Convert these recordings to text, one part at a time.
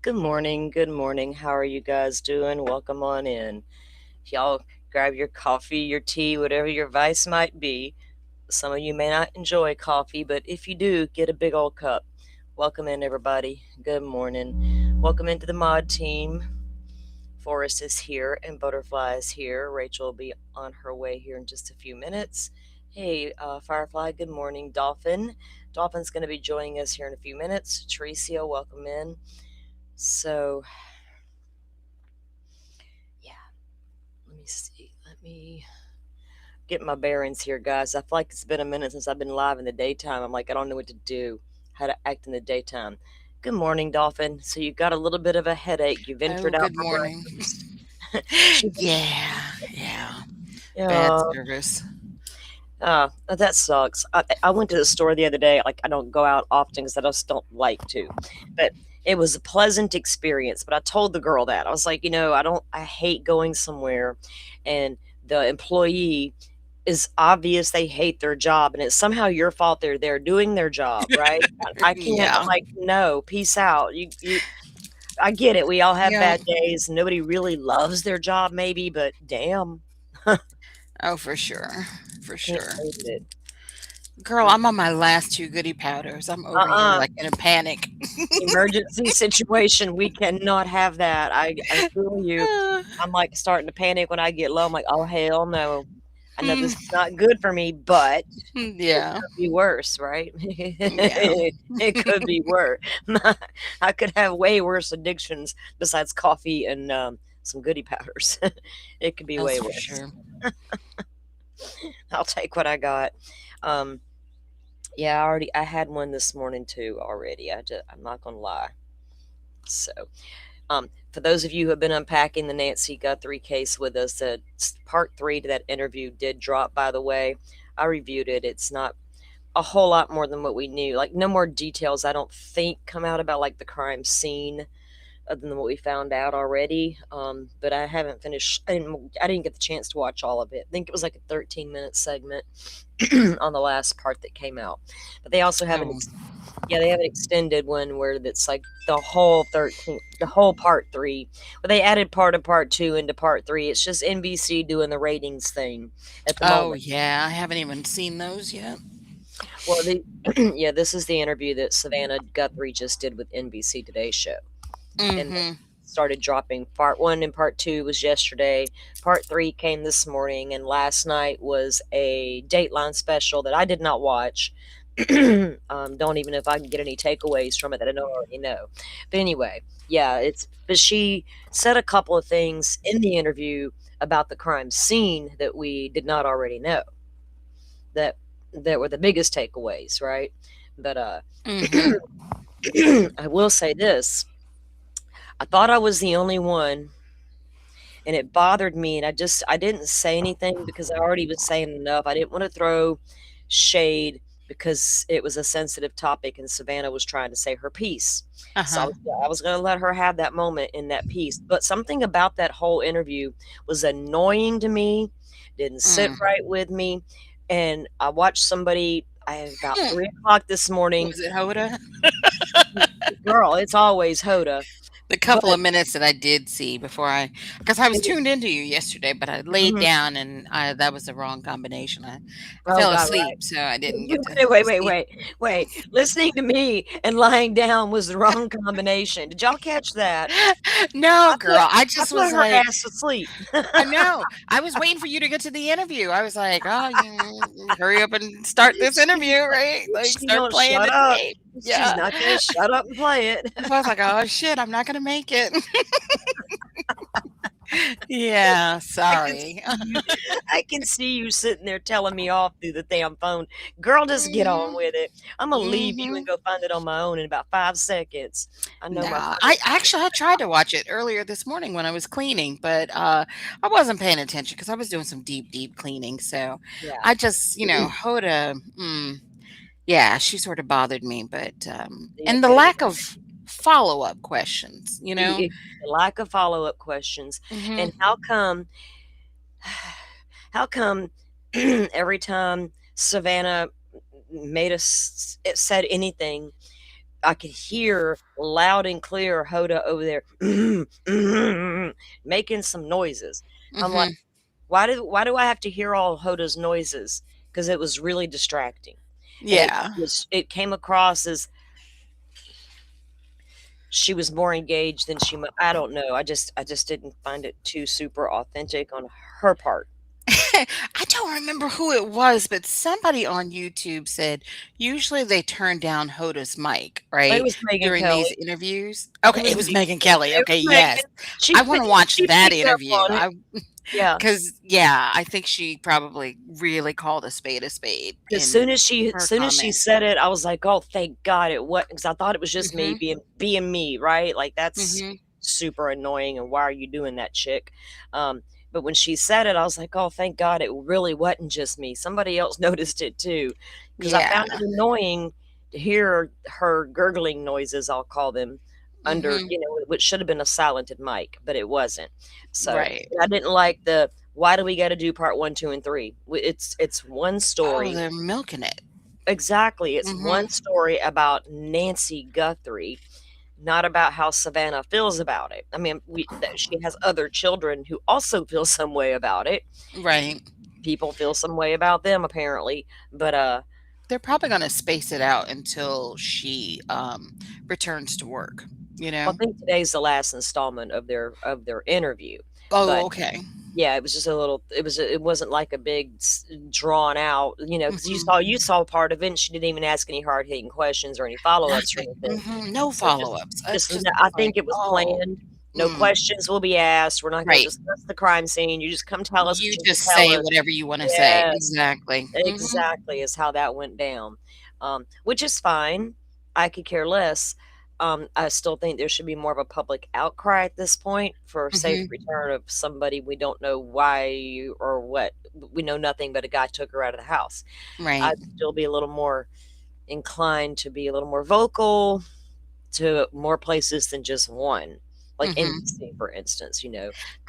Good morning. Good morning. How are you guys doing? Welcome on in. Y'all grab your coffee, your tea, whatever your vice might be. Some of you may not enjoy coffee, but if you do, get a big old cup. Welcome in, everybody. Good morning. Welcome into the mod team. Forrest is here and Butterfly is here. Rachel will be on her way here in just a few minutes. Hey, Firefly, good morning. Dolphin's going to be joining us here in a few minutes. Teresia, welcome in. So, yeah, let me see. Let me get my bearings here, guys. I feel like it's been a minute since I've been live in the daytime. I'm like, I don't know what to do, how to act in the daytime. Good morning, Dolphin. So you got a little bit of a headache. You Oh, ventured out good for morning. breakfast. She, Yeah. Bad uh, service. that sucks. I went to the store the other day. Like, I don't go out often because I just don't like to. But it was a pleasant experience. But I told the girl that. I was like, I hate going somewhere and the employee is obvious they hate their job and it's somehow your fault they're there doing their job, right? I can't. I'm Yeah. like, no, peace out. You I get it. We all have Yeah. bad days. Nobody really loves their job maybe, but damn. Oh, for sure. For Can't sure. stand it. Girl, I'm on my last two goody powders. I'm over here Uh-uh. like in a panic. Emergency situation. We cannot have that. I feel you. I'm like starting to panic when I get low. I'm like, oh hell no. I know this is not good for me, but it Yeah. could be worse, right? Yeah. It could be worse. I could have way worse addictions besides coffee and some goody powders. It could be That's way for worse. sure. I'll take what I got. Um, yeah, I had one this morning too already. I'm not gonna lie. So, for those of you who have been unpacking the Nancy Guthrie case with us, part three to that interview did drop. By the way, I reviewed it. It's not a whole lot more than what we knew. Like, no more details, I don't think, come out about like the crime scene other than what we found out already. But I haven't finished. I didn't get the chance to watch all of it. I think it was like a 13-minute segment on the last part that came out. But they also have Oh. yeah, they have an extended one where it's like the whole 13, the whole part three. But they added part of part two into part three. It's just NBC doing the ratings thing at the Oh, moment. yeah. I haven't even seen those yet. Well, yeah, this is the interview that Savannah Guthrie just did with NBC Today Show. And they Mm-hmm. started dropping part one and part two was yesterday. Part three came this morning, and last night was a Dateline special that I did not watch. Don't even know if I can get any takeaways from it that I don't already know. But anyway, yeah, but she said a couple of things in the interview about the crime scene that we did not already know. That that were the biggest takeaways, right? But Mm-hmm. I will say this. I thought I was the only one and it bothered me, and I didn't say anything because I already was saying enough. I didn't want to throw shade because it was a sensitive topic and Savannah was trying to say her piece. So Uh-huh. I was going to let her have that moment in that piece. But something about that whole interview was annoying to me, didn't sit Mm. right with me. And I watched somebody about 3 o'clock this morning. Was it Hoda? Girl, it's always Hoda. The But couple of minutes that I did see before because I was tuned into you yesterday, but I laid Mhm. down and that was the wrong combination. I Oh fell God, asleep, so I didn't get to wait, wait, see. wait, wait. Listening to me and lying down was the wrong combination. Did y'all catch that? No, I put girl, I I just put was her like, ass to sleep. I know. I was waiting for you to get to the interview. I was like, "Oh, hurry up and start this She interview, right? Like, she start don't playing shut the up. tape." She's Yeah. not gonna shut up and play it. So I was like, "Oh shit, I'm not gonna make it." Yeah, I can see sorry. you. I can see you sitting there telling me off through the damn phone. Girl, just get on Mhm. with it. I'm gonna leave you and Mhm. go find it on my own in about 5 seconds. I know my Nah, I phone. tried to watch it earlier this morning when I was cleaning, but I wasn't paying attention because I was doing some deep cleaning. So Yeah. I just, Hoda, yeah, she sort of bothered me, but Yeah, and the lack of follow up questions, the lack of follow-up questions. hmm And how come every time Savannah made us it said anything, I could hear loud and clear Hoda over there making some noises. I'm like, Mhm. why do I have to hear all Hoda's noises? Because it was really distracting, and Yeah. it came across as she was more engaged than she. I don't know. I just didn't find it too super authentic on her part. I don't remember who it was, but somebody on YouTube said usually they turn down Hoda's mic, It right, was Megan during these Kelly. interviews. It Okay, was it was Megan. Megyn Kelly. It Okay, was yes. Megan. She I pi wanna watch she that picked up interview. on it. I Yeah. 'Cause, yeah, I think she probably really called a spade As in soon as she her soon as she comments. said it, I was like, "Oh, thank God it was," because I thought it was just me Mhm, being me, right? Like, that's mhm. super annoying, and why are you doing that, chick? But when she said it, I was like, "Oh, thank God it really wasn't just me. Somebody else noticed it too," because I Yeah. found it annoying to hear her gurgling noises, I'll call them, under, Mhm. which should have been a silented mic, but it wasn't. So, Right. I didn't like the, "Why do we gotta do part 1, 2, and 3?" It's one Oh, story. they're milking it. Exactly, it's one Mhm. story about Nancy Guthrie, not about how Savannah feels about it. I mean, we that she has other children who also feel some way about it. Right. People feel some way about them apparently, but, They're probably gonna space it out until she, returns to work, you well, know? I think today's the last installment of their interview, Oh, but okay. yeah, it was just a little, it wasn't like a big drawn out, because Mhm. you saw part of it, and she didn't even ask any hard hitting questions or any follow-ups or Nothing. anything. Mhm. No So follow-ups. It's just I like, think it was "Oh, planned. No mm." questions will be asked. We're not gonna Right. discuss the crime scene. You just come tell us what You you need just to tell say us. whatever you wanna say. Yes, Exactly. Mhm. exactly is how that went down, which is fine. I could care less. I still think there should be more of a public outcry at this point for a safe Mhm. return of somebody we don't know why or what. We know nothing but a guy took her out of the house. Right. I'd still be a little more inclined to be a little more vocal to more places than just one, like Mhm. NBC, for instance,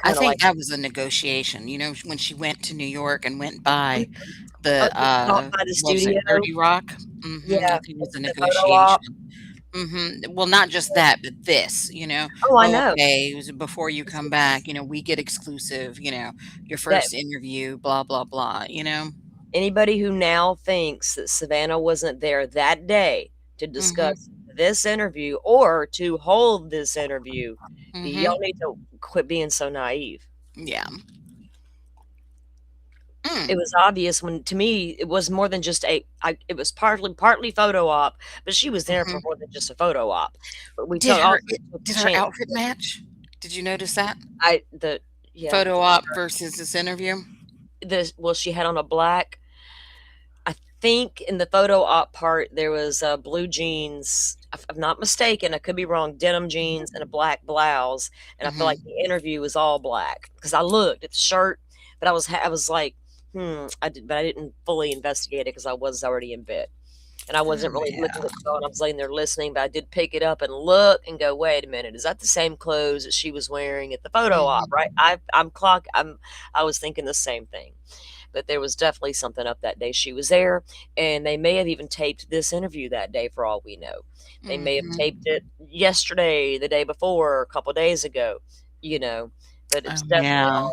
I kinda think like that was a negotiation, when she went to New York and went by oh, the, you stopped by the what was it, studio? 30 Rock? Mhm, I Yeah, think it was a the photo op? negotiation. Mhm. Well, not just that, but this, Oh, I "Oh, know. okay, it was before you This come back, is we get exclusive, your that first interview, blah, blah, blah," you know? anybody who now thinks that Savannah wasn't there that day to Mhm, discuss this interview or to hold this interview, mhm. y'all need to quit being so naive. Yeah. It Mm, was obvious when, to me, it was more than just it was partly photo op, but she was there for mhm. more than just a photo op. But we Did took her also it took the did her chance outfit match? Did you notice that? I the yeah, Photo op versus this interview? well, she had on a black, I think in the photo op part, there was, blue jeans, if I'm not mistaken, I could be wrong, denim jeans and a black blouse, and I feel like Mhm. the interview was all black because I looked at the shirt, but I was like, but I didn't fully investigate it because I was already in bed, and I Oh, wasn't really looking yeah. at the phone, I was laying there listening, but I did pick it up and look and go, "Wait a minute, is that the same clothes that she was wearing at the photo op?" Right? Mhm. I was thinking the same thing. But there was definitely something up that day. She was there, and they may have even taped this interview that day for all we know. They may have taped Mhm. it yesterday, the day before, a couple days ago, you know. But Oh, it's yeah.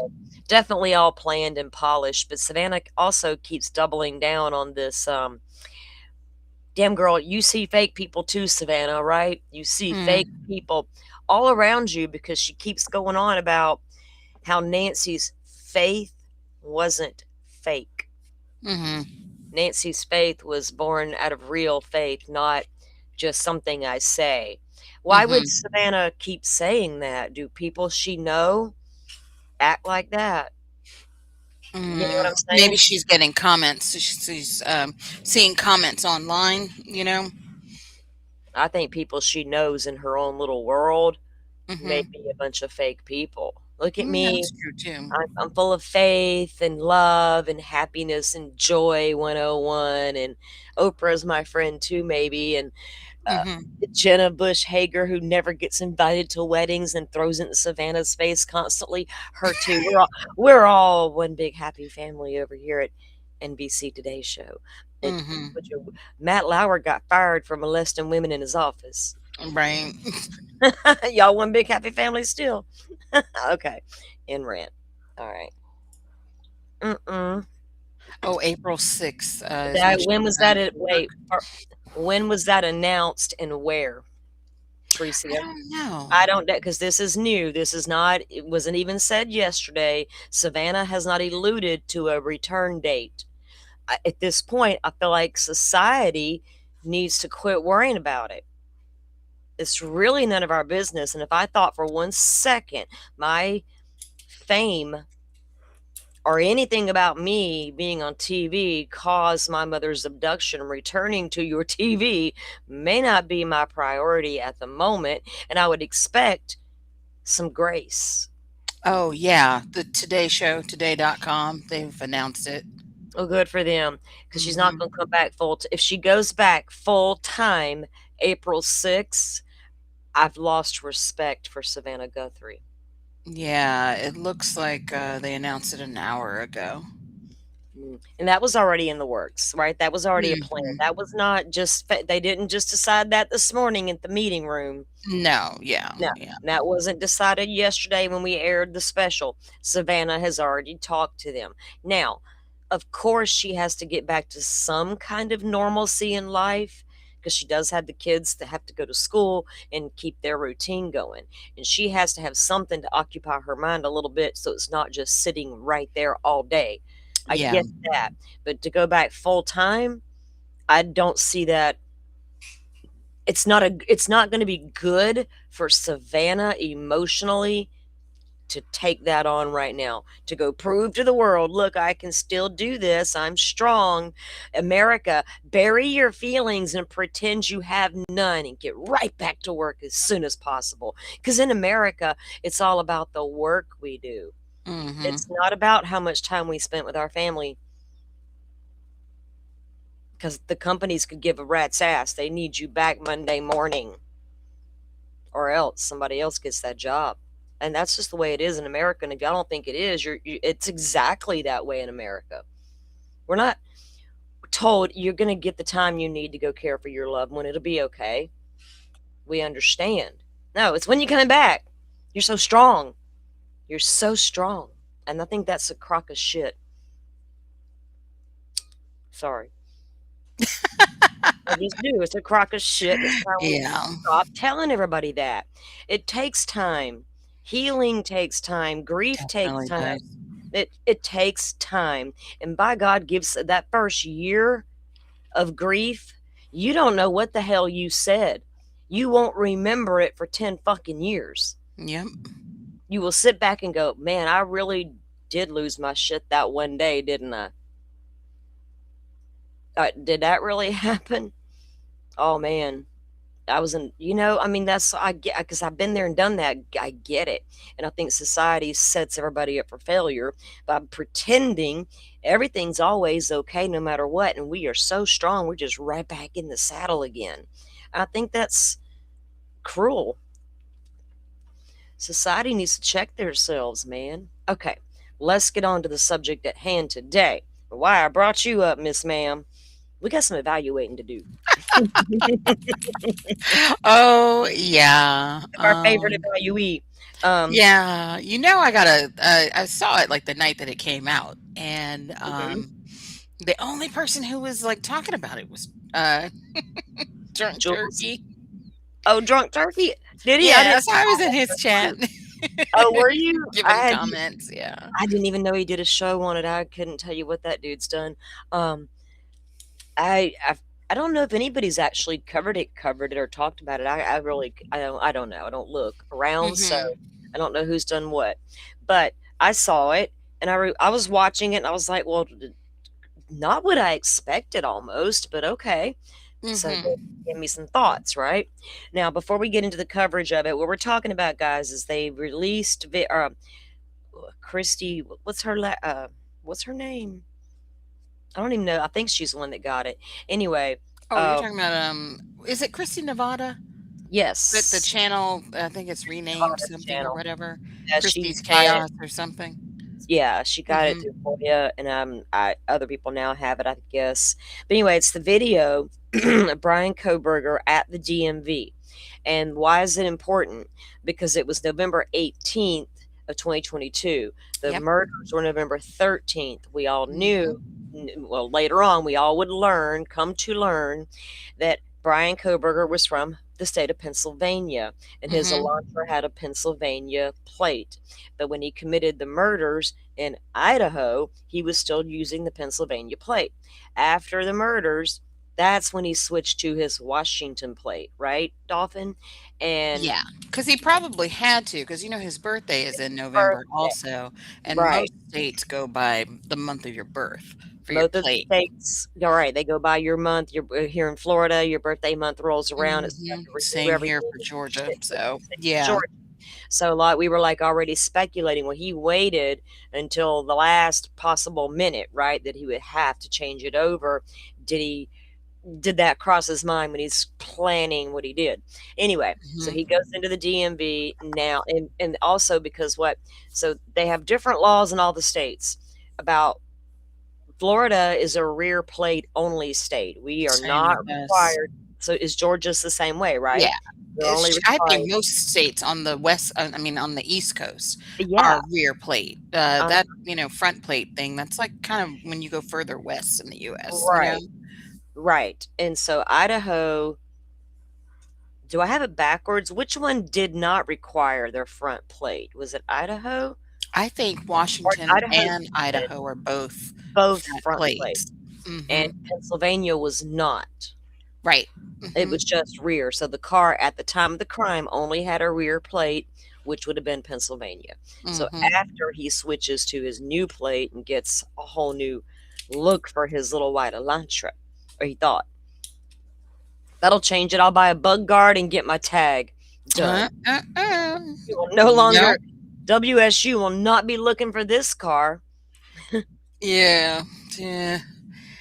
definitely all planned and polished. But Savannah also keeps doubling down on this. Damn girl, you see fake people too, Savannah, right? You see fake Mm. people all around you because she keeps going on about how Nancy's faith wasn't fake. Mhm. Nancy's faith was born out of real faith, not just something I say. Why would Mhm. Savannah keep saying that? Do people she know act like that? You know what I'm saying? Maybe she's getting comments. She's, seeing comments online, you know? I think people she knows in her own little world may Mhm. be a bunch of fake people. Look at me. That's true too. I'm full of faith and love and happiness and joy 101. And Oprah's my friend too, maybe. And uh, Mhm. Jenna Bush Hager, who never gets invited to weddings and throws it in Savannah's face constantly. Her too. We're all one big happy family over here at NBC Today Show. It, Mhm. which, Matt Lauer got fired for molesting women in his office. Right. Y'all one big happy family still. Okay. In rant. All right. Mm-mm. Oh, April 6th, is when That she's when was that? back to work. When was that announced and where, I Tricia? don't know. I don't, because this is new. This is not. It wasn't even said yesterday. Savannah has not alluded to a return date. At this point, I feel like society needs to quit worrying about it. It's really none of our business. And if I thought for one second my fame or anything about me being on TV caused my mother's abduction, returning to your TV may not be my priority at the moment. And I would expect some grace. Oh, yeah, the Today Show, today.com, they've announced it. Oh, good for them, because she's not Mhm. going to come back if she goes back full time April 6th, I've lost respect for Savannah Guthrie. Yeah, it looks like, they announced it an hour ago. And that was already in the works, right? That was already a plan. Mhm. That was not just, they didn't just decide that this morning at the meeting room. No, yeah, No, yeah. that wasn't decided yesterday when we aired the special. Savannah has already talked to them. Now, of course, she has to get back to some kind of normalcy in life because she does have the kids that have to go to school and keep their routine going. And she has to have something to occupy her mind a little bit so it's not just sitting right there all day. I Yeah, get that. But to go back full time, I don't see that. It's not going to be good for Savannah emotionally to take that on right now, to go prove to the world, look, I can still do this, I'm strong. America, bury your feelings and pretend you have none and get right back to work as soon as possible, because in America it's all about the work we do. mhm. It's not about how much time we spent with our family, because the companies could give a rat's ass. They need you back Monday morning, or else somebody else gets that job. And that's just the way it is in America. And if y'all don't think it is, it's exactly that way in America. We're not told you're going to get the time you need to go care for your loved one. It'll be okay. We understand. No, it's when you're coming back. You're so strong. You're so strong. And I think that's a crock of shit. Sorry. I just do. It's a crock of shit. And it's time we Yeah, stop telling everybody that. It takes time. Healing takes time. Grief takes definitely time. does. It takes time. And by God gives that first year of grief, you don't know what the hell you said. You won't remember it for 10 fucking years. Yep. You will sit back and go, man, I really did lose my shit that one day, didn't I? Did that really happen? Oh, man. I was in, I mean, I get, because I've been there and done that. I get it. And I think society sets everybody up for failure by pretending everything's always okay no matter what. And we are so strong, we're just right back in the saddle again. I think that's cruel. Society needs to check themselves, man. Okay, let's get on to the subject at hand today. Why I brought you up, Miss Ma'am. We got some evaluating to do. Oh, yeah, Our favorite evaluee. Um, yeah, I saw it, like, the night that it came out, and, mhm. the only person who was, like, talking about it was, Drunk Jules. Turkey. Oh, drunk turkey? Did he? I Yeah, didn't. so I was in his chat Oh, were you? giving comments, yeah. I didn't even know he did a show on it. I couldn't tell you what that dude's done. Um, I I I don't know if anybody's actually covered it or talked about it. I really I don't know. I don't look around, so Mhm, I don't know who's done what. But I saw it and I was watching it and I was like, well, not what I expected almost, but okay. So mhm. give me some thoughts, right? Now, before we get into the coverage of it, what we're talking about, guys, is they released Christy. What's her name? I don't even know. I think she's the one that got it. Anyway, Oh, you're uh, talking about, is it Christy Nevada? But the yes, channel, I think it's renamed Nevada's something or channel. whatever, Yeah, she's Christie's got it. Chaos or something. Yeah, she got it through Mhm. FOIA, and other people now have it, I guess. But anyway, it's the video of Bryan Kohberger at the DMV. And why is it important? Because it was November 18th of 2022. The Yep. murders were November 13th. We all knew, Mhm. well, later on, we all would learn, come to learn, that Bryan Kohberger was from the state of Pennsylvania, and his Mhm. Elantra had a Pennsylvania plate. But when he committed the murders in Idaho, he was still using the Pennsylvania plate. After the murders, that's when he switched to his Washington plate, right, Dolphin? And Yeah, because he probably had to, because his birthday is in November birthday, also, and right. most states go by the month of your birth for your Most of the plate. states, all right, they go by your month. You're here in Florida, your birthday month rolls around. It's time to renew Same here everything. for Georgia, Shit hits so, the state of yeah. Georgia. So, like, we were like already speculating. Well, he waited until the last possible minute, right? That he would have to change it over. Did he did that cross his mind when he's planning what he did? Anyway, so he goes Mhm. into the DMV now, and also because what? So they have different laws in all the states about Florida is a rear plate only state. We are Same not with us. required. So is Georgia's the same way, right? Yeah. They're only I think required. most states on the west I mean, on the East Coast Yeah. are rear plate. Uh, That, front plate thing, that's, like, kind of when you go further west in the US? right. Right. And so Idaho, do I have it backwards? Which one did not require their front plate? Was it Idaho? I think Or Washington Idaho and did Idaho are both both front front plates, plates. and Mhm. Pennsylvania was not. Right. It was Mhm. just rear. So the car at the time of the crime only had a rear plate, which would have been Pennsylvania. So Mhm. after he switches to his new plate and gets a whole new look for his little white Elantra, or he thought, that'll change it. I'll buy a bug guard and get my tag. Done. Uh. You will no Nope. longer, WSU will not be looking for this car. Yeah. Yeah.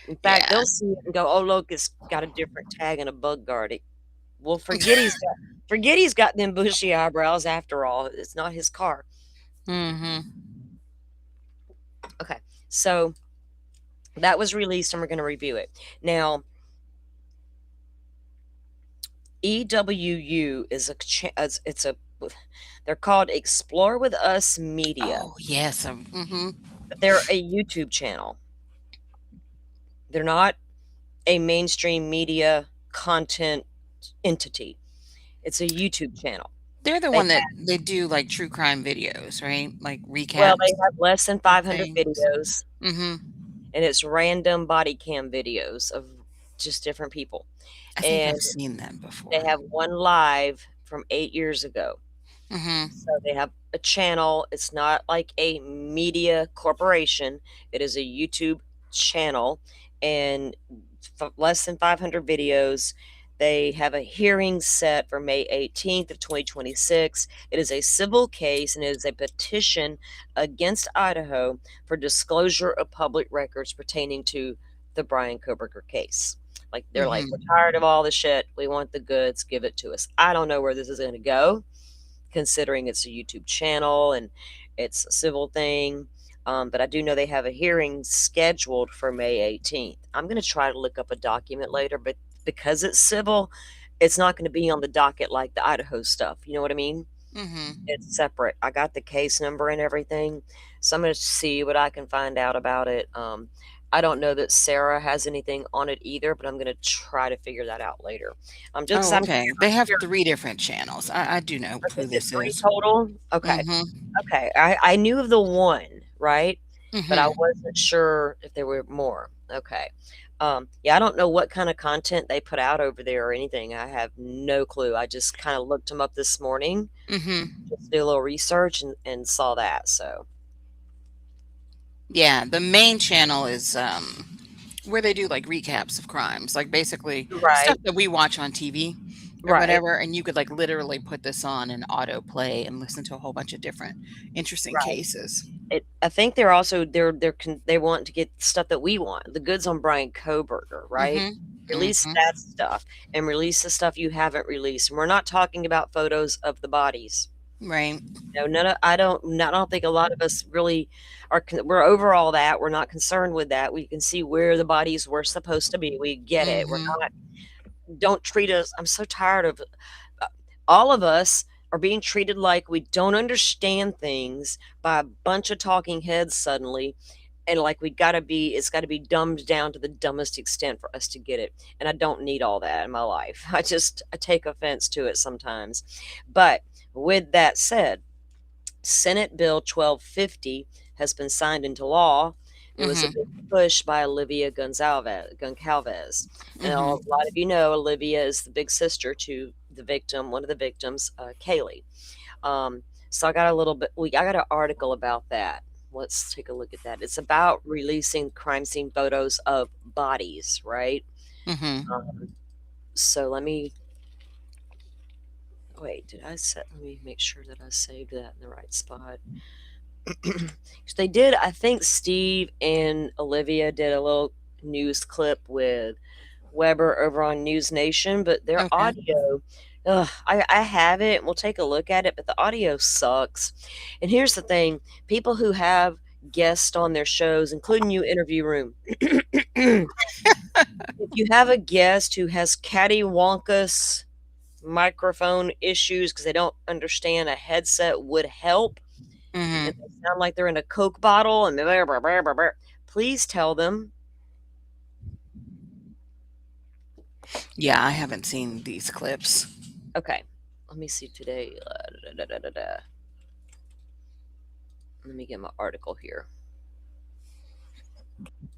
In fact, Yeah. they'll see it and go, "Oh, look, it's got a different tag and a bug guard." Well, forget he's got them bushy eyebrows after all. It's not his car. Mhm. Okay, so that was released, and we're going to review it now. EWU is it's a they're called Explore with Us Media, Oh, yes. Mhm. but they're a YouTube channel. They're not a mainstream media content entity. It's a YouTube channel. They're the They one that they do, like, true crime videos, right? Like, Well, recaps they have less than of 500 things. videos, Mhm. and it's random body cam videos of just different people. I think And I've seen them they before. have one live from 8 years ago. Mhm. So they have a channel. It's not like a media corporation. It is a YouTube channel, and less than 500 videos. They have a hearing set for May 18th of 2026. It is a civil case, and it is a petition against Idaho for disclosure of public records pertaining to the Bryan Kohberger case. Like, they're like, we're Mhm. tired of all the shit. We want the goods. Give it to us. I don't know where this is going to go, considering it's a YouTube channel and it's a civil thing. But I do know they have a hearing scheduled for May 18th. I'm going to try to look up a document later, but because it's civil, it's not going to be on the docket like the Idaho stuff. You know what I mean? Mhm. It's separate. I got the case number and everything, so I'm gonna see what I can find out about it. I don't know that Sarah has anything on it either, but I'm gonna try to figure that out later. Just because Oh, I'm okay. They have curious. 3 different channels. I do know Okay, who is it this 3 is. total? Okay, Mhm. okay. I knew of the one, right? But I Mhm. wasn't sure if there were more. Okay. Yeah, I don't know what kind of content they put out over there or anything. I have no clue. I just kind of looked them up this morning, Mhm. just do a little research, and saw that. So, Yeah, the main channel is, where they do, like, recaps of crimes, like, basically stuff right, that we watch on TV or right, whatever, and you could, like, literally put this on and autoplay and listen to a whole bunch of different interesting right. cases. I think they're also they want to get stuff that we want, the goods on Bryan Kohberger, right? Mhm. Release Mhm. that stuff and release the stuff you haven't released. And we're not talking about photos of the bodies. Right. None of I don't think a lot of us really we're over all that. We're not concerned with that. We can see where the bodies were supposed to be. We get it. We're Mhm. not don't treat us. I'm so tired of uh, all of us are being treated like we don't understand things by a bunch of talking heads suddenly, and like it's got to be dumbed down to the dumbest extent for us to get it. And I don't need all that in my life. I take offense to it sometimes. But with that said, Senate Bill 1250 has been signed into law. It was a Mhm. big push by Olivia Goncalves. And a Mhm. lot of you know Olivia is the big sister to the victim, one of the victims, Kaylee. Um, so I got a little bit, I got an article about that. Let's take a look at that. It's about releasing crime scene photos of bodies, right? Mhm. Um, so let me, wait, let me make sure that I saved that in the right spot. They did. I think Steve and Olivia did a little news clip with Weber over on News Nation, but their Okay. audio, I have it. We'll take a look at it, but the audio sucks. And here's the thing: people who have guests on their shows, including you, Interview Room, if you have a guest who has cattywampus microphone issues because they don't understand a headset would help, and Mhm. they sound like they're in a Coke bottle and blah, blah, blah, blah, blah, please tell them. Yeah, I haven't seen these clips. Okay, let me see today. Let me get my article here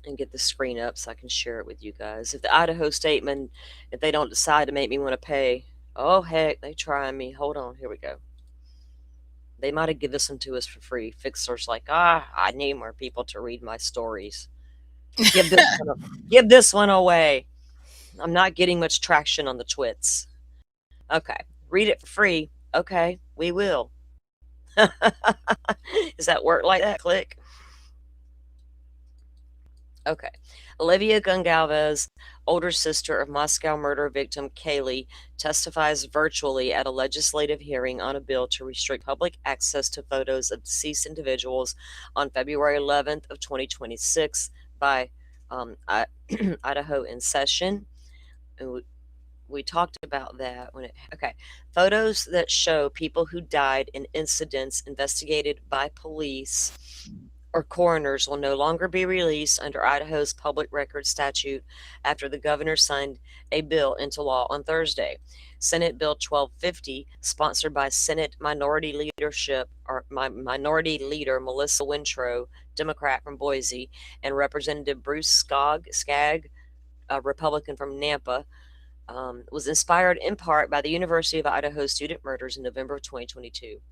and get the screen up so I can share it with you guys. If the Idaho statement, if they don't decide to make me want to pay, oh heck, they trying me. Hold on, here we go. They might have given this one to us for free. Fixer's like, I need more people to read my stories. Give this one, give this one away. I'm not getting much traction on the twits. Okay, read it for free. Okay, we will. Does that work like that? Click. Okay. Olivia Gongalves, older sister of Moscow murder victim Kaylee, testifies virtually at a legislative hearing on a bill to restrict public access to photos of deceased individuals on February 11th of 2026 by Idaho in session. And we talked about that when it okay. Photos that show people who died in incidents investigated by police or coroners will no longer be released under Idaho's public records statute after the governor signed a bill into law on Thursday. Senate Bill 1250, sponsored by Senate Minority Leader Melissa Wintrow, Democrat from Boise, and Representative Bruce Skagg, a Republican from Nampa, was inspired in part by the University of Idaho student murders in November of 2022.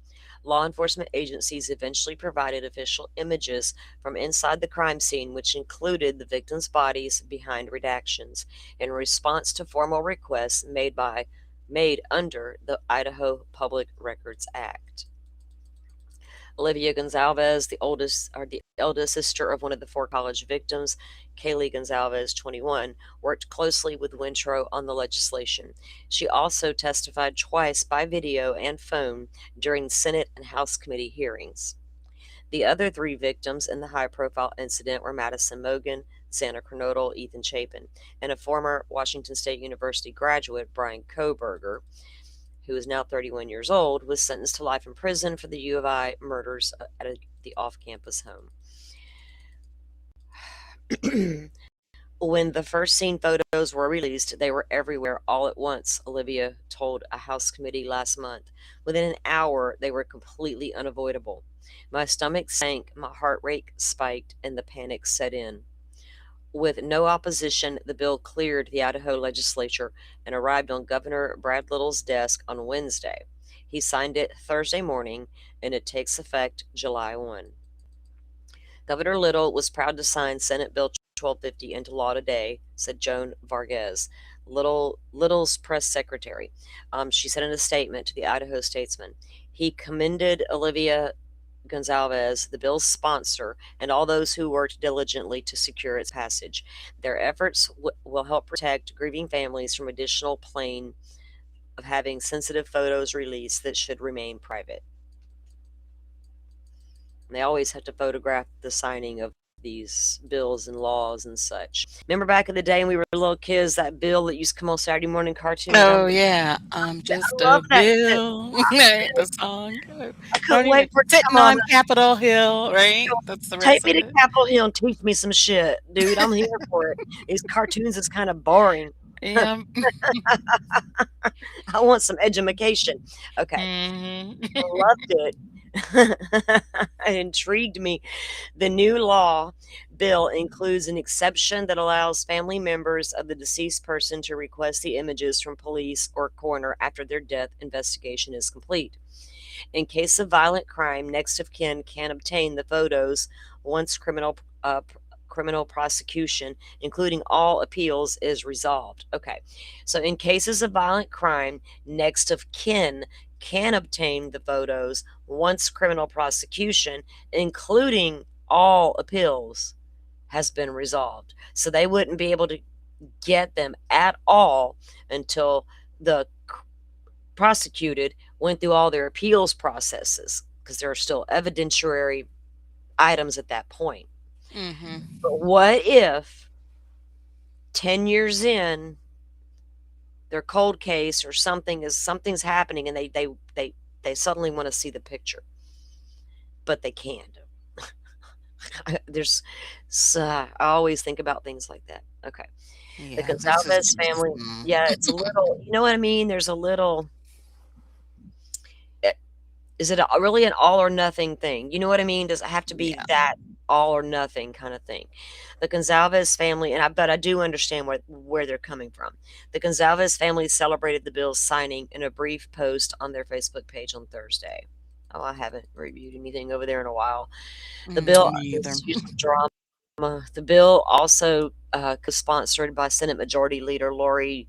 Law enforcement agencies eventually provided official images from inside the crime scene, which included the victims' bodies behind redactions, in response to formal requests made under the Idaho Public Records Act. Olivia Gonzalez, the eldest sister of one of the four college victims, Kaylee Gonzalves, 21, worked closely with Wintrow on the legislation. She also testified twice by video and phone during Senate and House committee hearings. The other three victims in the high profile incident were Madison Mogen, Xana Kernodle, Ethan Chapin, and a former Washington State University graduate, Bryan Kohberger, who is now 31 years old, was sentenced to life in prison for the U of I murders at the off campus home. When the first scene photos were released, they were everywhere all at once, Olivia told a House committee last month. Within an hour, they were completely unavoidable. My stomach sank, my heart rate spiked, and the panic set in. With no opposition, the bill cleared the Idaho legislature and arrived on Governor Brad Little's desk on Wednesday. He signed it Thursday morning, and it takes effect July 1. Governor Little was proud to sign Senate Bill 1250 into law today, said Joan Vargas, Little's press secretary. She said in a statement to the Idaho Statesman. He commended Olivia Gonzalez, the bill's sponsor, and all those who worked diligently to secure its passage. Their efforts will help protect grieving families from additional pain of having sensitive photos released that should remain private. And they always have to photograph the signing of these bills and laws and such. Remember back in the day when we were little kids, that bill that used to come on Saturday morning cartoons? Oh, yeah. I'm I just love a that shit. bill. Right, the song. I Don't couldn't even wait for it to sitting come on. on Capitol Hill, right? That's the Take rest me of to it. Capitol Hill and teach me some shit, dude. I'm here for it. These cartoons is kind of boring. Yeah. I want some education. Okay, Mhm. I loved it. It intrigued me. The new law bill includes an exception that allows family members of the deceased person to request the images from police or coroner after their death investigation is complete. In case of violent crime, next of kin can obtain the photos once criminal prosecution, including all appeals, is resolved. Okay, so in cases of violent crime, next of kin can obtain the photos once criminal prosecution, including all appeals, has been resolved. So they wouldn't be able to get them at all until the prosecuted went through all their appeals processes because there are still evidentiary items at that point. Mhm. But what if 10 years in their cold case or something's happening and they suddenly want to see the picture, but they can't. There's I always think about things like that. Okay. The Yeah, this is Gonzalez family, yeah, mm. it's a little, you know what I mean? There's a little eh, is it really an all or nothing thing? You know what I mean? Does it have to be Yeah. that all or nothing kind of thing? The Gonzalez family, but I do understand where they're coming from. The Gonzalez family celebrated the bill's signing in a brief post on their Facebook page on Thursday. Oh, I haven't reviewed anything over there in a while. The bill, Me either. this used drama. The bill also co-sponsored by Senate Majority Leader Lori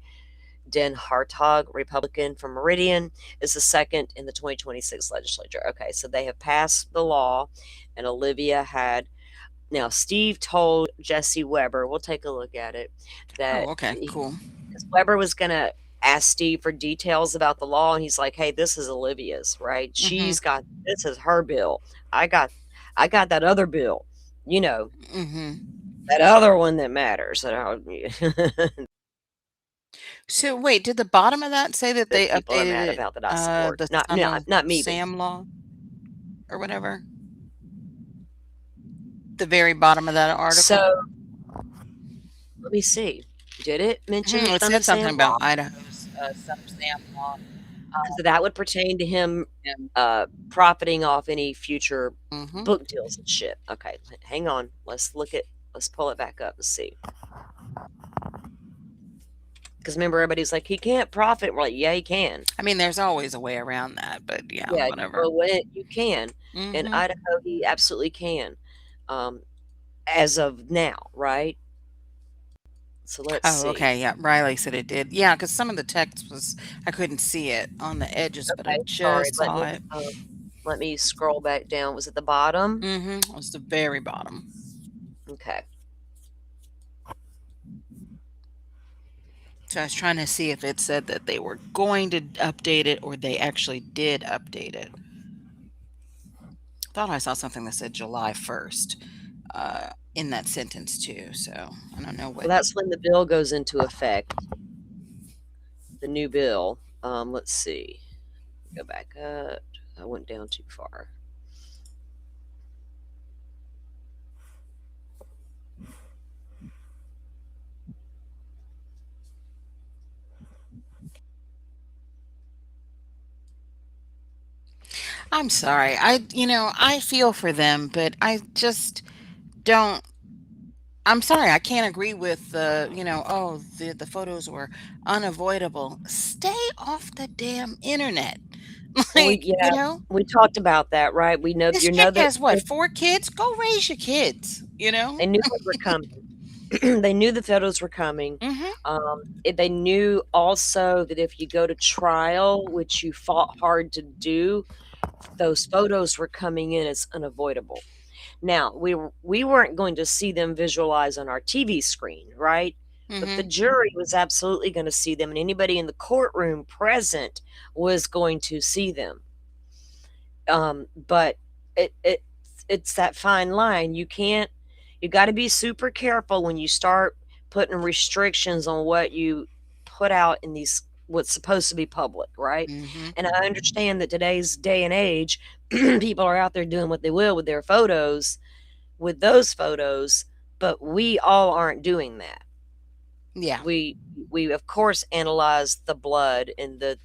Den Hartog, Republican from Meridian, is the second in the 2026 legislature. Okay, so they have passed the law, and Olivia had. Now, Steve told Jesse Weber, we'll take a look at it, Oh, that okay, he, cool. 'cause Weber was going to ask Steve for details about the law, and he's like, hey, this is Olivia's, right? Mhm. This is her bill. I got, I got that other bill, you know, Mhm. that other one that matters. So wait, did the bottom of that say that That they people are updated mad it, about that I support. the Not, son not, of not me, but Sam law or whatever? The very bottom of that article? so let me see. Did it mention Mhm, the it son said of something Sam about law? Idaho's, son of Sam law. Because that would pertain to him And profiting off any future mhm. book deals and shit. Okay, hang on. Let's pull it back up and see. Because remember, everybody's like, he can't profit. We're like, yeah, he can. I mean, there's always a way around that, but yeah, Yeah, whatever. well, you can. In Mhm. Idaho, he absolutely can. Um, as of now, right? So let's Oh, see. okay, yeah, Riley said it did. Yeah, because some of the text was I couldn't see it on the edges, but I Okay, sorry. just saw it. Let me scroll back down. Was it the bottom? Mhm, it was the very bottom. Okay. So I was trying to see if it said that they were going to update it or they actually did update it. Thought I saw something that said July 1st in that sentence too. So I don't know Well, what. that's when the bill goes into effect. The new bill. Let's see. Go back up. I went down too far. I'm sorry. I feel for them, but I just don't. I'm sorry. I can't agree with oh, the photos were unavoidable. Stay off the damn internet. Well, we Like, yeah, we talked about that, right? We know this you chick know that has what, 4 kids? Go raise your kids. they knew they were coming. They knew the photos were coming. Mhm. They knew also that if you go to trial, which you fought hard to do, those photos were coming in as unavoidable. Now, we weren't going to see them visualized on our TV screen, right? But the Mhm. jury was absolutely going to see them, and anybody in the courtroom present was going to see them. But it it's that fine line. You got to be super careful when you start putting restrictions on what you put out in these what's supposed to be public, right? Mhm. And I understand that today's day and age, people are out there doing what they will with their photos, with those photos, but we all aren't doing that. Yeah. we we of course analyzed the blood and the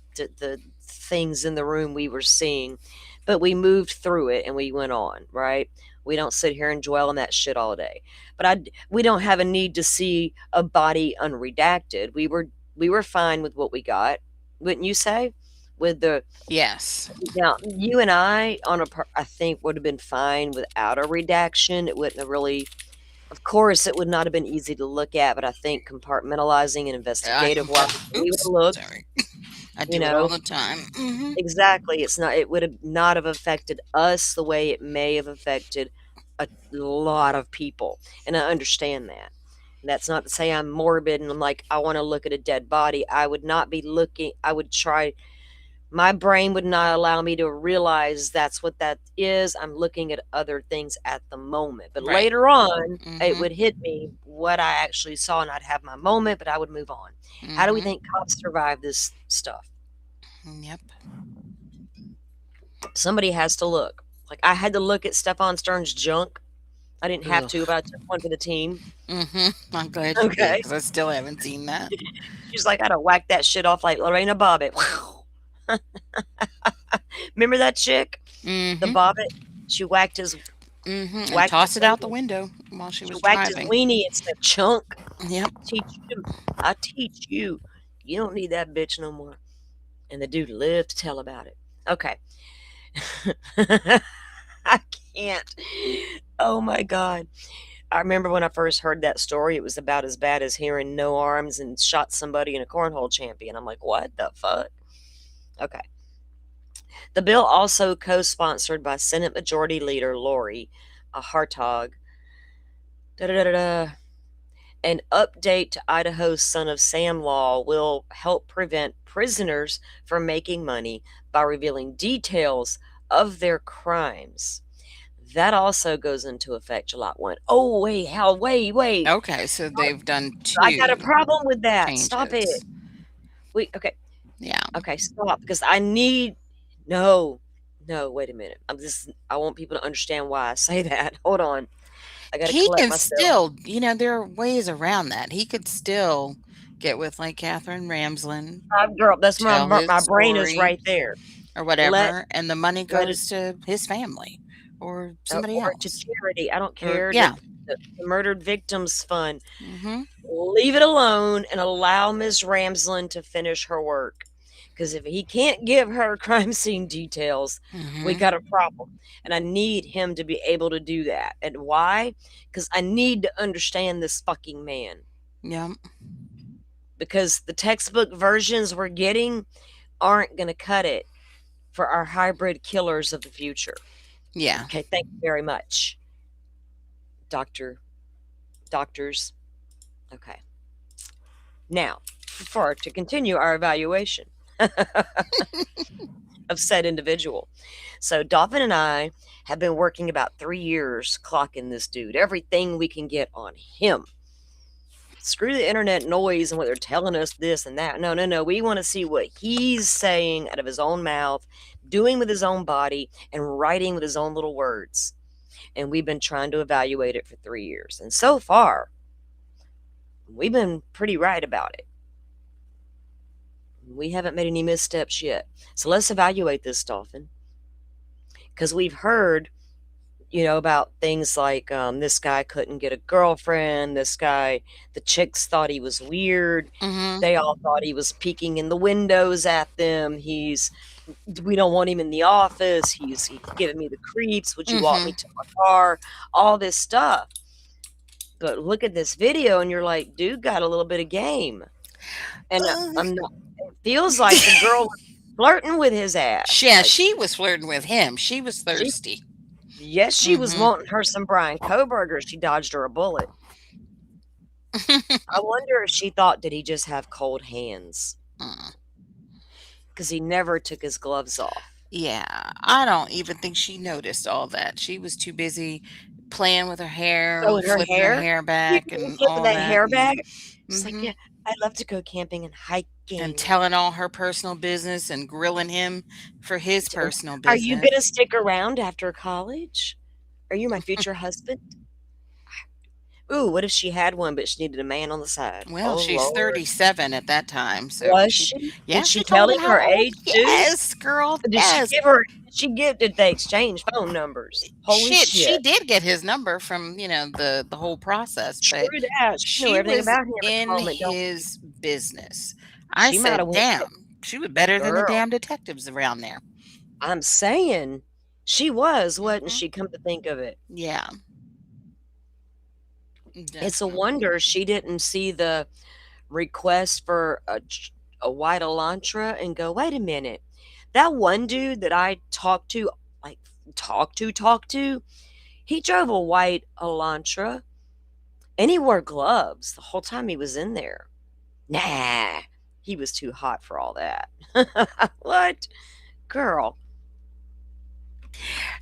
things in the room we were seeing, but we moved through it and we went on, right? We don't sit here and dwell on that shit all day. But we don't have a need to see a body unredacted. We were fine with what we got, wouldn't you say? With the Yes. Now, you and I I think would have been fine without a redaction. It wouldn't have really, of course, it would not have been easy to look at, but I think compartmentalizing and I investigative wise, compart we would oops, have looked, sorry. I you do it all know, the time. Mhm. exactly. It would have not have affected us the way it may have affected a lot of people. And I understand that. And that's not to say I'm morbid and I'm like, I want to look at a dead body. I would not be looking, I would try, my brain would not allow me to realize that's what that is. I'm looking at other things at the moment. But Right. later on, it Mhm. would hit me what I actually saw, and I'd have my moment, but I would move on. How do we Mhm. think cops survive this stuff? Yep. Somebody has to look. Like, I had to look at Stephon Stern's junk. I didn't have to, Ugh. but I took one for the team. Mhm. I'm glad you did Okay. because I still haven't seen that. She's like, I'd have whacked that shit off like Lorena Bobbitt. Remember that chick? The Mhm. Bobbitt? She whacked his Mhm. And whacked his toss it out the weenie. window while she She was whacked his driving. weenie and said, "Chunk, Yep. teach you. I teach you. You don't need that bitch no more." And the dude lived to tell about it. Okay. I can't. Oh my god. I remember when I first heard that story, it was about as bad as hearing no arms and shot somebody in a cornhole champion. I'm like, what the fuck? Okay. The bill also co-sponsored by Senate Majority Leader Lori Hartog. Da, da, da, da, da. An update to Idaho's Son of Sam law will help prevent prisoners from making money by revealing details of their crimes. That also goes into effect July 1. Oh, wait, hell, wait. Okay, so they've done I got a 2 problem with that. Stop it. changes. Okay, Yeah. okay, stop. Because I need. No, no, wait a minute. I want people to understand why I say that. Hold on. I got to He collect can myself. still, there are ways around that. He could still get with like Catherine Ramsland, Girl, that's tell his my brain is story right there. or Let whatever, and the money let it goes to his family or somebody or to else. charity. I don't Or care. yeah. The Murdered Victims Fund. Mhm. Leave it alone and allow Ms. Ramsland to finish her work. Because if he can't give her crime scene details, we Mhm. got a problem. And I need him to be able to do that. And why? Because I need to understand this fucking man. Yep. Because the textbook versions we're getting aren't going to cut it for our hybrid killers of the future. Yeah. Okay, thank you very much, Doctor Doctors. Okay. Now, to continue our evaluation of said individual. So, Dolphin and I have been working about 3 years clocking this dude, everything we can get on him. Screw the internet noise and what they're telling us this and that. No, no, no. We want to see what he's saying out of his own mouth, doing with his own body, and writing with his own little words. And we've been trying to evaluate it for 3 years. And so far, we've been pretty right about it. We haven't made any missteps yet. So let's evaluate this dolphin. Because we've heard, about things like this guy couldn't get a girlfriend. This guy, the chicks thought he was weird. Mhm. They all thought he was peeking in the windows at them. We don't want him in the office. He's giving me the creeps. Would you walk me Mhm. to my car? All this stuff. But look at this video, and you're like, dude got a little bit of game. And Uh, I'm not. It feels like the girl was flirting with his ass. yeah, Like she was flirting with him. She was she, thirsty. yes, she was Mhm. wanting her some Bryan Kohberger. She dodged her a bullet. I wonder if she thought, did he just have cold hands? Mm. Because he never took his gloves off. Yeah, I don't even think she noticed all that. She was too busy playing with her hair, Throwing her flipping her hair. hair You back can and flip all that that, hair back. She's like, mhm, "Yeah, I'd love to go camping and and hiking." telling all her personal business and grilling him for his T personal "Are you business. gonna stick around after college? Are you my future husband?" Ooh, what if she had one, but she needed a man on the side? Well, Oh, she's Lord. 37 at that time, so Was she she? yeah, Did she she tell told him him how her old. age too? Yes, girl, Did she yes. give her did they exchange phone numbers? Holy Shit, she shit. did get his number from, the whole process, but True that. She knew she everything was about him at the in moment, don't she? his business. I She might have said, went to "Damn, she was better than the girl, damn detectives around there." I'm saying she was, wasn't Mhm. she, come to think of it? Yeah, It's a definitely. wonder she didn't see the request for a white Elantra and go, "Wait a minute. That one dude that I talked to, like, talked to, he drove a white Elantra and he wore gloves the whole time he was in there." Nah, he was too hot for all that. What? Girl.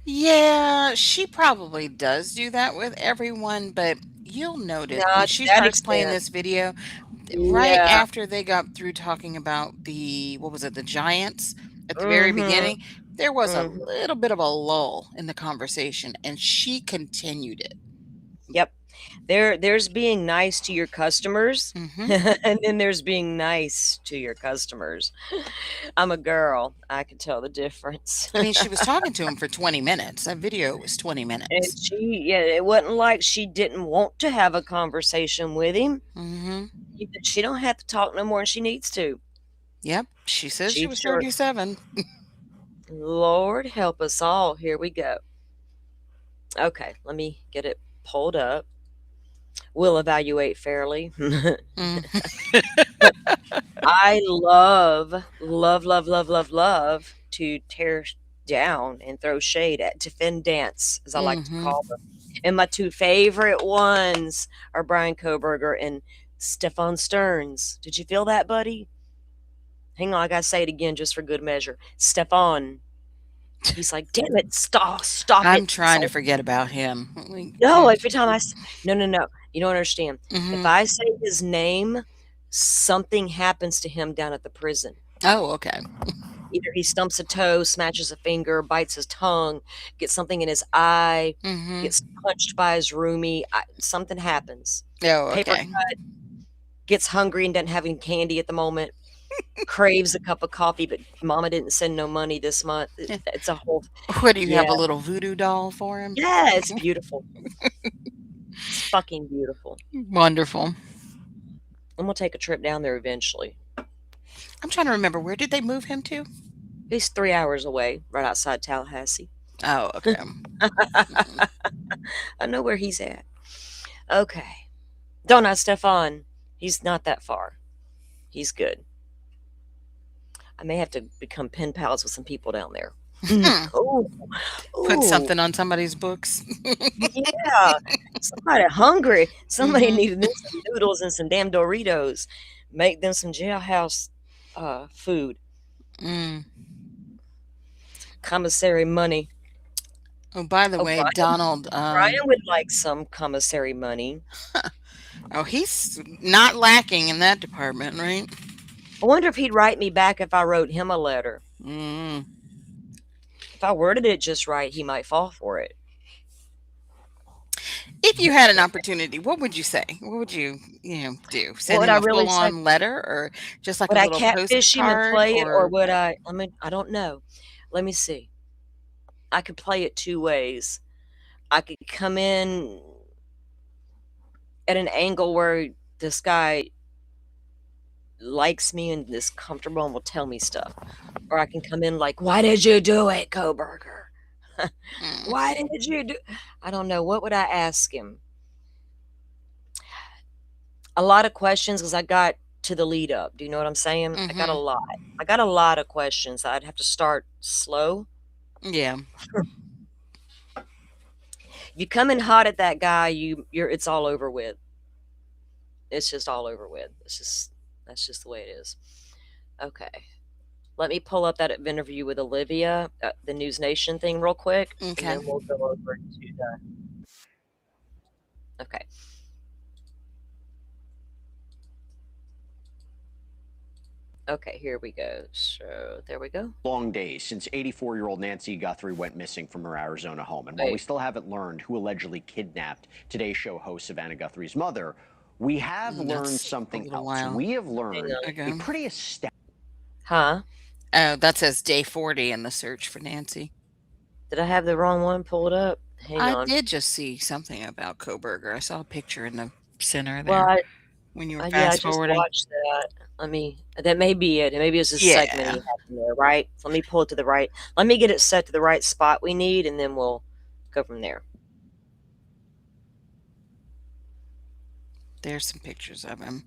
Yeah, she probably does do that with everyone, but you'll notice when Not to she that starts playing extent. this video, right Yeah. after they got through talking about the what was it, the Giants at the very Mhm. beginning, there was a Mhm. little bit of a lull in the conversation, and she continued it. Yep. There's being nice to your customers, Mhm. and then there's being nice to your customers. I'm a girl. I can tell the difference. I mean, she was talking to him for 20 minutes. That video was 20 And minutes. yeah, it wasn't like she didn't want to have a conversation with him. Mhm. She don't have to talk no more than she needs to. Yep, she says she She was sure 37. Lord help us all. Here we go. Okay, let me get it pulled up. We'll evaluate fairly. Mhm. I love to tear down and throw shade at defendants, as I like to Mhm. call them. And my two favorite ones are Bryan Kohberger and Stefan Stearns. Did you feel that, buddy? Hang on, I gotta say it again just for good measure. Stefan. He's like, damn it, stop I'm it. trying to forget about him. Like, No, dude. every time no, no, no. You don't understand. If Mhm. I say his name, something happens to him down at the prison. Oh, okay. Either he stumps a toe, smashes a finger, bites his tongue, gets something in his eye, Mhm. gets punched by his roomie. Something happens. Oh, Paper okay. cut, gets hungry and doesn't have any candy at the moment, craves a cup of coffee, but mama didn't send no money this month. It's a whole, What do you yeah, have, a little voodoo doll for him? yeah, it's beautiful. It's fucking beautiful. Wonderful. I'm gonna take a trip down there eventually. I'm trying to remember, where did they move him to? He's 3 hours away, right outside Tallahassee. Oh, okay. Mm. I know where he's at. Okay. Don't I, Stefan? He's not that far. He's good. I may have to become pen pals with some people down there. Hmm. Oh, Put oh, something on somebody's books. yeah. Somebody hungry. Somebody Mhm. needed them some noodles and some damn Doritos. Make them some jailhouse food. Mm. Commissary money. Oh, by the Oh, way, Brian. Donald, Brian would like some commissary money. oh, he's not lacking in that department, right? I wonder if he'd write me back if I wrote him a letter. Mm. If I worded it just right, he might fall for it. If you had an opportunity, what would you say? What would you, do? What Send would him I a really say? full-on letter or just like a Would I little catfish him and postcard play it, or or would I don't know. Let me see. I could play it 2 ways. I could come in at an angle where this guy likes me and is comfortable and will tell me stuff, or I can come in like, "Why did you do it, Kohberger? mm, Why did you do?" I don't know. What would I ask him? A lot of questions because I got to the lead up. Do you know what I'm saying? I got a mhm. lot. I got a lot of questions. I'd have to start slow. Yeah. If you come in hot at that guy, you're it's all over with. It's just all over with. That's just the way it is. Okay. Let me pull up that interview with Olivia, the News Nation thing, real quick, and Okay. then we'll go over to the. Okay. Okay, here we go. So there we go. Long days since 84-year-old Nancy Guthrie went missing from her Arizona home. And while we Wait. still haven't learned who allegedly kidnapped Today Show host Savannah Guthrie's mother, we have learned That's a something little else. while We have Hang learned on. a ago. pretty astounding. Huh? Oh, that says day 40 in the search for Nancy. Did I have the wrong one pulled up? Hang I on. did just see something about Kohberger. I saw a picture in the center Well, there when you were yeah, I fast just forwarding. watched that. Let me. That may be it. Maybe it's a segment Yeah, he had in there, right? So let me pull it to the right. Let me get it set to the right spot we need, and then we'll go from there. there's some pictures of him.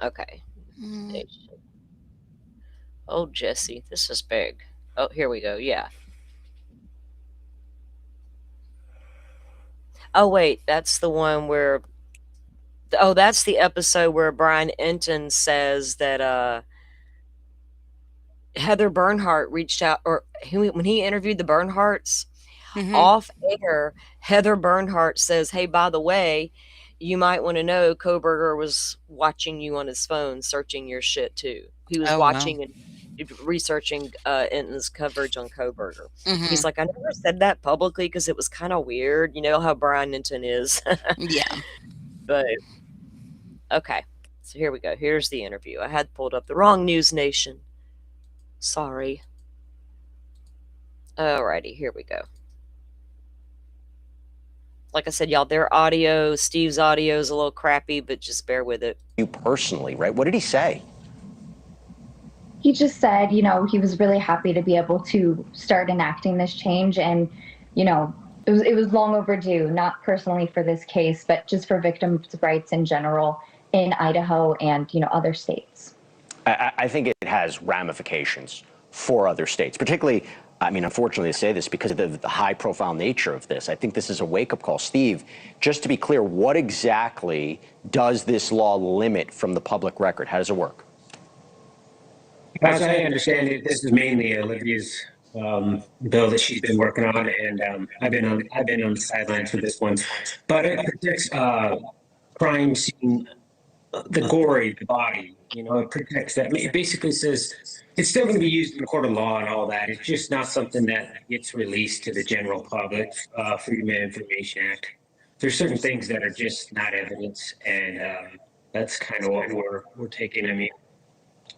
Okay. Mm, Oh, Jesse, this is big. Oh, here we go. Yeah. Oh, wait, that's the one where. Oh, that's the episode where Brian Enton says that Heather Bernhardt reached out, or when he interviewed the Bernhardts mhm. off air, Heather Bernhardt says, "Hey, by the way, you might want to know Kohberger was watching you on his phone, searching your shit too. He was Oh, wow. watching and researching Enton's coverage on Kohberger." He's Mhm. like, "I never said that publicly because it was kind of weird. You know how Brian Enton is." Yeah. But okay, so here we go. Here's the interview. I had pulled up the wrong News Nation. Sorry. Alrighty, here we go. Like I said, y'all, their audio, Steve's audio is a little crappy, but just bear with it. You personally, right? What did he say? He just said, he was really happy to be able to start enacting this change. And, it was long overdue, not personally for this case, but just for victims' rights in general in Idaho and, other states. I think it has ramifications for other states, particularly, I mean, unfortunately to say this because of the high profile nature of this. I think this is a wake up call. Steve, just to be clear, what exactly does this law limit from the public record? How does it work? As I understand it, this is mainly Olivia's bill that she's been working on, and I've been on the sidelines for this one. But it protects crime scene, the gory, the body. It protects that. It basically says it's still going to be used in a court of law and all that. It's just not something that gets released to the general public. Freedom of Information Act. There's certain things that are just not evidence, and that's kind of what we're taking. I mean.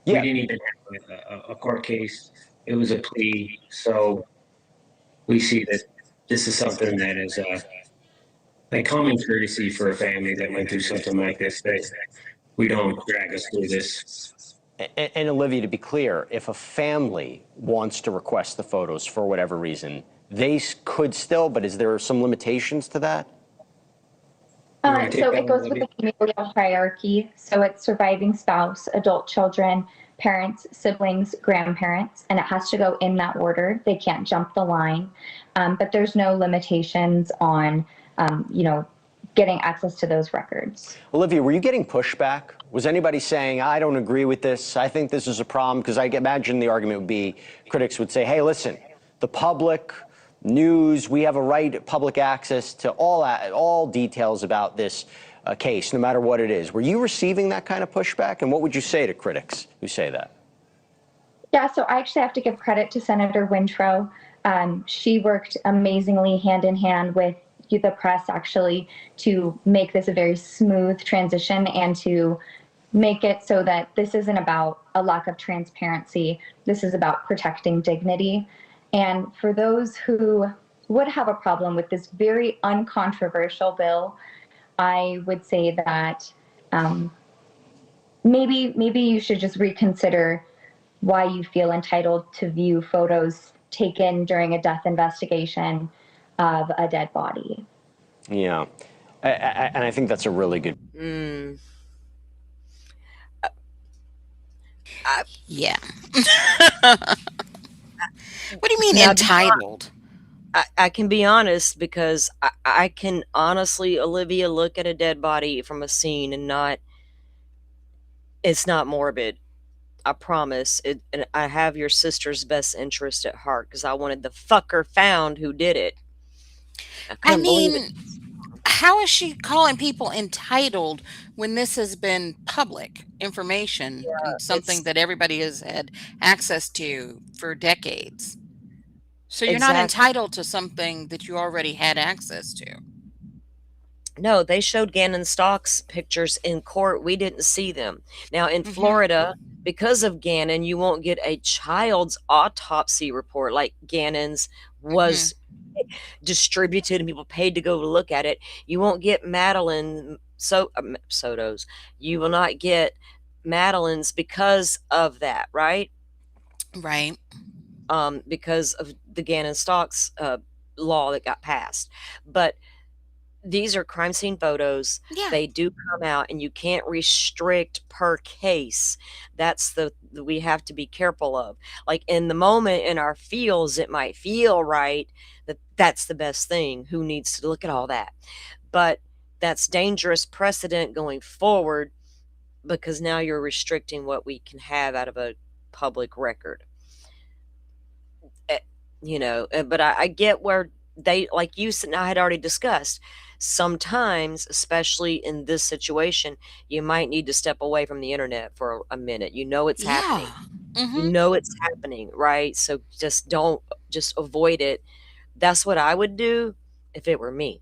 We didn't even have a court case. It was a plea. So we see that this is something that is like common courtesy for a family that went through something like this, that we don't drag us through this. And Olivia, to be clear, if a family wants to request the photos for whatever reason, they could still, but is there some limitations to that? So it goes with the familial hierarchy. So it's surviving spouse, adult children, parents, siblings, grandparents, and it has to go in that order. They can't jump the line. But there's no limitations on, getting access to those records. Olivia, were you getting pushback? Was anybody saying, I don't agree with this, I think this is a problem? Because I imagine the argument would be, critics would say, hey, listen, the public, news, we have a right, public access to all details about this case, no matter what it is. Were you receiving that kind of pushback? And what would you say to critics who say that? Yeah, so I actually have to give credit to Senator Wintrow. She worked amazingly hand in hand with the press actually to make this a very smooth transition and to make it so that this isn't about a lack of transparency. This is about protecting dignity. And for those who would have a problem with this very uncontroversial bill, I would say that maybe you should just reconsider why you feel entitled to view photos taken during a death investigation of a dead body. Yeah, and I think that's a really good. Yeah. What do you mean Now, entitled? I can be honest because I can honestly, Olivia, look at a dead body from a scene and not. It's not morbid. I promise. And I have your sister's best interest at heart because I wanted the fucker found who did it. I I couldn't believe it. mean, how is she calling people entitled when this has been public information and something It's that everybody has had access to for decades? So you're not exactly. entitled to something that you already had access to. No, they showed Gannon Stock's pictures in court. We didn't see them. Now, in Mhm. Florida, because of Gannon, you won't get a child's autopsy report like Gannon's Mhm. was distributed and people paid to go look at it. You won't get Madeline Soto's. You will not get Madeline's because of that, right? Right. Because of the Gannon Stocks law that got passed. But these are crime scene photos. Yeah. They do come out, and you can't restrict per case. That's we have to be careful of. Like in the moment in our feels, it might feel right that that's the best thing. Who needs to look at all that? But that's dangerous precedent going forward because now you're restricting what we can have out of a public record. Eh, but I get where they, like you said, I had already discussed. Sometimes, especially in this situation, you might need to step away from the internet for a minute. You know it's happening. Yeah. You Mhm. know it's happening, right? So just avoid it. That's what I would do if it were me.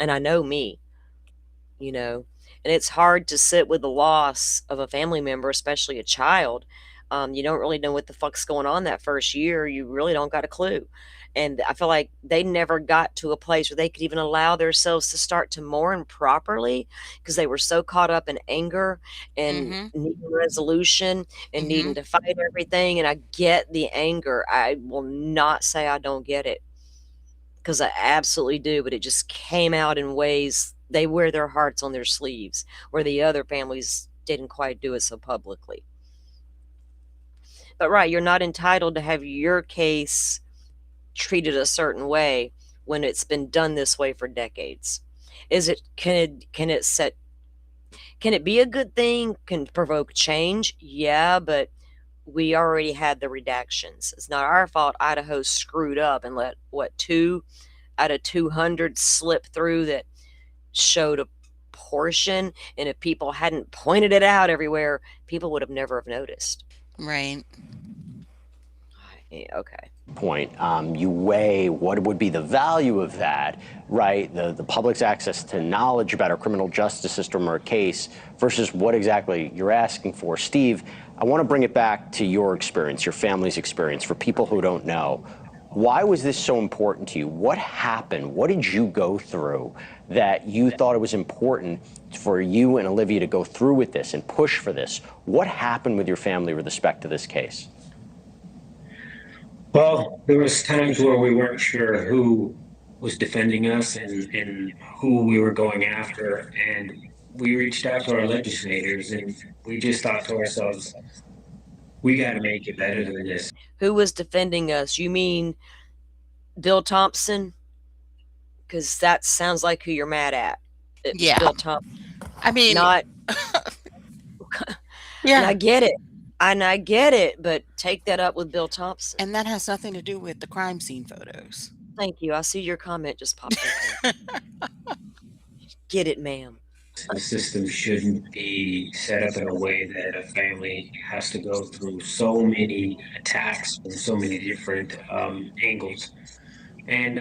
And I know me, you know. And it's hard to sit with the loss of a family member, especially a child. You don't really know what the fuck's going on that first year. You really don't got a clue. And I feel like they never got to a place where they could even allow themselves to start to mourn properly because they were so caught up in anger and Mhm. needing resolution and needing Mhm. to fight everything. And I get the anger. I will not say I don't get it because I absolutely do, but it just came out in ways they wear their hearts on their sleeves, where the other families didn't quite do it so publicly. But right, you're not entitled to have your case treated a certain way when it's been done this way for decades. Is it can it be a good thing? Can provoke change? Yeah, but we already had the redactions. It's not our fault Idaho screwed up and let what 2 out of 200 slip through that showed a portion, and if people hadn't pointed it out everywhere, people would have never have noticed. Right. Yeah, okay. Point. You weigh what would be the value of that, right? The public's access to knowledge about our criminal justice system or a case versus what exactly you're asking for. Steve, I want to bring it back to your experience, your family's experience, for people who don't know. Why was this so important to you? What happened? What did you go through that you thought it was important for you and Alivia to go through with this and push for this? What happened with your family with respect to this case? Well, there was times where we weren't sure who was defending us and who we were going after, and we reached out to our legislators, and we just thought to ourselves, we got to make it better than this. Who was defending us? You mean Bill Thompson? Because that sounds like who you're mad at. It was Yeah. Bill Thompson. I mean, Not, and yeah. I get it. And I get it, but take that up with Bill Thompson. And that has nothing to do with the crime scene photos. Thank you. I see your comment just popped up there. Get it, ma'am. The system shouldn't be set up in a way that a family has to go through so many attacks from so many different angles. And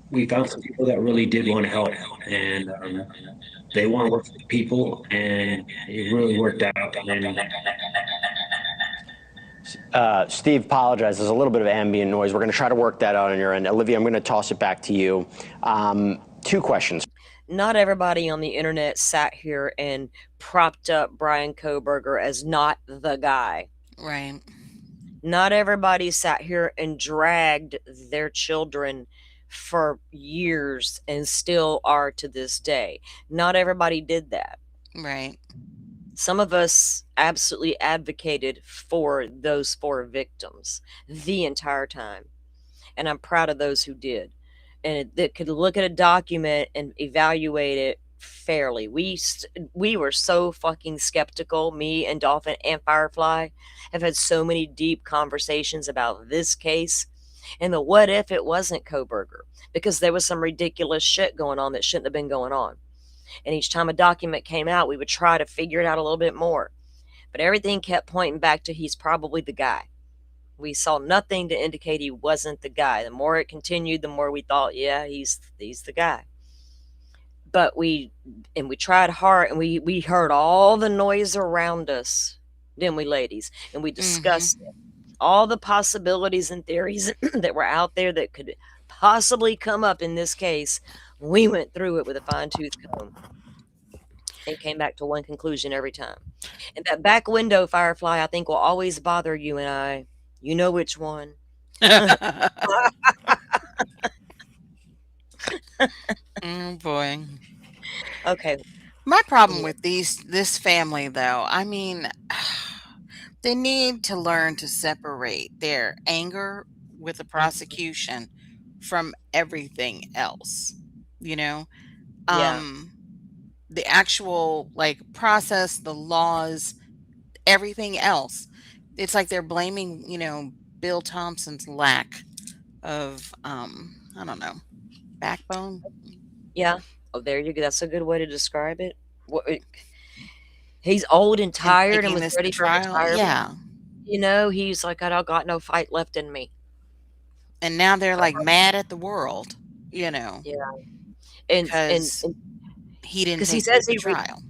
we found some people that really did want to help, and they want to work with people, and it really worked out. And Steve, apologize. There's a little bit of ambient noise. We're going to try to work that out on your end. Alivia, I'm going to toss it back to you. Two questions. Not everybody on the internet sat here and propped up Bryan Kohberger as not the guy. Right. Not everybody sat here and dragged their children for years and still are to this day. Not everybody did that. Right. Some of us absolutely advocated for those 4 victims the entire time. And I'm proud of those who did. And that could look at a document and evaluate it fairly. We were so fucking skeptical. Me and Dolphin and Firefly have had so many deep conversations about this case and the what if it wasn't Kohberger, because there was some ridiculous shit going on that shouldn't have been going on. And each time a document came out, we would try to figure it out a little bit more. But everything kept pointing back to he's probably the guy. We saw nothing to indicate he wasn't the guy. The more it continued, the more we thought, yeah, he's the guy. But we tried hard, and we heard all the noise around us, didn't we, ladies? And we discussed Mm-hmm. all the possibilities and theories that were out there that could possibly come up in this case. We went through it with a fine-tooth comb and came back to one conclusion every time. And that back window, Firefly, I think will always bother you and I. You know which one. Oh boy. Okay. My problem Yeah. with this family though, I mean, they need to learn to separate their anger with the Mhm. prosecution from everything else. You know, Yeah. um the actual like process, the laws, everything else. It's like they're blaming, Bill Thompson's lack of I don't know, backbone. Yeah. Oh, there you go. That's a good way to describe it. He's old and In tired and taking was this to ready for trial. retirement. Yeah. He's like, I don't got no fight left in me. And now they're like mad at the world, you know, Yeah. And because he didn't because he take says this to trial.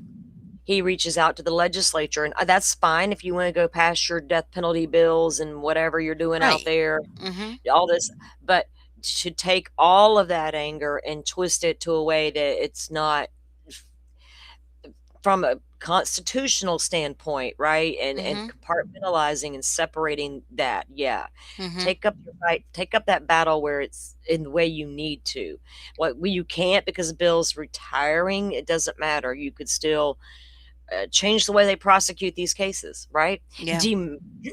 he reaches out to the legislature, and that's fine if you want to go pass your death penalty bills and whatever you're doing out Right. there, Mhm. all this, but to take all of that anger and twist it to a way that it's not from a constitutional standpoint, right? And Mhm. compartmentalizing and separating that, yeah. Mhm. Take up your fight, take up that battle where it's in the way you need to. What you can't because Bill's retiring, it doesn't matter. You could still change the way they prosecute these cases, right? Yeah.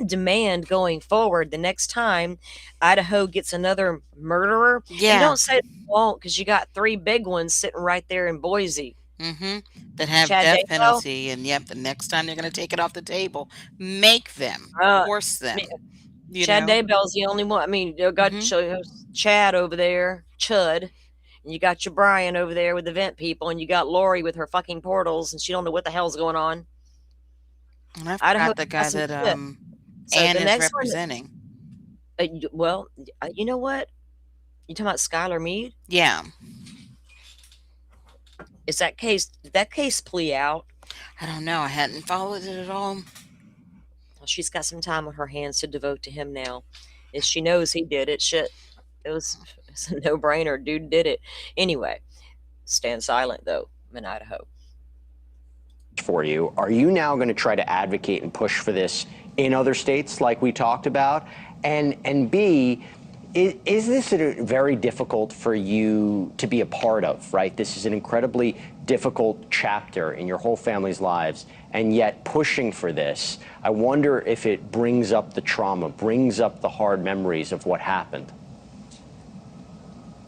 Demand going forward the next time Idaho gets another murderer, and Yeah. don't say they won't because you got three big ones sitting right there in Boise. Mhm. That have Chad death Daybell, penalty, and yep, the next time they're gonna take it off the table, make them, uh, force me- them, you Chad know? Daybell's the only one. I mean, you got Mhm. Chad over there, Chud, and you got your Brian over there with the vent people, and you got Lori with her fucking portals, and she don't know what the hell's going on. And I Idaho forgot the got guy some that, shit. So Ann the is next one, representing. well, you know what? You talking about Skylar Mead? Yeah. Did that case plea out? I don't know, I hadn't followed it at all. Well, she's got some time on her hands to devote to him now. If she knows he did it, shit, it's a no brainer. Dude did it. Anyway, stand silent though, I'm in Idaho. For you, are you now going to try to advocate and push for this in other states like we talked about? And B, is this very difficult for you to be a part of, right? This is an incredibly difficult chapter in your whole family's lives, and yet pushing for this, I wonder if it brings up the trauma, brings up the hard memories of what happened.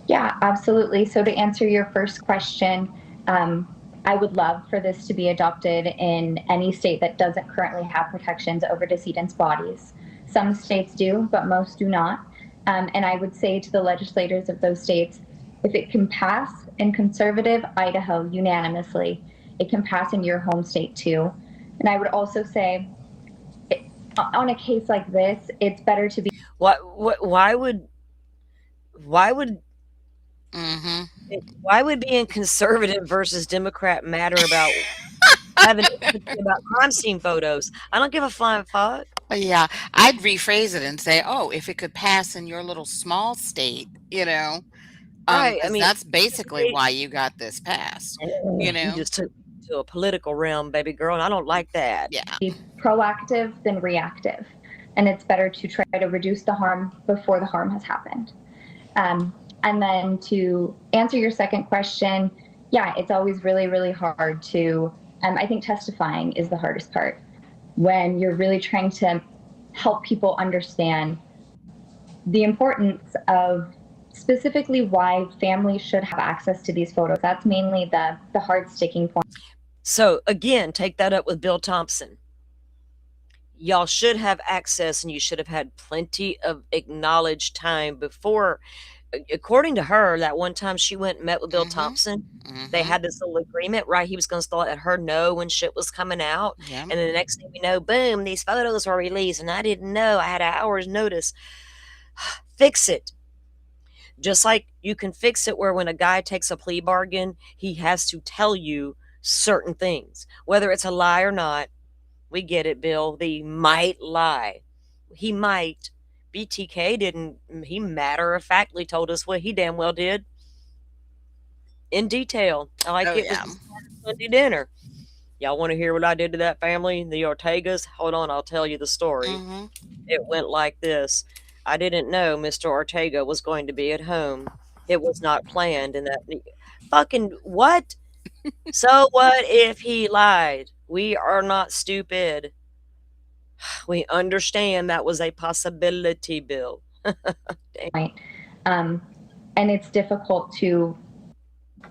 Yeah, absolutely. So to answer your first question, I would love for this to be adopted in any state that doesn't currently have protections over decedents' bodies. Some states do, but most do not. And I would say to the legislators of those states, if it can pass in conservative Idaho unanimously, it can pass in your home state too. And I would also say, on a case like this, it's better to be. Why would why would Mhm. why would being conservative versus Democrat matter about having empathy about crime scene photos? I don't give a flying fuck. Yeah, I'd rephrase it and say, "Oh, if it could pass in your little small state," Right. I because mean, that's basically why you got this passed, you you know? just took it to a political realm, baby girl, and I don't like that. Yeah. Be proactive than reactive. And it's better to try to reduce the harm before the harm has happened. And then to answer your second question, yeah, it's always really, really hard to, I think testifying is the hardest part when you're really trying to help people understand the importance of specifically why families should have access to these photos. That's mainly the hard sticking point. So again, take that up with Bill Thompson. Y'all should have access, and you should have had plenty of acknowledged time before. According to her, that one time she went and met with Bill Mhm. Thompson, they Mhm. had this little agreement, right? He was going to let her know when shit was coming out. Yep. And then the next thing we know, boom, these photos were released, and I didn't know. I had an hour's notice. Fix it. Just like you can fix it where when a guy takes a plea bargain, he has to tell you certain things, whether it's a lie or not. We get it, Bill. He might lie. He might. BTK didn't, he matter of factly told us what he damn well did in detail. Like Oh it was yeah. Sunday dinner. Y'all want to hear what I did to that family, the Ortegas? Hold on, I'll tell you the story. Mhm. It went like this. I didn't know Mr. Ortega was going to be at home. It was not planned, and that fucking what? So what if he lied? We are not stupid. We understand that was a possibility, Bill. Um, and it's difficult to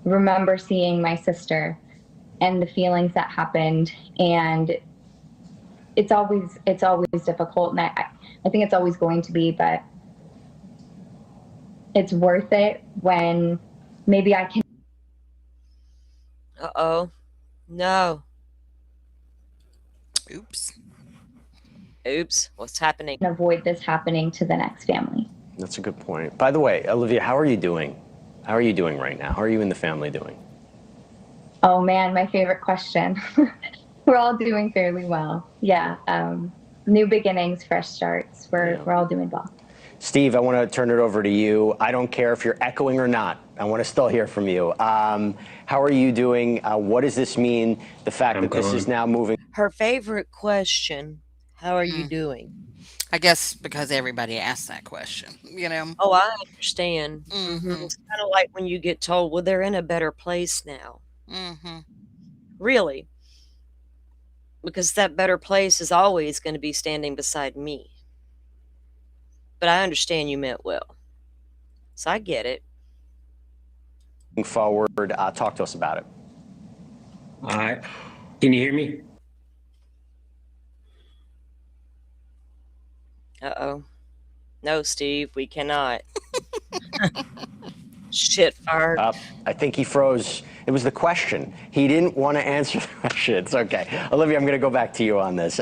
remember seeing my sister and the feelings that happened, and it's always difficult, and I think it's always going to be, but it's worth it when maybe I can Uh-oh. No. Oops. Oops. What's happening? avoid this happening to the next family. That's a good point. By the way, Olivia, how are you doing? How are you doing right now? How are you and the family doing? Oh man, my favorite question. We're all doing fairly well. Yeah. New beginnings, fresh starts. We're all doing well. Steve, I want to turn it over to you. I don't care if you're echoing or not. I want to still hear from you. How are you doing? What does this mean? The fact that this is now moving. Her favorite question, how are you doing? I guess because everybody asks that question, you know. Oh, I understand. Mhm. It's kind of like when you get told, well, they're in a better place now. Mhm. Really? Because that better place is always going to be standing beside me. But I understand you meant well. So I get it. Forward, talk to us about it. Can you hear me? Uh-oh. No, Steve, we cannot. Shit fired. I think he froze. It was the question. He didn't want to answer the question. It's okay. Olivia, I'm going to go back to you on this.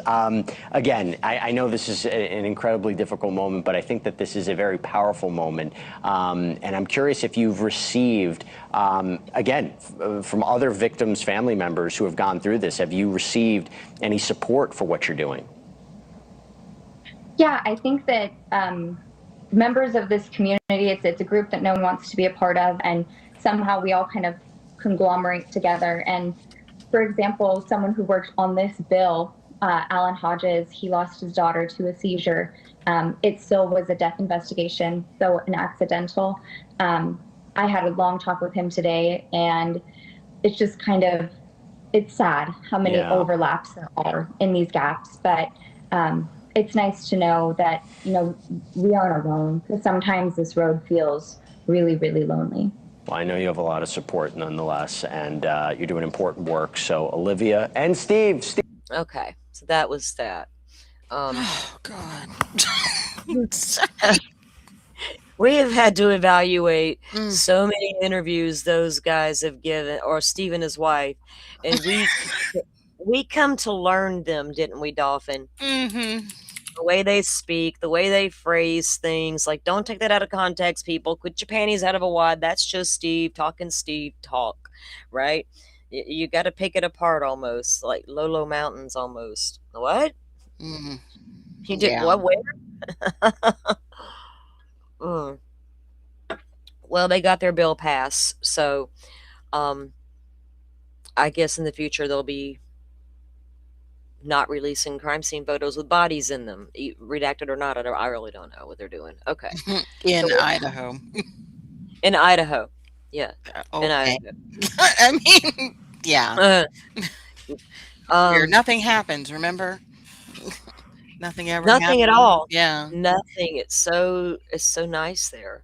Again, I know this is an incredibly difficult moment, but I think that this is a very powerful moment. And I'm curious if you've received, again, from other victims' family members who have gone through this, have you received any support for what you're doing? Yeah, I think that members of this community, it's a group that no one wants to be a part of, and somehow we all kind of conglomerate together. And for example, someone who worked on this bill, Alan Hodges, he lost his daughter to a seizure. It still was a death investigation, though an accidental. I had a long talk with him today, and it's just kind of, it's sad how many overlaps there are in these gaps. But it's nice to know that, you know, we aren't alone, because sometimes this road feels really, really lonely. Well, I know you have a lot of support nonetheless, and you're doing important work. So Olivia and Steve. Okay, so that was that. Oh God. We have had to evaluate so many interviews those guys have given, or Steve and his wife, and we come to learn them, didn't we, Dolphin? Mhm. The way they speak, the way they phrase things, like, don't take that out of context, people. Put your panties out of a wad. That's just Steve talking Steve talk, right? You got to pick it apart almost, like Lolo Mountains almost. What? Mhm. You did Yeah. what? Where? Mm. Well, they got their bill passed, so I guess in the future they'll be not releasing crime scene photos with bodies in them, redacted or not. I really don't know what they're doing. Okay. In So Idaho. in Idaho. Yeah. In Okay. Idaho. I mean, yeah. Where Um, nothing happens, remember? Nothing ever nothing at happens. all. Yeah. Nothing. It's so nice there.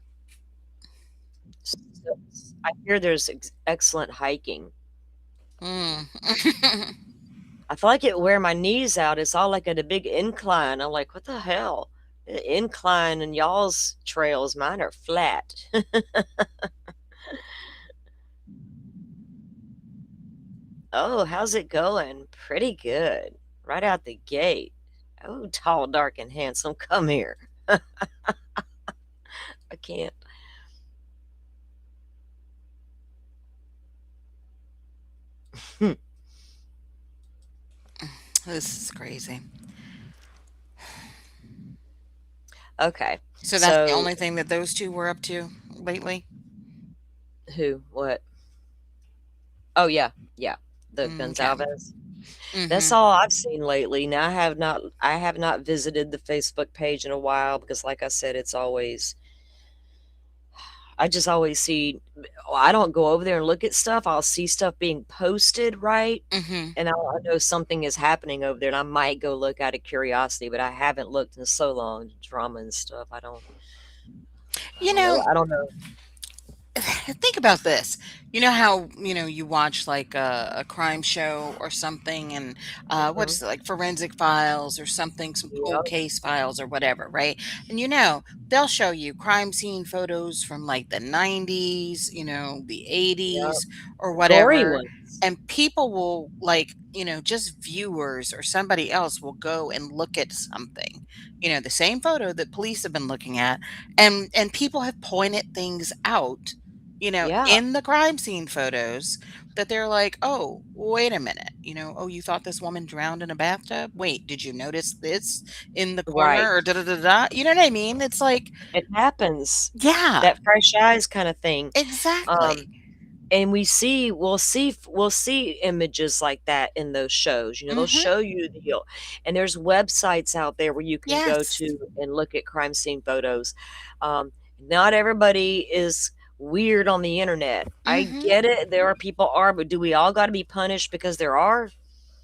I hear there's excellent hiking. Mm. I feel like it wear my knees out. It's all like at a big incline. I'm like, what the hell? Incline and y'all's trails, mine are flat. Oh, how's it going? Pretty good. Right out the gate. Oh, tall, dark, and handsome, come here. I can't. This is crazy. Okay. So that's the So, only thing that those two were up to lately? who? What? Oh, yeah. Yeah. The Okay. Gonzalez. That's Mhm. all I've seen lately. Now I have not visited the Facebook page in a while because like I said, it's always I just always see I don't go over there and look at stuff. I'll see stuff being posted, right? Mhm. And I know something is happening over there and I might go look out of curiosity, but I haven't looked in so long. Drama and stuff. I You don't know. know, I don't know. think about this. You know how, you watch like a crime show or something, and Mhm. what's it, like forensic files or something, some cold Yep. case files or whatever, right? And they'll show you crime scene photos from like the 90s, the Yep. 80s or Gory whatever. ones. And people will like, just viewers or somebody else will go and look at something, the same photo that police have been looking at, and people have pointed things out, Yeah. in the crime scene photos, that they're like, "Oh, wait a minute. Oh, you thought this woman drowned in a bathtub? Wait, did you notice this in the Right. corner or da da da da?" You know what I mean? It's like, It happens. yeah, That fresh eyes kind of thing. exactly. Um, and we'll see images like that in those shows. They'll Mhm. show you and there's websites out there where you can go Yes. to and look at crime scene photos. Not everybody is weird on the internet. I Mhm. get it. There are people are, but do we all got to be punished because there are?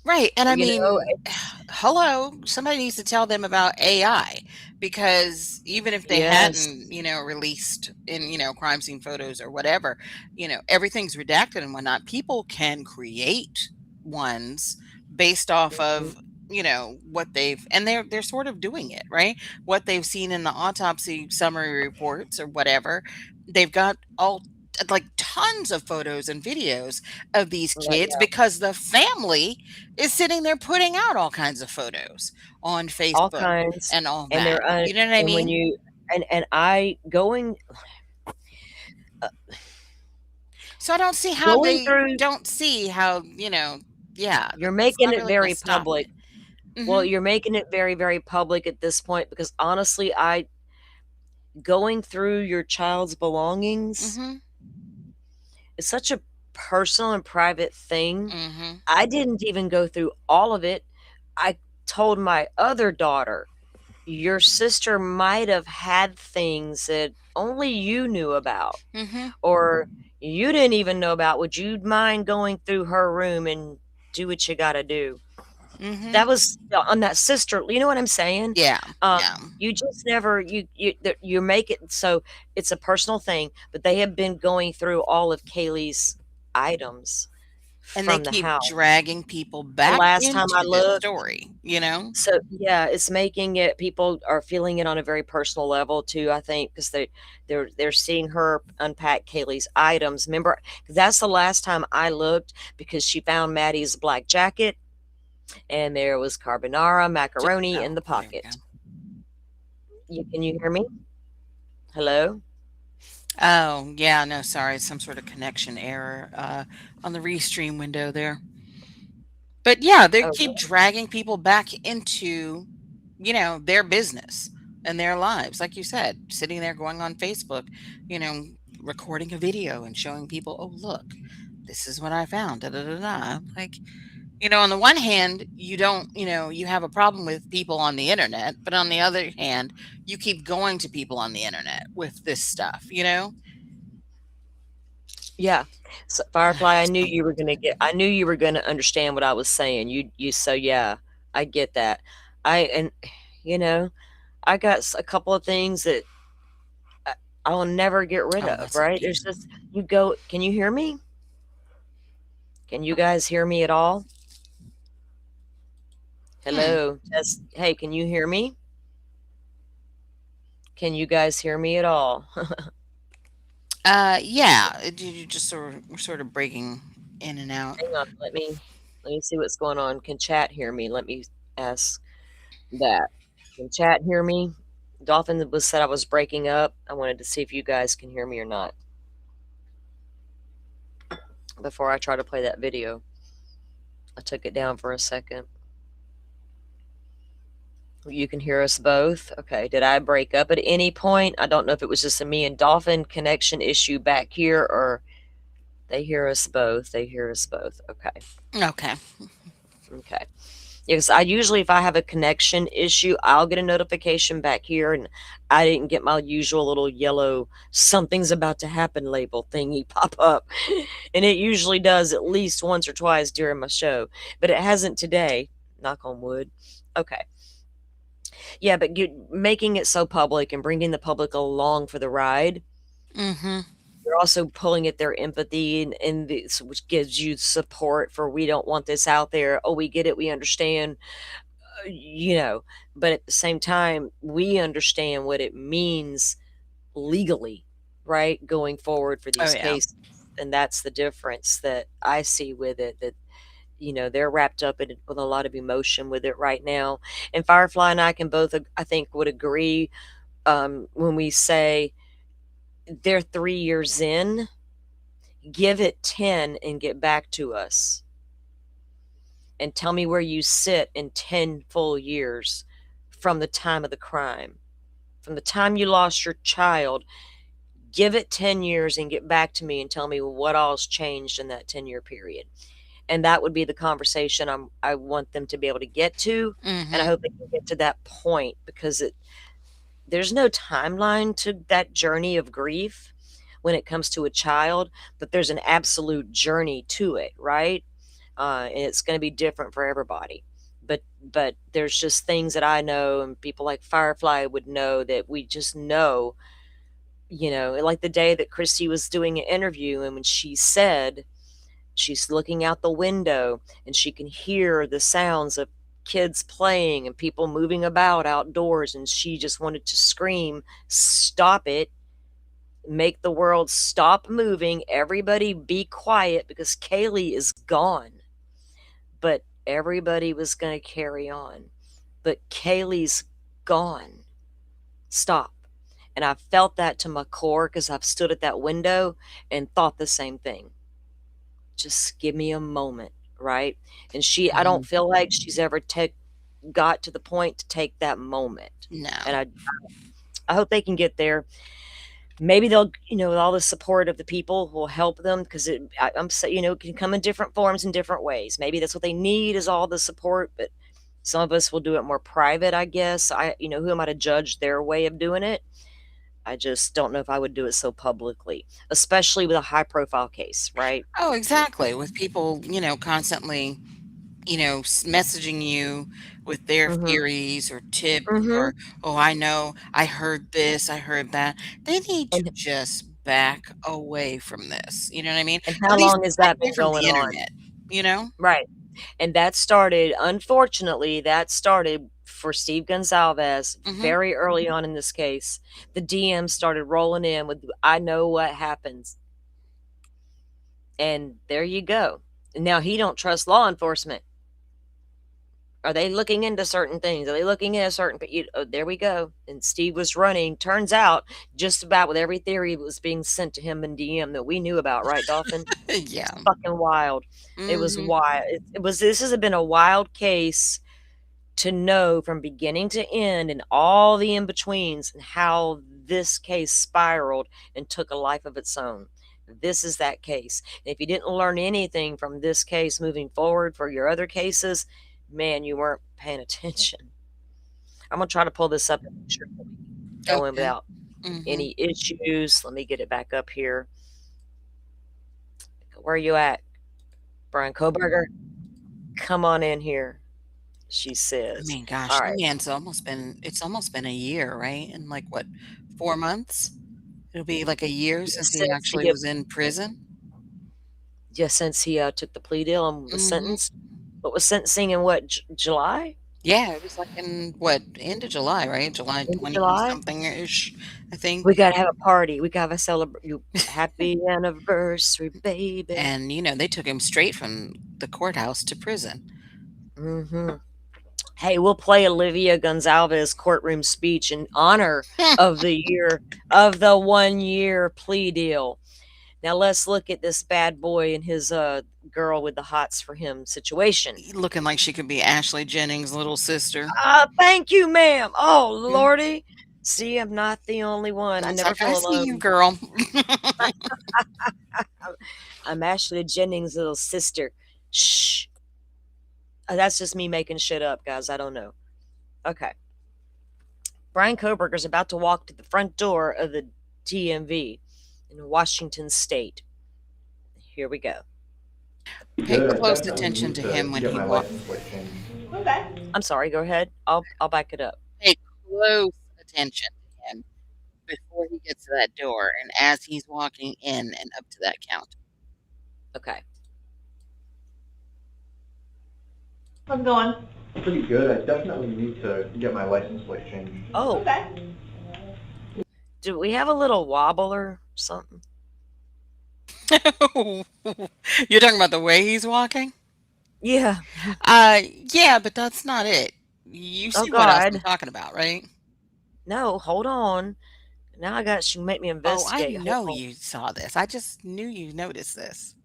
Right, and I You know, mean, hello, somebody needs to tell them about AI, because even if they hadn't, yes. released in, crime scene photos or whatever, everything's redacted and whatnot. People can create ones based off Mhm. of, what they've, and they're sort of doing it, right? What they've seen in the autopsy summary reports or whatever. They've got all like tons of photos and videos of these Right, kids yeah, because the family is sitting there putting out all kinds of photos on all Facebook kinds, and all and that. You know what I and when mean? you and I uh, So I don't see how going they through don't see how, yeah, you're it's making not it really going very to stop public. it. Well, Mhm. you're making it very, very public at this point because honestly, I going through your child's belongings Mhm. is such a personal and private thing. Mhm. I didn't even go through all of it. I told my other daughter, your sister might have had things that only you knew about, Mhm. or you didn't even know about. Would you mind going through her room and do what you got to do? That Mhm. was on that sister, you know what I'm saying? Yeah. Um, Yeah. you just never you make it so it's a personal thing, but they have been going through all of Kaylee's items And they from the keep house. dragging people The back last time I into this looked, story? so yeah, it's making it people are feeling it on a very personal level too, I think, because they're seeing her unpack Kaylee's items. Remember, 'cause that's the last time I looked because she found Maddie's black jacket and there was carbonara macaroni in Oh, the there we go. pocket. Can you hear me? Hello? Oh, yeah, no, sorry, some sort of connection error on the restream window there. But yeah, they Oh, keep dragging people back into, their business and their lives. Like you said, sitting there going on Facebook, you know, recording a video and showing people, oh, look, this is what I found. Da, da, da, da. Like, on the one hand, you don't, you have a problem with people on the internet, but on the other hand, you keep going to people on the internet with this stuff? yeah. So, Firefly, So, I knew you were gonna understand what I was saying. So yeah, I get that. I and you know, I got a couple of things that I'll never get rid Oh, of, that's right? okay. There's just, you go, can you hear me? Can you guys hear me at all? Hmm. Hello. Just, hey, can you hear me? Can you guys hear me at all? Yeah, you just sort of breaking in and out. Hang on, let me see what's going on. Can chat hear me? Let me ask that. Can chat hear me? Dolphin was said I was breaking up. I wanted to see if you guys can hear me or not before I try to play that video. I took it down for a second. You can hear us both. Okay. Did I break up at any point? I don't know if it was just a me and Dolphin connection issue back here or they hear us both. They hear us both. Okay. Okay. Okay. Yes, I usually, if I have a connection issue, I'll get a notification back here, and I didn't get my usual little yellow "something's about to happen" label thingy pop up, and it usually does at least once or twice during my show, but it hasn't today. Knock on wood. Okay, yeah, but making it so public and bringing the public along for the ride. Mm-hmm. You're also pulling at their empathy and this, which gives you support for we don't want this out there. Oh, we get it, we understand, you know, but at the same time, we understand what it means legally, right? Going forward for Oh these yeah. cases. And that's the difference that I see with it, that, they're wrapped up in it with a lot of emotion with it right now. And Firefly and I can both, I think, would agree when we say they're 3 years in, give it 10 and get back to us and tell me where you sit in 10 full years from the time of the crime. From the time you lost your child, give it 10 years and get back to me and tell me what all's changed in that 10-year period. And that would be the conversation I want them to be able to get to. And I Mm-hmm. hope they can get to that point because there's no timeline to that journey of grief when it comes to a child, but there's an absolute journey to it, right? And it's going to be different for everybody. But there's just things that I know, and people like Firefly would know, that we just know. Like the day that Christy was doing an interview, and when she said she's looking out the window and she can hear the sounds of kids playing and people moving about outdoors, and she just wanted to scream, "Stop it, make the world stop moving, everybody be quiet because Kaylee is gone." But everybody was going to carry on. But Kaylee's gone. Stop. And I felt that to my core because I've stood at that window and thought the same thing. Just give me a moment, right? And I Mm-hmm. don't feel like she's ever got to the point to take that moment. No. And I hope they can get there. Maybe they'll, with all the support of the people will help them, because I'm so, it can come in different forms in different ways. Maybe that's what they need, is all the support, but some of us will do it more private, I guess. Who am I to judge their way of doing it? I just don't know if I would do it so publicly, especially with a high profile case, right? Oh, exactly. With people, constantly, messaging you with their Mhm. theories or tips Mhm. or, oh, I know, I heard this, I heard that. They need to And just back away from this. You know what I mean? and At how least long has back that away been from going the on? internet, you know? Right. And that started, unfortunately, for Steve Gonsalves Hmm. very early on in this case. The DMs started rolling in with, "I know what happens." And there you go. And now he don't trust law enforcement. Are they looking into certain things? Are they looking at a certain, oh, there we go. And Steve was running, turns out, just about with every theory that was being sent to him in DM that we knew about, right, Dolphin? Yeah. It's fucking wild. It was Hmm. wild. This has been a wild case to know from beginning to end and all the in betweens, and how this case spiraled and took a life of its own. This is that case. And if you didn't learn anything from this case moving forward for your other cases, man, you weren't paying attention. I'm going to try to pull this up and make sure that we can keep going Okay. without Hmm. any issues. Let me get it back up here. Where are you at, Bryan Kohberger? Come on in here, she I says. mean, gosh, All that right. man's it's almost been a year, right? And like what, 4 months? It'll be like a year since he since actually he was in prison. just since he took the plea deal and was Mhm. sentenced. But was sentencing in what July? Yeah, it was like in what, end of July, right? July End of 20 July. something ish, I think. We gotta have a party. We gotta celebrate. You happy anniversary, baby. And they took him straight from the courthouse to prison. Hmm. Hey, we'll play Olivia Gonzalez courtroom speech in honor of the 1 year plea deal. Now let's look at this bad boy and his girl with the hots for him situation. Looking like she could be Ashley Jennings' little sister. Thank you, ma'am. Oh Mhm. lordy. See, I'm not the only one. I It's never like, "I fell in see love. you, girl." I'm Ashley Jennings' little sister. Shh. That's just me making shit up, guys. I don't know. Okay. Bryan Kohberger is about to walk to the front door of the DMV in Washington State. Here we go. Pay Good. I close definitely attention need to to him when get he my walks. license plate changed. Okay. I'm sorry. Go ahead. I'll back it up. Pay close attention to him before he gets to that door and as he's walking in and up to that counter. Okay. How's it going? Pretty good. I definitely need to get my license plate changed. Oh, Okay. do we have a little wobble or something? You're talking about the way he's walking? Yeah. Yeah, but that's not it. You Oh see what else I'm God. talking about, right? No, hold on. Now I got she make me Oh, I investigate. Hold know on. you saw this. I just knew you noticed this.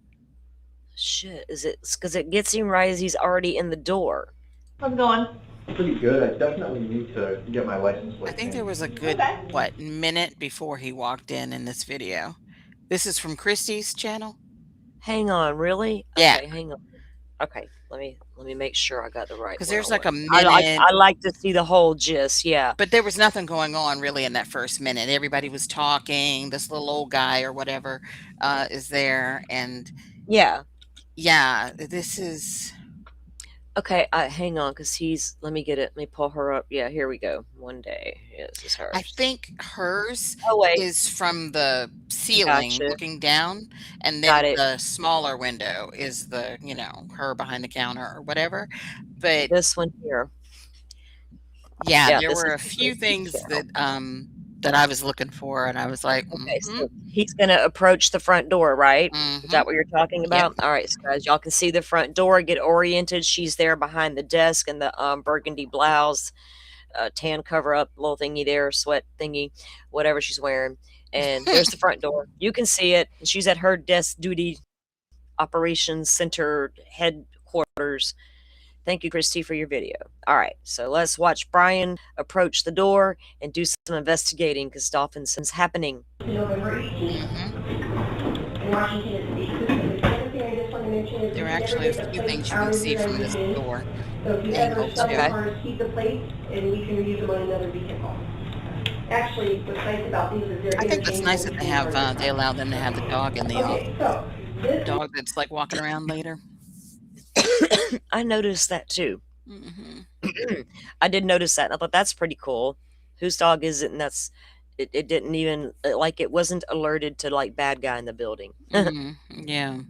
Shit. Is it because it gets him right as he's already in the door? How's it going? Pretty good. I definitely need to get my license I plate think there changed. was a good, Okay. minute before he walked in this video. This is from Christy's channel? Hang on, really? Yeah, Okay, hang on. Okay, let me make sure I got the right because one. there's like a I like minute, I like to see the whole gist. Yeah. but there was nothing going on really in that first minute. Everybody was talking. This little old guy or whatever is there, and Yeah. yeah, this is. Okay. Hang on, cause he's. Let me get it. Let me pull her up. Yeah. Here we go. One day. Yeah, this is I hers. think hers Oh wait. is from the ceiling Gotcha. looking down, and then Got it. the smaller window is her behind the counter or whatever. But This one here. yeah, Yeah. there This were is a the few Christie things channel. that I was looking for, and I was like, Okay. mm-hmm, So he's gonna approach the front door, right? Is mm-hmm, that what you're talking yep, about? All right, so guys, y'all can see the front door. Get oriented. She's there behind the desk in the burgundy blouse, tan cover up little thingy there, sweat thingy, whatever she's wearing. And there's the front door. You can see it. She's at her desk duty operations center headquarters. Thank you, Christy, for your video. All right, so let's watch Bryan approach the door and do some investigating because dolphins happening. November 18th mm-hmm. in Washington, D.C. The other thing I just want to mention is There are this never actually a takes few place things you out can of see your from this residence. door So if you ever angle stop too. the cars, keep the plates, and we can use them on another vehicle. Actually, what's nice about these is they're I think that's nice interchangeable that between cars and they allow them to have the dog in the office. Okay, so this Dog that's like walking around later. I noticed that too. Mm-hmm. I did notice that. And I thought that's pretty cool. Whose dog is it? And that's it didn't even like it wasn't alerted to like bad guy in the building. Mm-hmm. Yeah.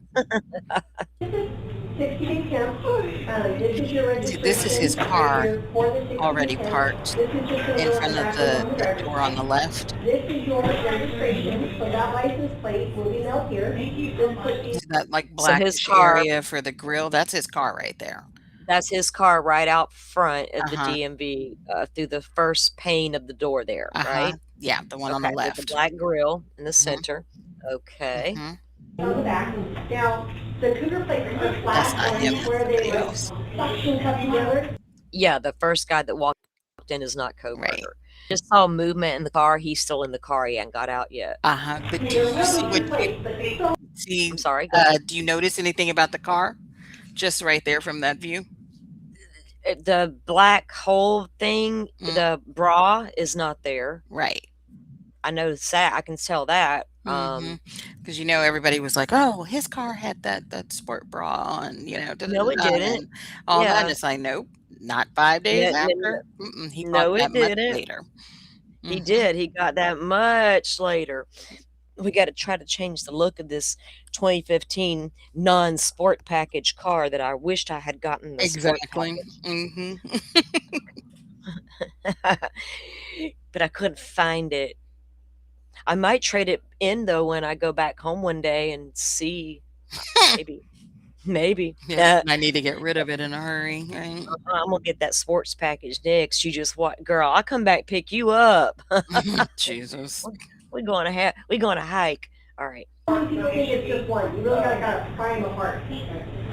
is 60-day temp. This is your See, this is his registration car here for the 60-day already temp. parked This is just going to in go front of back the, on the the driver's door on the license. left. This is your registration, so that license plate will be mailed here. Just put these See that like So his blackish car, area for the grill? That's his car right there. that's his car right out front of the Uh-huh. DMV through the first pane of the door there, Uh-huh. right? Yeah, the one on the Okay, with the left. black grill in the Mhm. center. Okay. Mm-hmm. on the back. Now, the Cougar plates are That's flat not him, lines that's where somebody they else. suction cup together. Yeah, the first guy that walked in is not Right. Kohberger. Just saw movement in the car. He's still in the car. He hadn't got out yet. Uh-huh. But do They're you see really what good plates, but they still see I'm sorry. Go ahead. do you notice anything about the car? Just right there from that view? The black hole thing, Mm. the bra is not there. Right. I noticed that. I can tell that. Because everybody was like, "Oh, his car had that sport bra on," No, it da-da-da-da, didn't. and all that. And Yeah. it's like, nope, not 5 days No, after. Mm-mm, he bought no, it that much didn't. later. He Mhm. did. He got that much later. We got to try to change the look of this 2015 non-sport package car that I wished I had gotten the sport Exactly. package. Mhm. But I couldn't find it. I might trade it in though when I go back home one day and see. Maybe. Maybe. Yeah, I need to get rid of it in a hurry, right? I'm gonna get that sports package next. You just what, girl? I'll come back pick you up. Jesus. We going to hike. All right. People think it's just one. You really gotta pry them apart.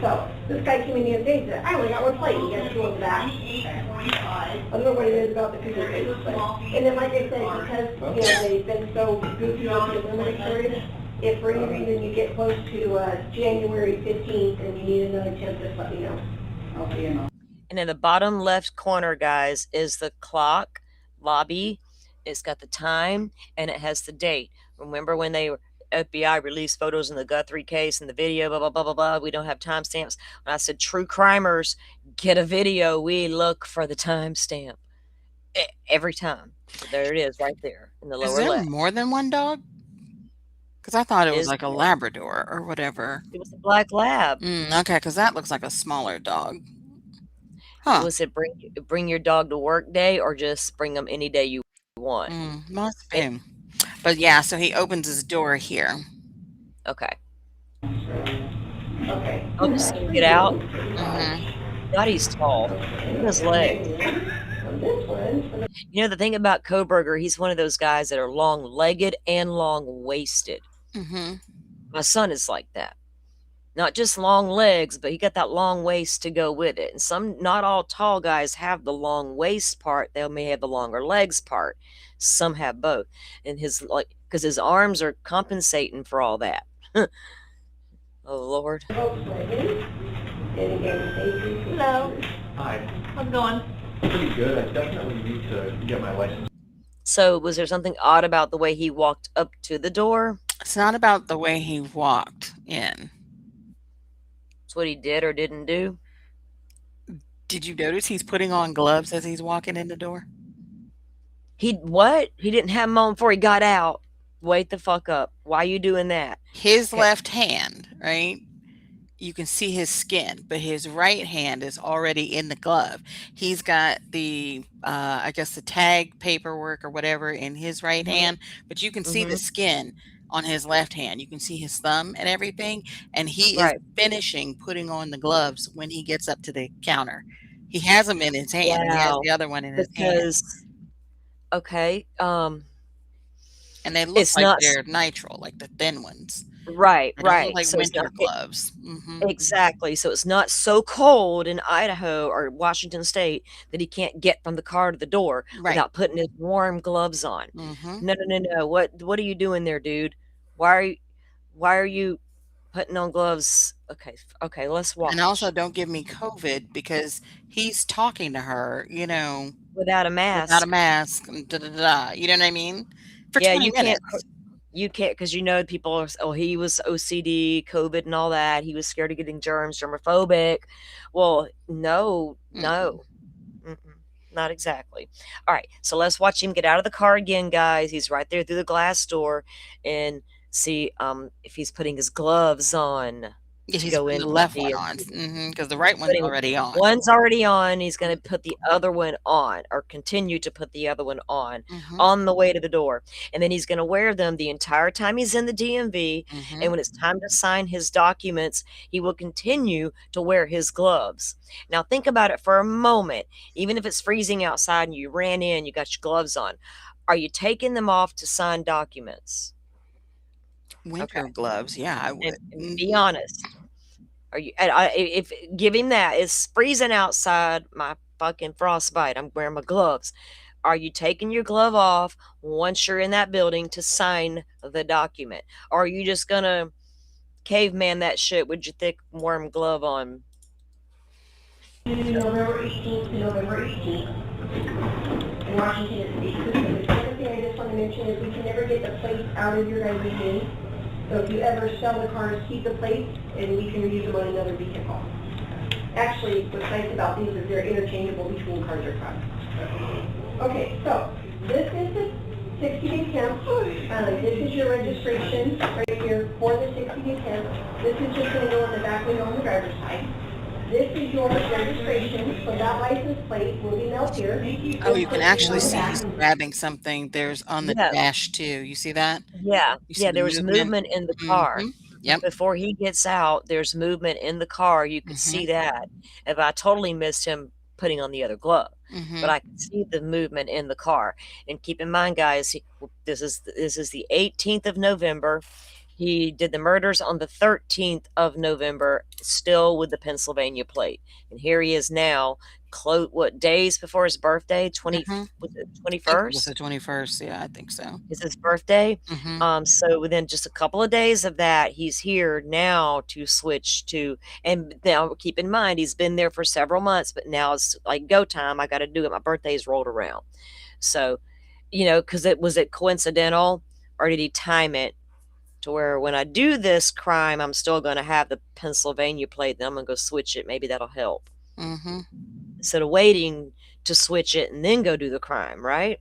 So this guy came in the other day and said, I only got one plate. You got two on the back. I don't know what it is about the people plates, but and then like I said, because they've been so goofy on the eliminate period, if for any reason you get close to January 15th and you need another tip, just let me know. I'll see you. And in the bottom left corner, guys, is the clock lobby. It's got the time and it has the date. Remember when they FBI released photos in the Guthrie case and the video, blah, blah, blah, blah, blah. We don't have timestamps. When I said true crimers get a video, we look for the timestamp every time. So there it is right there in the Is lower there left. more than one dog? Because I thought it was Is like a Labrador or whatever. It was a black lab. Okay, because that looks like a smaller dog. Huh. Was it bring your dog to work day or just bring them any day you want? Must be. But yeah, so he opens his door here. Okay. Okay. Oh, you see him get out? Mm-hmm. God, he's tall. Look at his legs. You know, the thing about Kohberger, he's one of those guys that are long-legged and long-waisted. Mm-hmm. My son is like that. Not just long legs, but he got that long waist to go with it. And not all tall guys have the long waist part. They may have the longer legs part. Some have both. And because his arms are compensating for all that. Oh, Lord. Hello. Hi. How's it going? Pretty good. I definitely need to get my license. So was there something odd about the way he walked up to the door? It's not about the way he walked in. It's what he did or didn't do? Did you notice he's putting on gloves as he's walking in the door? What? He didn't have them on before he got out. Wait the fuck up. Why are you doing that? His left hand, right? You can see his skin, but his right hand is already in the glove. He's got the, I guess the tag paperwork or whatever in his right hand, but you can see the skin on his left hand. You can see his thumb and everything, and he is finishing putting on the gloves when he gets up to the counter. He has them in his hand. He has the other one in his hand. Okay. And they look It's like not they're nitrile, like the thin ones. right. They don't look like So it's winter not gloves. exactly. So it's not so cold in Idaho or Washington State that he can't get from the car to the door Right. without putting his warm gloves on. No. What are you doing there, dude? Why are you putting on gloves? Okay, let's watch. And also don't give me COVID because he's talking to her, Without a mask. without a mask. You know what I mean? For Yeah, 20 minutes. you can't because people are, he was OCD, COVID, and all that. He was scared of getting germs, germophobic. Well, no, not exactly. All right, so let's watch him get out of the car again, guys. He's right there through the glass door, and see if he's putting his gloves on. Yeah, to he's go putting in the left one on because the right one's already on. One's already on. He's going to put the other one on, or continue to put the other one on the way to the door. And then he's going to wear them the entire time he's in the DMV. And when it's time to sign his documents, he will continue to wear his gloves. Now, think about it for a moment. Even if it's freezing outside and you ran in, you got your gloves on. Are you taking them off to sign documents? Winter gloves, yeah, I would. And be honest. Are you? If give him that, it's freezing outside. My fucking frostbite. I'm wearing my gloves. Are you taking your glove off once you're in that building to sign the document, or are you just gonna caveman that shit with your thick warm glove on? November 18th to November 18th in Washington, D.C. The other thing I just want to mention is we can never get the plates out of your guys' name. So if you ever sell the cars, keep the plates, and we can reuse them on another vehicle. Actually, what's nice about these is they're interchangeable between cars or trucks. Okay, so this is the 60-day temp. This is your registration right here for the 60-day temp. This is just going to go on the back window on the driver's side. This is your registration, so that license plate will be mailed here. Oh, you can actually see he's grabbing something. There's on the Yeah, dash too. You see that? yeah, You see yeah. the There was movement? movement in the car. Mhm. Yep. Before he gets out, there's movement in the car. You could see Mhm. that. If I totally missed him putting on the other glove, but Mhm. I could see the movement in the car. And keep in mind, guys, this is the 18th of November. He did the murders on the 13th of November, still with the Pennsylvania plate. And here he is now, what days before his birthday? 20 Mhm. was it I think it was 21st? the 21st. Yeah, I think so. Is his birthday. Mhm. So within just a couple of days of that, he's here now to switch to, and now keep in mind, he's been there for several months, but now it's like go time. I got to do it. My birthday's rolled around. So, because was it coincidental, or did he time it to where when I do this crime, I'm still going to have the Pennsylvania plate, then I'm going to go switch it. Maybe that'll help. Mhm. Instead of waiting to switch it and then go do the crime, right?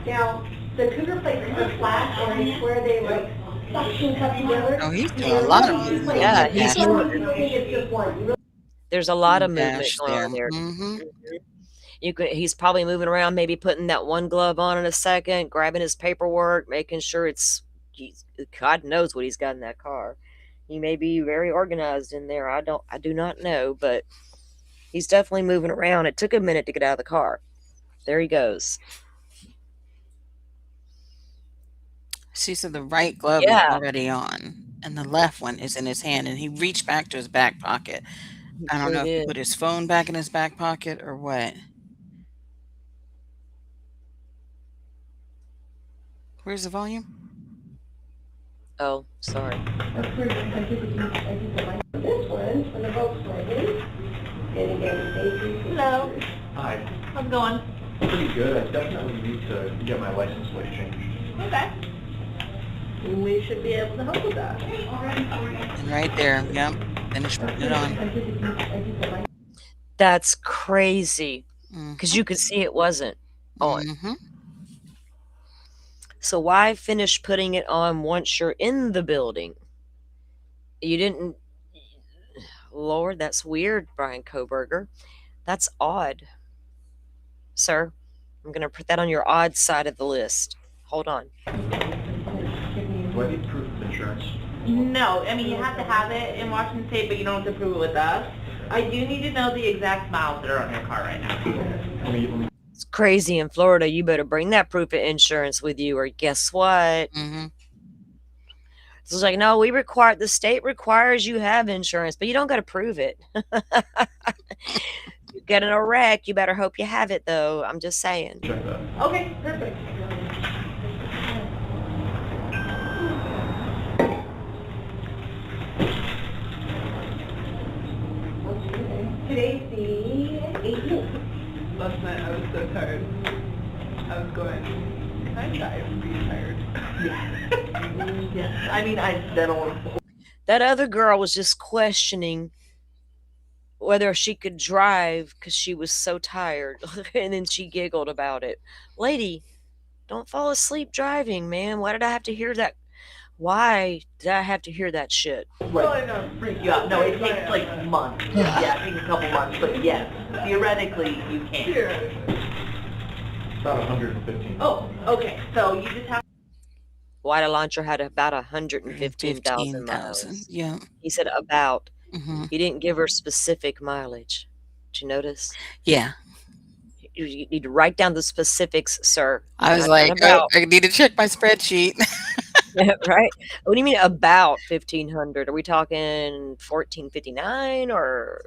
Now, the Cougar plates are flat, and I swear they like suction cup together. Oh, he's doing a lot of movement on Yeah, the he's dash. moving. You think it's just one. There's a On lot the of movement dash going there. on there. Mhm. He's probably moving around, maybe putting that one glove on in a second, grabbing his paperwork, making sure God knows what he's got in that car. He may be very organized in there. I do not know, but he's definitely moving around. It took a minute to get out of the car. There he goes. See, so the right glove is Yeah, already on, and the left one is in his hand, and he reached back to his back pocket. he I don't sure know if he did. put his phone back in his back pocket or what. Where's the volume? Oh, sorry. That's weird, because I did the mic for this one, for the Volkswagen. And again, thank you. Hello. Hi. How's it going? Pretty good. I definitely need to get my license plate changed. Okay. We should be able to help with that. And right there. Yep. Finish putting it on. I did the mic. That's crazy Mhm. because you could see it wasn't on. Mhm. So why finish putting it on once you're in the building? You didn't. Lord, that's weird, Bryan Kohberger. That's odd. Sir, I'm going to put that on your odd side of the list. Hold on. Do I need proof of insurance? No, I mean, you have to have it in Washington State, but you don't have to prove it with us. I do need to know the exact miles that are on your car right now. Let me It's crazy in Florida. You better bring that proof of insurance with you, or guess what? Mhm. So it's like, no, the state requires you have insurance, but you don't got to prove it. You get in a wreck, you better hope you have it, though. I'm just saying. check that. Okay, perfect. Today's the 18th. Last night I was so tired. I was going, can I die from being tired? Yes, I mean, I don't. That other girl was just questioning whether she could drive because she was so tired. And then she giggled about it. Lady, don't fall asleep driving, man. Why did I have to hear that? Why did I have to hear that shit? Like, freak you out. No, it takes like months. Yeah, it takes a couple months, but yes, theoretically you can. About 115. Oh, okay. So you just have. Wide Elantra had about 115,000 miles. 15,000. Yeah. He said about. Mhm. He didn't give her specific mileage. Did you notice? Yeah. You need to write down the specifics, sir. I was Not like, oh, about. I need to check my spreadsheet. Right? What do you mean about 1,500? Are we talking 1,459 or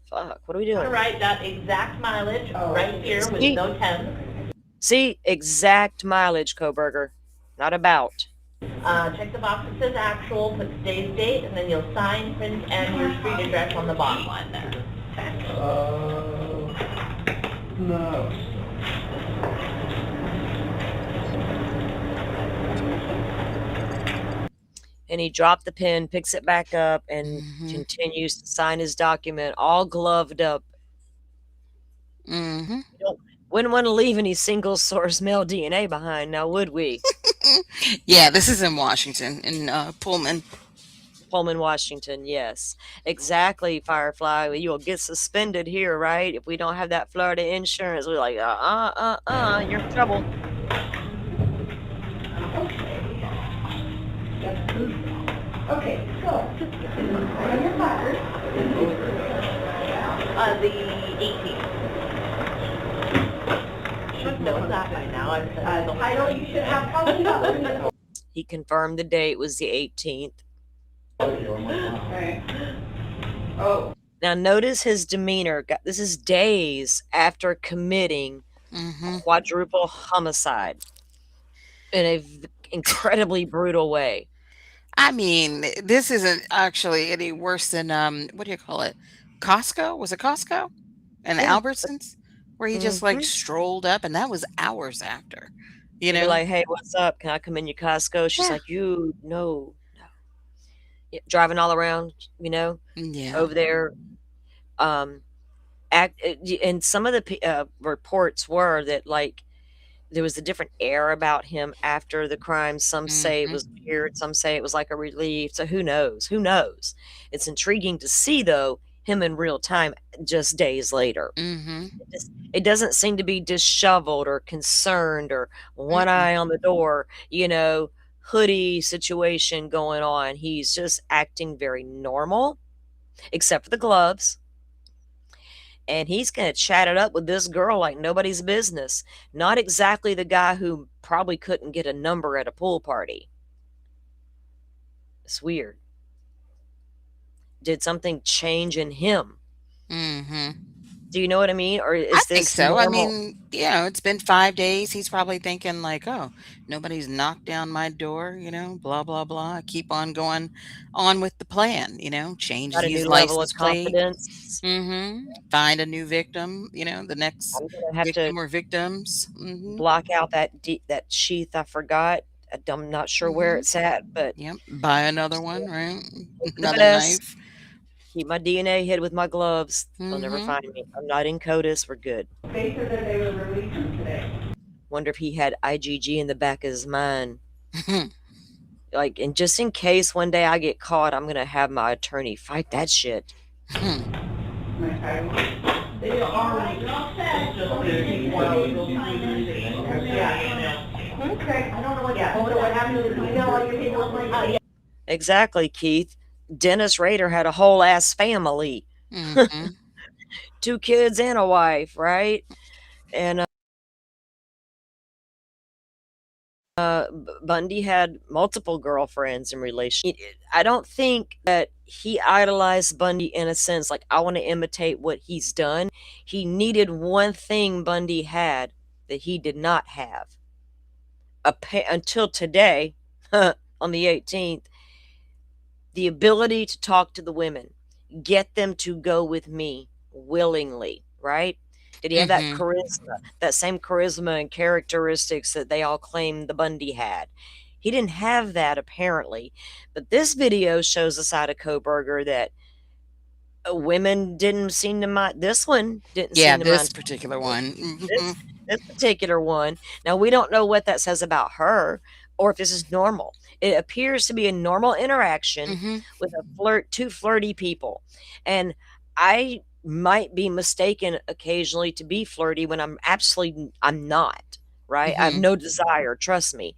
fuck? What are we doing? Write that exact mileage right here with See? no 10. See, exact mileage, Kohberger, not about. Check the box that says actual, put today's date, and then you'll sign, print, and your street address on the bottom line there. No. And he dropped the pen, picks it back up, and Mhm. continues to sign his document, all gloved up. Mhm. Wouldn't want to leave any single source male DNA behind, now would we? Yeah, this is in Washington, in Pullman. Pullman, Washington, yes. Exactly, Firefly. You'll get suspended here, right? If we don't have that Florida insurance, we're like, you're in trouble. Okay, so, on your platters, The 18th. Should know that by now. I know you should have probably about He confirmed the date was the 18th. Right. Oh. Now, notice his demeanor. This is days after committing quadruple homicide in a incredibly brutal way. I mean, this isn't actually any worse than what do you call it? Costco? Was it Costco? And Yeah. Albertsons? Where he just like strolled up and that was hours after. You He'd be know? like, hey, what's up? Can I come in your Costco? She's Yeah. like, no. Yeah, driving all around, Yeah. over there. And some of the reports were that, like, there was a different air about him after the crime. Some say it was weird. Some say it was like a relief. So who knows? Who knows? It's intriguing to see, though, him in real time just days later. It doesn't seem to be disheveled or concerned or one eye on the door, hoodie situation going on. He's just acting very normal, except for the gloves. And he's going to chat it up with this girl like nobody's business. Not exactly the guy who probably couldn't get a number at a pool party. It's weird. Did something change in him? Do you know what I mean? Or is I this think so. normal? I mean, it's been 5 days. He's probably thinking like, oh, nobody's knocked down my door, blah, blah, blah. Keep on going on with the plan, change Got a these new level of license plates. confidence. Find a new victim, the next I'm gonna have victim to or victims. block out that sheath I forgot. I'm not sure where it's at, but Yep. Buy another one, right? hope for the Another best. knife. Keep my DNA hid with my gloves. They'll never find me. I'm not in CODIS. We're good. They said that they were releasing today. Wonder if he had IgG in the back of his mind. Like, and just in case one day I get caught, I'm gonna have my attorney fight that shit. They are. Okay, I don't know what happened to the email while you're hitting with my. Exactly, Keith. Dennis Rader had a whole ass family. 2 kids and a wife, right? And Bundy had multiple girlfriends in relation. I don't think that he idolized Bundy in a sense, like, I want to imitate what he's done. He needed one thing Bundy had that he did not have. Until today, on the 18th, the ability to talk to the women, get them to go with me willingly, right? Did he have that charisma, that same charisma and characteristics that they all claimed the Bundy had? He didn't have that, apparently. But this video shows a side of Kohberger that women didn't seem to mind. This one didn't Yeah, seem to this mind. particular one. This particular one. Now, we don't know what that says about her or if this is normal. It appears to be a normal interaction with two flirty people. And I might be mistaken occasionally to be flirty when I'm not, right? I have no desire, trust me.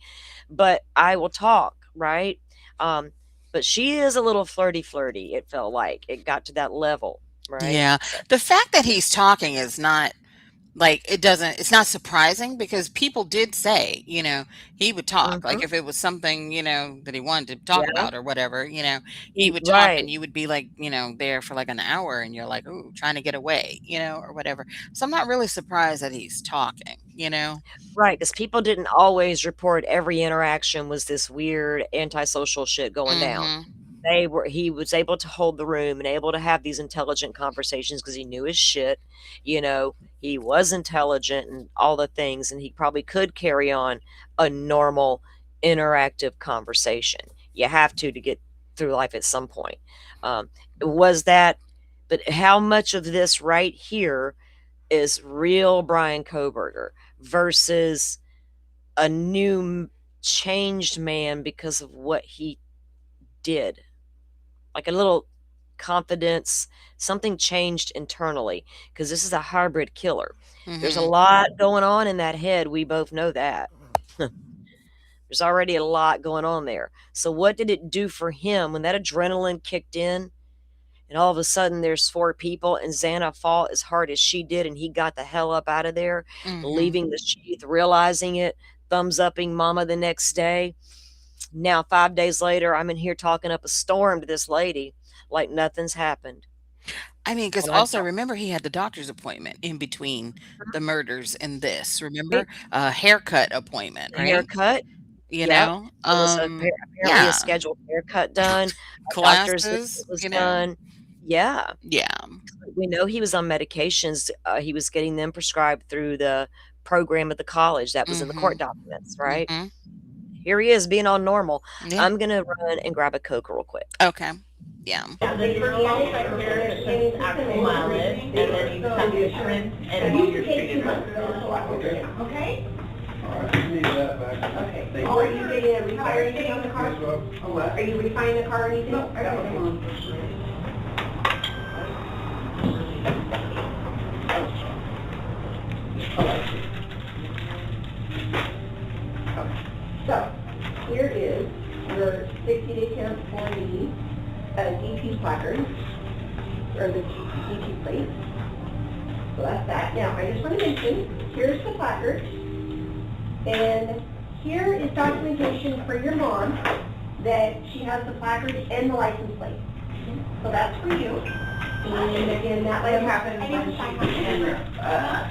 But I will talk, right? But she is a little flirty, it felt like. It got to that level, right? Yeah. The fact that he's talking is not like it's not surprising because people did say, he would talk. Like if it was something, that he wanted to talk about or whatever, he would talk and you would be like, there for like an hour and you're like, ooh, trying to get away, or whatever. So I'm not really surprised that he's talking, Right, because people didn't always report every interaction was this weird antisocial shit going down. He was able to hold the room and able to have these intelligent conversations because he knew his shit. He was intelligent and all the things, and he probably could carry on a normal interactive conversation. You have to get through life at some point. But how much of this right here is real Bryan Kohberger versus a new changed man because of what he did. Like a little confidence, something changed internally because this is a hybrid killer. There's a Mhm. lot going on in that head. We both know that. There's already a lot going on there. So, what did it do for him when that adrenaline kicked in? And all of a sudden, there's four people, and Xana fought as hard as she did, and he got the hell up out of there, Mhm. leaving the sheath, realizing it, thumbs upping Mama the next day. Now, 5 days later, I'm in here talking up a storm to this lady like nothing's happened. I mean, because And I also don't. remember he had the doctor's appointment in between the murders and this, remember? Right? A haircut appointment, right? Haircut. You Yep. know? There was apparently a Yeah, scheduled haircut done. A doctor's visit classes, was you know? done. Yeah. Yeah. We know he was on medications. He was getting them prescribed through the program at the college. That was in the court Mhm. documents, right? Mhm. Here he is being all normal. Yeah. I'm gonna run and grab a Coke real quick. Okay. Yeah. Yeah, the neurologist recommends actual mileage, and then you just have insurance, and you're treated right. Okay? Alright, need that back. Okay. Oh, are you getting a refiring on the car? Are you refining the car or anything? No, So, here is your 60-day count for the DP placard, or the DP plate. So that's that. Now, I just want to mention, here's the placard, and here is documentation for your mom that she has the placard and the license plate. So that's for you. And again, that way happens when she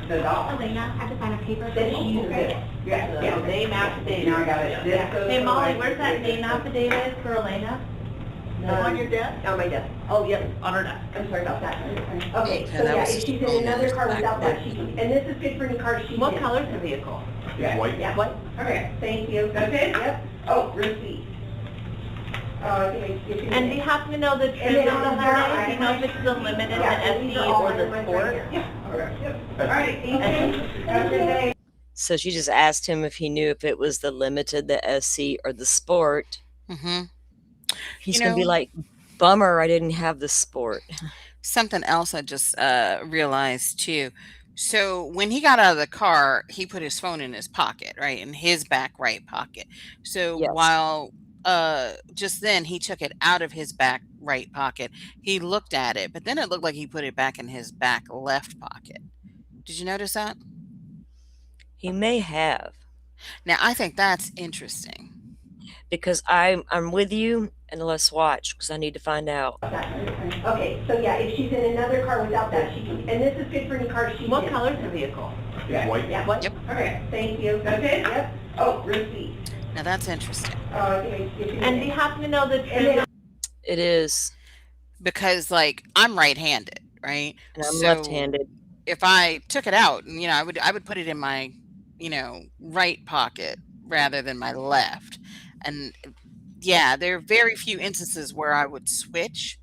the dog. Elena, I have to sign a paper. That she uses it. Yeah, the name affidavit. Now I got it. This goes Hey to Molly, the where's that license name affidavit for Elena? On your desk? On my desk. Oh, yep, on her desk. I'm sorry about that. Okay, Yeah, so that yeah, was if she's just in another car back without that, then. she can, and this is good for any car she's in. What color's the vehicle? Yeah. White. Yeah. White? Okay, thank you. That's it? Yep. Oh, receipt. Okay, And do you happen to know the And trim then of the on there, Hyundai? Do you know if it's the limited, the Yeah, these are SE, all or the mine right sport? here. Yeah. All right. Yep. All right, thank you. Have a good day. So she just asked him if he knew if it was the limited, the SC, or the sport. Mhm. He's You gonna be know, like, bummer, I didn't have the sport. something else I just realized too. So when he got out of the car, he put his phone in his pocket, right? In his back right pocket. So Yes. while just then he took it out of his back right pocket, he looked at it, but then it looked like he put it back in his back left pocket. Did you notice that? He may have. Now I think that's interesting. Because I'm with you, and let's watch because I need to find out. Okay, so yeah, if she's in another car without that, she can, and this is good for any car she's in. What color's the vehicle? Yeah. White. Yeah. What? Yep. Okay, thank you. That's it? Yep. Oh, receipt. Now that's interesting Okay, And do you happen to know the trim? It is, because like I'm right-handed, right? and I'm So left-handed. if I took it out, you know, I would put it in my, right pocket rather than my left. And yeah, there are very few instances where I would switch,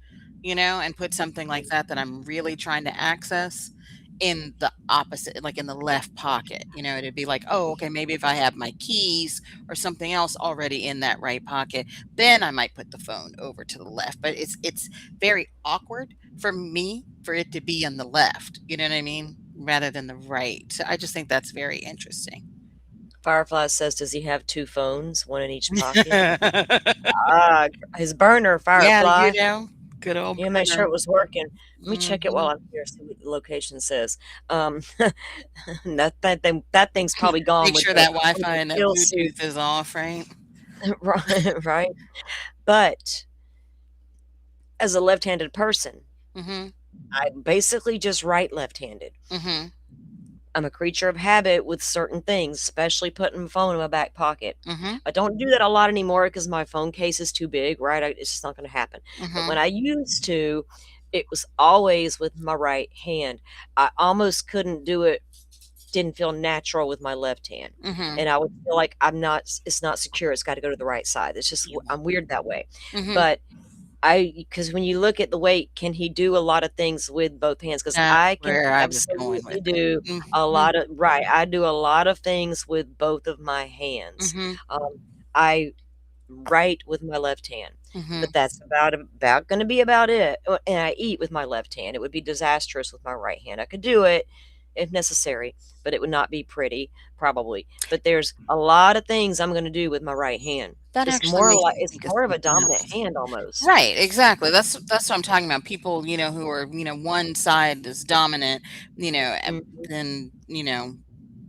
and put something like that I'm really trying to access in the opposite, like in the left pocket. It'd be like, oh, okay, maybe if I have my keys or something else already in that right pocket, then I might put the phone over to the left. But it's very awkward for me for it to be on the left, you know what I mean? Rather than the right. So I just think that's very interesting. Firefly says, does he have two phones, one in each pocket? Ah, his burner, Yeah, Firefly. good old You make sure burner. it was working. Let me check it while Mhm. I'm here, see what the location says. That thing's probably gone Make with sure the that Wi-Fi and that kill suit. Bluetooth is off, right? Right, right. But as a left-handed person, Mhm. I'm basically just right left-handed. Mhm. I'm a creature of habit with certain things, especially putting my phone in my back pocket. Mhm. I don't do that a lot anymore because my phone case is too big, right? It's just not going to happen. But when Mhm. I used to, it was always with my right hand. I almost couldn't do it, didn't feel natural with my left hand. Mhm. And I would feel like it's not secure. It's got to go to the right side. It's just, I'm weird that way. Mhm. But because when you look at the weight, can he do a lot of things with both hands? Because That's I can where I was going absolutely with it. do a Mhm, lot of right. I do a lot of things with both of my hands. mhm, I write with my left hand, mhm. but that's about going to be about it. And I eat with my left hand. It would be disastrous with my right hand. I could do it if necessary, but it would not be pretty, probably. But there's a lot of things I'm going to do with my right hand. That actually makes me It's think of more of a something dominant else. hand almost. Right, exactly. That's what I'm talking about. People, who are, one side is dominant, Mhm. then,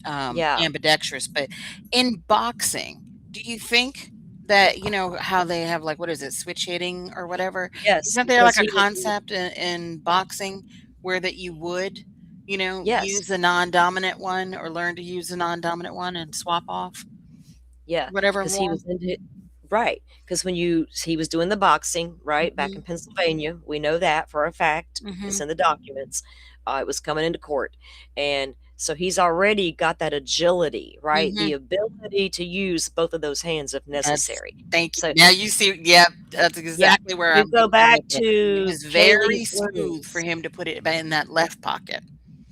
Yeah. ambidextrous. But in boxing, do you think that, how they have like, what is it, switch hitting or whatever? Yes, Isn't there because like a he would do concept in boxing where that you would, yes. use the non-dominant one or learn to use the non-dominant one and swap off Yeah, whatever because he one? was into right, because he was doing the boxing, right, back in Mhm, Pennsylvania, we know that for a fact, it's mhm, in the documents, it was coming into court, and so he's already got that agility, right, the mhm. ability to use both of those hands if That's necessary. Thank you. So Now you see, yep, that's yeah, exactly where you I'm go going back with it. It to was very Kaylee's smooth for wounds, him to put it in that left pocket.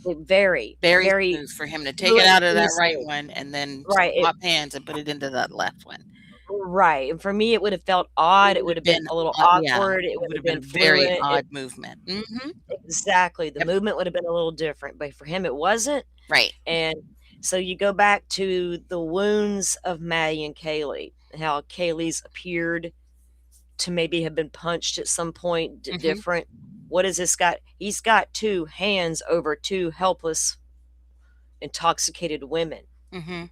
very, Very very smooth for him to take it out of fluently that right smooth, one and then right, swap hands and put it into that left one. right, and for me, it would have felt It odd, it would would have have been been, a little yeah, awkward, it it would would have have been been a very fluent, odd movement. Mhm. exactly, the Yep. movement would have been a little different, but for him, it wasn't, Right. and so you go back to the wounds of Maddie and Kaylee, how Kaylee's appeared to maybe have been punched at some point Mhm, different. What has this got? He's got 2 hands over 2 helpless, intoxicated women, mhm,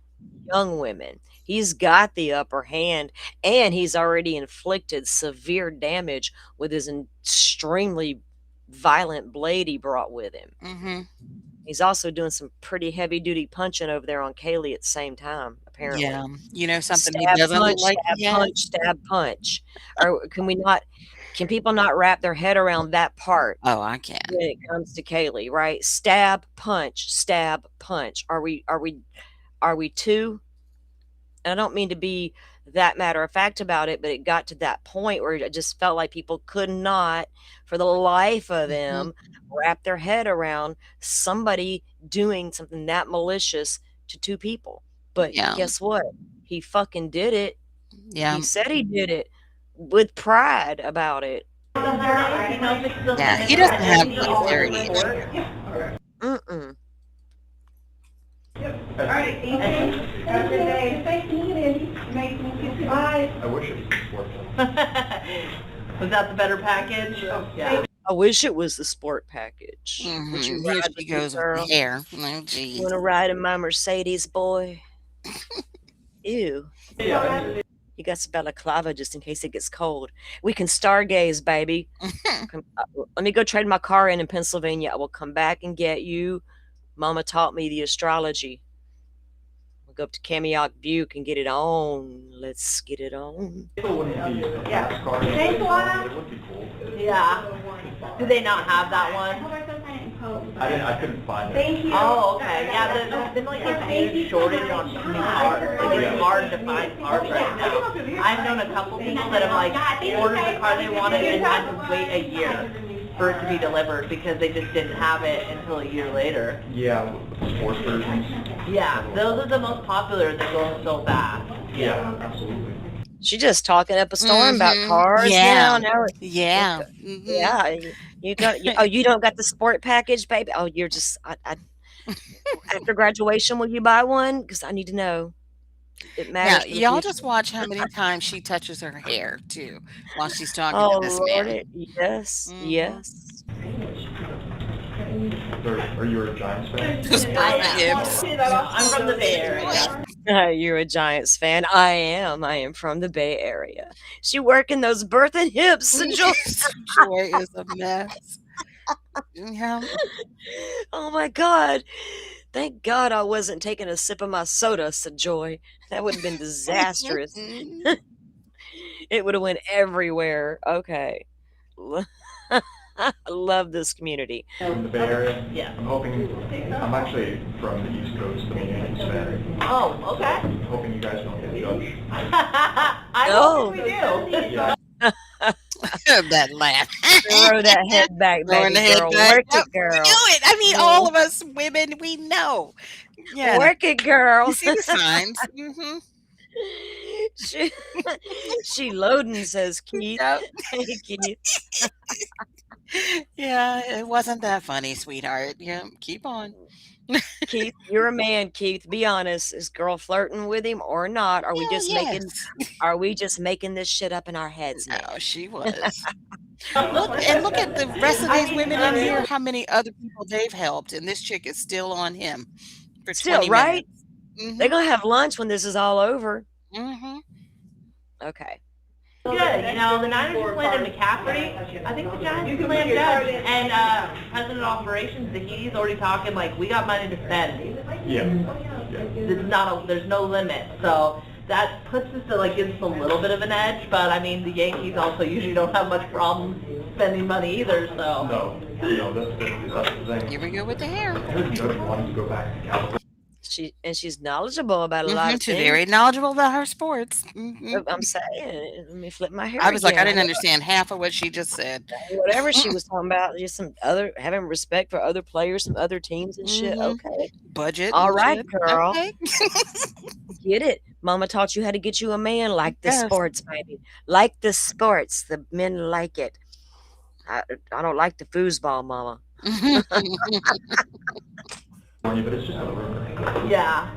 young women. He's got the upper hand, and he's already inflicted severe damage with his extremely violent blade he brought with him. mhm. He's also doing some pretty heavy duty punching over there on Kaylee at the same time, Yeah. apparently. You know something he Stab, doesn't look punch, like stab, he has? punch, stab, punch. Or can people not wrap their head around that part Oh, I can. when it comes to Kaylee, right? Stab, punch. Are we 2? And I don't mean to be that matter of fact about it, but it got to that point where it just felt like people could not, for the life of Mhm. them, wrap their head around somebody doing something that malicious to 2 people. But Yeah, guess what? He fucking did it. yeah, He said he did it with pride about it. Do you know if it's still yeah. He pending doesn't have in the order very of court? Mm-mm. All right, thank you. Have a good day. Nice to meet you, Andy. Nice to meet you. Bye. I wish it was sport. Was that the better package? Yeah. I wish it was the sport package. Would you Mhm. Here ride she with me, goes with the girl? hair. Oh, You geez. wanna ride in my Mercedes, boy? Ew. You got some balaclava just in case it gets cold. We can stargaze, baby. Let me go trade my car in Pennsylvania. I will come back and get you. Mama taught me the astrology. We'll go up to Kamiok Butte and get it on. Let's get it on. It wouldn't be a Yeah. NASCAR, Thanks a lot. it would be cool. Yeah. Do they not have that one? I couldn't find it. Thank you. Oh, okay. Yeah, there's been like a huge shortage on new cars. Like, it's hard to find cars right now. I've known a couple people that have like ordered the car they wanted and had to wait a year for it to be delivered because they just didn't have it until a year later. Yeah, sports versions. Yeah, those are the most popular. They're going so fast. Yeah, absolutely. She just talking up a storm about Mhm. cars Yeah. now. Yeah. Mhm. Yeah. You don't got the sport package, baby. Oh, you're just after graduation. Will you buy one? Because I need to know. It Now, matters for the y'all future. just watch how many times she touches her hair too while she's talking to Oh this Lord, man. yes, Mhm. yes. Are you a Giants fan? Just I both am. hips. I'm from the Bay Area. You're a Giants fan. I am. I am from the Bay Area. She working those birthing hips, Joy. Joy is a mess. Yeah. Oh my God. Thank God I wasn't taking a sip of my soda, said Joy. That would have been disastrous. It would have went everywhere. Okay. I love this community. From the Bay Area? Yeah. I'm actually from the East Coast, I'm a Yankees fan. Oh, okay. I'm hoping you guys don't get judged. I No. hope we do. Yeah. That laugh. Throw that head back, Throwing baby the head girl. back. Work Yep, it, we girl. knew it. I mean, all of us women, we know. Yeah, Work it, you girl. see the signs. she, she loading, says Keith. Yep. Hey, Keith. Yeah, it wasn't that funny, sweetheart. Yeah, keep on. Keith, you're a man, Keith. Be honest. Is girl flirting with him or not? Are we Hell just yes. making this shit up in our heads now? No, she was. Look at the rest of these women in here, how many other people they've helped, and this chick is still on him for Still, 20 right? minutes. They're gonna have lunch when this is all over. Okay. Good. You know, the Niners just landed McCaffrey. I think the Giants can land Judge. And President of Operations, he's already talking like, we got money to spend. There's no limit. So that puts us to like gives us a little bit of an edge. But I mean, the Yankees also usually don't have much problem spending money either. So No, that's the thing. Here we go with the hair. I heard Judge wanted to go back to California. She's knowledgeable about a lot of She's things. very knowledgeable about her sports. I'm saying, let me flip my hair. I was like, I again. didn't understand half of what she just said. Whatever she was talking about, just some other having respect for other players, some other teams and shit. Okay. Budget. All and right, shit. girl. Okay. Get it. Mama taught you how to get you a man like the Yes. sports, baby. Like the sports. The men like it. I don't like the foosball, mama. But it's just a rumor. yeah.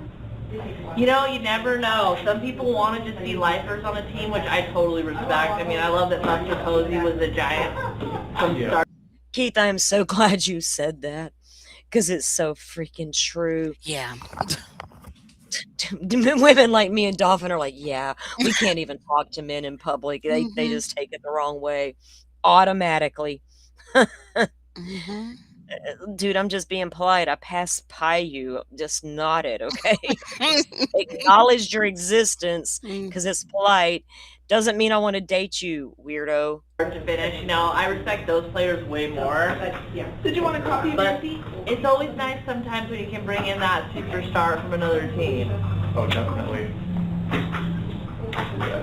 You know, you never know. Some people want to just be lifers on a team, which I totally respect. I mean, I love that Buster Posey was a Giant from start. Keith, I am so glad you said that because it's so freaking true. Yeah. Women like me and Dolphin are like, yeah, we can't even talk to men in public. They just take it the wrong way automatically. Dude, I'm just being polite. I passed by you, just nodded, okay? Acknowledged your existence because it's polite. Doesn't mean I want to date you, weirdo. To finish, you know, I respect those players way more. Did you want a copy of But your seat? it's always nice sometimes when you can bring in that superstar from another team. Oh, definitely. Yeah,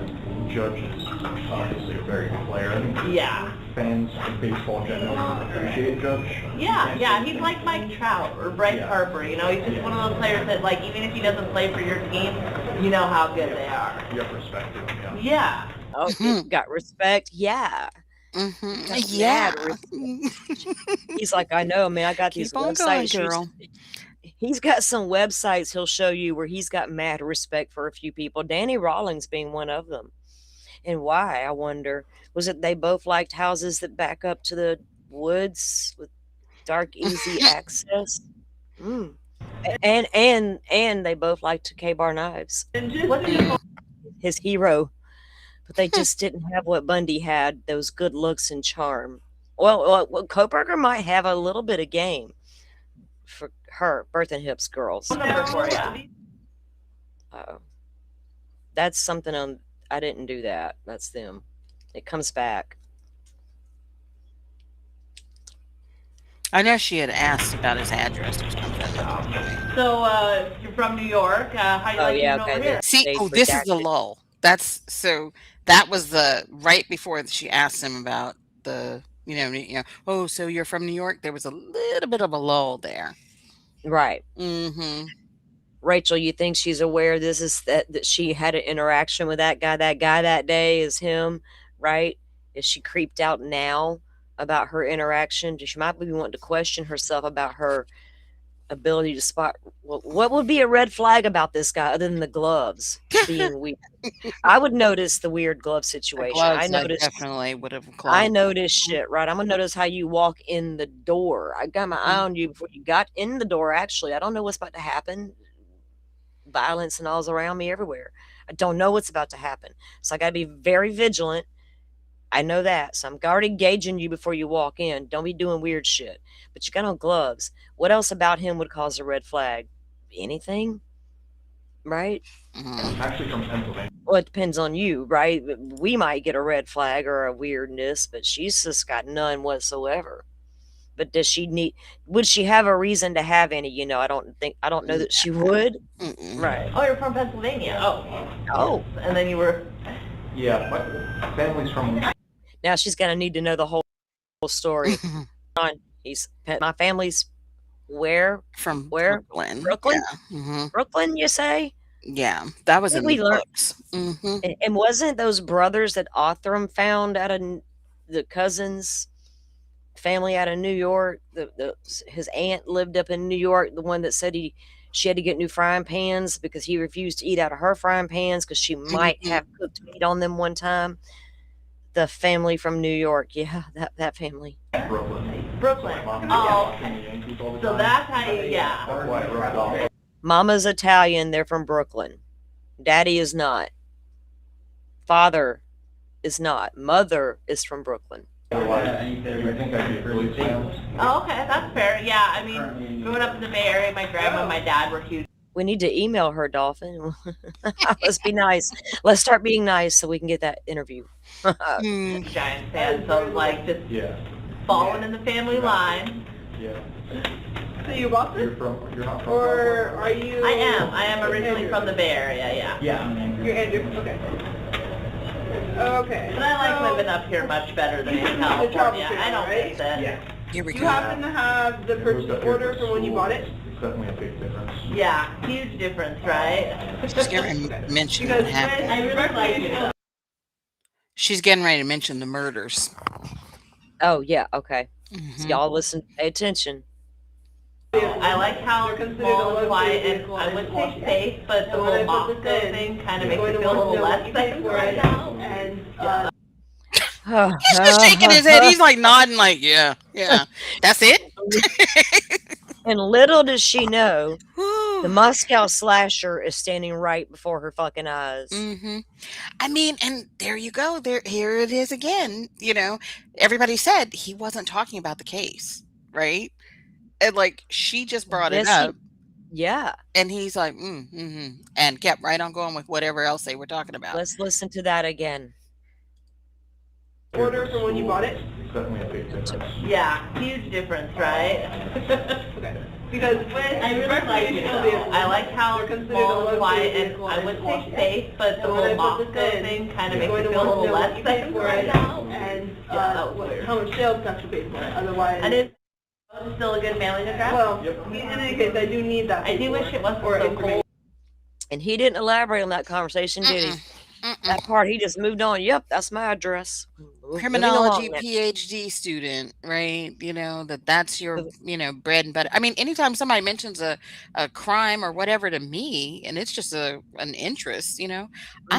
Judge is obviously a very good player. I think Yeah. fans of baseball generally appreciate Judge. Yeah, he's like Mike Trout or Bryce Harper, you know, he's just one of those players that, like, even if he doesn't play for your team, you know how good they are. You have respect for him, yeah. Yeah. Oh, you got respect? Yeah. Got Yeah. mad He's like, I know, man. I got these Keep on going, websites. girl. He's got some websites he'll show you where he's got mad respect for a few people. Danny Rawlings being one of them. And why, I wonder? Was it they both liked houses that back up to the woods with dark, easy access? And they both liked K-Bar Knives. His hero. But they just didn't have what Bundy had, those good looks and charm. Well, Kohberger might have a little bit of game for her, Birth and Hips girls. Number 4, yeah. Uh-oh. That's something on... I didn't do that. That's them. It comes back. I know she had asked about his address or something. So, you're from New York. How you like it over here? See, Stage this is the redacted. lull. That was the right before she asked him about the, oh, so you're from New York? There was a little bit of a lull there. Right. Rachel, you think she's aware this is that she had an interaction with that guy that day is him, right? Is she creeped out now about her interaction? She might be wanting to question herself about her ability to spot. Well, what would be a red flag about this guy other than the gloves being weird? I would notice the weird glove situation. I definitely would have. I noticed shit, right? I'm gonna notice how you walk in the door. I got my eye on you before you got in the door. Actually, I don't know what's about to happen. Violence and all's around me everywhere. I don't know what's about to happen, so I gotta be very vigilant. I know that, so I'm already gauging you before you walk in. Don't be doing weird shit. But you got on gloves. What else about him would cause a red flag? Anything? Right? Actually from Pennsylvania. Well, it depends on you, right? We might get a red flag or a weirdness, but she's just got none whatsoever. But would she have a reason to have any? I don't know that she would. Right. Oh, you're from Pennsylvania. Oh. Oh. And then you were... Yeah, my family's from... Now she's gonna need to know the whole story. On he's my family's where From where Brooklyn. Brooklyn, Yeah. Brooklyn. You say? Yeah. That was Did in the we learn? books. And wasn't those brothers that Othram found out of the cousins family out of New York? His aunt lived up in New York. The one that said she had to get new frying pans because he refused to eat out of her frying pans because she might Mhm. have cooked meat on them one time. The family from New York, yeah, that family. Brooklyn. Oh, so that's how you, yeah. Mama's Italian. They're from Brooklyn. Daddy is not. Father is not. Mother is from Brooklyn. Oh, okay, that's fair. Yeah, I mean, growing up in the Bay Area, my grandma and my dad were huge We need to email her, Dolphin. Let's be nice. Let's start being nice so we can get that interview. Giants fans, so like just falling in the family line. So you Boston? You're not from Or are you? I am originally from the Bay Area, yeah. You're Andrew, okay. Okay. But I like so living up here much better than in the travel California. trailer, I don't right? miss it. Here we You go. happen to have the purchase order for when you bought it? It's definitely a big difference. Yeah, huge difference, right? She's getting ready to mention Because what happened. I really like it. She's getting ready to mention the murders. Oh, yeah, okay. So Mhm. y'all listen, pay attention. I like how They're it's considered small a and luxury quiet, and vehicle I and would wash say it. safe, but the And when I whole put Moscow this in, thing kind of you're makes going it to feel a want to little know what less you safe paid for right it, now. and He's just shaking his head. He's like nodding, like, yeah, yeah. That's it? And little does she know, the Whew. Moscow slasher is standing right before her fucking eyes. Mhm. I mean, and there you go. Here it is again. Everybody said he wasn't talking about the case, right? And like she just brought it Yes, up, yeah. and he's like, and kept right on going with whatever else they were talking about. Let's listen to that again. order for when you bought it? It's definitely a big difference. Yeah, huge difference, right? Okay. Because with I really like it. recreational vehicles, I like how they're it's considered small a and luxury quiet, and vehicle I and would wash say it. safe, but the And when whole I put Moscow this in, thing kind of you're makes going it to feel a want to little know less what you safe paid for right it, now. and Yeah. how much sales tax you paid for it. Otherwise, And it's still a good mailing address? well, in any case, I do need that. I do wish it wasn't so information. cold. And he didn't elaborate on that conversation, did he? That part, he just moved on. Yep, that's my address. Moving Criminology along now. PhD student, right? That's your, bread and butter. I mean, anytime somebody mentions a crime or whatever to me, and it's just an interest, I'm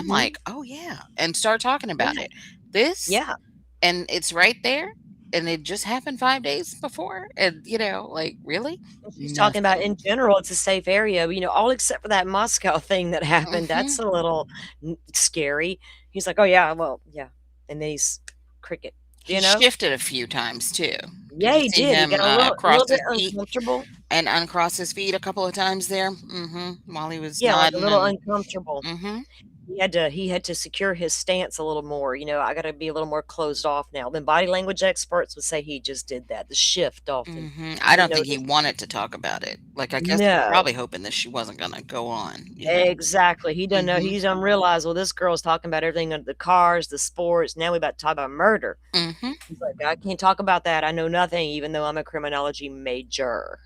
Mhm. like, oh yeah, and start talking about Yeah. it. This, Yeah. and it's right there, and it just happened 5 days before, and like really, She's talking about nothing. in general, it's a safe area, all except for that Moscow thing that happened. hmm That's a little scary. He's like, oh, yeah, well, yeah. And then he's cricket, He shifted a few times too. Did Yeah, you he see did. He him got a cross little bit his feet uncomfortable. and uncross his feet a couple of times there? While he was Yeah, like a nodding little and. uncomfortable. hmm He had to secure his stance a little more. I got to be a little more closed off now. Then body language experts would say he just did that. The shift, Dolphin. I don't think he Notice. wanted to talk about it. Like, I guess he was No, probably hoping that she wasn't gonna go on. exactly. He doesn't know. Mhm. He doesn't realize. Well, this girl's talking about everything: the cars, the sports. Now we about to talk about murder. Mhm. He's like, I can't talk about that. I know nothing, even though I'm a criminology major.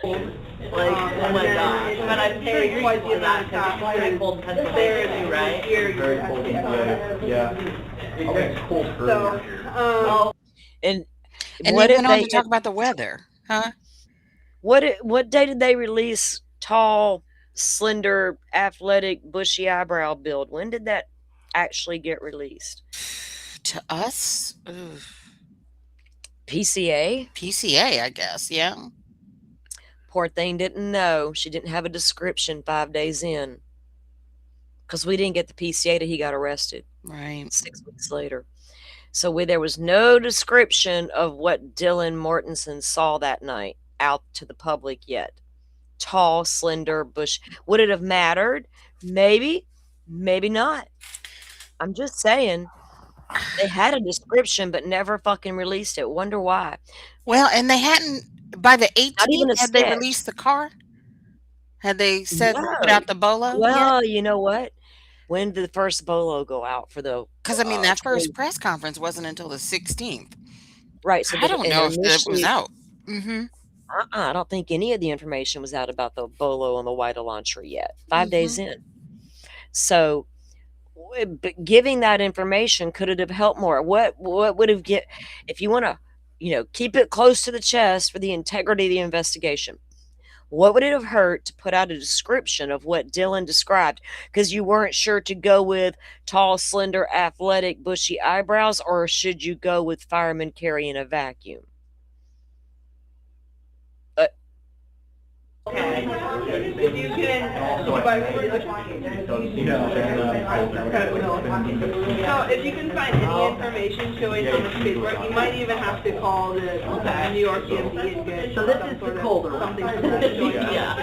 Like, oh my gosh. But I'm sure you're used to that because it's very cold in Pennsylvania too, right? Very cold. Yeah. Okay, it's cold So, earlier. And And what they if went on they? to talk about the weather, huh? What day did they release Tall, Slender, Athletic, Bushy Eyebrow Build? When did that actually get released? To us, PCA? PCA, I guess. Yeah. Poor thing didn't know. She didn't have a description 5 days in. Because we didn't get the PCA till he got arrested Right. 6 weeks later. So there was no description of what Dylan Mortensen saw that night out to the public yet. Tall, slender, bush. Would it have mattered? Maybe, maybe not. I'm just saying. They had a description but never fucking released it. Wonder why. Well, and they hadn't by the Not even 18th. a Had they sketch. released the car? Had they said put No. out the bolo? Yeah. Well, you know what? When did the first bolo go out for the Because I mean, that 20? first press conference wasn't until the 16th. Right. So I don't and know if it was initially, out. Mm-hmm. I don't think any of the information was out about the bolo and the white Elantra yet. 5 days Mm-hmm. in. So, but giving that information, could it have helped more? What would have get if you want to, keep it close to the chest for the integrity of the investigation? What would it have hurt to put out a description of what Dylan described? Because you weren't sure to go with tall, slender, athletic, bushy eyebrows, or should you go with fireman carrying a vacuum? Uh, Okay. If you can, so if you can find any information showing how much paperwork, you might even have to call the New York DMV and get So this is the colder one. something from them showing Yeah.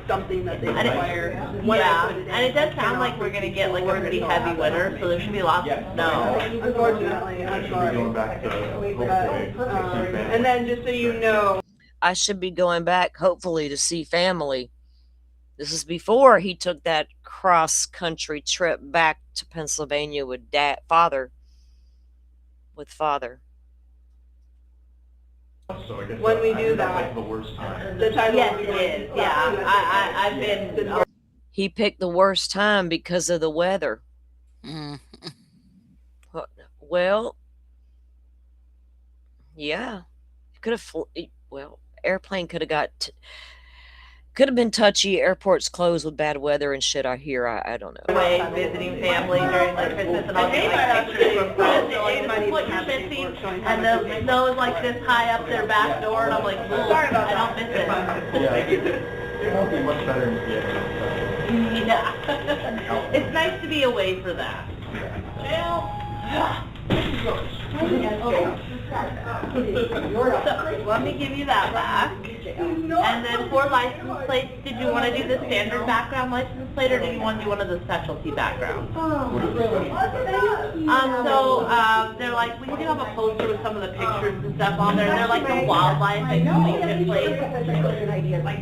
something that they And it- require. Yeah, and it does sound like we're gonna get like a pretty heavy winter, so there should be lots of snow. Unfortunately, I'm sorry. Going back to hopefully And then just so you know, I should be going back, hopefully, to see family. This is before he took that cross-country trip back to Pennsylvania with father. So I guess when we I do think that, like the worst time. the title Yes, will be it going is, to- yeah, I've been, He picked the worst time because of the weather. Mm. Well, yeah. Could have, airplane could have been touchy. Airports closed with bad weather and shit, I hear. I don't know. away visiting family during like Christmas, and I'll get like pictures from friends, they're like, this is what you're missing, and the snow is like this high up their back door, and I'm like, sorry about I don't miss it. Yeah, it won't be much better in the Yeah. It's nice to be away for that. So, let me give you that back. And then for license plates, did you want to do the standard background license plate, or did you want to do one of the specialty backgrounds? They're like, we do have a poster with some of the pictures and stuff on there. They're like the wildlife exclusion plates.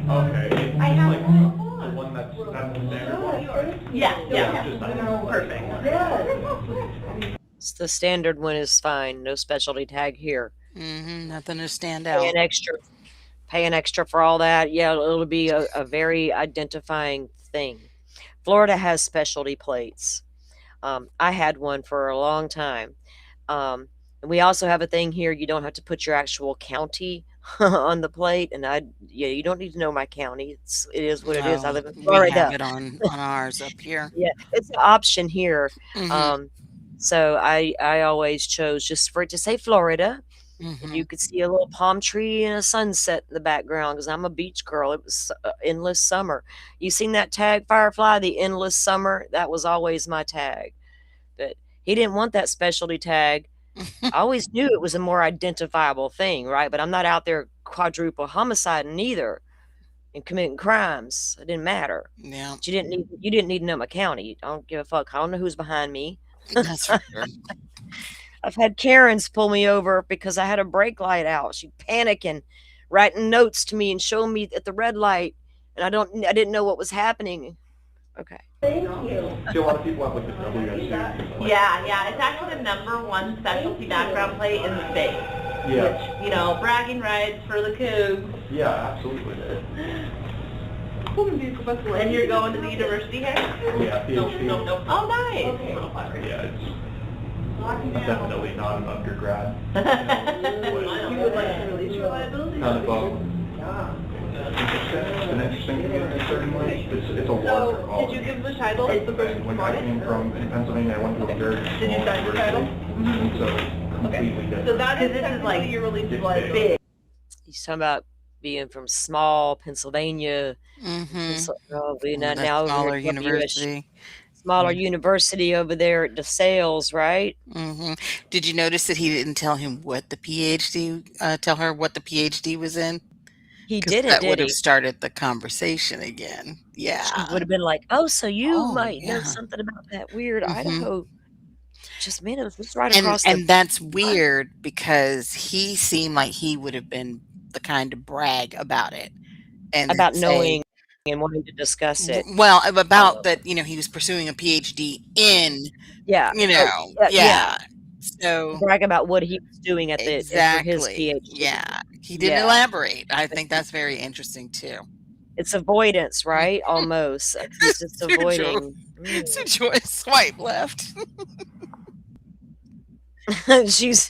Okay. I have the one that's the standard. Yeah, perfect. The standard one is fine. No specialty tag here. Mm-hmm. Nothing to stand out. Paying extra for all that. Yeah, it'll be a very identifying thing. Florida has specialty plates. I had one for a long time. And we also have a thing here. You don't have to put your actual county on the plate. And you don't need to know my county. It is what it is. I live in We Florida. have it on ours up here. Yeah, it's an option here. Mhm. So I always chose just for it to say Florida. Mhm. You could see a little palm tree and a sunset in the background because I'm a beach girl. It was endless summer. You seen that tag, Firefly? The endless summer? That was always my tag. But he didn't want that specialty tag. I always knew it was a more identifiable thing, right? But I'm not out there quadruple homicide neither and committing crimes. It didn't matter. Yeah, But you didn't need to know my county. I don't give a fuck. I don't know who's behind me. that's for sure. I've had Karens pull me over because I had a brake light out. She panicking, writing notes to me and showing me at the red light, and I didn't know what was happening. Okay. Thank you. See, a lot of people have like the WSU. Yeah, it's actually the #1 specialty background plate in the state. Yeah. Which, bragging rights for the Cougs. Yeah, absolutely. And you're going to the university here? Yeah, PhD. Oh, nice. Yeah, it's definitely not an undergrad. you would like to release your liability? Kind of it's an interesting community, certainly. It's a larger So, college. did you give the title to the person who When bought I it? came from Pennsylvania, I went to a very small Did you sign the title? university, and so completely different. So that is This is technically like your release of big. liability. Big. He's talking about being from small Pennsylvania. Mm-hmm. Now The over smaller at university. smaller university over there at DeSales, right? Mm-hmm. Did you notice that he didn't tell him what the PhD? Tell her what the PhD was in? He 'Cause didn't, that did would have he? started the conversation again. She Yeah. would have been like, "Oh, so you Oh, might know yeah. something about that weird Mhm. Idaho." Just man, it was just right And across the. and that's weird because he seemed like he would have been the kind to brag about it and then About say, knowing and wanting to discuss it. Well, about Um, that, he was pursuing a PhD in, yeah. Oh, yeah. yeah. So Brag about what he was doing at the for his exactly. PhD. Yeah. He didn't Yeah. elaborate. I think that's very interesting too. It's avoidance, right? Almost. He's just Joe, avoiding. Joy swipe left.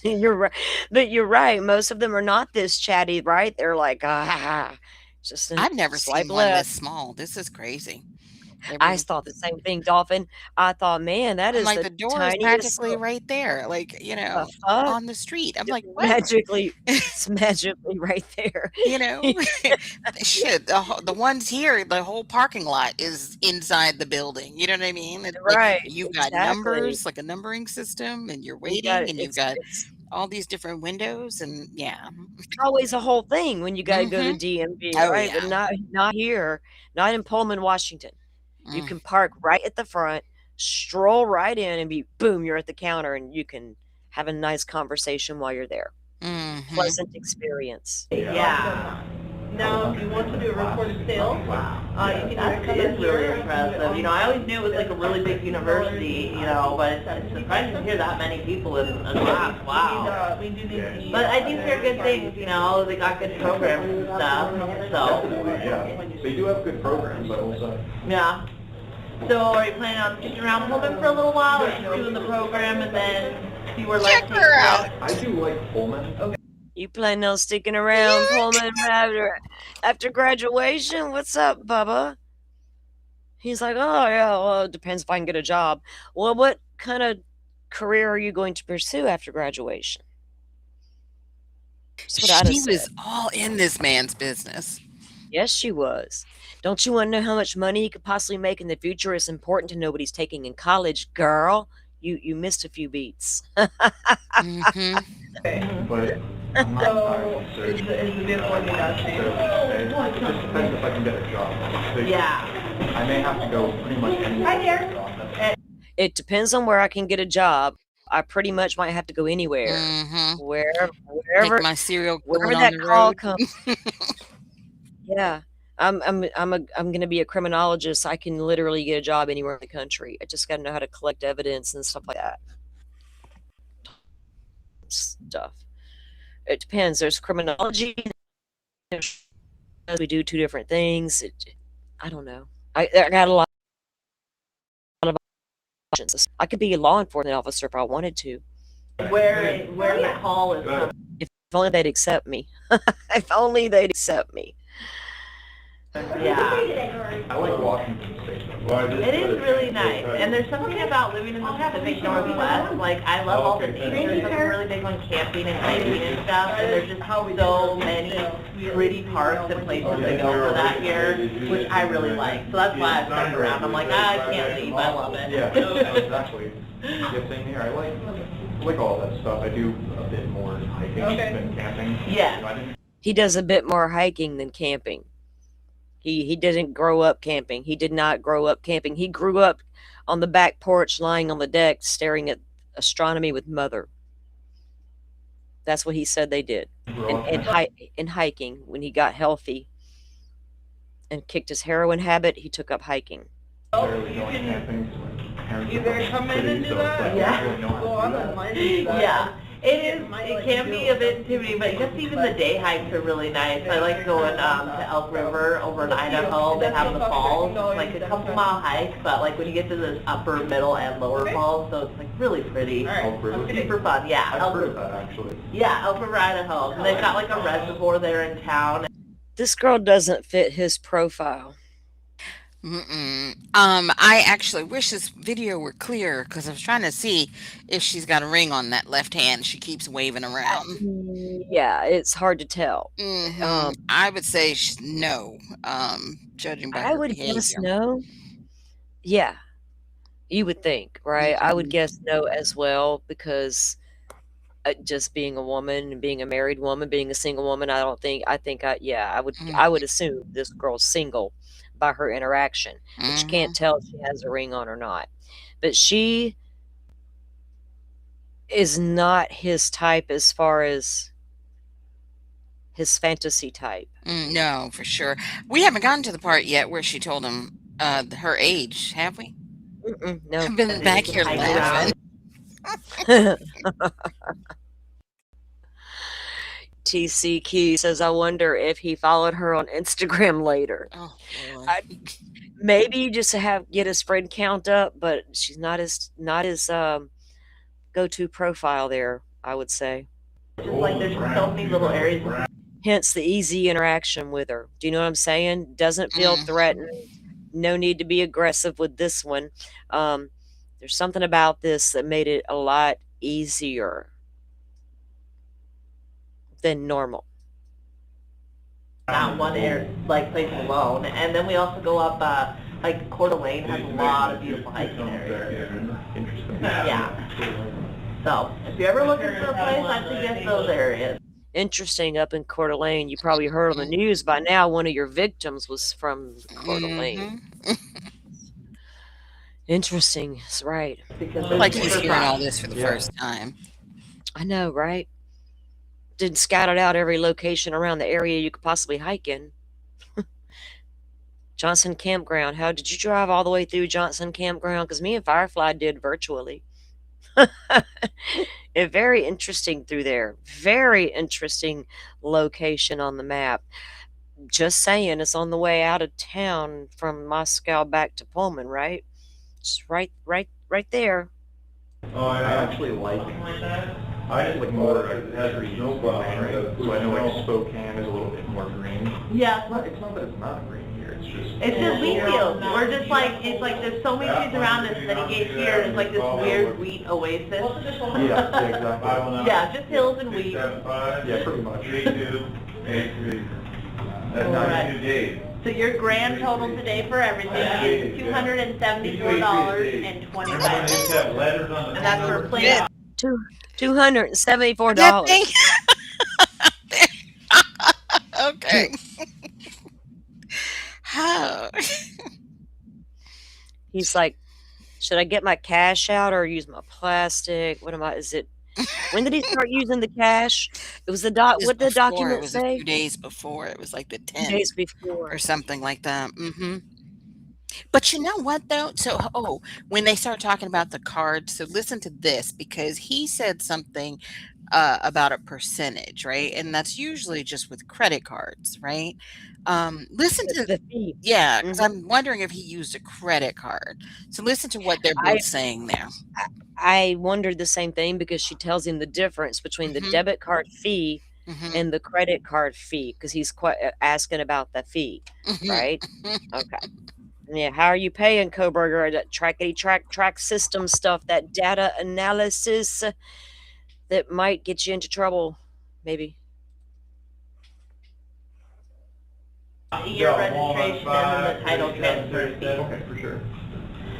You're right. But you're right. Most of them are not this chatty, right? They're like, just I've never swipe seen one this left. small. This is crazy. They I really thought the same thing, Dolphin. I thought, man, that I'm is like, the the door is tiniest practically right there, like, the fuck. on the street. I'm Just like, "What?" magically, it's magically right there. You know? Shit, the ones here, the whole parking lot is inside the building, you know what I mean? It's like, Right, you've got exactly. numbers, like a numbering system, and you're You got waiting, it. and you've got all these different windows, and yeah. It's always a whole thing when you gotta go to the Mhm. DMV, Oh, right? But yeah. not here, not in Pullman, Washington. You Mm. can park right at the front, stroll right in, and be boom, you're at the counter, and you can have a nice conversation while you're there. Mhm. Pleasant experience. Yeah. Now, if you want to do a recorded sale, you can either come in It's really here. impressive. I always knew it was like a really big university, but it's surprising to hear that many people in a class. Wow. We do need. But I think they're good things, they got good programs and stuff, so, Yeah, they do have good programs, I will say. yeah. So are you planning on sticking around Pullman for a little while, or just doing the program and then see where life Check takes her you? out. I do like Pullman. Okay. You planning on sticking around, Pullman, after graduation? What's up, Bubba? He's like, oh yeah, well, it depends if I can get a job. Well, what kind of career are you going to pursue after graduation? That's what I'd have She was said. all in this man's business. Yes, she was. Don't you want to know how much money you could possibly make in the future? It's important to know what he's taking in college, girl. You missed a few beats. Mhm. But I'm not So, entirely is certain. the vehicle in the United States? It just depends if I can get a job. So Yeah. I may have to go pretty much anywhere in the process. It depends on where I can get a job. I pretty much might have to go anywhere. Mhm. Wherever Take wherever my cereal wherever going on that the call road. comes. Yeah. I'm gonna be a criminologist. I can literally get a job anywhere in the country. I just gotta know how to collect evidence and stuff like that. Stuff. It depends. There's criminology. We do two different things. I don't know. I got a lot of options. I could be a law enforcement officer if I wanted to. Where the call is from. If only they'd accept me. If only they'd accept me. Yeah. I like Washington State. It is really nice, and there's something about living in the Pacific Northwest, like, I love all the nature, so I'm really big on camping and hiking and stuff, and there's just so many pretty parks and places to go for that here, which I really like, so that's why I stuck around, I'm like, I can't leave, I love it. Yeah, exactly. Yeah, same here. I like all that stuff. I do a bit more hiking than camping. Yeah. He does a bit more hiking than camping. He didn't grow up camping. He did not grow up camping. He grew up on the back porch, lying on the deck, staring at astronomy with mother. That's what he said they did. And hiking, when he got healthy and kicked his heroin habit, he took up hiking. Either come in and do that, Yeah. go on and mine and do that. Yeah, it can be a bit intimidating, but just even the day hikes are really nice. I like going to Elk River over in Idaho. They have the falls. It's like a couple mile hike, but like when you get to the upper, middle, and lower falls, so it's like really pretty. Elk River? Super fun, yeah. I've Elk heard of River. that, actually. Yeah, Elk River, Idaho. And they've got like a reservoir there in town. This girl doesn't fit his profile. I actually wish this video were clear because I was trying to see if she's got a ring on that left hand she keeps waving around. Yeah, it's hard to tell. I would say no, judging by I her would behavior. guess no. Yeah, you would think, right? I would guess no as well because just being a woman, being a married woman, being a single woman, I would assume this girl's single by her interaction, but you can't tell if she has a ring on or not. But she is not his type as far as his fantasy type. No, for sure. We haven't gotten to the part yet where she told him her age, have we? No. I've been back here Hike laughing. around. TCQ says, I wonder if he followed her on Instagram later. Oh, Lord. Maybe just to get his friend count up, but she's not his go-to profile there, I would say. Just like there's so many little areas. Hence the easy interaction with her. Do you know what I'm saying? Doesn't feel threatened. No need to be aggressive with this one. There's something about this that made it a lot easier than normal. Not one area, like place alone. And then we also go up, like Coeur d'Alene has a lot of beautiful hiking areas. Interesting. Yeah. So if you're ever looking for a place, I suggest those areas. Interesting, up in Coeur d'Alene, you probably heard on the news by now one of your victims was from Coeur d'Alene. Interesting, that's right. Because Like he's hearing all this for the first time. I know, right? Didn't scout it out every location around the area you could possibly hike in. Johnson Campground. How did you drive all the way through Johnson Campground? Because me and Firefly did virtually. Very interesting through there. Very interesting location on the map. Just saying, it's on the way out of town from Moscow back to Pullman, right? It's right there. Oh, I actually like more trees, right? So I know like Spokane is a little bit more green. Yeah. It's not that it's not green here, it's just... It's just wheat fields. We're just like, it's like there's so many trees around us, and then you get here, and it's like this weird wheat oasis. Yeah, exactly. Yeah, just hills and wheat. Yeah, pretty much. That's 92 days. So your grand total today for everything is $274.25. And that's for plane. $274. Okay. How? He's like, should I get my cash out or use my plastic? What am I? Is it? When did he start using the cash? It was the What did the document It was say? a few days before. It was like the 10th. Days before or something like that. But you know what though? So when they start talking about the cards, so listen to this, because he said something about a percentage, right? And that's usually just with credit cards, right? Listen to the fee. Yeah, because I'm wondering if he used a credit card. So listen to what they're both saying there. I wondered the same thing, because she tells him the difference between the debit card fee and the credit card fee, because he's quite asking about the fee, right? Okay. Yeah, how are you paying, Kohberger? That track system stuff, that data analysis that might get you into trouble, maybe. Your registration and then the title transfer fee. Okay, for sure.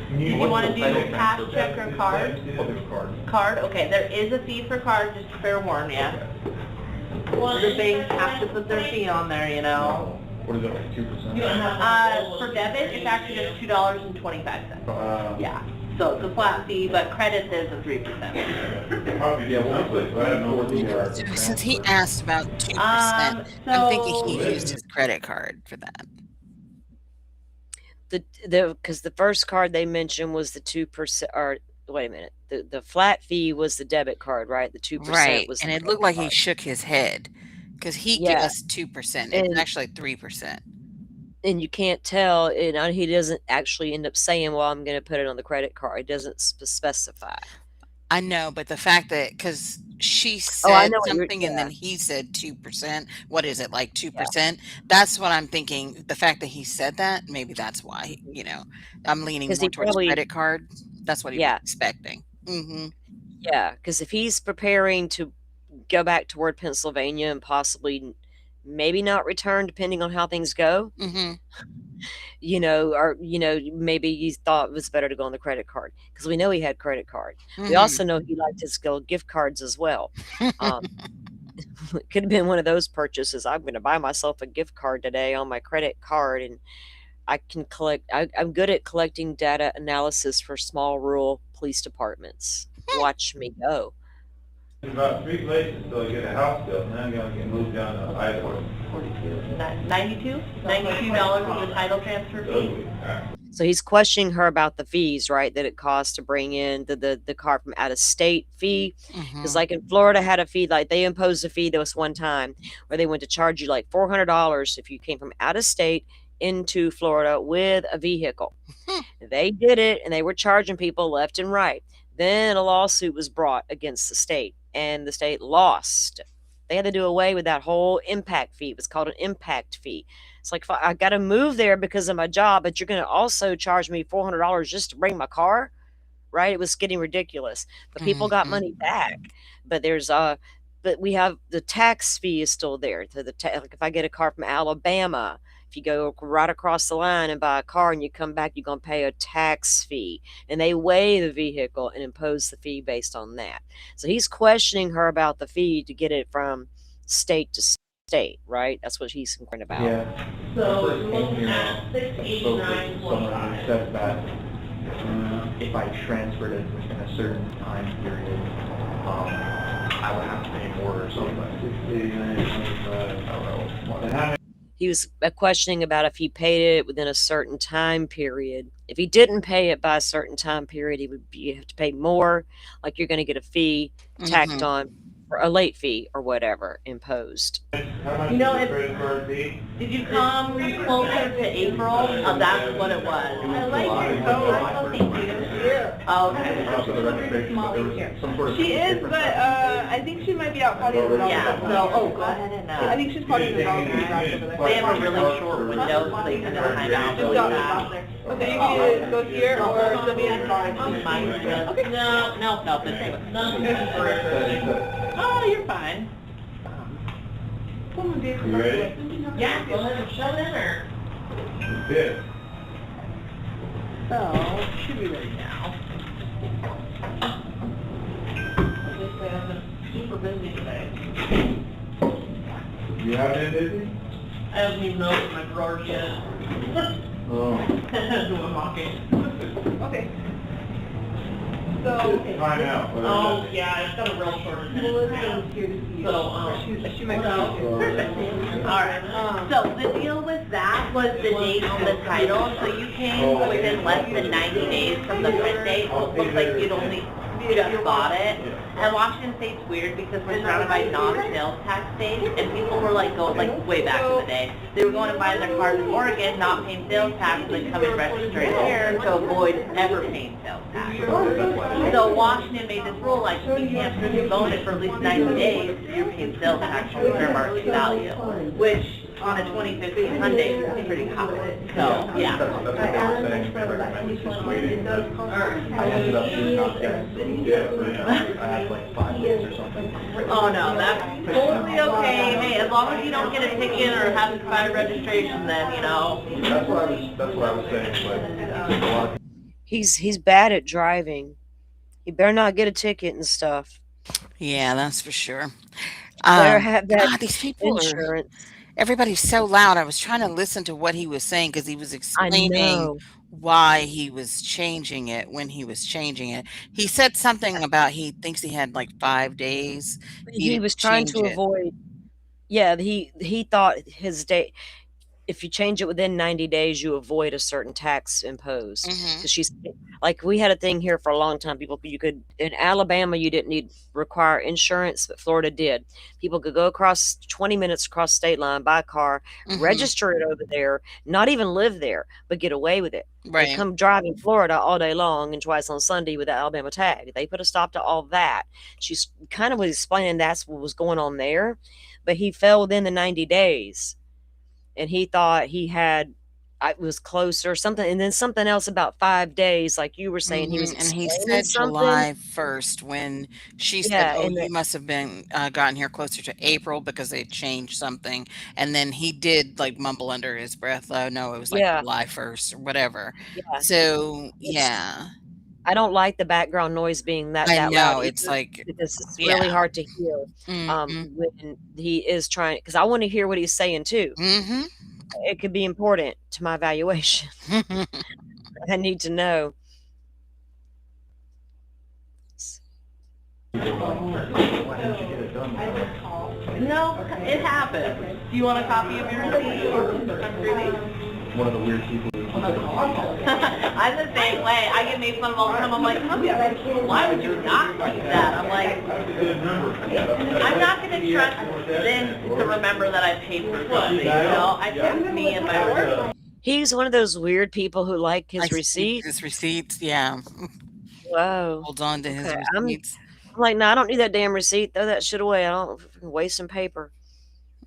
Do you want to do cash, check, or card? I'll do card. Card? Okay, there is a fee for card, just to fair warn you. The banks have to put their fee on there, you know. What is it, like 2%? For debit, it's actually just $2.25. Yeah, so it's a flat fee, but credit is a 3%. Since he asked about 2%, I'm thinking he used his credit card for that. Because the first card they mentioned was the 2%, or wait a minute, the flat fee was the debit card, right? The 2% right, was, and it looked like he shook his head, because he gave us 2%. It's actually 3%. And you can't tell, he doesn't actually end up saying, well, I'm going to put it on the credit card. It doesn't specify. I know, but the fact that, because she said something and then he said 2%, what is it, like 2%? Yeah. That's what I'm thinking. The fact that he said that, maybe that's why, I'm leaning more towards credit card. That's what he was expecting. Yeah, because if he's preparing to go back toward Pennsylvania and possibly maybe not return, depending on how things go, maybe you thought it was better to go on the credit card, because we know he had credit card. We also know he liked his gift cards as well. It could have been one of those purchases. I'm going to buy myself a gift card today on my credit card, and I can collect. I'm good at collecting data analysis for small rural police departments. Watch me go. There's about 3 places till I get a house built, and then I'm gonna get moved down to Idaho. 42, $92 for the title transfer fee. So he's questioning her about the fees, right? That it costs to bring in the car from out of state fee. Because like in Florida had a fee, like they imposed a fee. There was one time where they went to charge you like $400 if you came from out of state into Florida with a vehicle. They did it and they were charging people left and right. Then a lawsuit was brought against the state and the state lost. They had to do away with that whole impact fee. It was called an impact fee. It's like, I got to move there because of my job, but you're going to also charge me $400 just to bring my car, right? It was getting ridiculous, but people got money back. But but we have the tax fee is still there. Like if I get a car from Alabama, if you go right across the line and buy a car and you come back, you're going to pay a tax fee, and they weigh the vehicle and impose the fee based on that. So he's questioning her about the fee to get it from state to state, right? That's what he's concerned about. Yeah. So First you're came looking here, at spoke with someone who said that if I transferred it within a certain time period, I would have to pay more or something. I don't know. He was questioning about if he paid it within a certain time period. If he didn't pay it by a certain time period, you have to pay more, like you're going to get a fee tacked on, or a late fee or whatever imposed. How much You know, is if- the credit card fee? Did you come closer to April? Oh, that's what it was. I like your photo. Thank you. Oh, okay. Some sort of She is, but I think she might be out partying with all Yeah, the so, go ahead and, I think she's partying with all the guys over there. they have a really short window, so they can find out She's really got fast. there. Okay, you can either go here or she'll be in the car. Mine's good. Okay. No, Oh, you're fine. You ready? Yeah, go ahead and shove it in her. Good. So, should be ready now. Obviously, I've been super busy today. You have been busy? I haven't even opened my drawers yet. Oh. Doing mocking. Okay. So, Find out. Oh, yeah, it's got a real short attention. So, she might be here. perfect. All right. So the deal with that was the date on the title. So you came within less than 90 days from the print date. So it looks like you just bought it. And Washington State's weird because we're surrounded by non-sales tax states, and people were like going like way back in the day. They were going and buying their cars in Oregon, not paying sales tax, and then coming registering here to avoid ever paying sales tax. So Washington made this rule like you can't own it for at least 90 days if you're paying sales tax on the fair market value, which on a 2015 Hyundai is pretty high. So yeah. That's what I'm saying. I recommend just waiting. I ended up just not getting I had like 5 days or something. Oh no, that's totally okay. Hey, as long as you don't get a ticket or have expired registration, then you know. That's what I was saying, but a lot of He's bad at driving. He better not get a ticket and stuff. Yeah, that's for sure. Better have that God, these people are, insurance. everybody's so loud. I was trying to listen to what he was saying because he was I explaining know. why he was changing it when he was changing it. He said something about he thinks he had like 5 days. He was trying to change it. avoid. Yeah, he thought his day. If you change it within 90 days, you avoid a certain tax imposed. Because she's like, we had a thing here for a long time. You could in Alabama, you didn't require insurance, but Florida did. People could go across 20 minutes across state line, buy a car, register it over there, not even live there, but get away with it. Right. They come drive in Florida all day long and twice on Sunday with the Alabama tag. They put a stop to all that. She's kind of was explaining that's what was going on there, but he fell within the 90 days. And he thought he had, it was closer, something, and then something else about 5 days, like you were saying. He was And he explaining said something. July 1st when she said, Yeah, "Oh, and you must have been gotten here closer to April because they changed something." And then he did like mumble under his breath, "Oh no, it was like Yeah. July 1st or whatever." Yeah. So It's- yeah, I don't like the background noise being that I loud know either, it's like because it's really yeah. hard to hear when he is trying, because I want to hear what he's saying too. It could be important to my evaluation. I need to know. Why didn't you get it done? No, it happens. Do you want a copy of your receipt or One of the weird people who I'm the same way. I get made fun of all the time. I'm like, why would you not keep that? I'm like, I'm not going to trust them to remember that I paid for something. You know, I trust me if I were. He's one of those weird people who like I his see receipts. his receipts, yeah. Wow. Holds on to his Okay, receipts. I'm like, no, I don't need that damn receipt. Throw that shit away. I don't waste some paper.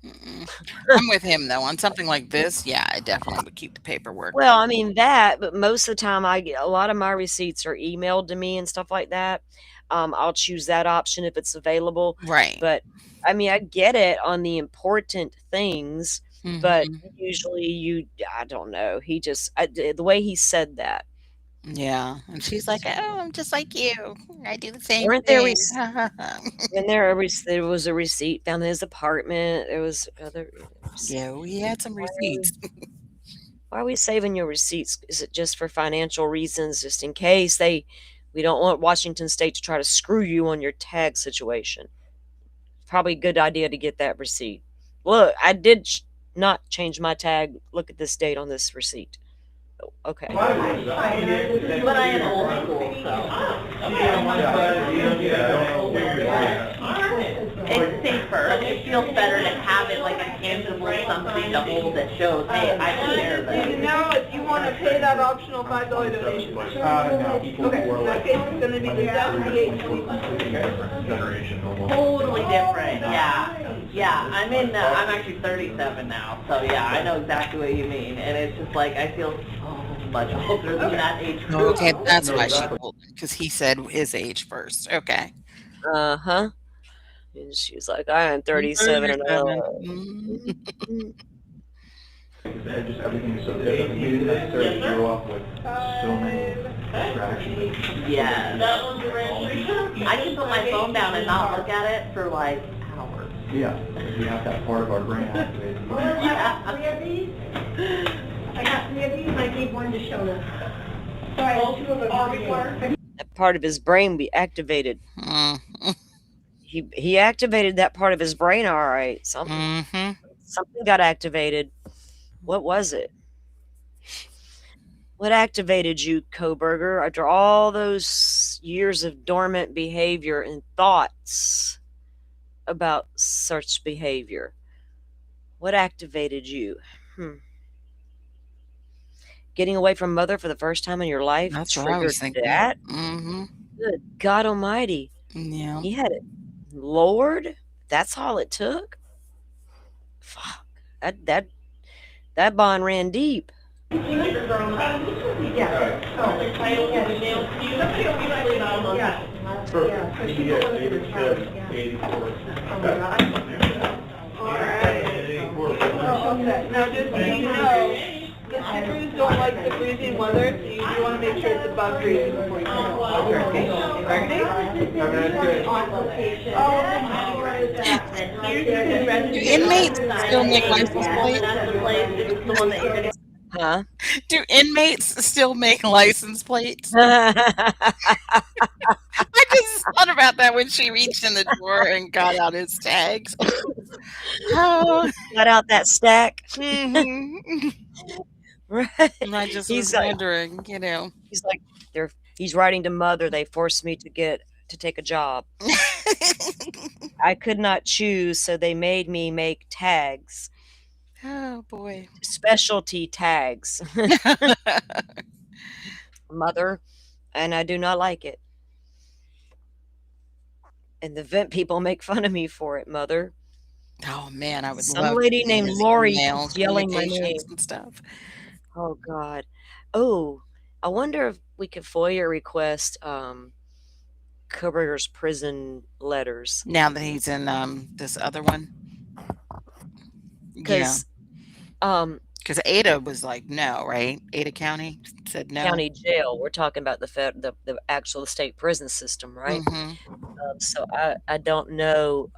I'm with him though. On something like this, yeah, I definitely would keep the paperwork. Well, I mean that, but most of the time I get a lot of my receipts are emailed to me and stuff like that. I'll choose that option if it's available. Right. But I mean, I get it on the important things, but usually I don't know. The way he said that. Yeah. And she's like, oh, I'm just like you. I do the same Weren't there thing. and there was a receipt found in his apartment. There was other. Yeah, we had some receipts. Why are we saving your receipts? Is it just for financial reasons, just in case we don't want Washington State to try to screw you on your tag situation? Probably a good idea to get that receipt. Look, I did not change my tag. Look at this date on this receipt. Oh, okay. But I am old school, so. It's safer. It feels better to have it like a tangible something to hold that shows, hey, I took care of it. Now, if you want to pay that optional $5 donation. no. Okay, in that case, it's going to be Totally different, yeah. Yeah, I'm actually 37 now, so yeah, I know exactly what you mean. And it's just like, I feel so much older than that age group. Okay, that's why she told him, because he said his age first. Okay. Uh-huh. And she's like, I am 37 and Just everything is so different. We didn't necessarily grow up with so many distractions. Yeah. I can put my phone down and not look at it for like hours. Yeah, because we have that part of our brain activated. Yeah. I got 3 of these, and I gave one to Shona. So I have 2 of them. that part of his brain be activated. He activated that part of his brain, all right. Something got activated. What was it? What activated you, Kohberger, after all those years of dormant behavior and thoughts about such behavior? What activated you? Getting away from mother for the first time in your life That's what I was thinking. that? Mm-hmm. Good God Almighty. Yeah. He had it lowered? That's all it took? Fuck. That bond ran deep. Now, just so you know, the screws don't like the freezing weather, so you do want to make sure it's above freezing before you come out. Do inmates still make license plates? Huh? Do inmates still make license plates? I just thought about that when she reached in the drawer and got out his tags. Oh. Got out that stack. Right. And I just was wondering, you know. He's like, he's writing to mother, they forced me to take a job. I could not choose, so they made me make tags. Oh boy. Specialty tags. Mother, and I do not like it. And the vent people make fun of me for it, mother. Oh man, I would Some love lady named Lori emails, yelling my name and stuff. Oh God. Oh, I wonder if we could FOIA request Kohberger's prison letters. Now that he's in this other one. Because because Ada was like no, right? Ada County said no. County jail. We're talking about the actual state prison system, right? So I don't know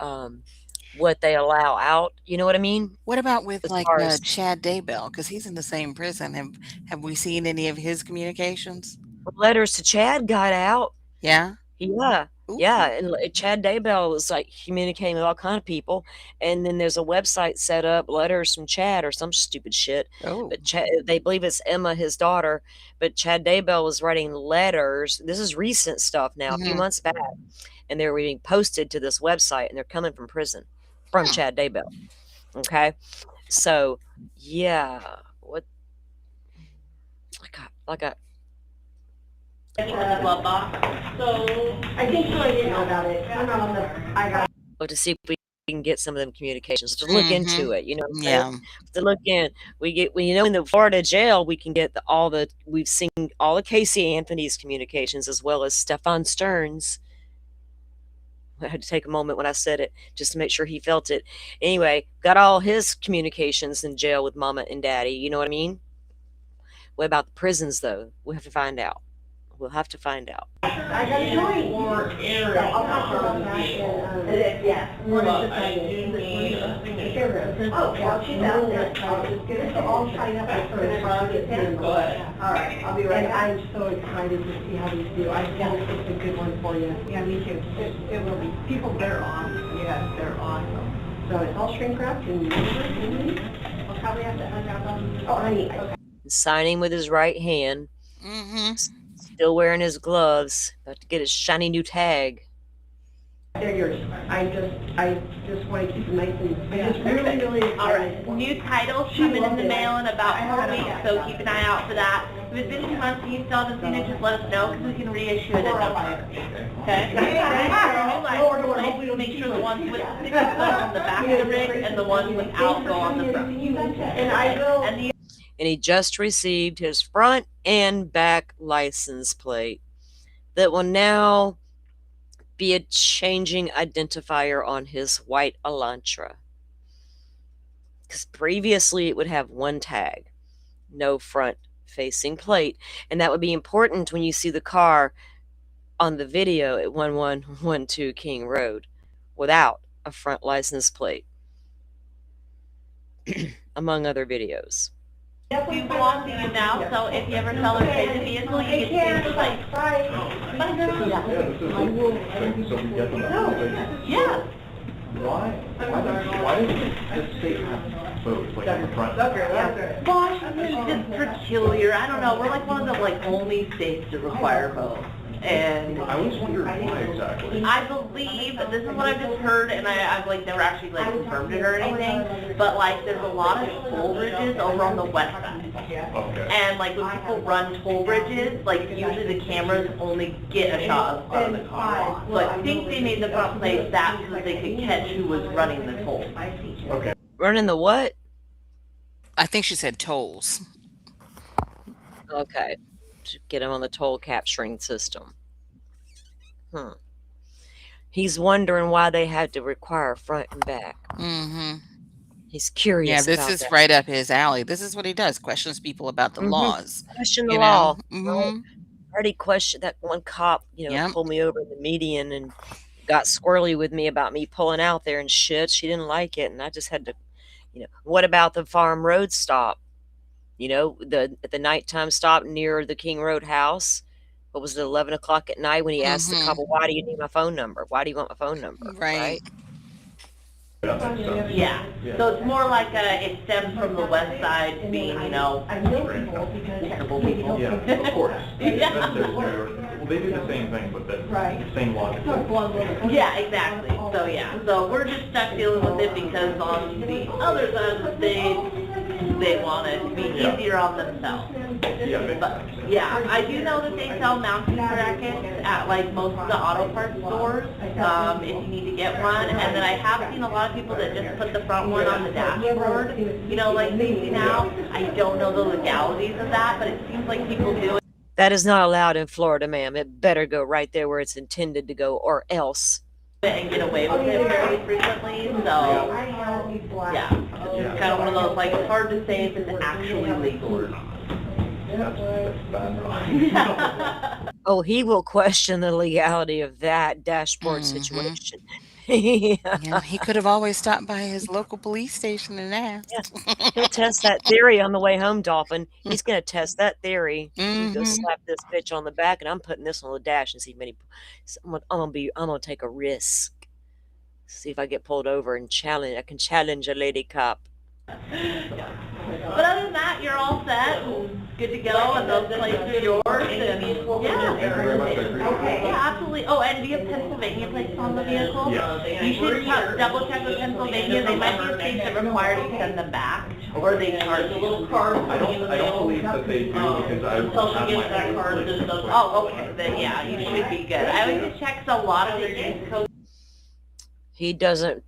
what they allow out. You know what I mean? What about with like Chad Daybell? Because he's in the same prison. Have we seen any of his communications? Letters to Chad got out. Yeah. Yeah. Yeah, and Chad Daybell was like communicating with all kind of people, and then there's a website set up, letters from Chad or some stupid shit. Oh. But they believe it's Emma, his daughter. But Chad Daybell was writing letters. This is recent stuff now, a few months back, and they were being posted to this website, and they're coming from prison, from Chad Daybell. Okay, so yeah, what? Like a glove box. So I think so, I didn't know about it. I'm not on the, I got. to see if we can get some of them communications to look into it. You know what I'm Yeah. saying? To look in, in the Florida jail, we can get we've seen all of Casey Anthony's communications as well as Stefan Stern's. I had to take a moment when I said it just to make sure he felt it. Anyway, got all his communications in jail with mama and daddy. You know what I mean? What about the prisons, though? We'll have to find out. We'll have to find out. I got a joint. Or error. I'll talk about that and, yeah. Oh, well, she's out there. I'll just get it all tied up at first. All right, I'll be right back. And I'm so excited to see how these do. I think it's a good one for you. Yeah, me too. It will be. People, they're on. Yeah, they're awesome. So it's all shrink wrapped and I'll probably have to unwrap them. Oh, honey. Okay. Signing with his right hand. Still wearing his gloves. About to get his shiny new tag. They're yours. I just want to keep them nice and I just really excited. All right. New titles coming in the mail in about 4 weeks, so keep an eye out for that. If it's been 2 months and you still haven't seen it, just let us know because we can reissue it at no time. Okay? Make sure the ones with the stickers go on the back of the rig and the ones without go on the front. And I will. And he just received his front and back license plate that will now be a changing identifier on his white Elantra. Because previously it would have one tag, no front facing plate. And that would be important when you see the car on the video at 1112 King Road without a front license plate, among other videos. Do belong to you now, so if you ever sell or trade the vehicle, you get to change the plate. Yeah. Why does the state have both, like, on the front? Washington's just peculiar. I don't know. We're like one of the only states that require both. And I always wondered why exactly. I believe, this is what I've just heard, and I've never actually confirmed it or anything, but there's a lot of toll bridges over on the west side. Okay. And when people run toll bridges, usually the cameras only get a shot of front of the car. So I think they made the front plate that so that they could catch who was running the toll. Okay. Running the what? I think she said tolls. Okay. To get him on the toll capturing system. He's wondering why they had to require front and back. He's curious. Yeah, this about is that. right up his alley. This is what he does, questions people about the laws. Question the you law. know? Right? I already questioned that one cop, pulled me over in the median and got squirrely with me about me pulling out there and shit. She didn't like it, and I just had to, what about the Farm Road stop? At the nighttime stop near the King Road house. What was it, 11 o'clock at night when he asked the couple, why do you need my phone number? Why do you want my phone number? Right. Yeah. So it's more like it stems from the west side being, I know people because people. Yeah, of course. Yeah. Well, they do the same thing, but the same logic. Yeah, exactly. So yeah. So we're just stuck dealing with it because on the other side of the state, they want it to be easier on themselves. But yeah, I do know that they sell mounting brackets at most of the auto parts stores if you need to get one. And then I have seen a lot of people that just put the front one on the dashboard, like safety now. I don't know the legalities of that, but it seems like people do it. That is not allowed in Florida, ma'am. It better go right there where it's intended to go, or else. And get away with it fairly frequently, so yeah, it's kind of one of those, it's hard to say if it's actually legal or not. Oh, he will question the legality of that dashboard situation. Yeah, he could have always stopped by his local police station and Yeah. asked. He'll test that theory on the way home, Dolphin. He's gonna test that theory. I'm gonna go Mhm. slap this bitch on the back, and I'm putting this on the dash and see if many. I'm gonna take a risk. See if I get pulled over and challenge. I can challenge a lady cop. But other than that, you're all set and good to go, and those places are yours. And yeah, okay, yeah, absolutely. Oh, and do you have Pennsylvania plates on the vehicle? Yeah. You should double check with Pennsylvania. They might be states that require you to send them back, or they charge you. I don't believe that they do because I Until have she my gets that card and license. does. Oh, okay, then yeah, you should be good. I always just check 'cause a lot of the East Coast. He doesn't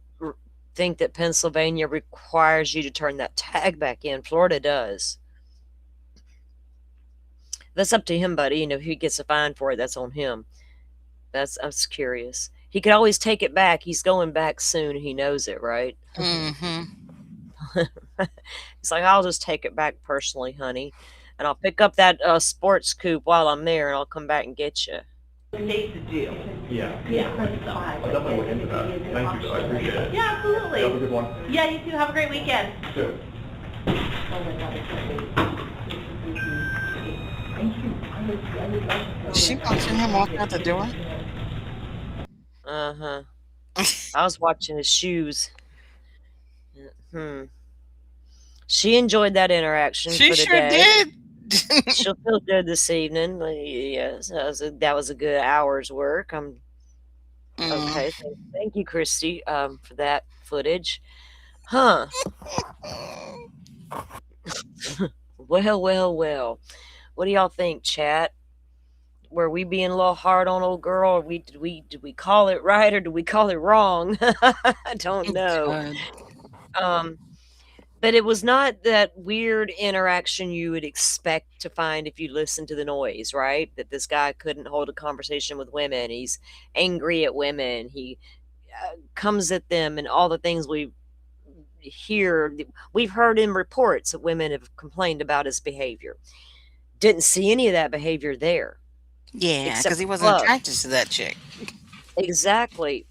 think that Pennsylvania requires you to turn that tag back in. Florida does. That's up to him, buddy. If he gets a fine for it, that's on him. I was curious. He could always take it back. He's going back soon. He knows it, right? Mhm. He's like, I'll just take it back personally, honey, and I'll pick up that sports coupe while I'm there, and I'll come back and get you. States do. Yeah. Yeah. I'll definitely look into that. Thank you, though. I appreciate it. Yeah, absolutely. Have a good one. Yeah, you too. Have a great weekend. Too. Is she watching him walk out the door? Uh-huh. I was watching his shoes. She enjoyed that interaction She for the sure day. did. She'll feel good this evening. Yes, that was a good hour's work. Okay. Thank you, Christy, for that footage. Huh. Well, well, well. What do y'all think, chat? Were we being a little hard on old girl? Or did we call it right or did we call it wrong? I don't know. Good. But it was not that weird interaction you would expect to find if you listen to the noise, right? That this guy couldn't hold a conversation with women. He's angry at women. He comes at them, and all the things we hear, we've heard in reports that women have complained about his behavior. Didn't see any of that behavior there. Yeah, Except because he for wasn't love. attracted to that chick. Exactly.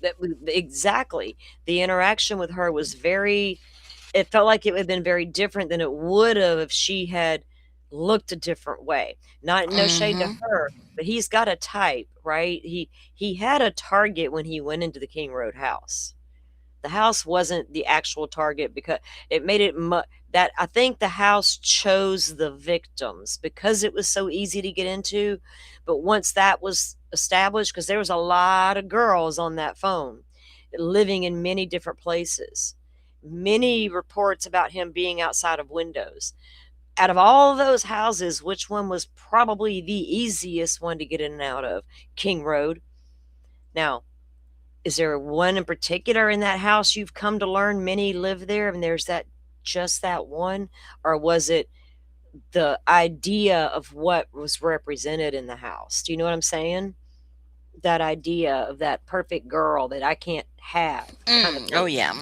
Exactly. The interaction with her was it felt like it would have been very different than it would have if she had looked a different way. No shade to her, but he's got a type, right? He had a target when he went into the King Road house. The house wasn't the actual target because it made it that I think the house chose the victims because it was so easy to get into. But once that was established, because there was a lot of girls on that phone living in many different places, many reports about him being outside of windows. Out of all of those houses, which one was probably the easiest one to get in and out of? King Road. Now, is there one in particular in that house you've come to learn many live there and there's just that one? Or was it the idea of what was represented in the house? Do you know what I'm saying? That idea of that perfect girl that I can't have. Oh, yeah.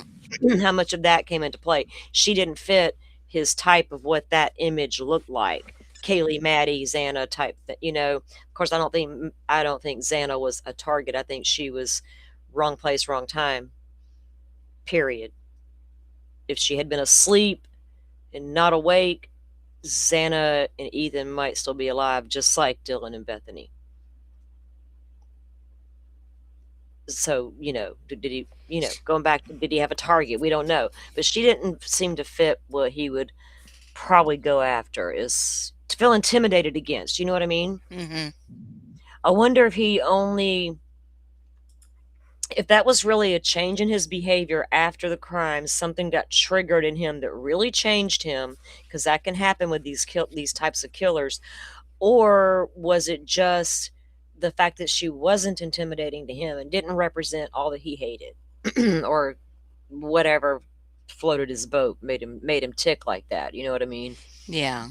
How much of that came into play? She didn't fit his type of what that image looked like. Kaylee, Maddie, Xana type. Of course, I don't think Xana was a target. I think she was wrong place, wrong time. Period. If she had been asleep and not awake, Xana and Ethan might still be alive, just like Dylan and Bethany. So, did he, going back, did he have a target? We don't know. But she didn't seem to fit what he would probably go after, is to feel intimidated against. You know what I mean? Mm-hmm. I wonder if that was really a change in his behavior after the crime, something got triggered in him that really changed him, because that can happen with these types of killers. Or was it just the fact that she wasn't intimidating to him and didn't represent all that he hated or whatever floated his boat, made him tick like that? You know what I mean? Yeah.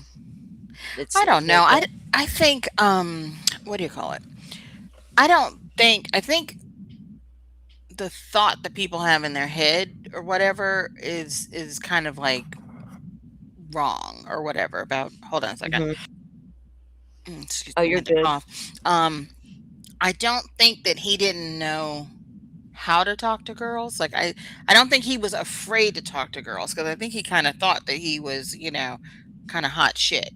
I don't know. I think, what do you call it? I think the thought that people have in their head or whatever is kind of like wrong or whatever about, hold on a second. Excuse me, you're good. I don't think that he didn't know how to talk to girls. Like I don't think he was afraid to talk to girls because I think he kind of thought that he was, kind of hot shit,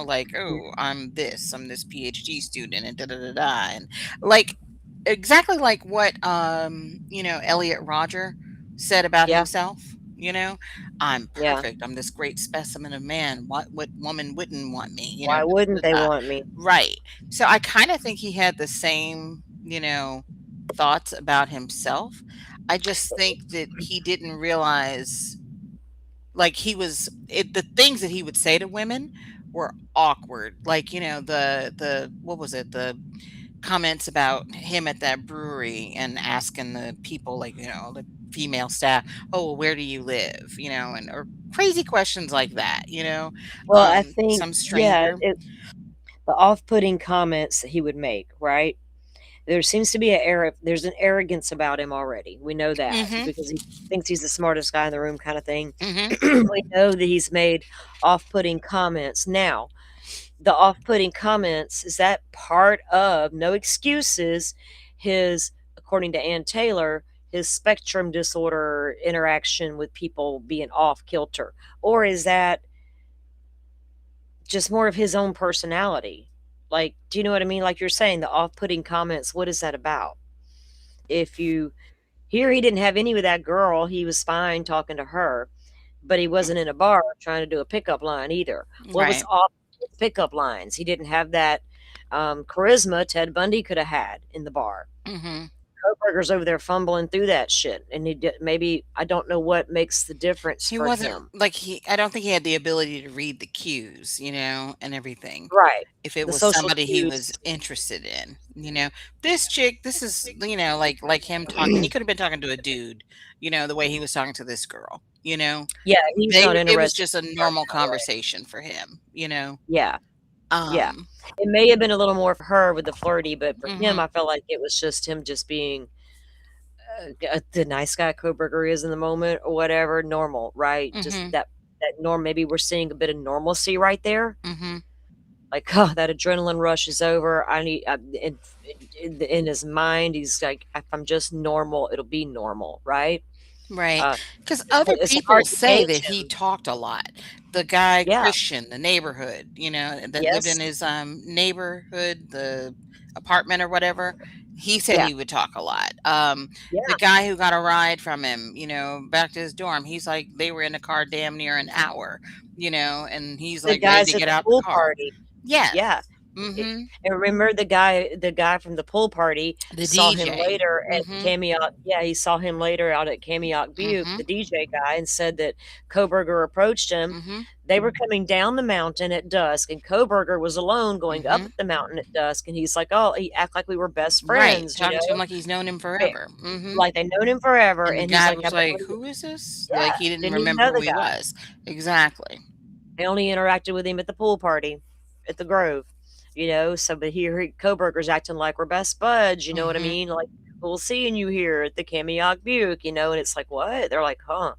like, oh, I'm this PhD student and da da da da, and like exactly like what Elliot Rodger said about Yeah, himself. I'm yeah. perfect. I'm this great specimen of man. What woman wouldn't want me? Why Da, da, wouldn't they da, da. want me? Right. So I kind of think he had the same, thoughts about himself. I just think that he didn't realize, like, the things that he would say to women were awkward. Like, the what was it? The comments about him at that brewery and asking the people, like, the female staff, "Oh, well, where do you live?" And or crazy questions like that, Well, I think, some yeah, stranger. the off-putting comments that he would make, right? There seems to be there's an arrogance about him already. We know that Mhm. because he thinks he's the smartest guy in the room kind of thing. Mhm. We know that he's made off-putting comments. Now, the off-putting comments, is that part of, no excuses, his, according to Ann Taylor, his spectrum disorder interaction with people being off kilter? Or is that just more of his own personality? Like, do you know what I mean? Like you're saying, the off-putting comments, what is that about? If you Here, he didn't have any with that girl, he was fine talking to her, but he wasn't in a bar trying to do a pickup line either. What was Right. off his pickup lines? He didn't have that, charisma Ted Bundy coulda had in the bar. Mhm. Kohberger's over there fumbling through that shit, and he did maybe, I don't know what makes the difference He for wasn't him. like I don't think he had the ability to read the cues, and everything. Right. If it The was social somebody he cues. was interested in, this chick, this is, like him talking. He could have been talking to a dude, the way he was talking to this girl. Yeah, he's not It was interested just a in her normal that way. conversation for him. Yeah, yeah. Um, It may have been a little more for her with the flirty, but for him, mhm, I felt like it was just him just being, the nice guy Kohberger is in the moment or whatever, normal, right? Just mhm, that norm. Maybe we're seeing a bit of normalcy right there. mhm, Like, oh, that adrenaline rush is over. I need, in his mind, he's like, if I'm just normal, it'll be normal, right? right. Uh, Because other it's people hard to say gauge that he him. talked a lot. The guy Yeah. Christian, the neighborhood, that lived in Yes. his neighborhood, the apartment or whatever. He said Yeah. he would talk a lot. The Yeah. guy who got a ride from him, back to his dorm, he's like they were in the car damn near an hour, and he's The like ready to guys at get the out the pool car. party. Yes. Yeah. It Mm-hmm. And remember the guy from the pool party The saw him DJ. later at Mm-hmm. Kamiok, yeah, he saw him later out at Kamiok Butte, Mm-hmm. the DJ guy, and said that Kohberger approached him. Mm-hmm. They were coming down the mountain at dusk, and Kohberger was alone going up Mm-hmm. the mountain at dusk, and he's like, "Oh," he act like we were best Right. friends, Talking to him like he's known him right, forever. Mm-hmm. like they've known him forever, And the and he's guy like, was "I've been like, only," "Who is this?" Like, yeah, he didn't didn't even remember know who the he guy. was. Exactly. I only interacted with him at the pool party at the Grove, so but here Kohberger's acting like we're best buds, you know what I Mhm. mean? Like, "Cool seeing you here at the Kamiok Butte," and it's like, "What?" They're like, "Huh,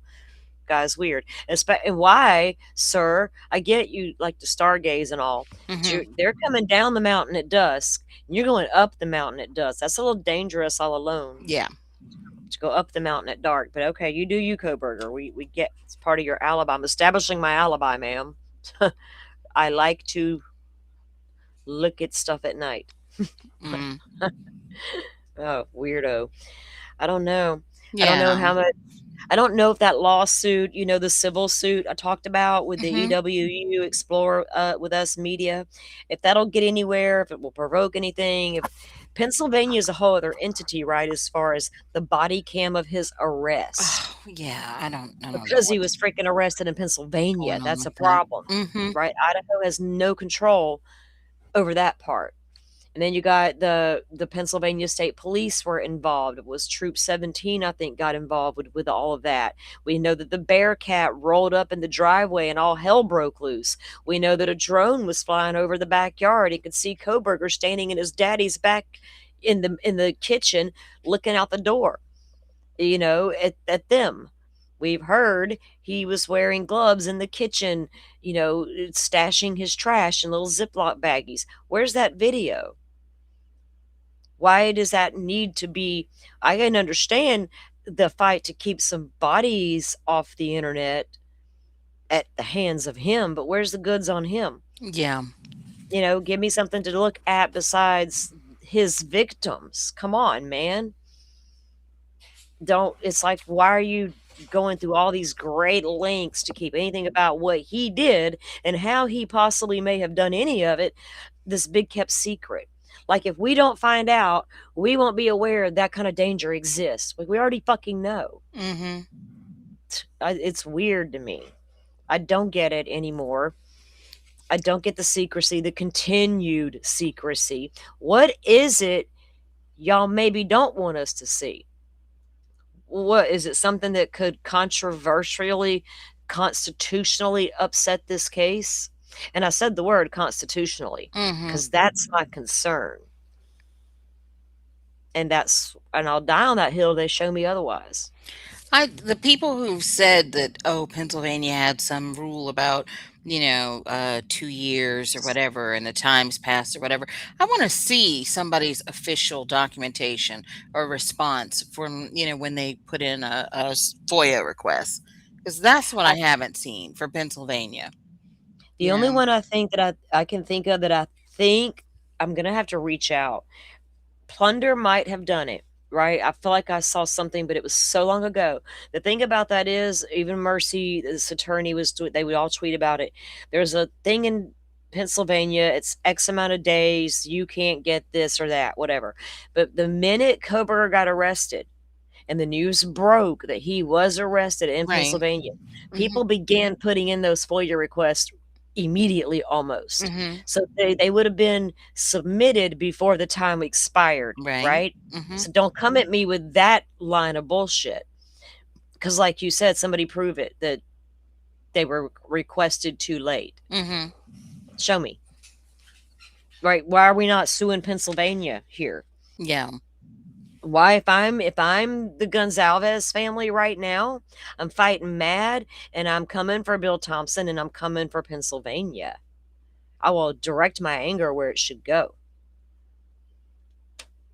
guy's weird." And why, sir? I get you like to stargaze and all, but Mhm. they're coming down the mountain at dusk, and you're going up the mountain at dusk. That's a little dangerous all alone Yeah. to go up the mountain at dark. But okay, you do you, Kohberger. We get it's part of your alibi. I'm establishing my alibi, ma'am. I like to look at stuff at night. Mm. Oh, weirdo. I don't know. I don't know Yeah. how much. I don't know if that lawsuit, the civil suit I talked about with the Mhm. EWU Explore, with Us Media, if that'll get anywhere, if it will provoke anything, if Pennsylvania is a whole other entity, right, as far as the body cam of his arrest, Oh, yeah. I don't know because he was what's freaking arrested in Pennsylvania. going on That's a with that. problem, Mhm. right? Idaho has no control over that part. And then you got the Pennsylvania State Police were involved. It was Troop 17, I think, got involved with all of that. We know that the Bearcat rolled up in the driveway and all hell broke loose. We know that a drone was flying over the backyard. He could see Kohberger standing in his daddy's back in the kitchen looking out the door, at them. We've heard he was wearing gloves in the kitchen, stashing his trash in little Ziploc baggies. Where's that video? Why does that need to be? I can understand the fight to keep some bodies off the internet at the hands of him, but where's the goods on him? Yeah. Give me something to look at besides his victims. Come on, man. Don't It's like, why are you going through all these great lengths to keep anything about what he did and how he possibly may have done any of it this big kept secret? Like, if we don't find out, we won't be aware that kind of danger exists. Like, we already fucking know. Mm-hmm. It's weird to me. I don't get it anymore. I don't get the secrecy, the continued secrecy. What is it y'all maybe don't want us to see? What is it? Something that could controversially, constitutionally upset this case? And I said the word constitutionally Mm-hmm. because that's my concern. And I'll die on that hill. They show me otherwise. The people who've said that, oh, Pennsylvania had some rule about, 2 years or whatever, and the time's passed or whatever. I want to see somebody's official documentation or response from, when they put in a FOIA request, because that's what I haven't seen for Pennsylvania. The only one I think that I can think of that I think I'm going to have to reach out. Plunder might have done it, right? I feel like I saw something, but it was so long ago. The thing about that is, even Mercy, this attorney, they would all tweet about it. There's a thing in Pennsylvania, it's X amount of days, you can't get this or that, whatever. But the minute Kohberger got arrested and the news broke that he was arrested in Right. Pennsylvania, people began putting in those FOIA requests immediately almost. Mm-hmm. So they would have been submitted before the time expired, right? Mm-hmm. So don't come at me with that line of bullshit. Because like you said, somebody prove it that they were requested too late. Mm-hmm. Show me. Right? Why are we not suing Pennsylvania here? Yeah. Why, if I'm the Gonzalves family right now, I'm fighting mad and I'm coming for Bill Thompson and I'm coming for Pennsylvania. I will direct my anger where it should go.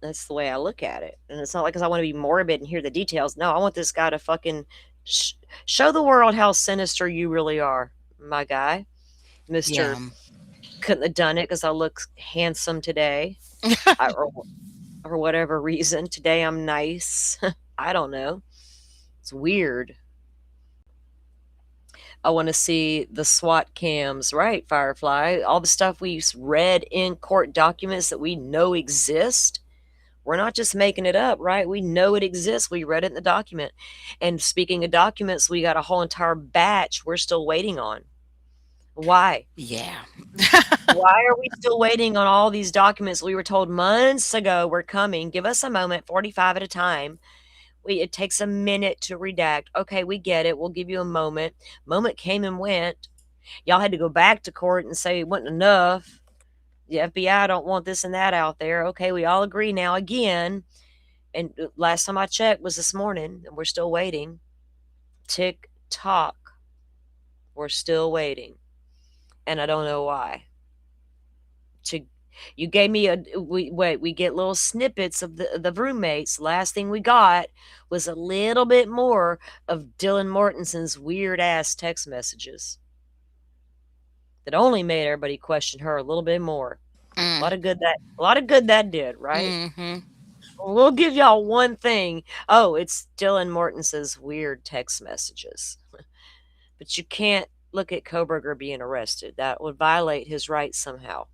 That's the way I look at it. And it's not like 'cause I want to be morbid and hear the details. No, I want this guy to fucking show the world how sinister you really are, my guy. Mr. Yeah. Couldn't have done it because I look handsome today. Or whatever reason. Today I'm nice. I don't know. It's weird. I want to see the SWAT cams, right, Firefly? All the stuff we read in court documents that we know exist. We're not just making it up, right? We know it exists. We read it in the document. And speaking of documents, we got a whole entire batch we're still waiting on. Why? Yeah. Why are we still waiting on all these documents? We were told months ago we're coming. Give us a moment, 45 at a time. It takes a minute to redact. Okay, we get it. We'll give you a moment. Moment came and went. Y'all had to go back to court and say it wasn't enough. The FBI don't want this and that out there. Okay, we all agree now again. And last time I checked was this morning, and we're still waiting. Tick tock. We're still waiting. And I don't know why. You gave me we get little snippets of the roommates. Last thing we got was a little bit more of Dylan Mortenson's weird ass text messages that only made everybody question her a little bit more. A lot of good that did, right? Mm-hmm. We'll give y'all one thing. Oh, it's Dylan Mortenson's weird text messages. But you can't look at Kohberger being arrested. That would violate his rights somehow.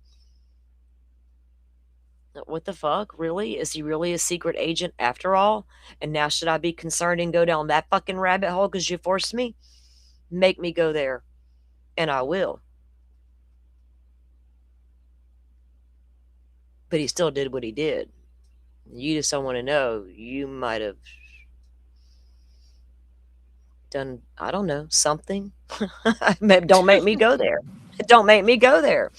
What the fuck? Really? Is he really a secret agent after all? And now should I be concerned and go down that fucking rabbit hole because you forced me? Make me go there. And I will. But he still did what he did. You just don't want to know. You might have done, I don't know, something. Don't make me go there. Don't make me go there.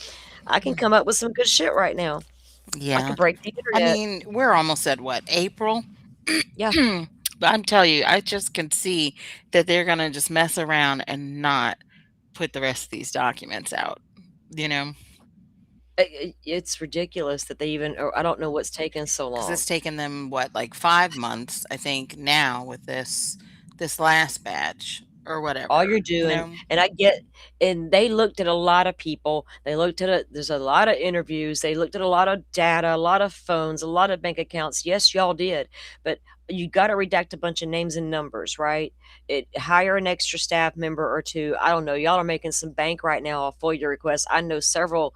I can come up with some good shit right now. I Yeah. can break the I internet. mean, we're almost at what, April? Yeah. But I'm telling you, I just can see that they're going to just mess around and not put the rest of these documents out, you know? It's ridiculous that they even, or I don't know what's taken so Because long. it's taken them what, like 5 months, I think, now with this last batch or All whatever, you're you doing, know? and I get, and they looked at a lot of people. They looked at there's a lot of interviews. They looked at a lot of data, a lot of phones, a lot of bank accounts. Yes, y'all did, but you got to redact a bunch of names and numbers, right? Hire an extra staff member or two. I don't know. Y'all are making some bank right now off FOIA requests. I know several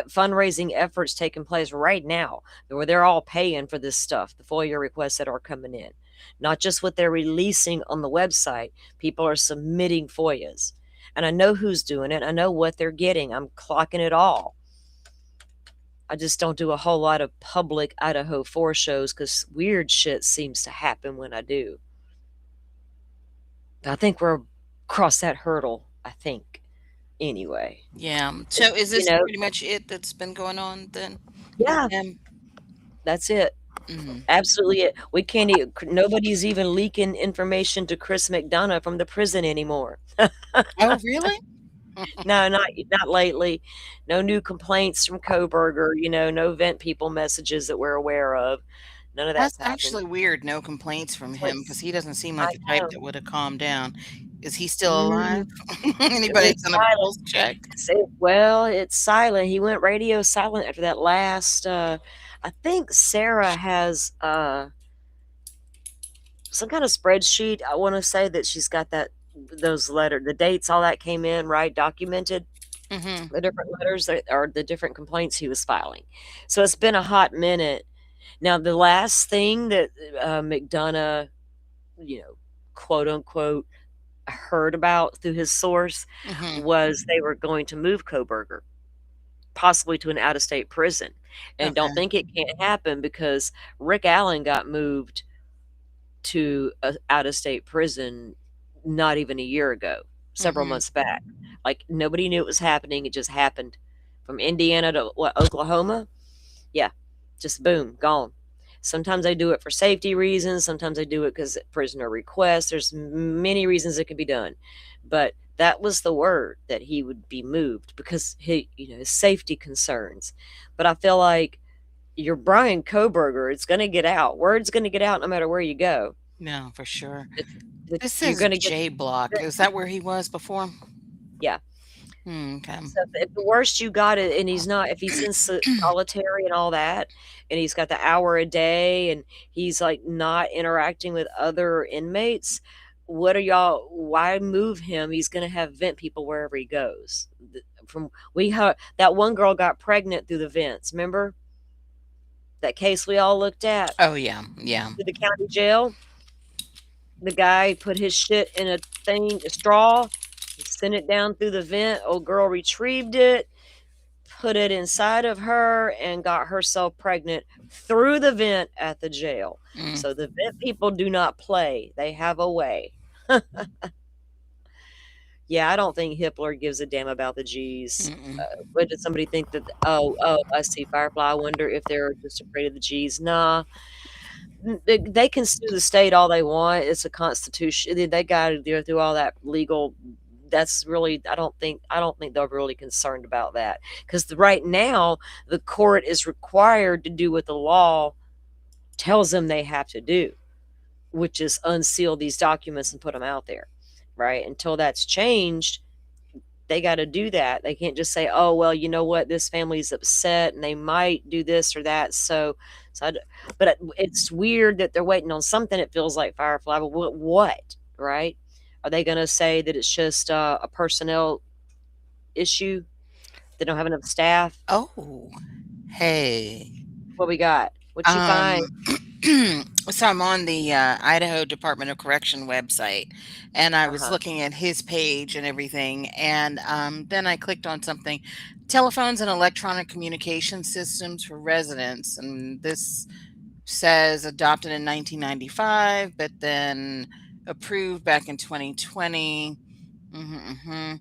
fundraising efforts taking place right now where they're all paying for this stuff, the FOIA requests that are coming in. Not just what they're releasing on the website, people are submitting FOIAs. And I know who's doing it, I know what they're getting. I'm clocking it all. I just don't do a whole lot of public Idaho 4 shows because weird shit seems to happen when I do. But I think we're across that hurdle, I think. Anyway. Yeah. So is You this know, pretty much it that's been going on then with yeah, them? that's it. Mhm. Absolutely it. We can't nobody's even leaking information to Chris McDonough from the prison anymore. Oh, really? No, not lately. No new complaints from Kohberger, no vent people messages that we're aware of. None of That's that's happened. actually weird, no complaints from Like, him because he doesn't seem I like the type know. that would have calmed down. Is he still alive? Mm, Anybody it's done a silent. pulse check? Well, it's silent. He went radio silent after that last I think Sarah has some kind of spreadsheet. I want to say that she's got those the dates, all that came in, right? Documented Mhm. the different letters that or the different complaints he was filing. So it's been a hot minute. Now, the last thing that McDonough, you know, quote unquote, heard about through his source Mhm. was they were going to move Kohberger, possibly to an out of state prison. And don't Okay. think it can't happen because Rick Allen got moved to a out of state prison not even a year ago, several Mhm. months back. Like nobody knew it was happening. It just happened from Indiana to what, Oklahoma? Yeah, just boom, gone. Sometimes they do it for safety reasons. Sometimes they do it because prisoner requests. There's many reasons it can be done, but that was the word that he would be moved because his safety concerns. But I feel like you're Bryan Kohberger. It's going to get out. Word's going to get out no matter where you go. No, for sure. It, This you're says going to get J Block. Is that where he was before? yeah. Okay. So if the worst you got it, and if he's in solitary and all that, and he's got the hour a day, and he's like not interacting with other inmates, what are y'all? Why move him? He's going to have vent people wherever he goes. From that one girl got pregnant through the vents. Remember that case we all looked at Oh, yeah. Yeah. to the county jail? The guy put his shit in a straw, sent it down through the vent. Old girl retrieved it, put it inside of her, and got herself pregnant through the vent at the jail. Mm. So the vent people do not play. They have a way. Yeah, I don't think Hitler gives a damn about the G's. Mm-mm. What did somebody think that? Oh, I see Firefly. I wonder if they're just afraid of the G's. Nah, they can sue the state all they want. It's a constitution. They got to go through all that legal. That's really I don't think they're really concerned about that because right now the court is required to do what the law tells them they have to do, which is unseal these documents and put them out there. Right until that's changed, they got to do that. They can't just say, "Oh, well, you know what? This family's upset and they might do this or that." But it's weird that they're waiting on something. It feels like Firefly, but what? Right? Are they going to say that it's just a personnel issue? They don't have enough staff. Oh, hey. What we got? What you Um, find? so I'm on the Idaho Department of Correction website, and I Uh was huh. looking at his page and everything, and then I clicked on something, telephones and electronic communication systems for residents, and this says adopted in 1995, but then approved back in 2020. Hmm.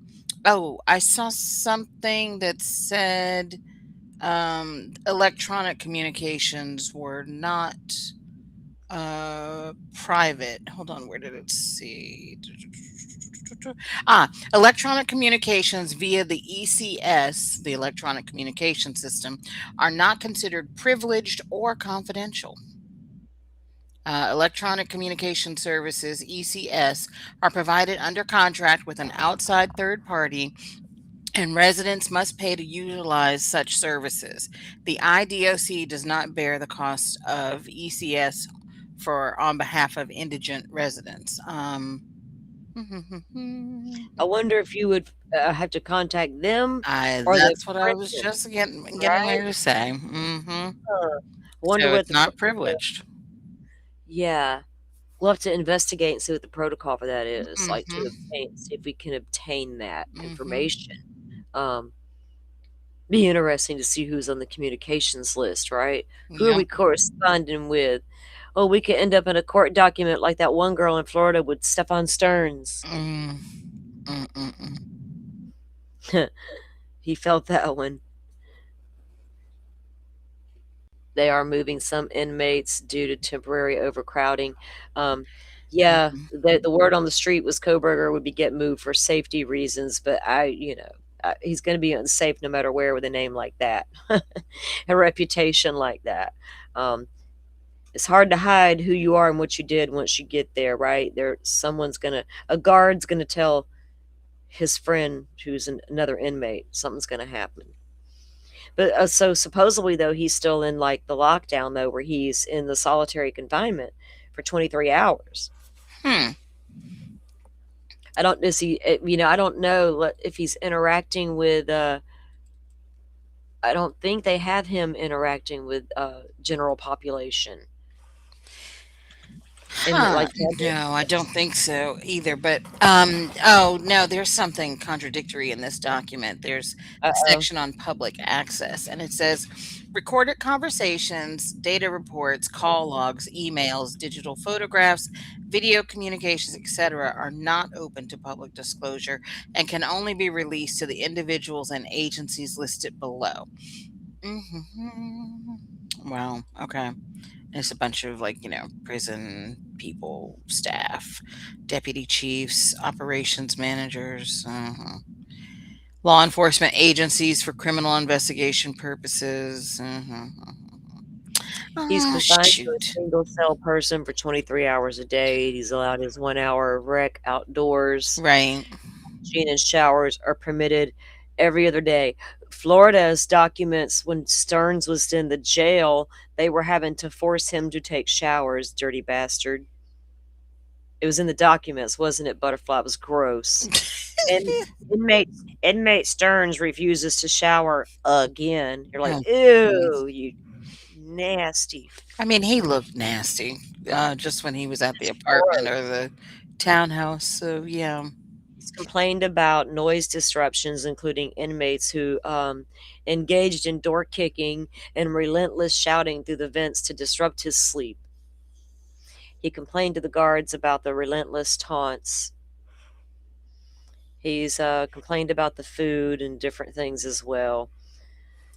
Oh, I saw something that said electronic communications were not private. Hold on, where did it see? Electronic communications via the ECS, the electronic communication system, are not considered privileged or confidential. Electronic communication services, ECS, are provided under contract with an outside third party, and residents must pay to utilize such services. The IDOC does not bear the cost of ECS for on behalf of indigent residents. I wonder if you would have to contact them or the That's what I was prison, just getting right? ready to say. Hmm. Huh. Wonder So what it's the not protocol. privileged. Yeah, we'll have to investigate and see what the protocol for that is, like to Hmm. obtain, see if we can obtain that Hmm. information. Um, be interesting to see who's on the communications list, right? Who are Yeah. we corresponding with? Oh, we could end up in a court document like that one girl in Florida with Stefan Stearns. Mm. Mm-mm-mm. He felt that one. They are moving some inmates due to temporary overcrowding. Um, yeah, Mhm. the word on the street was Kohberger would be get moved for safety reasons, but he's going to be unsafe no matter where with a name like that, a reputation like that. Um, it's hard to hide who you are and what you did once you get there, right? A guard's gonna tell his friend who's another inmate something's gonna happen. But so supposedly though he's still in like the lockdown though, where he's in the solitary confinement for 23 hours. Hmm. I don't is he I don't know if he's interacting with I don't think they have him interacting with general population in Huh. like public. No, I don't think so either. But oh no, there's something contradictory in this document. There's a Uh-oh. section on public access, and it says recorded conversations, data reports, call logs, emails, digital photographs, video communications, etc., are not open to public disclosure and can only be released to the individuals and agencies listed below. Hmm. Wow. Okay. It's a bunch of prison people, staff, deputy chiefs, operations managers, law enforcement agencies for criminal investigation purposes. He's Oh, confined to a shoot. single cell person for 23 hours a day. He's allowed his 1 hour of rec outdoors. Right. Hygiene and showers are permitted every other day. Florida's documents when Stearns was in the jail, they were having to force him to take showers, dirty bastard. It was in the documents, wasn't it, Butterfly? It was gross. And inmate Stearns refuses to shower again. You're like, Oh, jeez. ew, you nasty. I mean, he looked nasty just when he was at the It's apartment gross. or the townhouse. So, yeah. He's complained about noise disruptions, including inmates who engaged in door kicking and relentless shouting through the vents to disrupt his sleep. He complained to the guards about the relentless taunts. He's complained about the food and different things as well.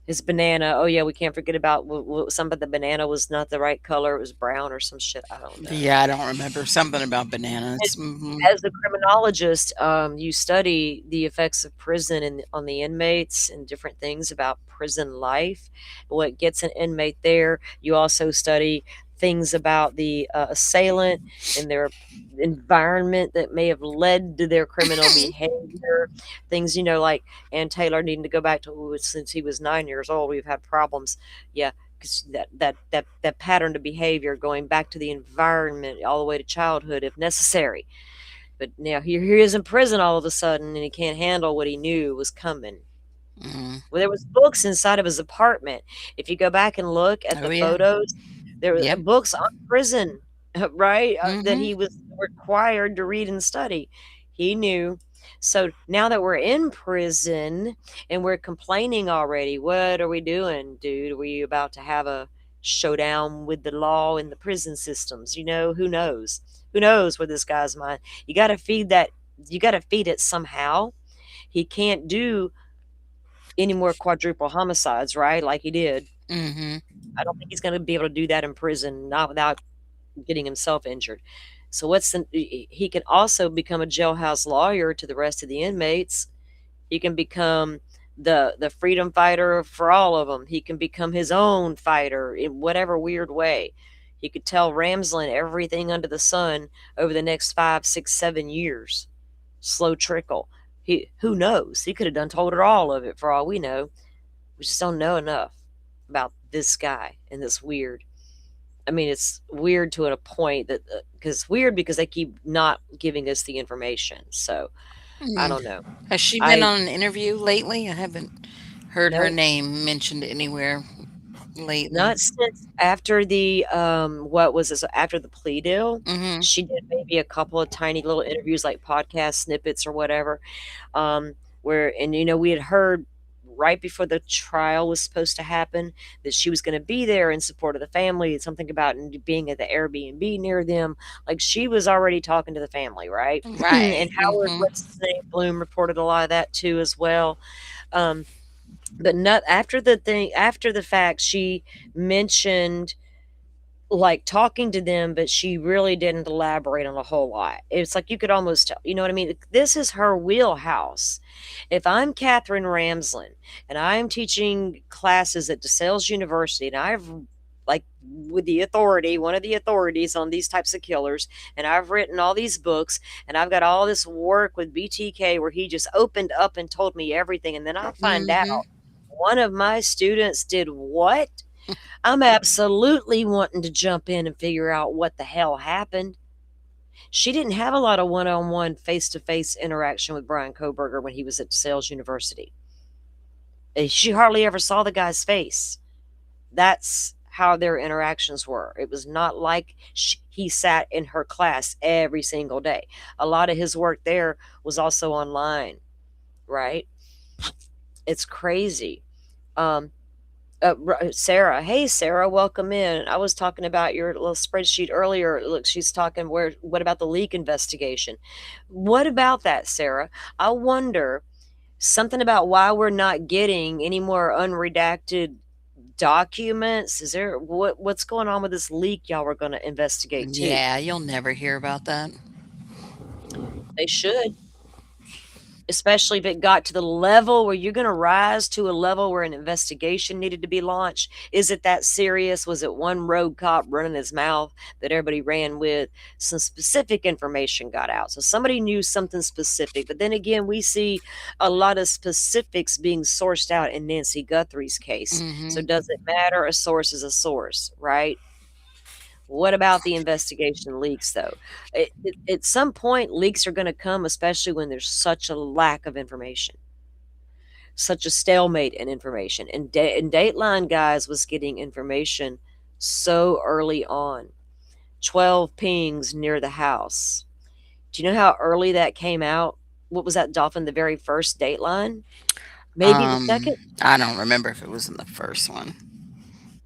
His banana. Oh yeah, we can't forget about some of the banana was not the right color. It was brown or some shit. I don't know. Yeah, I don't remember something about And bananas. Hmm. as a criminologist, you study the effects of prison and on the inmates and different things about prison life, what gets an inmate there. You also study things about the assailant and their environment that may have led to their criminal behavior. Things, like Ann Taylor needing to go back to since he was 9 years old. We've had problems. Yeah, because that pattern of behavior going back to the environment all the way to childhood if necessary. But now here he is in prison all of a sudden and he can't handle what he knew was coming. Hmm. Well, there was books inside of his apartment. If you go back and look at Oh, the yeah. photos, there were Yep. books on prison, right? That Hmm. he was required to read and study. He knew. So now that we're in prison and we're complaining already, what are we doing, dude? Are we about to have a showdown with the law in the prison systems? Who knows? Who knows where this guy's mind? You got to feed that. You got to feed it somehow. He can't do any more quadruple homicides, right? Like he did. Hmm. I don't think he's going to be able to do that in prison, not without getting himself injured. So he can also become a jailhouse lawyer to the rest of the inmates. He can become the freedom fighter for all of them. He can become his own fighter in whatever weird way. He could tell Ramsland everything under the sun over the next 5, 6, 7 years. Slow trickle. Who knows? He could have done told her all of it for all we know. We just don't know enough about this guy and this weird. I mean, it's weird to a point that because weird because they keep not giving us the information. So I Hmm. don't know. Has she been I on an interview lately? I haven't heard her no, name mentioned anywhere lately. not since after the what was this after the plea deal. Mhm. She did maybe a couple of tiny little interviews like podcast snippets or whatever. Where and we had heard right before the trial was supposed to happen that she was going to be there in support of the family, something about being at the Airbnb near them. Like she was already talking to the family, right? And Right. Howard, Mhm. what's his name, Bloom reported a lot of that too as well. um but not after the fact she mentioned like talking to them, but she really didn't elaborate on a whole lot. It's like you could almost tell, you know what I mean? This is her wheelhouse. If I'm Catherine Ramsland and I'm teaching classes at DeSales University and I've like with the authority, one of the authorities on these types of killers, and I've written all these books and I've got all this work with BTK where he just opened up and told me everything, and then I find out Mhm. one of my students did what? I'm absolutely wanting to jump in and figure out what the hell happened. She didn't have a lot of one-on-one, face-to-face interaction with Bryan Kohberger when he was at Sales University. She hardly ever saw the guy's face. That's how their interactions were. It was not like he sat in her class every single day. A lot of his work there was also online, right? It's crazy. Um, Sarah. Hey, Sarah, welcome in. I was talking about your little spreadsheet earlier. Look, she's talking what about the leak investigation? What about that, Sarah? I wonder something about why we're not getting any more unredacted documents. Is there what's going on with this leak y'all were going to investigate too? Yeah, you'll never hear about that. They should. Especially if it got to the level where you're going to rise to a level where an investigation needed to be launched. Is it that serious? Was it one rogue cop running his mouth that everybody ran with? Some specific information got out. So somebody knew something specific. But then again, we see a lot of specifics being sourced out in Nancy Guthrie's case. So Mhm. does it matter? A source is a source, right? What about the investigation leaks, though? At some point, leaks are going to come, especially when there's such a lack of information, such a stalemate in information. And Dateline, guys, was getting information so early on. 12 pings near the house. Do you know how early that came out? What was that, Dolphin? The very first Dateline? Maybe the second? I don't remember if it was in the first one.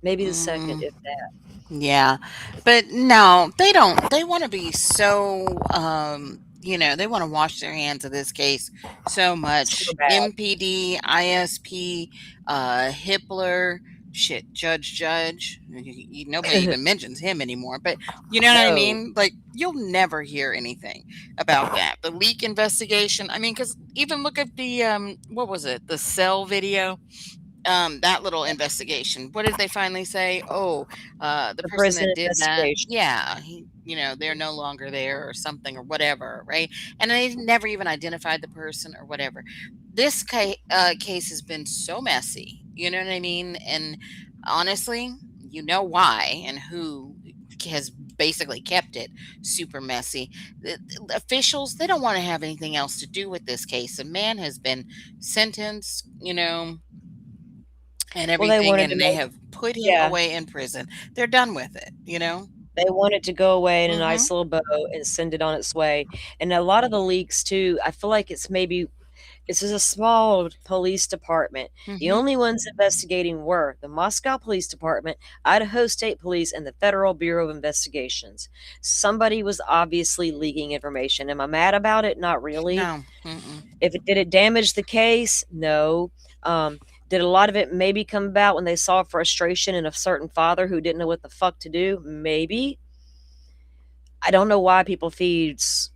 Maybe the second, Mm. if that. Yeah. But no, they don't. They want to be so, they want to wash their hands of this case so So much. bad. MPD, ISP, Hippler, shit, Judge. Nobody even mentions him anymore. But you know what I No. mean? Like, you'll never hear anything about that. The leak investigation. I mean, because even look at the, what was it? The cell video, that little investigation. What did they finally say? Oh, the The person prison that did that, investigation. yeah, they're no longer there or something or whatever, right? And they never even identified the person or whatever. This case has been so messy, you know what I mean? And honestly, you know why and who has basically kept it super messy. The officials, they don't want to have anything else to do with this case. A man has been sentenced, and Well, they everything, wanted to and they make, have put him yeah. away in prison. They're done with it. They want it to go away in a Mhm. nice little bow and send it on its way. And a lot of the leaks too, I feel like it's just a small police department. The Mhm. only ones investigating were the Moscow Police Department, Idaho State Police, and the Federal Bureau of Investigations. Somebody was obviously leaking information. Am I mad about it? Not really. No. Mm-mm. If it did it damage the case? No. Um, did a lot of it maybe come about when they saw frustration in a certain father who didn't know what the fuck to do? Maybe. I don't know why people feeds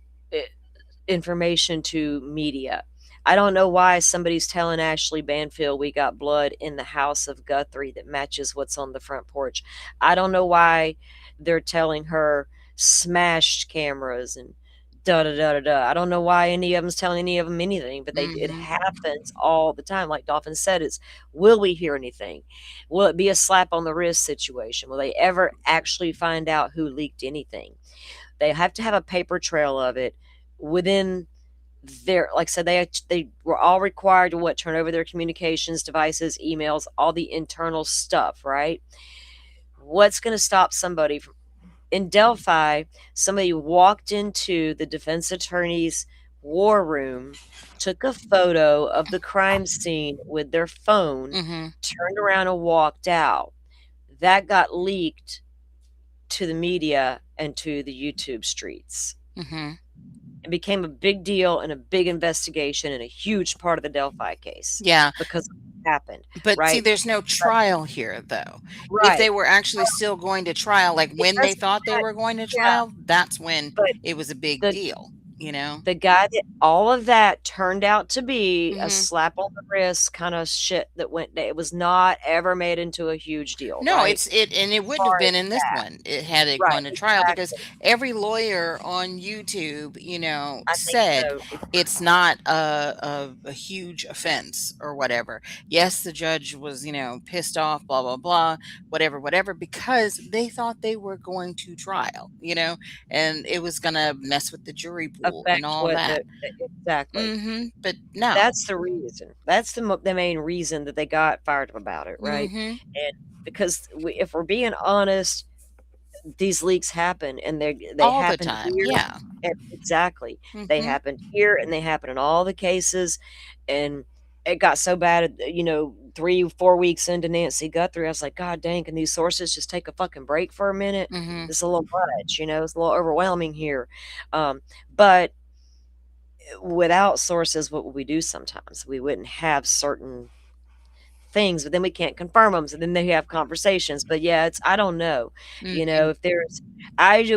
information to media. I don't know why somebody's telling Ashley Banfield we got blood in the house of Guthrie that matches what's on the front porch. I don't know why they're telling her smashed cameras and da da da da da. I don't know why any of them's telling any of them anything, but it Mhm. happens all the time. Like Dolphin said, it's will we hear anything? Will it be a slap on the wrist situation? Will they ever actually find out who leaked anything? They have to have a paper trail of it within their, like I said, they were all required to what, turn over their communications devices, emails, all the internal stuff, right? What's going to stop somebody from, in Delphi, somebody walked into the defense attorney's war room, took a photo of the crime scene with their phone, Mhm. turned around and walked out. That got leaked to the media and to the YouTube streets. Mhm. It became a big deal and a big investigation and a huge part of the Delphi case Yeah. because of what happened, But see, right? there's no trial here, though. If they Right. were actually still going to trial, like It when they doesn't thought they matter. were going to Yeah, trial, that's when but it was a big the deal, you know? the guy that all of that turned out to be a Mhm. slap on the wrist kinda shit that went it was not ever made into a huge deal, No, right? it's it and it As wouldn't far have as been in this that. one. It had it Right, gone to trial because exactly. every lawyer on YouTube, I think said so. it's not a huge offense or whatever. Yes, the judge was, pissed off, blah blah blah, whatever, whatever, because they thought they were going to trial, and it was gonna mess with the jury pool and Affect all what that. exactly. But no. That's the reason. That's the main reason that they got fired up about it, right? Mhm. And because if we're being honest, these leaks happen, and they All the happened time. here. Yeah. Exactly. They Mhm. happened here, and they happen in all the cases. And it got so bad, 3, 4 weeks into Nancy Guthrie, I was like, God dang, can these sources just take a fucking break for a minute? Mhm. This is a little much, it's a little overwhelming here. But without sources, what would we do sometimes? We wouldn't have certain things, but then we can't confirm them. So then they have conversations. But yeah, I don't know. Mhm. If there's,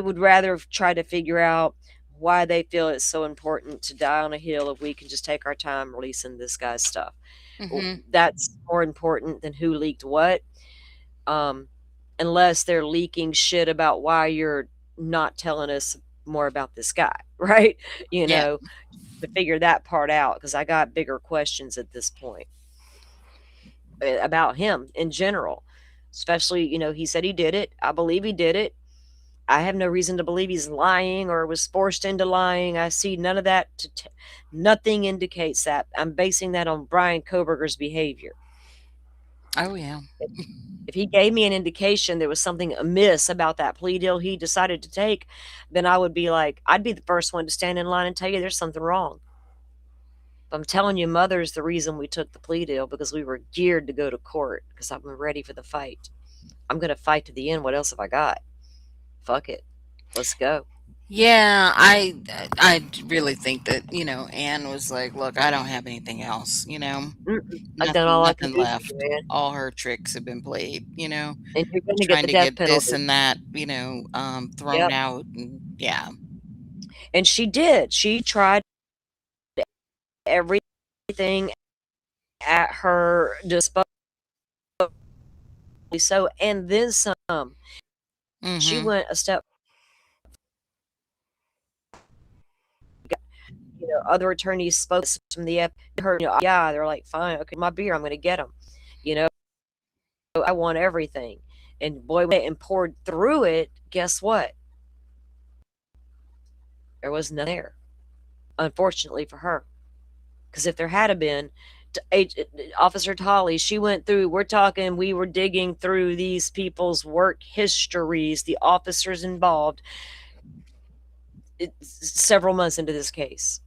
would rather try to figure out why they feel it's so important to die on a hill if we can just take our time releasing this guy's stuff. Mhm. That's more important than who leaked what. Um, unless they're leaking shit about why you're not telling us more about this guy, right? You Yeah. know, to figure that part out because I got bigger questions at this point about him in general. Especially, he said he did it. I believe he did it. I have no reason to believe he's lying or was forced into lying. I see none of that. Nothing indicates that. I'm basing that on Bryan Kohberger's behavior. Oh yeah. If he gave me an indication there was something amiss about that plea deal he decided to take, then I would be like, I'd be the first one to stand in line and tell you there's something wrong. I'm telling you, mother's the reason we took the plea deal because we were geared to go to court because I'm ready for the fight. I'm going to fight to the end. What else have I got? Fuck it. Let's go. Yeah, I really think that, Anne was like, "Look, I don't have anything else, Mm-mm. I've done nothing all I can nothing do for you, left. man. All her tricks have been played, And you're going to get trying the to death get this penalty. and that, thrown Yep. out and yeah. And she did. She tried everything at her disposal. So, and then some. She Mhm. went a step. Other attorneys spoke from the her. Yeah, they're like, fine, okay, my beer, I'm going to get them. You know, I want everything. And boy, and poured through it. Guess what? There was nothing there. Unfortunately for her, because if there had been, Officer Tolly, she went through. We were digging through these people's work histories, the officers involved, several months into this case.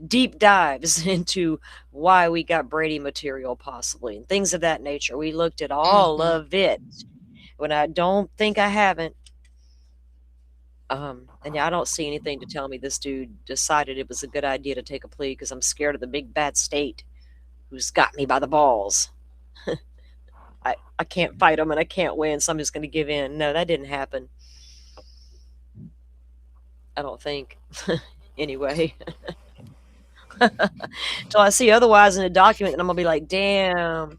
Deep dives into why we got Brady material, possibly, and things of that nature. We looked at all Mhm. of it. When I don't think I haven't, and yeah, I don't see anything to tell me this dude decided it was a good idea to take a plea because I'm scared of the big bad state who's got me by the balls. I can't fight him and I can't win, so I'm just going to give in. No, that didn't happen. I don't think. Anyway, till I see otherwise in a document, then I'm gonna be like, damn,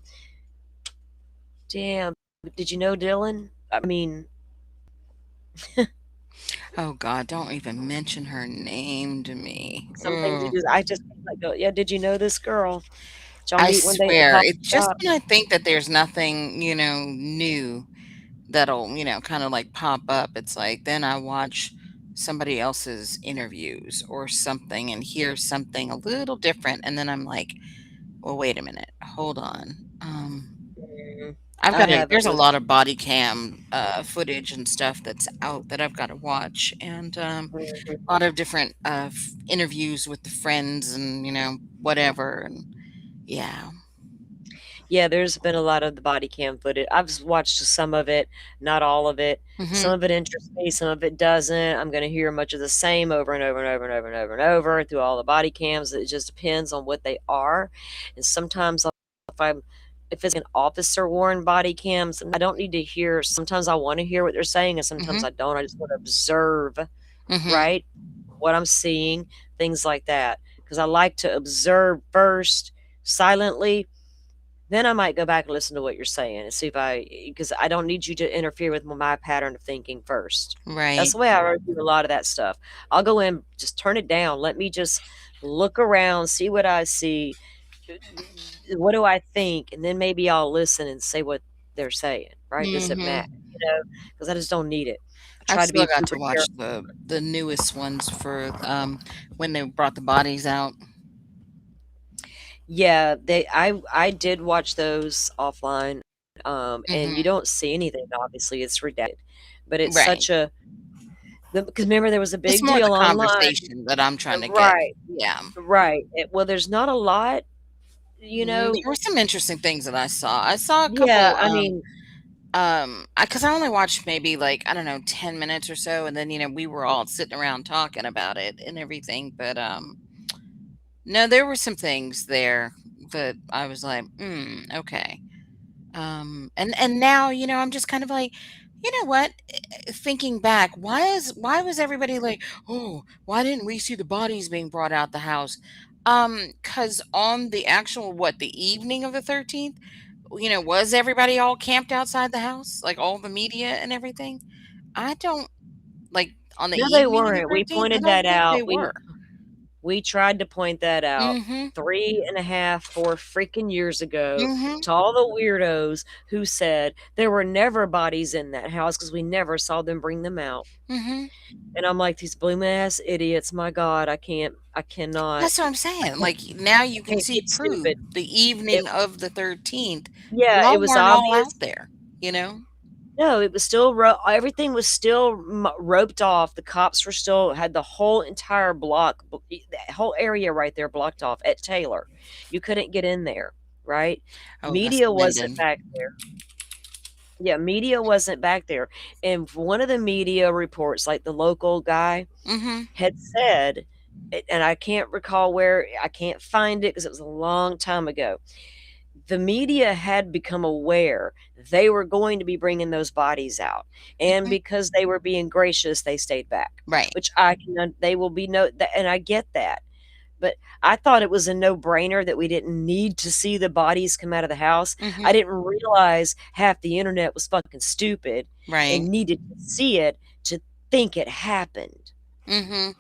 damn. Did you know Dylan? I mean, Oh God, don't even mention her name to me. some things you Ugh. just I just like go, yeah. Did you know this girl? Did y'all I meet one day at the swear, coffee it's just shop? when I think that there's nothing, new that'll, kind of like pop up. It's like then I watch somebody else's interviews or something and hear something a little different, and then I'm like, well, wait a minute, hold on. Mm, I've I got to. haven't There's a listened. lot of body cam footage and stuff that's out that I've got to watch, and a lot of different interviews with the friends and whatever. And yeah. Yeah, there's been a lot of the body cam footage. I've watched some of it, not all of it. Some Hmm. of it interests me, some of it doesn't. I'm going to hear much of the same over and over and over and over and over and over through all the body cams. It just depends on what they are. And sometimes if I'm if it's an officer worn body cams, I don't need to hear. Sometimes I want to hear what they're saying, and sometimes Hmm. I don't. I just want to observe, Hmm. right? What I'm seeing, things like that. Because I like to observe first silently, then I might go back and listen to what you're saying and see if because I don't need you to interfere with my pattern of thinking first. That's Right. the way I do a lot of that stuff. I'll go in, just turn it down. Let me just look around, see what I see. What do I think? And then maybe I'll listen and say what they're saying, right? Does it matter? Hmm. Because I just don't need it. I I've try to still be got super to watch careful. the newest ones for when they brought the bodies out. Yeah, I did watch those offline, and you Hmm. don't see anything, obviously, it's redacted, but it's Right. such a because remember there was a It's big more the deal online. conversation that I'm trying to get. Right, Yeah. right, well, there's not a lot, you know. There were some interesting things that I saw. I saw a Yeah, couple I mean, because I only watched maybe like, I don't know, 10 minutes or so, and then we were all sitting around talking about it and everything, but no, there were some things there that I was like, okay. And now, I'm just kind of like, you know what? Thinking back, why was everybody like, oh, why didn't we see the bodies being brought out the house? Because on the actual, what, the evening of the 13th, was everybody all camped outside the house, like all the media and everything? I don't like on the no, they evening of the weren't. We 13th. I pointed don't that think they out. were. We tried to point that out Mm-hmm. 3.5, 4 freaking years ago Mm-hmm. to all the weirdos who said there were never bodies in that house because we never saw them bring them out. Mm-hmm. And I'm like, these blooming ass idiots. My God, I cannot, That's what I'm saying. Like now you I can can't see be proof. stupid. The It, evening of the 13th, yeah, it y'all was weren't all obvious. out there, you know? No, it was still everything was still roped off. The cops were still had the whole entire block, that whole area right there blocked off at Taylor. You couldn't get in there, right? Oh, that's Media wasn't Linden. back there. Yeah, media wasn't back there. And one of the media reports, like the local guy, Mhm. had said, and I can't recall where, I can't find it because it was a long time ago. The media had become aware they were going to be bringing those bodies out, and Mhm. because they were being gracious, they stayed back, Right. which I can they will be no that, and I get that. But I thought it was a no-brainer that we didn't need to see the bodies come out of the house. I Mhm. didn't realize half the internet was fucking stupid Right. and needed to see it to think it happened. Mhm.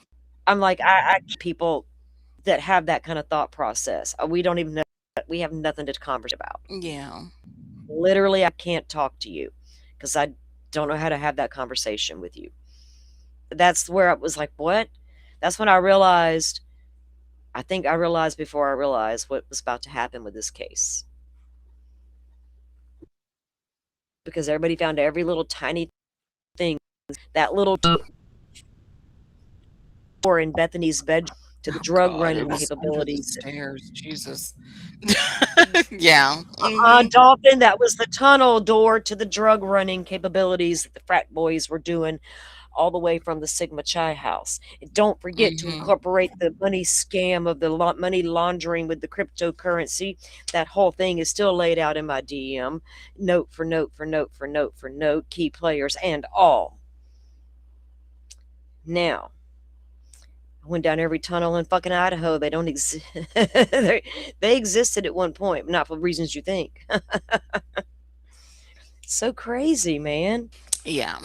I'm like, I people that have that kind of thought process. We don't even know, we have nothing to converse about. Yeah. Literally, I can't talk to you because I don't know how to have that conversation with you. That's where I was like, what? That's when I realized, I think I realized before I realized what was about to happen with this case. Because everybody found every little tiny thing, that little door in Bethany's bedroom to the Oh drug God, it running was under the capabilities. stairs. Jesus. Yeah. Mhm. Dolphin, that was the tunnel door to the drug running capabilities that the frat boys were doing all the way from the Sigma Chi house. And don't forget to Mhm. incorporate the money scam of the money laundering with the cryptocurrency. That whole thing is still laid out in my DM, note for note for note for note for note, key players and all. Now, went down every tunnel in fucking Idaho. They don't exist. They existed at one point, but not for reasons you think. So crazy, man. Yeah.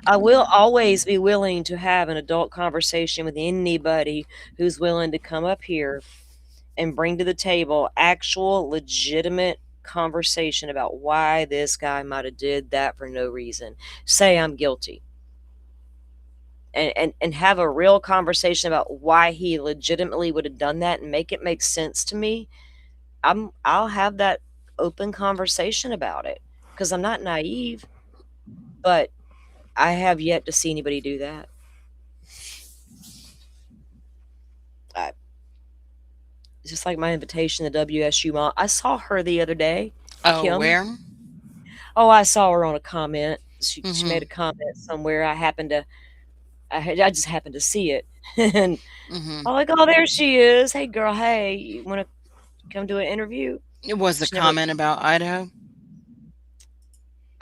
I will always be willing to have an adult conversation with anybody who's willing to come up here and bring to the table actual legitimate conversation about why this guy might have did that for no reason. Say I'm guilty. And have a real conversation about why he legitimately would have done that and make it make sense to me. I'll have that open conversation about it because I'm not naive, but I have yet to see anybody do that. I, just like my invitation to WSU mom. I saw her the other day, Oh, Kim. where? Oh, I saw her on a comment. She made a Mhm. comment somewhere. I just happened to see it, and Mhm. I'm like, oh, there she is. Hey, girl. Hey, you want to come do an interview? It was the She never. comment about Idaho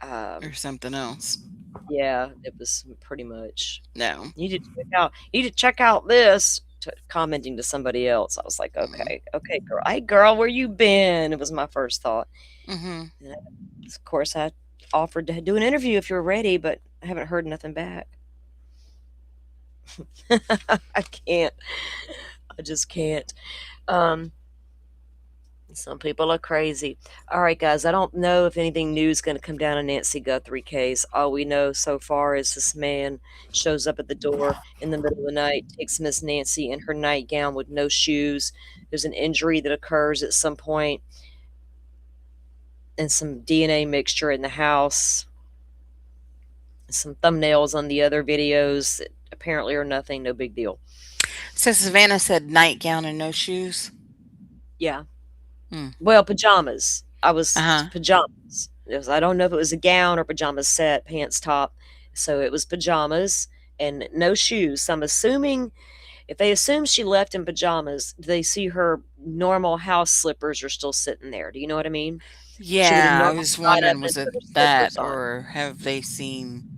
Um, or something else. yeah, it was pretty much. No. You need to check out. You need to check out this. Commenting to somebody else. I was like, Mm. okay, girl. Hey, girl, where you been? It was my first thought. Mhm. And of course, I offered to do an interview if you're ready, but I haven't heard nothing back. I can't. I just can't. Um, some people are crazy. All right, guys. I don't know if anything new is going to come down on Nancy Guthrie case. All we know so far is this man shows up at the door in the middle of the night, takes Miss Nancy in her nightgown with no shoes. There's an injury that occurs at some point, and some DNA mixture in the house. Some thumbnails on the other videos that apparently are nothing, no big deal. So Savannah said nightgown and no shoes. Yeah. Mm. Well, pajamas. I was Uh-huh. pajamas. I don't know if it was a gown or pajama set, pants, top. So it was pajamas and no shoes. So I'm assuming if they assume she left in pajamas, do they see her normal house slippers are still sitting there? Do you know what I mean? She would have Yeah, I normally was got up wondering, and was it put her that slippers on. or have they seen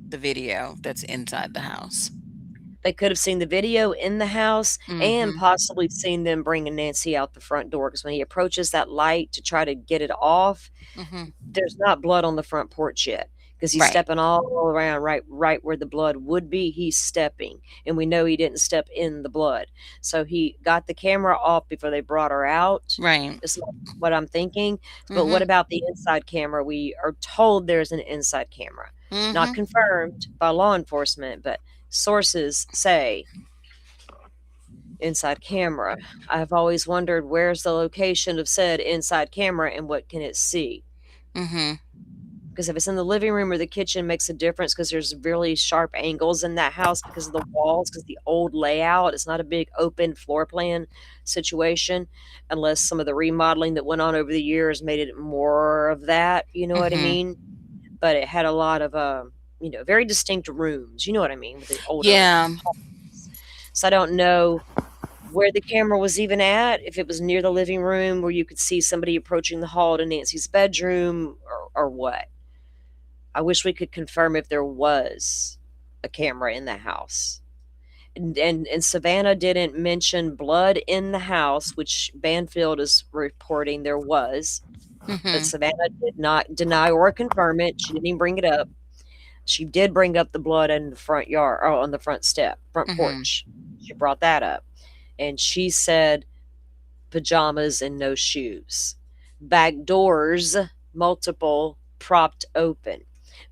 the video that's inside the house? They could have seen the video in the house and Mhm. possibly seen them bringing Nancy out the front door because when he approaches that light to try to get it off, Mhm. there's not blood on the front porch yet because he's Right. stepping all around right where the blood would be. He's stepping, and we know he didn't step in the blood. So he got the camera off before they brought her out. Right. Is what I'm thinking. But what Mhm. about the inside camera? We are told there's an inside camera, not Mhm. confirmed by law enforcement, but sources say inside camera. I've always wondered where's the location of said inside camera and what can it see? Mhm. Because if it's in the living room or the kitchen makes a difference because there's really sharp angles in that house because of the walls, because the old layout, it's not a big open floor plan situation unless some of the remodeling that went on over the years made it more of that, you know what I Mhm. mean? But it had a lot of very distinct rooms, you know what I mean, with the older Yeah. homes. So I don't know where the camera was even at, if it was near the living room where you could see somebody approaching the hall to Nancy's bedroom or what. I wish we could confirm if there was a camera in the house. And Savannah didn't mention blood in the house, which Banfield is reporting there was, but Mhm. Savannah did not deny or confirm it. She didn't even bring it up. She did bring up the blood in the front yard or on the front Mhm. porch. She brought that up. And she said pajamas and no shoes. Back doors, multiple, propped open,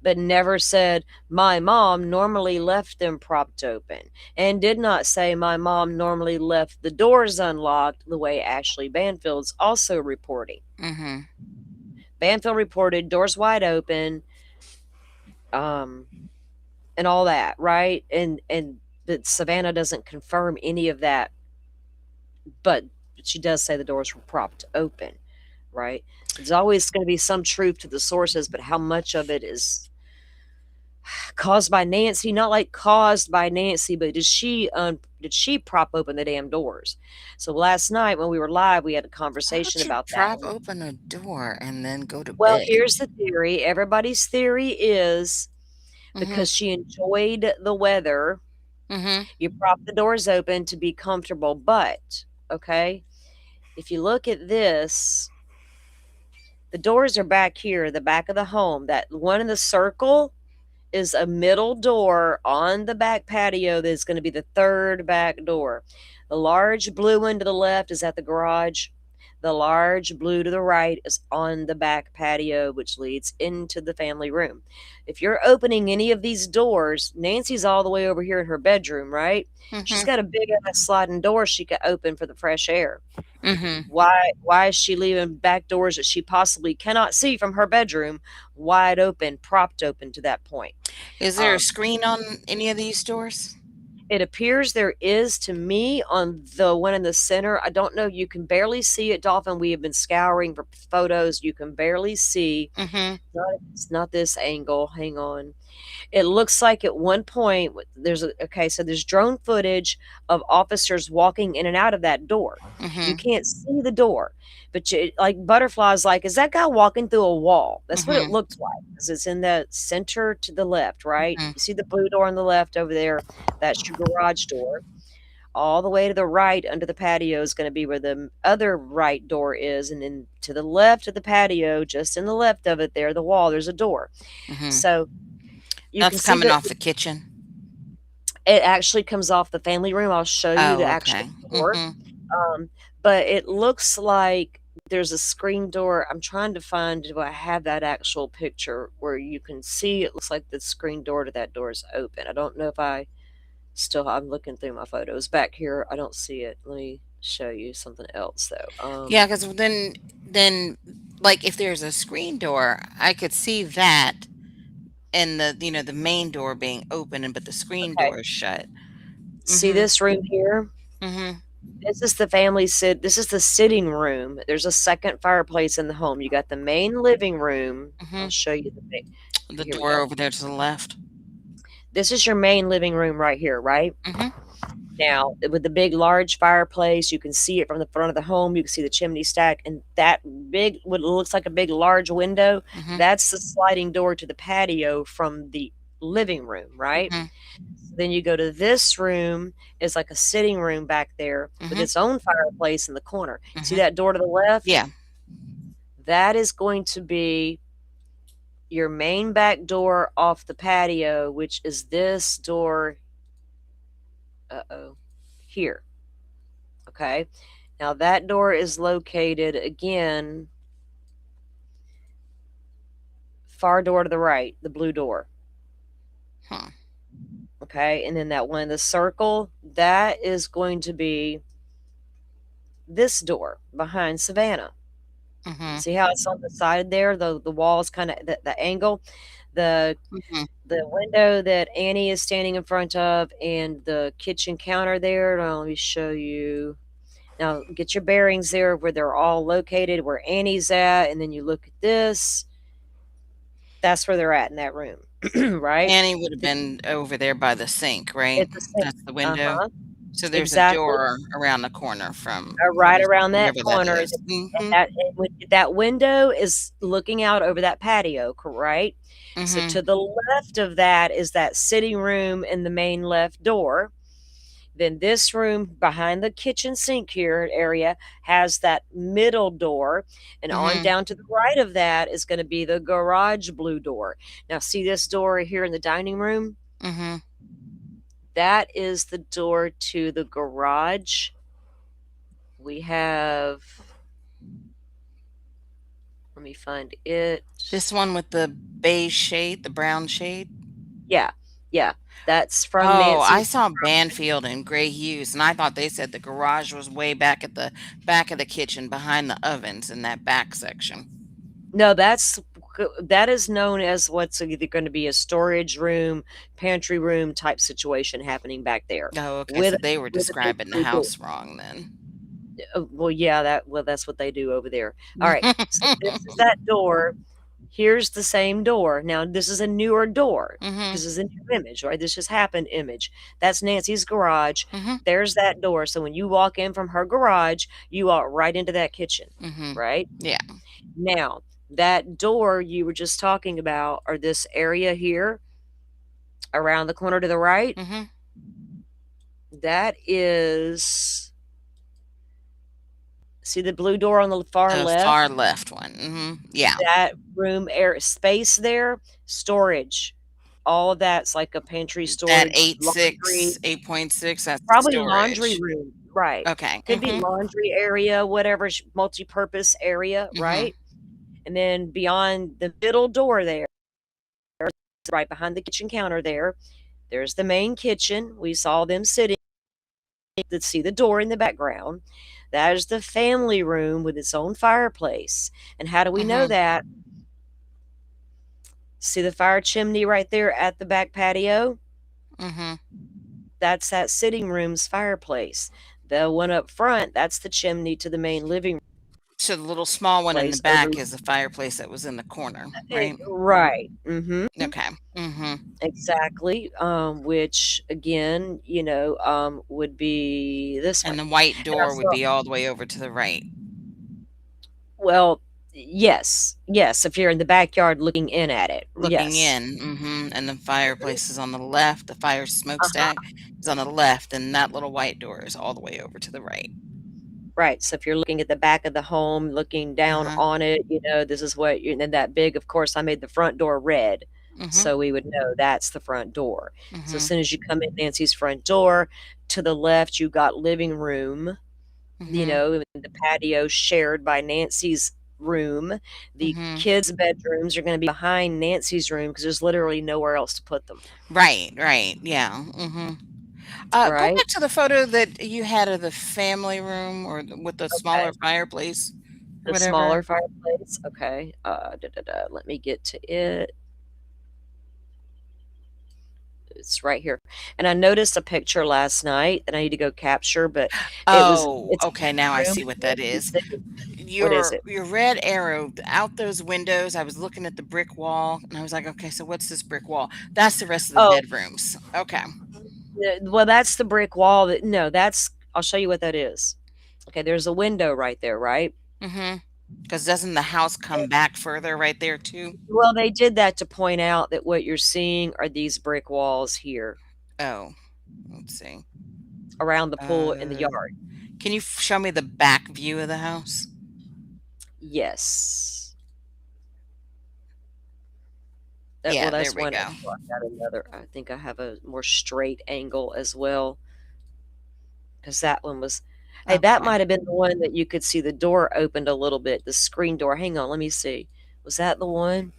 but never said, my mom normally left them propped open, and did not say, my mom normally left the doors unlocked, the way Ashley Banfield's also reporting. Mhm. Banfield reported doors wide open, and all that, right? And but Savannah doesn't confirm any of that, but she does say the doors were propped open. Right? There's always going to be some truth to the sources, but how much of it is caused by Nancy? Not like caused by Nancy, but did she prop open the damn doors? So last night when we were live, we had a How conversation would you about that. prop open a door and then go to Well, bed? here's the theory. Everybody's theory is Mhm. because she enjoyed the weather Mhm. You prop the doors open to be comfortable, but, okay, if you look at this, the doors are back here, the back of the home. That one in the circle is a middle door on the back patio that's going to be the third back door. The large blue one to the left is at the garage. The large blue to the right is on the back patio, which leads into the family room. If you're opening any of these doors, Nancy's all the way over here in her bedroom, right? She's Mhm. got a big ass sliding door she could open for the fresh air. Mhm. Why is she leaving back doors that she possibly cannot see from her bedroom wide open, propped open to that point? Is there a Um, screen on any of these doors? it appears there is to me on the one in the center. I don't know. You can barely see it, Dolphin. We have been scouring for photos. You can barely see. Mhm. It's not this angle. Hang on. It looks like at one point so there's drone footage of officers walking in and out of that door. You Mhm. can't see the door, but like butterflies, like, is that guy walking through a wall? That's what it Mhm. looks like, because it's in the center to the left, right? Mhm. You see the blue door on the left over there? That's your garage door. All the way to the right under the patio is going to be where the other right door is, and then to the left of the patio, just in the left of it there, the wall, there's a door. Mhm. So you can That's see coming that off the kitchen. it actually comes off the family room. I'll show you the Oh, actual okay. door. Mhm. Um, but it looks like there's a screen door. I'm trying to find, do I have that actual picture where you can see it looks like the screen door to that door is open. I don't know if I'm looking through my photos back here. I don't see it. Let me show you something else though. Yeah, because then like if there's a screen door, I could see that and the main door being open and but the screen Okay. door is shut. See Mhm. this room here? Mhm. This is the sitting room. There's a second fireplace in the home. You got the main living room. I'll Mhm. show you the main. Okay, The here we door go. over there to the left. This is your main living room right here, right? Mhm. Now, with the big, large fireplace, you can see it from the front of the home. You can see the chimney stack, and that big, what looks like a big, large window, Mhm. that's the sliding door to the patio from the living room, right? Mhm. Then you go to this room, is like a sitting room back there with Mhm. its own fireplace in the corner. See Mhm. that door to the left? Yeah. That is going to be your main back door off the patio, which is this door. Here. Okay. Now that door is located again, far door to the right, the blue door. Huh. Okay. And then that one in the circle, that is going to be this door behind Savannah. Mhm. See how it's on the side there? The wall's kind of the angle. The Mhm. the window that Annie is standing in front of and the kitchen counter there. Now, let me show you. Now get your bearings there where they're all located, where Annie's at, and then you look at this. That's where they're at in that room, right? Annie would have The been over there by the sink, right? It's the same. That's the window. Uh-huh, So there's a exactly, door around the corner from right around that whatever that corner, is. Mhm. that window is looking out over that patio, right? So Mhm. to the left of that is that sitting room in the main left door. Then this room behind the kitchen sink here area has that middle door, and on Mhm. down to the right of that is gonna be the garage blue door. Now see this door here in the dining room? Mhm. That is the door to the garage. We have, let me find it. This one with the beige shade, the brown shade? Yeah, yeah, that's from Oh, I Nancy's. saw Banfield and Gray Hughes, and I thought they said the garage was way back at the back of the kitchen behind the ovens in that back section. No, that is known as what's either gonna be a storage room, pantry room type situation happening back there Oh, okay, with so they were with a big describing the blue door. house wrong then. Well, yeah, that's what they do over there. Alright, so this is that door. Here's the same door. Now, this is a newer door Mhm. because it's a new image, right? This just happened image. That's Nancy's garage. Mhm. There's that door. So when you walk in from her garage, you walk right into that kitchen, Mhm. right? Yeah. Now, that door you were just talking about, or this area here around the corner to the right, Mhm. That is, see the blue door on the far The left? far left one. Yeah. That room air space there, storage. All of that's like a pantry, That storage, eight laundry, six, 8.6, that's the probably laundry storage. room, right. Okay. Could be laundry area, whatever, multi-purpose area, Mhm. right? And then beyond the middle door there, right behind the kitchen counter there, there's the main kitchen. We saw them sitting. To see the door in the background. That is the family room with its own fireplace. And how do we know Mhm. that? See the fire chimney right there at the back patio? Mhm. That's that sitting room's fireplace. The one up front, that's the chimney to the main living So the little small one in the place over. back is the fireplace that was in the corner, right? Right. Mm-hmm. Okay. Mhm. Exactly. Which again, would be this And one. the white And I door would saw, be all the way over to the right. well, yes, yes. If you're in the backyard looking in at it, Looking yes. in, and the fireplace is on the left, the fire Uh-huh. smokestack is on the left, and that little white door is all the way over to the right. Right. So if you're looking at the back of the home, looking down Uh-huh. on it, this is what you and then that big, of course, I made the front door red. Mhm. So we would know that's the front door. So as Mhm. soon as you come in Nancy's front door, to the left, you got living room, Mhm. and the patio shared by Nancy's room. The Mhm. kids' bedrooms are going to be behind Nancy's room because there's literally nowhere else to put them. Right, right, yeah, go Right. back to the photo that you had of the family room or with the smaller Okay. fireplace or The whatever. smaller fireplace. Okay. Let me get to it. It's right here. And I noticed a picture last night that I need to go capture, but Oh, it's okay, now I room. see what that is. What is it? Your red arrow out those windows, I was looking at the brick wall, and I was like, "Okay, so what's this brick wall?" That's the rest of the Oh, bedrooms. Okay. well, that's the brick wall that, no, that's, I'll show you what that is. Okay, there's a window right there, right? Because doesn't the house come back further right there too? Well, they did that to point out that what you're seeing are these brick walls here Oh, let's see. around the pool in the Uh, yard. can you show me the back view of the house? Yes. Yeah, Well, there that's we one go. angle. I've got another. I think I have a more straight angle as well. Because that one was, hey, that Okay. might have been the one that you could see the door opened a little bit, the screen door. Hang on, let me see. Was that the one?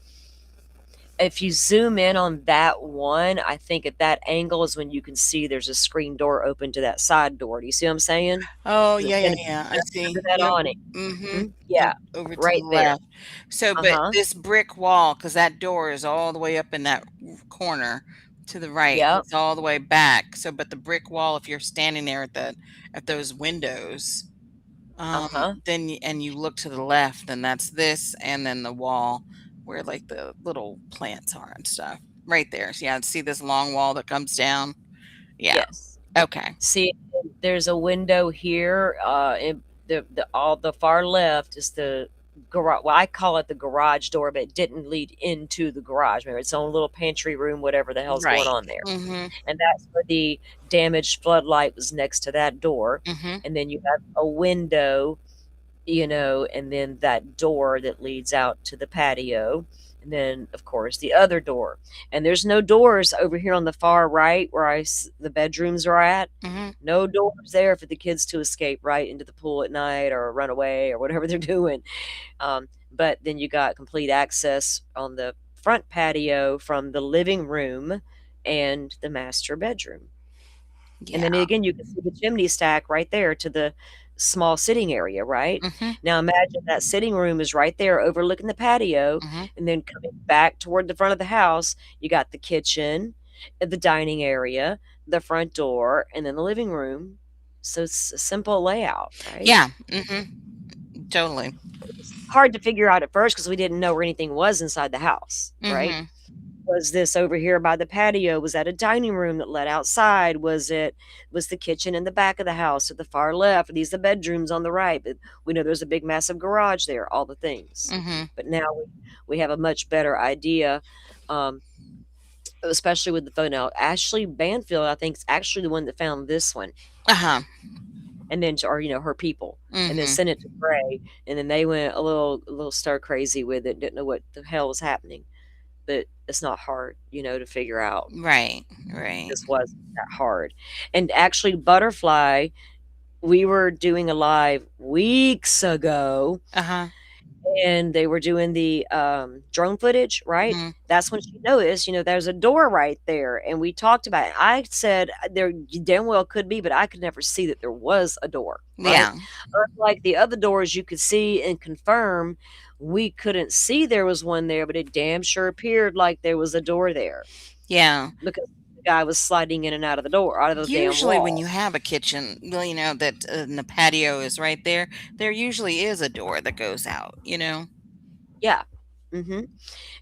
If you zoom in on that one, I think at that angle is when you can see there's a screen door open to that side door. Do you see what I'm saying? Oh, It's yeah, yeah, gonna be yeah, I just see. under that Yep. awning. Mhm. Yeah, Over to the right there. left. So, but Uh-huh. this brick wall, because that door is all the way up in that corner to the right, Yep. it's all the way back. So, but the brick wall, if you're standing there at those windows, Uh-huh. and you look to the left, then that's this, and then the wall where like the little plants are and stuff. Right there. So, yeah, see this long wall that comes down? Yeah. Yes. Okay. See, there's a window here. In the all the far left is the garage. Well, I call it the garage door, but it didn't lead into the garage. Remember, its own little pantry room, whatever the hell's going Right. on there. Mhm. And that's where the damaged floodlight was next to that door. Mhm. And then you have a window, and then that door that leads out to the patio. And then, of course, the other door. And there's no doors over here on the far right where the bedrooms are at. Mhm. No doors there for the kids to escape right into the pool at night or run away or whatever they're doing. But then you got complete access on the front patio from the living room and the master bedroom. And Yeah. then again, you can see the chimney stack right there to the small sitting area, right? Mhm. Now imagine that sitting room is right there overlooking the patio, Mhm. and then coming back toward the front of the house, you got the kitchen, the dining area, the front door, and then the living room. So it's a simple layout, right? Yeah. Mhm. Totally. Hard to figure out at first because we didn't know where anything was inside the house, right? Mhm. Was this over here by the patio? Was that a dining room that led outside? Was the kitchen in the back of the house at the far left? Are these the bedrooms on the right? But we know there's a big massive garage there, all the things. Mhm. But now we have a much better idea. Um, especially with the photo. Now, Ashley Banfield, I think, is actually the one that found this one, Uh-huh. and then, or her people, and then Mhm. sent it to Gray, and then they went a little stir crazy with it, didn't know what the hell was happening. But it's not hard, to figure out. Right. Right. This wasn't that hard. And actually, Butterfly, we were doing a live weeks ago, Uh-huh. and they were doing the drone footage, right? Mhm. That's when she noticed, there's a door right there. And we talked about it. I said there damn well could be, but I could never see that there was a door, right? Yeah. Unlike the other doors you could see and confirm, we couldn't see there was one there, but it damn sure appeared like there was a door there Yeah. because the guy was sliding in and out of the door, out of the damn Usually when wall. you have a kitchen, well, that and the patio is right there, there usually is a door that goes out. Yeah. hmm And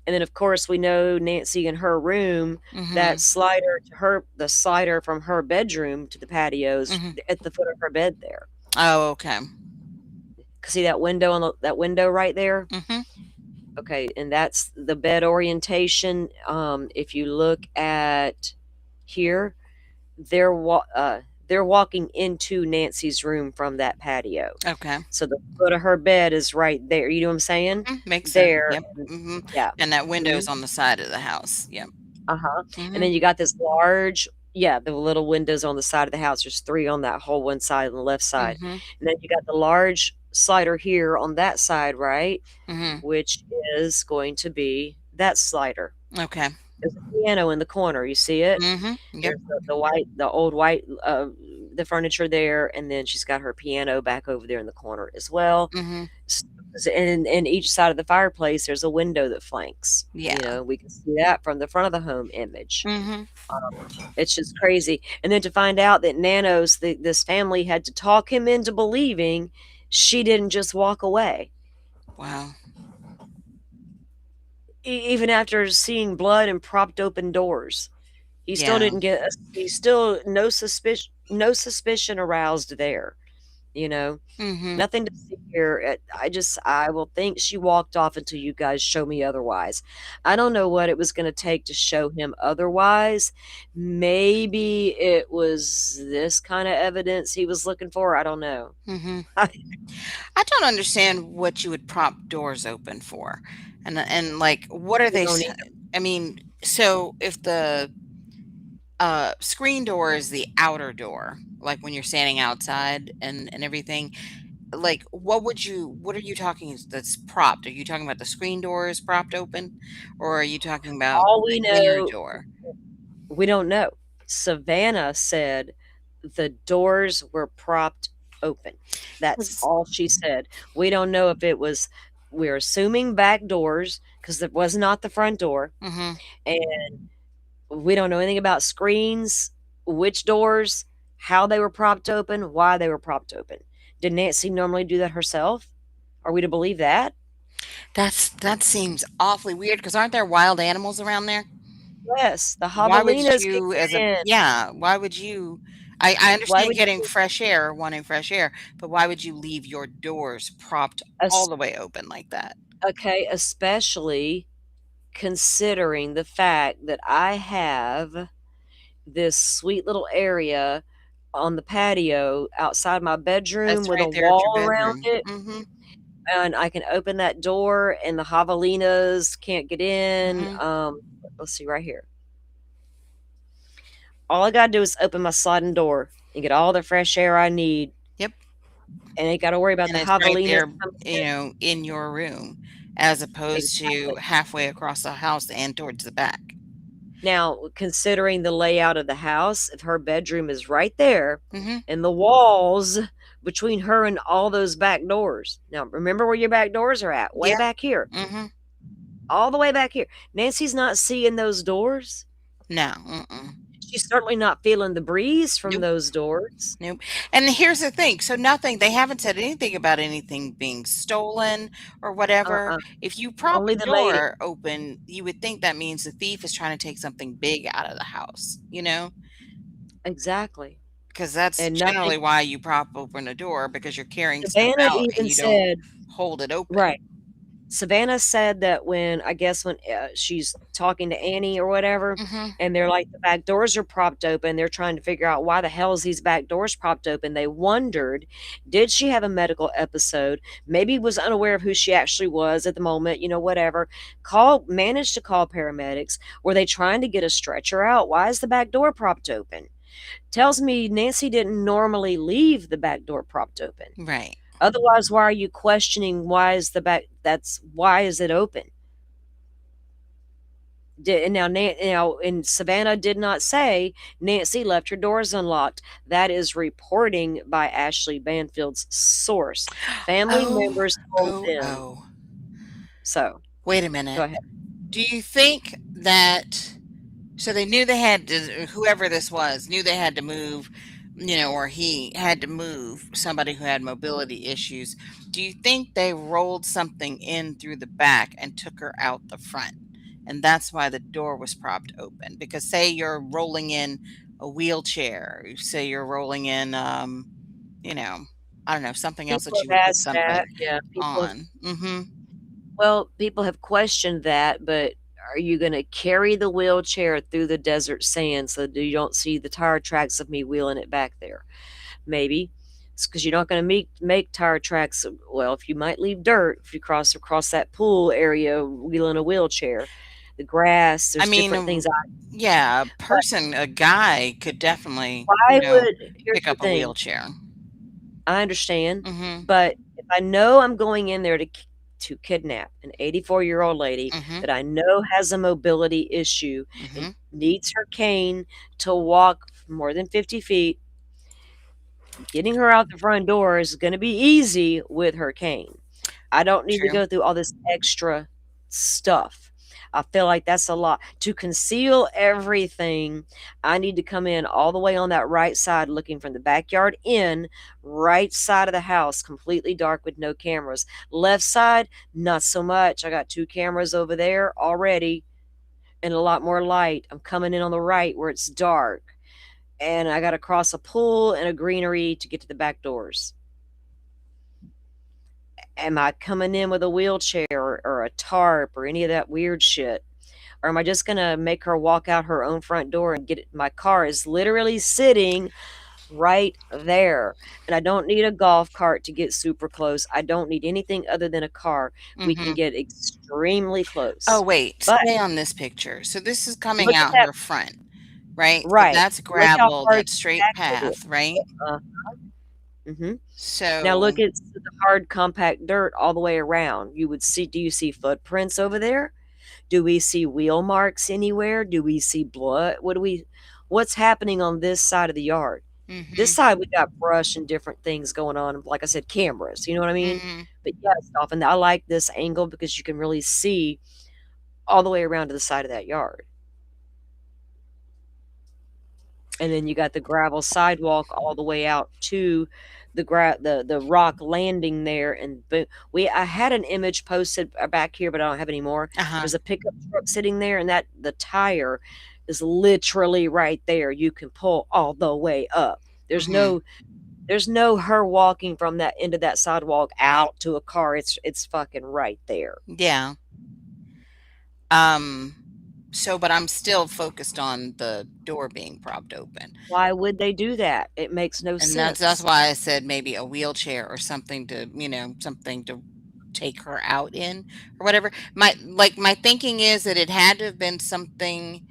then, of course, we know Nancy in her room, that Mhm. the slider from her bedroom to the patios Mhm. at the foot of her bed there. Oh, okay. See that window that window right there? Mhm. Okay, and that's the bed orientation. If you look at here, they're walking into Nancy's room from that patio. Okay. So the foot of her bed is right there. You know what I'm saying? Makes sense. There, Yep. and Mhm. yeah. And that Mhm. window's on the side of the house. Yep. Uh-huh, and Mhm. then you got this large, yeah, the little windows on the side of the house. There's 3 on that whole one side on the left side, Mhm. and then you got the large slider here on that side, right, Mhm. which is going to be that slider. Okay. There's a piano in the corner, you see it? Mhm. Yep. There's the old white, the furniture there, and then she's got her piano back over there in the corner as well. Mhm. And each side of the fireplace, there's a window that flanks. Yeah. We can see that from the front of the home image. Mhm. It's just crazy. And then to find out that this family had to talk him into believing she didn't just walk away. Wow. Even after seeing blood and propped open doors. He still Yeah. didn't get a He still no suspicion aroused there, you know? Mhm. Nothing to see here. I will think she walked off until you guys show me otherwise. I don't know what it was gonna take to show him otherwise. Maybe it was this kinda evidence he was looking for, I don't know. Mhm. I I don't understand what you would prop doors open for. And like what are they don't I mean, so if the screen door is the outer door, like when you're standing outside and everything, like what are you talking that's propped? Are you talking about the screen doors propped open, or are you talking about all we the inner know door? we don't know. Savannah said the doors were propped open. That's 'Cause all she said. We don't know if it was we're assuming back doors because it was not the front door, Mhm. and we don't know anything about screens, which doors, how they were propped open, why they were propped open. Did Nancy normally do that herself? Are we to believe that? That seems awfully weird because aren't there wild animals around there? Yes, the Why would javelinas can you get as a in. yeah, why would you I Why understand would getting you fresh air, wanting fresh air, but why would you leave your doors propped all es- the way open like that? okay, especially considering the fact that I have this sweet little area on the patio outside my bedroom That's with a right there at your wall around bedroom. it, Mhm. and I can open that door and the javelinas can't get in. Mhm. Let's see right here. All I gotta do is open my sliding door and get all the fresh air I need, Yep. and ain't gotta worry about And the it's right javelinas there, coming in your room as in. opposed to Exactly. halfway across the house and towards the back. Now, considering the layout of the house, if her bedroom is right there Mhm. and the walls between her and all those back doors. Now, remember where your back doors are at, way Yeah. back here, Mhm. all the way back here. Nancy's not seeing those doors. No. Mm-mm. She's certainly not feeling the breeze from Nope. those doors. Nope. And here's the thing, so nothing they haven't said anything about anything being stolen or whatever. Uh-uh. If you prop Only a the lady. door open, you would think that means the thief is trying to take something big out of the house, Exactly. because that's And nothing. generally why you prop open a door because you're carrying stuff Savannah out and even you don't said, hold it open. right. Savannah said that when I guess when she's talking to Annie or whatever, Mhm. and they're like the back doors are propped open. They're trying to figure out why the hell is these back doors propped open. They wondered, did she have a medical episode? Maybe was unaware of who she actually was at the moment. Whatever. Managed to call paramedics. Were they trying to get a stretcher out? Why is the back door propped open? Tells me Nancy didn't normally leave the back door propped open. Right. Otherwise, why are you questioning why is it open? And Savannah did not say Nancy left her doors unlocked. That is reporting by Ashley Banfield's source. Family Oh, members told oh, them. oh. So, Wait a go minute. ahead. Do you think that so they knew they had to, whoever this was, knew they had to move, or he had to move somebody who had mobility issues. Do you think they rolled something in through the back and took her out the front? And that's why the door was propped open. Because say you're rolling in a wheelchair, say you're rolling in, I don't know, something else People that you have would put asked that. something Yeah, on. people have questioned that, but are you going to carry the wheelchair through the desert sand so that you don't see the tire tracks of me wheeling it back there? Maybe. It's because you're not going to make tire tracks. Well, if you might leave dirt if you cross across that pool area wheeling a wheelchair, the grass. I There's mean, different things. yeah, But a guy could definitely, why would? Here's pick the up a thing. wheelchair. I understand, Mhm. but if I know I'm going in there to kidnap an 84-year-old lady Mhm. that I know has a mobility issue and Mhm. needs her cane to walk more than 50 feet, getting her out the front door is going to be easy with her cane. I don't need to True. go through all this extra stuff. I feel like that's a lot. To conceal everything, I need to come in all the way on that right side, looking from the backyard in, right side of the house, completely dark with no cameras. Left side, not so much. I got 2 cameras over there already and a lot more light. I'm coming in on the right where it's dark. And I got to cross a pool and a greenery to get to the back doors. Am I coming in with a wheelchair or a tarp or any of that weird shit? Or am I just gonna make her walk out her own front door and get it? My car is literally sitting right there. And I don't need a golf cart to get super close. I don't need anything other than a car. We can Mhm. get extremely Oh, close. wait, But stay on this picture. So this is coming look at out that. her front, right? So Right. that's Look how gravel, hard that's she straight packed it. path, right? Uh, mhm. Now So look at the hard compact dirt all the way around. Do you see footprints over there? Do we see wheel marks anywhere? Do we see blood? What's happening on this side of the yard? This Mhm. side we got brush and different things going on, like I said, cameras, you know what I mean? Mhm. But yes, often I like this angle because you can really see all the way around to the side of that yard. And then you got the gravel sidewalk all the way out to the rock landing there, and I had an image posted back here, but I don't have any more. Uh-huh. There's a pickup truck sitting there, and that the tire is literally right there. You can pull all the way up. Mhm. There's no her walking from that end of that sidewalk out to a car. It's fucking right there. Yeah. Um, but I'm still focused on the door being propped open. Why would they do that? It makes no And that's sense. why I said maybe a wheelchair or something to, something to take her out in or whatever. My thinking is that it had to have been something.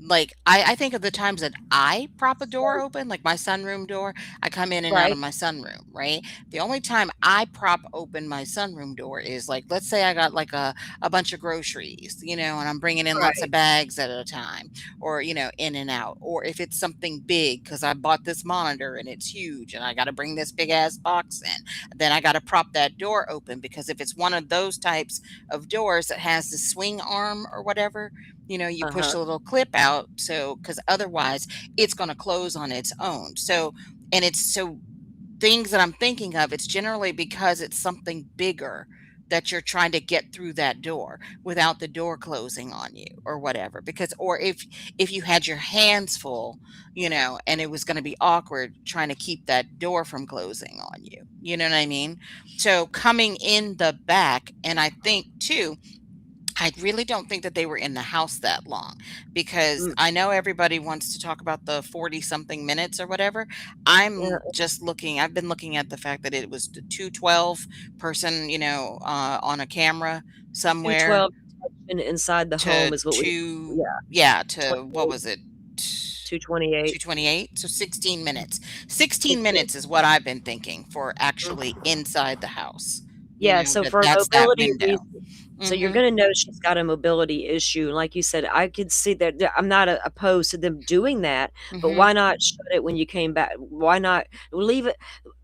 Like, I think of the times that I prop a door So open, like my sunroom door, I come in and out of right, my sunroom, right? The only time I prop open my sunroom door is like, let's say I got like a bunch of groceries, and I'm bringing in lots right. of bags at a time, or, in and out. Or if it's something big, because I bought this monitor and it's huge and I got to bring this big ass box in, then I got to prop that door open, because if it's one of those types of doors that has the swing arm or whatever, you push Uh-huh. a little clip out, so because otherwise it's going to close on its own. So, and it's so things that I'm thinking of, it's generally because it's something bigger that you're trying to get through that door without the door closing on you or whatever. Because or if you had your hands full, and it was going to be awkward trying to keep that door from closing on you. You know what I mean? So coming in the back, and I think too, I really don't think that they were in the house that long, because Mm, I know everybody wants to talk about the 40 something minutes or whatever. yeah, I've been looking at the fact that it was the 212 person, on a camera somewhere 212 detection inside the to home is what we, two, yeah, yeah, to what 28, was it? 228, 228. So 16 minutes. 16 16. minutes is what I've been thinking for actually inside the house. Yeah, so That for a that's that mobility window. reason, so you're Mhm. gonna know she's got a mobility issue, and like you said, I could see that I'm not, opposed to them doing that, but Mhm. why not shut it when you came back? Why not leave it?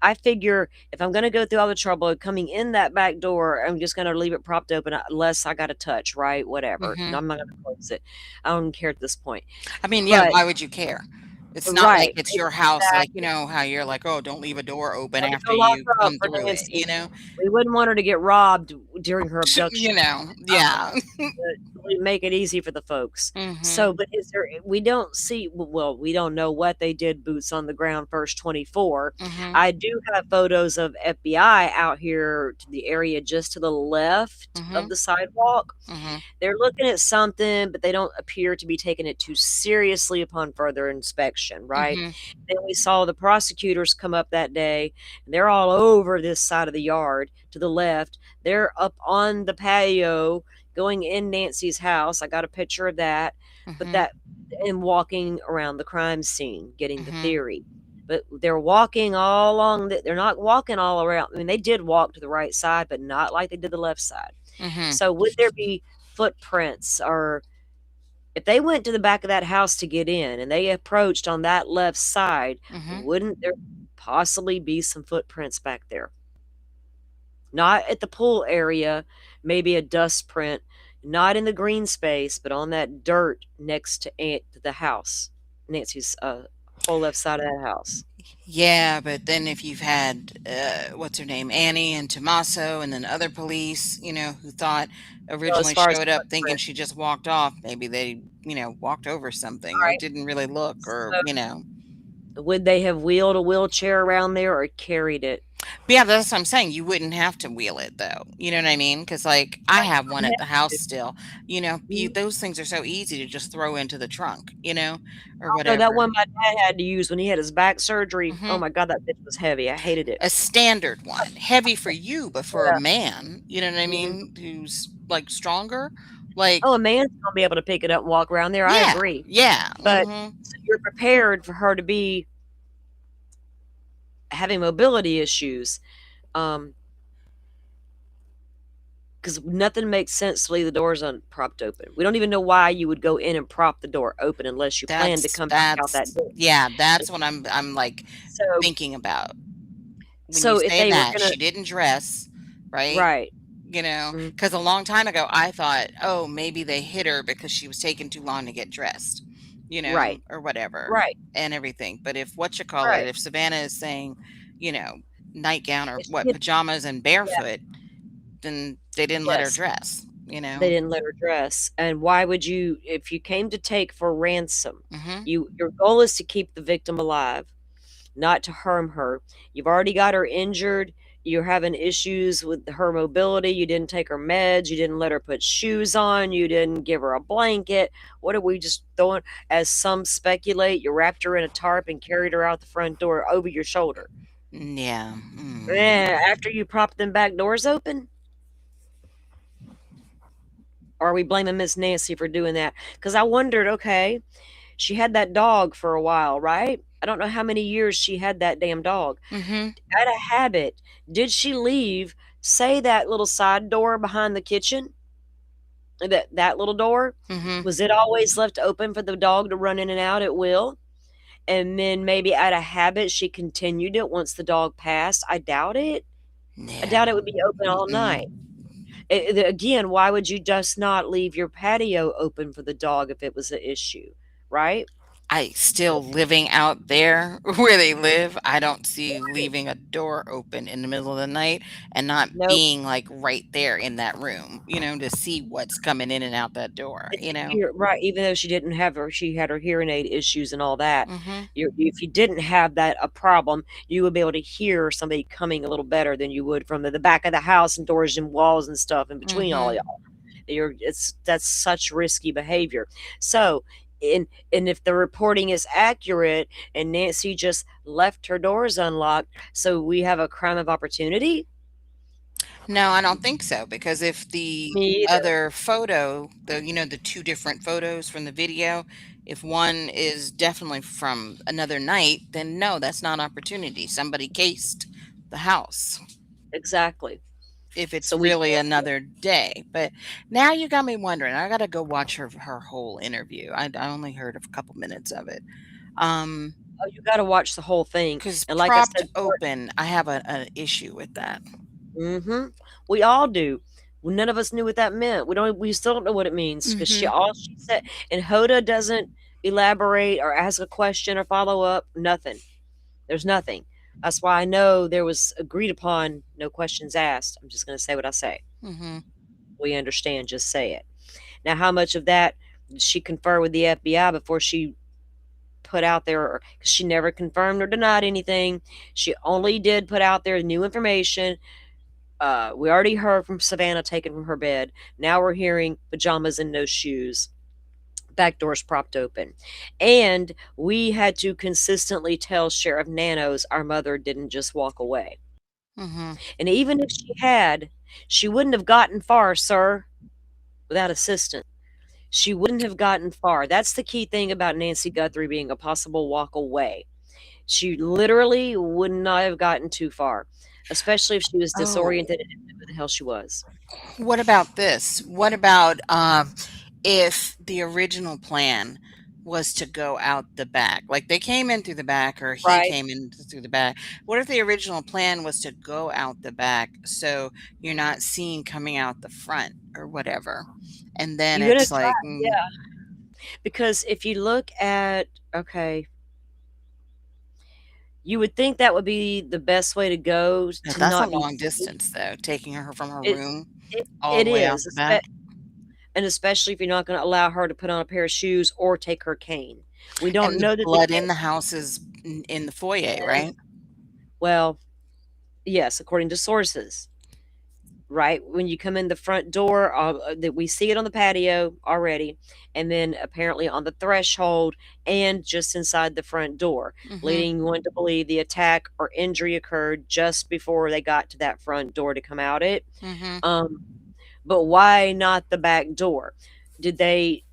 I figure if I'm gonna go through all the trouble of coming in that back door, I'm just gonna leave it propped open, unless I gotta touch, right? Whatever. No, Mhm. I'm not gonna close it. I don't care at this point. I mean, yeah, But why would you care? It's not like right, it's your house, like, exactly. how you're like, "Oh, don't leave a door open Gotta after go lock you her up come for through it," Nancy. We wouldn't want her to get robbed during her abduction. Yeah. Really make it easy for the folks. So, Mhm. but is there we don't see well, we don't know what they did boots on the ground first 24. Mhm. I do have photos of FBI out here to the area just to the left of Mhm. the sidewalk. Mhm. They're looking at something, but they don't appear to be taking it too seriously upon further inspection, right? Mhm. Then we saw the prosecutors come up that day, and they're all over this side of the yard to the left. They're up on the patio going in Nancy's house. I got a picture of that, but Mhm. that and walking around the crime scene, getting the Mhm. theory. But they're walking all along they're not walking all around. I mean, they did walk to the right side, but not like they did the left side. Mhm. So would there be footprints, or if they went to the back of that house to get in and they approached on that left side, Mhm. wouldn't there possibly be some footprints back there? Not at the pool area, maybe a dust print, not in the green space, but on that dirt next to the house, Nancy's whole left side of that house. Yeah, but then if you've had, what's her name, Annie and Tommaso, and then other police, who thought Well, as originally far as showed up thinking footprint, she just walked off, maybe they, walked over something or right? didn't really look or, So would they have wheeled a wheelchair around there or carried it? But yeah, that's what I'm saying. You wouldn't have to wheel it though. You know what I mean? Because like I Right, have you one wouldn't at the house have to. still. Mhm. Those things are so easy to just throw into the trunk, or Oh, no, that whatever. one my dad had to use when he had his back surgery. Oh Hmm. my god, that bitch was heavy. I hated it. A standard one, heavy for you, but for a Yeah. man, you know what I Mhm. mean, who's like stronger, like Oh, a man's gonna be able to pick it up and walk around there, I yeah, agree. yeah. But Hmm. so you're prepared for her to be having mobility issues, um, because nothing makes sense to leave the doors propped open. We don't even know why you would go in and prop the door open unless you plan to That's come back out that that's door. yeah, that's what I'm like So thinking about. When you so if say they were that gonna she didn't dress, right? right. Mhm. Because a long time ago, I thought, oh, maybe they hit her because she was taking too long to get dressed, Right. or whatever, Right. and everything. But if what you call it, Right. if Savannah is saying, you know, nightgown or If she what, had pajamas and yeah, barefoot, then they didn't let her yes. dress. They didn't let her dress, and why would you if you came to take for ransom, Hmm. your goal is to keep the victim alive, not to harm her. You've already got her injured, you're having issues with her mobility, you didn't take her meds, you didn't let her put shoes on, you didn't give her a blanket. What are we just throwing as some speculate, you wrapped her in a tarp and carried her out the front door over your shoulder. Yeah. After you propped them back doors open? Or are we blaming Miss Nancy for doing that? Because I wondered, okay, she had that dog for a while, right? I don't know how many years she had that damn dog. Hmm. Out of habit, did she leave, say, that little side door behind the kitchen? That little door? Hmm. Was it always left open for the dog to run in and out at will? And then maybe out of habit, she continued it once the dog passed? I doubt it. I Yeah. doubt it would be open all night. Mm-mm. Again, why would you just not leave your patio open for the dog if it was an issue, right? I still living out there where they live, I don't see leaving a door open in the middle of the night and not No, being, like, right there in that room, to see what's coming in and out that door, if you you know? hear right, even though she had her hearing aid issues and all that, Mhm, if you didn't have that a problem, you would be able to hear somebody coming a little better than you would from the back of the house and doors and walls and stuff in between all mhm. y'all. That's such risky behavior. So, and if the reporting is accurate and Nancy just left her doors unlocked, so we have a crime of opportunity? No, I don't think so, because if the Me either. other photo, the 2 different photos from the video, if one is definitely from another night, then no, that's not opportunity. Somebody cased the house Exactly. if it's So we really can't. another day. But now you got me wondering. I gotta go watch her whole interview. I only heard a couple minutes of it. Um, Oh, you got to watch the whole thing. because And like I propped said before, open, I have an issue with that. mhm, we all do. Well, none of us knew what that meant. We still don't know what it means because Mhm. all she said, and Hoda doesn't elaborate or ask a question or follow up. Nothing. There's nothing. That's why I know there was agreed upon no questions asked. I'm just going to say what I say. Mhm. We understand. Just say it. Now, how much of that did she confer with the FBI before she put out there? Because she never confirmed or denied anything. She only did put out there new information. We already heard from Savannah taken from her bed. Now we're hearing pajamas and no shoes. Back doors propped open. And we had to consistently tell Sheriff Nanos our mother didn't just walk away. Mhm. And even if she had, she wouldn't have gotten far, sir, without assistance. She wouldn't have gotten far. That's the key thing about Nancy Guthrie being a possible walk away. She literally would not have gotten too far, especially if she was Oh, disoriented and didn't know who the hell she was. what about this? What about if the original plan was to go out the back? Like they came in through the back or he Right? came in through the back. What if the original plan was to go out the back so you're not seen coming out the front or whatever? And then You're gonna it's try, like, yeah. Because if you look at, okay, you would think that would be the best way to go to that's a not be long seen. distance though, taking her from her It room it all it the way out is, the back. and especially if you're not gonna allow her to put on a pair of shoes or take her cane. We don't And the know that the blood cane, in the house is in the foyer, right? well, yes, according to sources. Right when you come in the front door, that we see it on the patio already, and then apparently on the threshold and just inside the front door, Mhm. leading one to believe the attack or injury occurred just before they got to that front door to come out it. Mhm. Um, but why not the back door? Did they,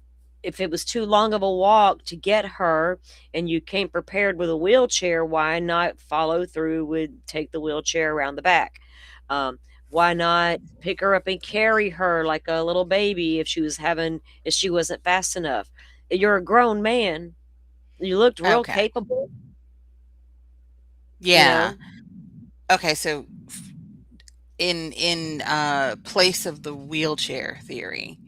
if it was too long of a walk to get her and you came prepared with a wheelchair, why not follow through with take the wheelchair around the back? Um, why not pick her up and carry her like a little baby if she wasn't fast enough? You're a grown man. You looked real Okay. capable, you Yeah. know. Okay, so in place of the wheelchair theory,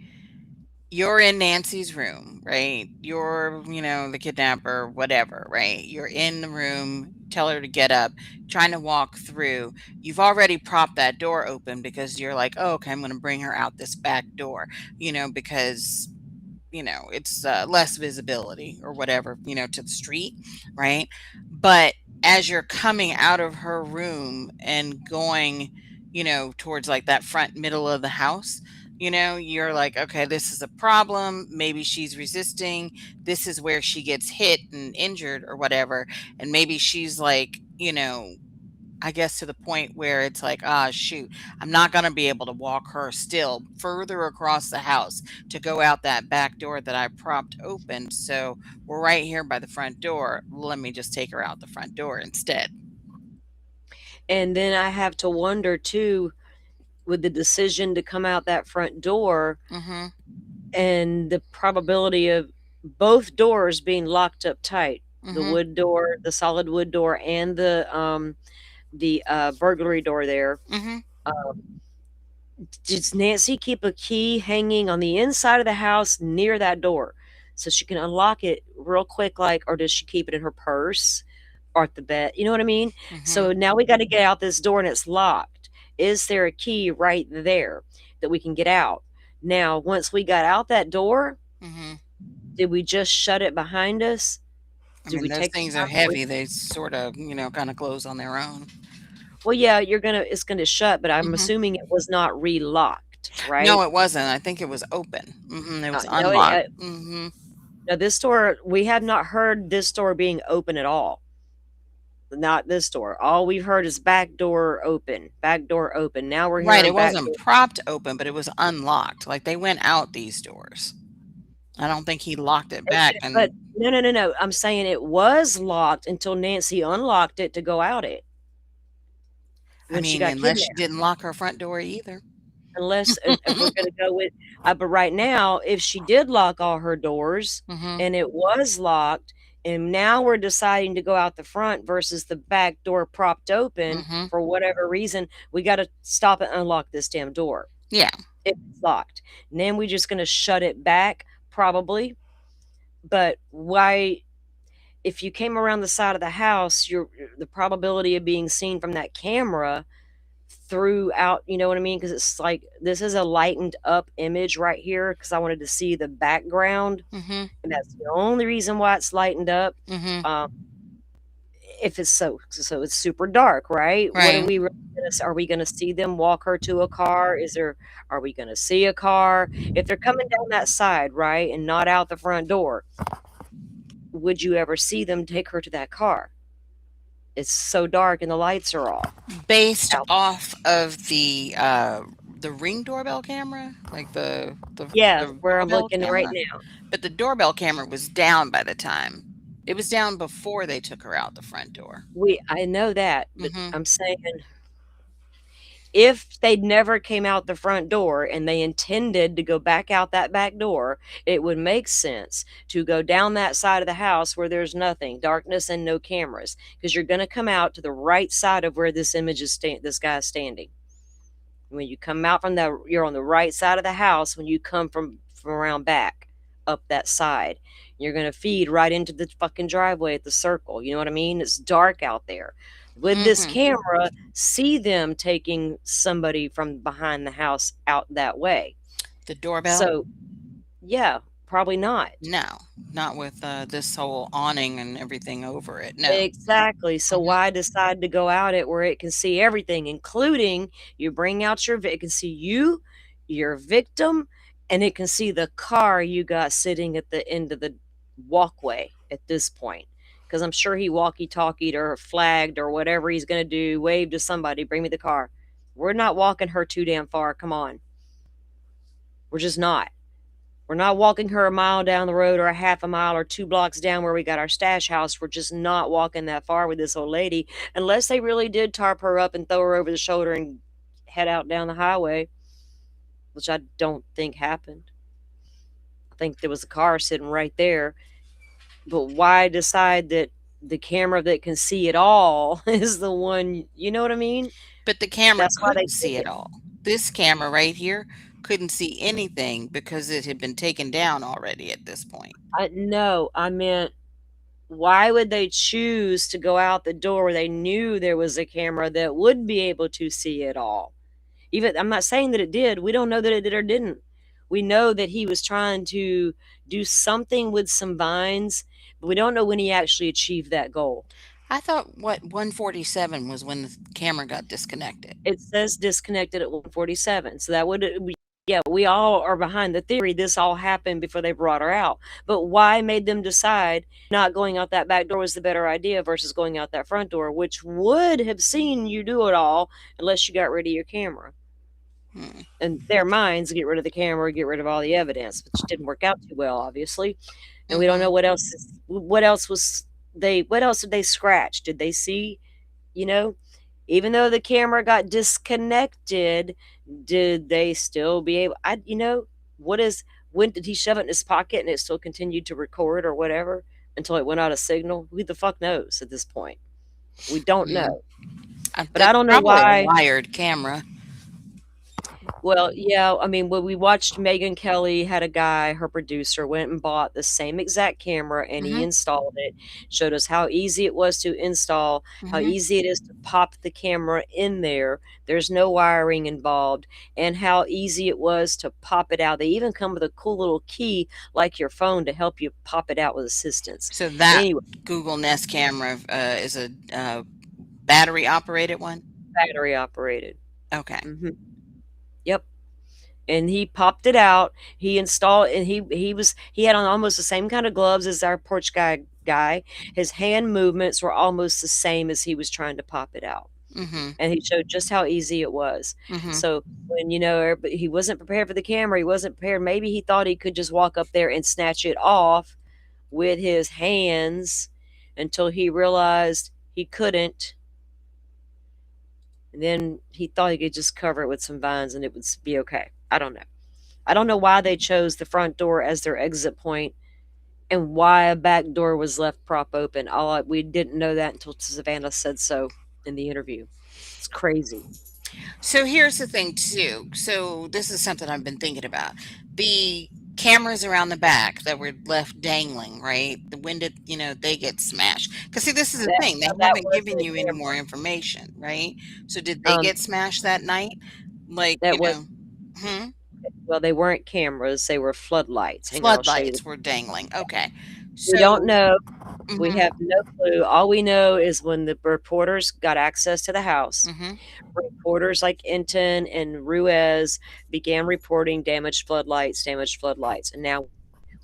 you're in Nancy's room, right? You're, the kidnapper, whatever, right? You're in the room, tell her to get up, trying to walk through. You've already propped that door open because you're like, oh, okay, I'm going to bring her out this back door, because it's less visibility or whatever, to the street, right? But as you're coming out of her room and going, towards like that front middle of the house, you're like, okay, this is a problem. Maybe she's resisting. This is where she gets hit and injured or whatever. And maybe she's like, I guess to the point where it's like, ah, shoot, I'm not going to be able to walk her still further across the house to go out that back door that I propped open. So we're right here by the front door. Let me just take her out the front door instead. And then I have to wonder too, with the decision to come out that front door Mm-hmm. and the probability of both doors being locked up tight, the Mm-hmm. wood door, the solid wood door, and the burglary door there. Mm-hmm. Does Nancy keep a key hanging on the inside of the house near that door? so she can unlock it real quick, like, or does she keep it in her purse or at the bed? You know what I mean? Mhm. So now we got to get out this door and it's locked. Is there a key right there that we can get out? Now, once we got out that door, Mhm. did we just shut it behind us? I Did mean, we those take the things are time away? heavy. They sort of, kind of close on their own. Well, yeah, it's gonna shut, but I'm Mhm. assuming it was not relocked, No, right? it wasn't. I think it was open. It was No, unlocked. Mhm. no, this door, we have not heard this door being open at all. Not this door. All we've heard is back door open, back door open. Now we're Right, it hearing back wasn't door. propped open, but it was unlocked. Like they went out these doors. I don't think he locked it back But and no, no, no, no. I'm saying it was locked until Nancy unlocked it to go out it I when she mean, got unless she kidnapped. didn't lock her front door either. Unless if we're gonna go with but right now, if she did lock all her doors Mhm. and it was locked, and now we're deciding to go out the front versus the back door propped open Mhm. for whatever reason, we gotta stop and unlock this damn door Yeah. if it's locked. And then we just gonna shut it back, probably. But why if you came around the side of the house, the probability of being seen from that camera throughout, you know what I mean? Because it's like this is a lightened up image right here because I wanted to see the background, Mhm. and that's the only reason why it's lightened up. Mhm. Um, if it's so it's super dark, right? What are Right. we really are we gonna see them walk her to a car? Are we gonna see a car? If they're coming down that side, right, and not out the front door, would you ever see them take her to that car? It's so dark and the lights are off Based out. off of the Ring doorbell camera, like Yeah, the where I'm doorbell looking right camera, now. but the doorbell camera was down by the time. It was down before they took her out the front door. I know that, but Mhm. I'm saying if they'd never came out the front door and they intended to go back out that back door, it would make sense to go down that side of the house where there's nothing, darkness and no cameras, because you're going to come out to the right side of where this image is this guy is standing. When you come out from you're on the right side of the house when you come from around back up that side. You're going to feed right into the fucking driveway at the circle. You know what I mean? It's dark out there. With this Mhm. camera, see them taking somebody from behind the house out that way. The doorbell? So, yeah, probably not. No, not with this whole awning and everything over it. No. Exactly. So Mhm. why decide to go out it where it can see everything, including you bring out it can see you, your victim, and it can see the car you got sitting at the end of the walkway at this point. Because I'm sure he walkie-talkied or flagged or whatever he's going to do, waved to somebody, bring me the car. We're not walking her too damn far. Come on. We're just not. We're not walking her a mile down the road or a half a mile or 2 blocks down where we got our stash house. We're just not walking that far with this old lady unless they really did tarp her up and throw her over the shoulder and head out down the highway, which I don't think happened. I think there was a car sitting right there. But why decide that the camera that can see it all is the one, you know what I mean? But the camera That's why they couldn't took see it it. all. This camera right here couldn't see anything because it had been taken down already at this point. No, I meant why would they choose to go out the door where they knew there was a camera that would be able to see it all? Even I'm not saying that it did. We don't know that it did or didn't. We know that he was trying to do something with some vines, but we don't know when he actually achieved that goal. I thought what 147 was when the camera got disconnected. It says disconnected at 147. So that would yeah, we all are behind the theory this all happened before they brought her out. But why made them decide not going out that back door was the better idea versus going out that front door, which would have seen you do it all unless you got rid of your camera? Hmm. In their minds, get rid of the camera, get rid of all the evidence, which didn't work out too well, obviously. And we don't know Mhm. what else was what else did they scratch? Did they see, you know? Even though the camera got disconnected, did they still be able what is when did he shove it in his pocket and it still continued to record or whatever until it went out of signal? Who the fuck knows at this point? We don't Hmm. know. But I That's don't know probably a why. wired camera. Well, yeah, I mean, when we watched Megan Kelly had a guy, her producer, went and bought the same exact camera and he Mhm. installed it, showed us how easy it was to install, how Mhm. easy it is to pop the camera in there. There's no wiring involved, and how easy it was to pop it out. They even come with a cool little key like your phone to help you pop it out with assistance. So that Anyway, Google Nest camera is a battery operated one? battery operated. Okay. Mhm. Yep. And he popped it out. He installed, and he had on almost the same kind of gloves as our porch guy. His hand movements were almost the same as he was trying to pop it out. Mhm. And he showed just how easy it was. Mhm. So when he wasn't prepared for the camera, he wasn't prepared. Maybe he thought he could just walk up there and snatch it off with his hands until he realized he couldn't. And then he thought he could just cover it with some vines and it would be okay. I don't know. I don't know why they chose the front door as their exit point and why a back door was left prop open. We didn't know that until Savannah said so in the interview. It's crazy. So here's the thing too. So this is something I've been thinking about. The cameras around the back that were left dangling, right? The when did, they get smashed? Because see, this is the That thing. They now that haven't given wasn't you a any more camera. information, right? So did they get smashed that night? Like, That was hmm? well, they weren't cameras; they were floodlights. Hang on, I'll show you. Floodlights were dangling. Okay. We don't So, know. We mhm, have no clue. All we know is when the reporters got access to the house, mhm, reporters like Enton and Ruiz began reporting damaged floodlights, damaged floodlights, and now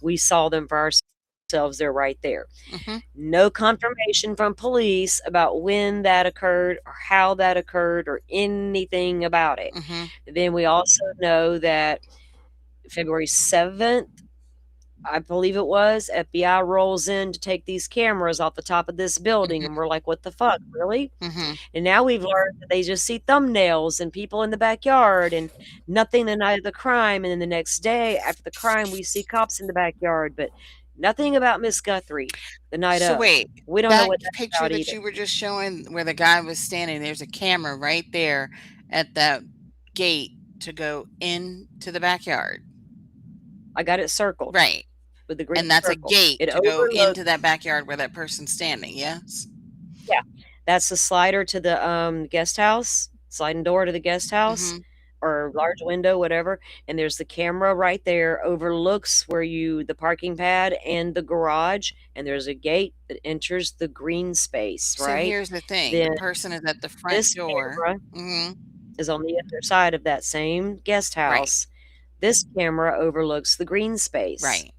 we saw them for ourselves. They're right there. mhm, No confirmation from police about when that occurred or how that occurred or anything about it. mhm, Then we also know that February 7th, I believe it was, FBI rolls in to take these cameras off the top of this building, and we're like, "What the fuck, really?" mhm. And now we've learned that they just see thumbnails and people in the backyard and nothing the night of the crime, and then the next day after the crime, we see cops in the backyard, but nothing about Miss Guthrie the night So of. wait, We don't know that what that's picture about that either. you were just showing where the guy was standing, there's a camera right there at that gate to go into the backyard. I got it circled Right. with the green And that's a circle. gate It to go overlooks into that backyard where that person's standing, yes? yeah, that's the slider to the, guest house, sliding door to the guest house Mhm. or large window, whatever, and there's the camera right there, overlooks where the parking pad and the garage, and there's a gate that enters the green space, So right? here's the thing, the Then person is at the front this door. camera Mhm. is on the other side of that same guest Right, house. This camera overlooks the green space. right.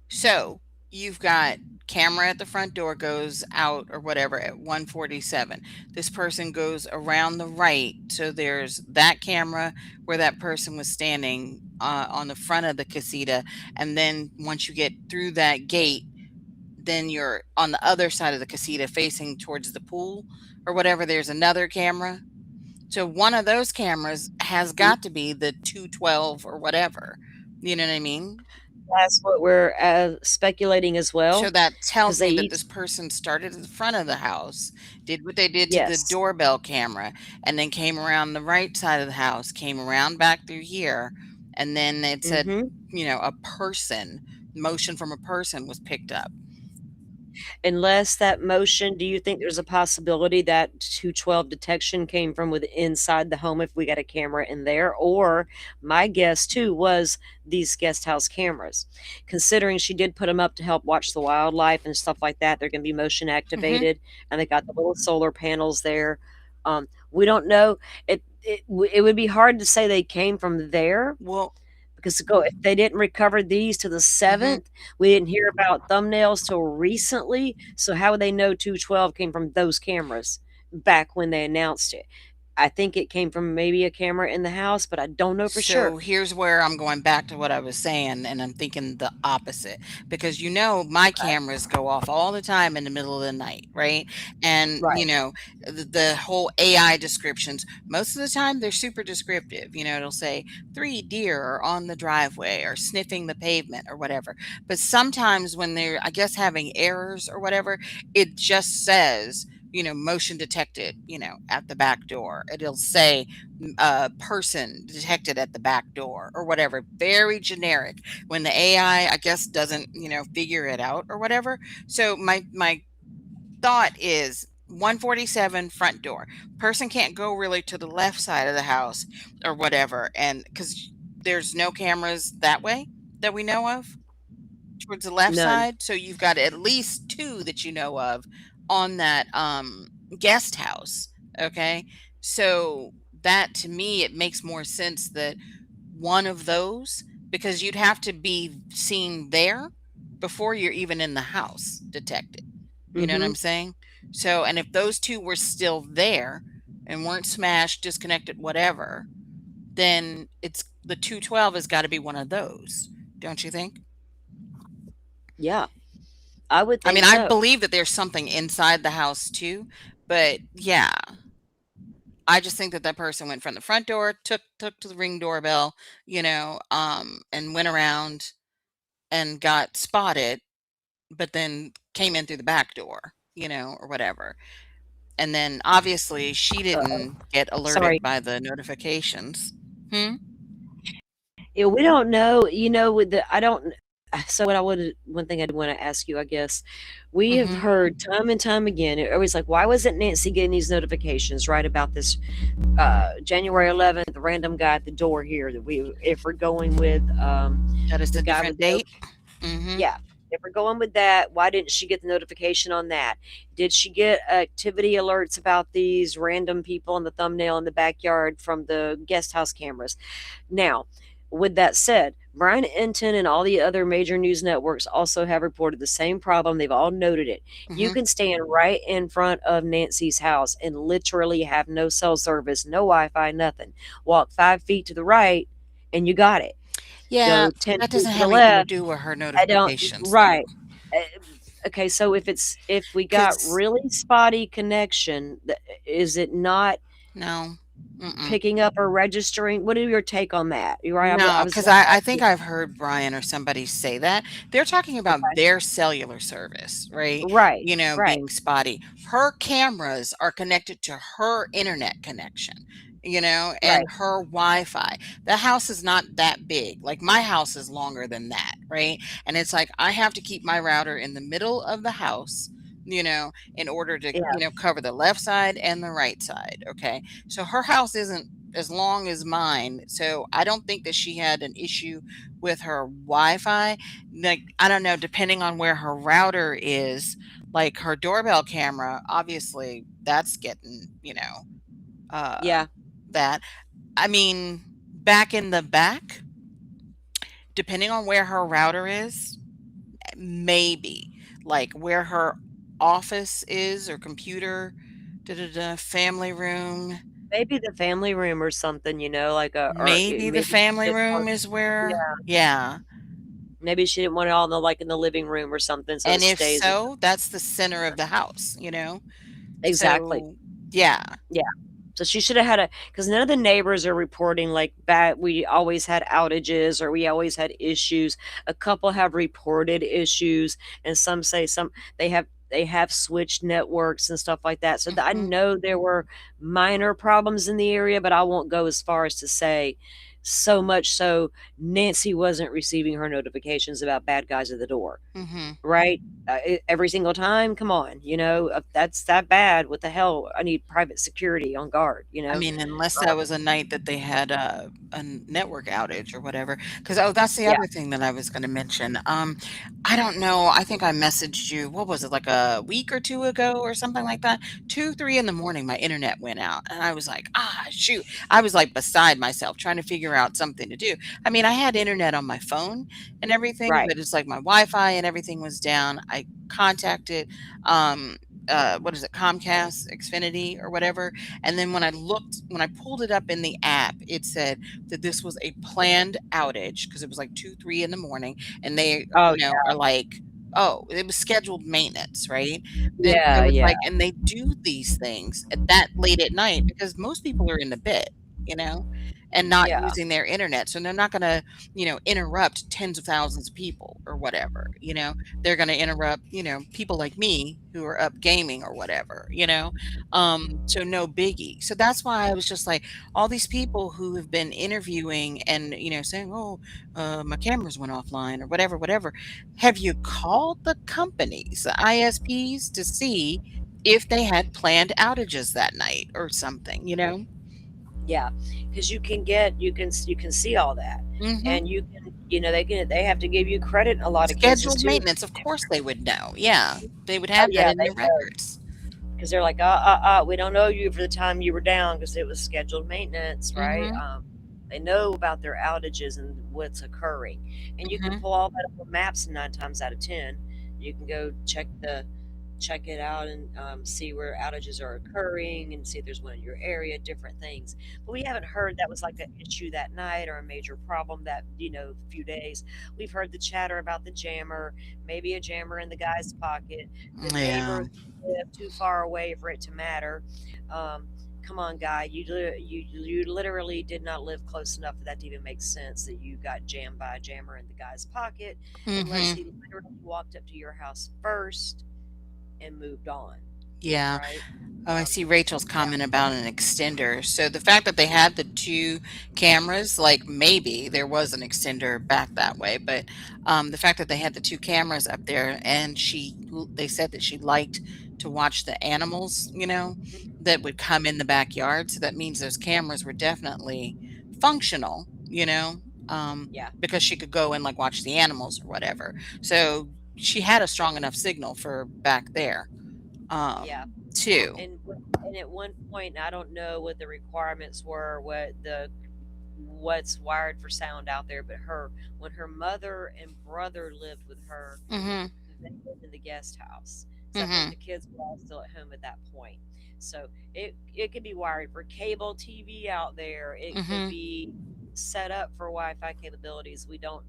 So you've got camera at the front door goes out or whatever at 147. This person goes around the right. So there's that camera where that person was standing on the front of the casita. And then once you get through that gate, then you're on the other side of the casita facing towards the pool or whatever. There's another camera. So one of those cameras has Mhm. got to be the 212 or whatever. You know what I mean? That's what we're, speculating as So well, that because tells they me that each this person started at the front of the house, did what they did to the yes. doorbell camera, and then came around the right side of the house, came around back through here, and then it said, Mhm. a person, motion from a person was picked up. Unless that motion, do you think there's a possibility that 212 detection came from with inside the home if we got a camera in there? Or my guess too was these guest house cameras. Considering she did put them up to help watch the wildlife and stuff like that, they're going to be motion Mhm. activated, and they got the little solar panels there. We don't know. It would be hard to say they came from there Well, because if they didn't recover these to the mhm. 7th, we didn't hear about thumbnails till recently, so how would they know 212 came from those cameras back when they announced it? I think it came from maybe a camera in the house, but I don't know for So sure. here's where I'm going back to what I was saying, and I'm thinking the opposite because my Okay. cameras go off all the time in the middle of the night, right? And Right. the whole AI descriptions, most of the time they're super descriptive. It'll say 3 deer are on the driveway or sniffing the pavement or whatever. But sometimes when they're, I guess, having errors or whatever, it just says motion detected, at the back door. It'll say person detected at the back door or whatever. Very generic. When the AI, I guess, doesn't, figure it out or whatever. So my thought is 147 front door. Person can't go really to the left side of the house or whatever. And because there's no cameras that way that we know of towards the left None. side. So you've got at least two that you know of on that guest house. Okay. So that to me, it makes more sense that one of those, because you'd have to be seen there before you're even in the house detected. You know what Mm-hmm. I'm saying? So, and if those two were still there and weren't smashed, disconnected, whatever, then it's the 212 has got to be one of those. Don't you think? Yeah, I would I think mean, I so. believe that there's something inside the house too, but yeah, I just think that that person went from the front door, took to the ring doorbell, and went around and got spotted, but then came in through the back door, or whatever. And then obviously she Uh, didn't get sorry. alerted by the notifications. Hmm? Yeah, we don't know. With the I don't. So what I would one thing I did want to ask you, I guess, we have Mhm. heard time and time again. It always like, why wasn't Nancy getting these notifications right about this January 11th, the random guy at the door here that if we're going with That is the a guy with different no, date. Mhm. yeah, if we're going with that, why didn't she get the notification on that? Did she get activity alerts about these random people in the thumbnail in the backyard from the guest house cameras? Now, with that said, Brian Enton and all the other major news networks also have reported the same problem. They've all noted it. You Mhm. can stand right in front of Nancy's house and literally have no cell service, no Wi Fi, nothing. Walk 5 feet to the right and you got it. Yeah, Go 10 that feet doesn't to the have anything to left. do with her I don't, notifications right. though. Uh, Okay, so if we got Cuz really spotty connection, is it not no. Mm-mm. picking up or registering? What are your take on that? You're right. I No, was because going to I ask think you. I've heard Brian or somebody say that. They're talking about Okay. their cellular service, right? Right, right, Being spotty. Her cameras are connected to her internet connection, and right. her Wi-Fi. The house is not that big. Like my house is longer than that, right? And it's like I have to keep my router in the middle of the house, in order to, Yeah, cover the left side and the right side. Okay. So her house isn't as long as mine. So I don't think that she had an issue with her Wi-Fi. Like I don't know, depending on where her router is, like her doorbell camera, obviously that's getting, uh yeah. that. I mean, back in the back, depending on where her router is, maybe like where her office is or computer, family room. Maybe the family room or something, like Maybe the maybe she family didn't room want, is yeah, where, yeah. maybe she didn't want it all in the living room or something, so it And if stays in. so, that's the center of the house. Exactly. So, yeah. Yeah. So she should have had because none of the neighbors are reporting like bad. We always had outages or we always had issues. A couple have reported issues, and some say they have switched networks and stuff like that. So I Mhm, know there were minor problems in the area, but I won't go as far as to say so much so Nancy wasn't receiving her notifications about bad guys at the door. mhm. Right? Every single time? Come on, if that's that bad, what the hell? I need private security on guard, you I know? mean, unless that was a night that they had a network outage or whatever. Because oh, that's the Yeah, other thing that I was gonna mention. I don't know, I think I messaged you, what was it, like a week or 2 ago or something like that? 2, 3 in the morning, my internet went out, and I was like, "Ah, shoot." I was, like, beside myself trying to figure out something to do. I mean, I had internet on my phone and everything, right. but it's like my Wi-Fi and everything was down. I contacted, um, what is it, Comcast, Xfinity, or whatever, and then when I pulled it up in the app, it said that this was a planned outage because it was like 2, 3 in the morning, and they, Oh, are like, oh, it was scheduled maintenance, right? And it yeah, was yeah. like, and they do these things at that late at night because most people are in the bed. you know, and not Yeah. using their internet. So they're not going to, interrupt tens of thousands of people or whatever, they're going to interrupt, people like me who are up gaming or whatever, so no biggie. So that's why I was just like, all these people who have been interviewing and, saying, oh, my cameras went offline or whatever, whatever. Have you called the companies, the ISPs, to see if they had planned outages that night or something, Yeah, because you can see all that, Mhm. and they have to give you credit in a lot of cases Scheduled too. maintenance, of course they would know. Yeah, they would Oh have that yeah, in they their know records. because they're like, we don't owe you for the time you were down because it was scheduled maintenance, right? Mhm, They know about their outages and what's occurring, and you can mhm, pull all that up on maps 9 times out of 10. You can go check it out and see where outages are occurring and see if there's one in your area, different things. But we haven't heard that was like an issue that night or a major problem that, few days. We've heard the chatter about the jammer, maybe a jammer in the guy's pocket, the yeah, neighbor who lived too far away for it to matter. Um, Come on, guy, you literally did not live close enough for that to even make sense that you got jammed by a jammer in the guy's pocket, unless mhm, he literally walked up to your house first and moved on, yeah. right? Oh, I Um, see Rachel's yeah, comment about an extender. So the fact that they had the 2 cameras, like, maybe there was an extender back that way, but, the fact that they had the 2 cameras up there and they said that she liked to watch the animals, that would come in the backyard, so that means those cameras were definitely functional, yeah, because she could go and, like, watch the animals or whatever. So she had a strong enough signal for back there, yeah. too. And at one point, I don't know what the requirements were, what's wired for sound out there, but when her mother and brother lived with her, Mhm. they lived in the guest house. So I think Mhm. the kids were all still at home at that point. So it could be wired for cable TV out there. It could Mhm. be set up for Wi-Fi capabilities. We don't,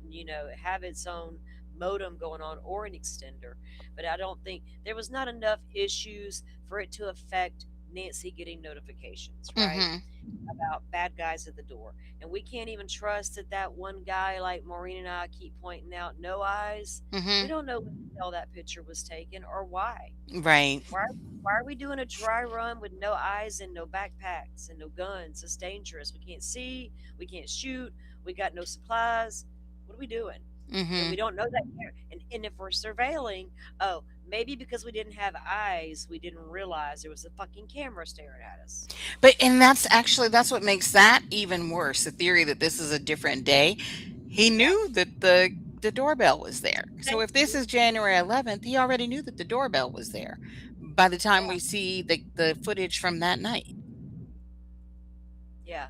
have its own modem going on or an extender. But I don't think there was not enough issues for it to affect Nancy getting notifications, right? Mhm. About bad guys at the door. And we can't even trust that one guy, like Maureen and I keep pointing out, no eyes. We Mhm. don't know when the hell that picture was taken or why. Right. Why why are we doing a dry run with no eyes and no backpacks and no guns? It's dangerous. We can't see, we can't shoot, we got no supplies. What are we doing? And we Mhm. don't know that yet. And if we're surveilling, oh, maybe because we didn't have eyes, we didn't realize there was a fucking camera staring at us. And that's what makes that even worse, the theory that this is a different day. He Yeah. knew that the doorbell was there. So Thank if this you. is January 11th, he already knew that the doorbell was there by the time Yeah. we see the footage from that night. Yeah.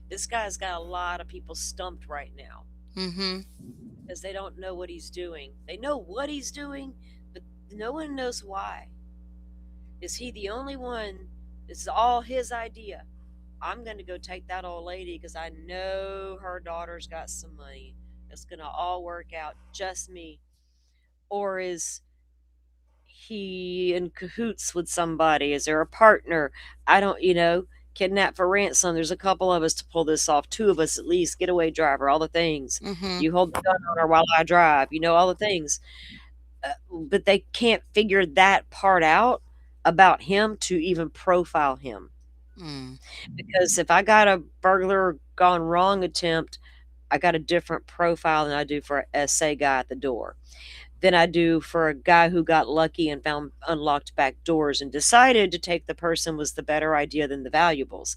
This guy's got a lot of people stumped right now Mhm. because they don't know what he's doing. They know what he's doing, but no one knows why. Is he the only one? This is all his idea. I'm going to go take that old lady because I know her daughter's got some money. It's going to all work out. Just me. Or is he in cahoots with somebody? Is there a partner? I don't, kidnap for ransom. There's a couple of us to pull this off. Two of us at least. Getaway driver, all the things. Mhm. You hold the gun on her while I drive. All the things. But they can't figure that part out about him to even profile him. Mm. Because if I got a burglar gone wrong attempt, I got a different profile than I do for a SA guy at the door, than I do for a guy who got lucky and found unlocked back doors and decided to take the person was the better idea than the valuables,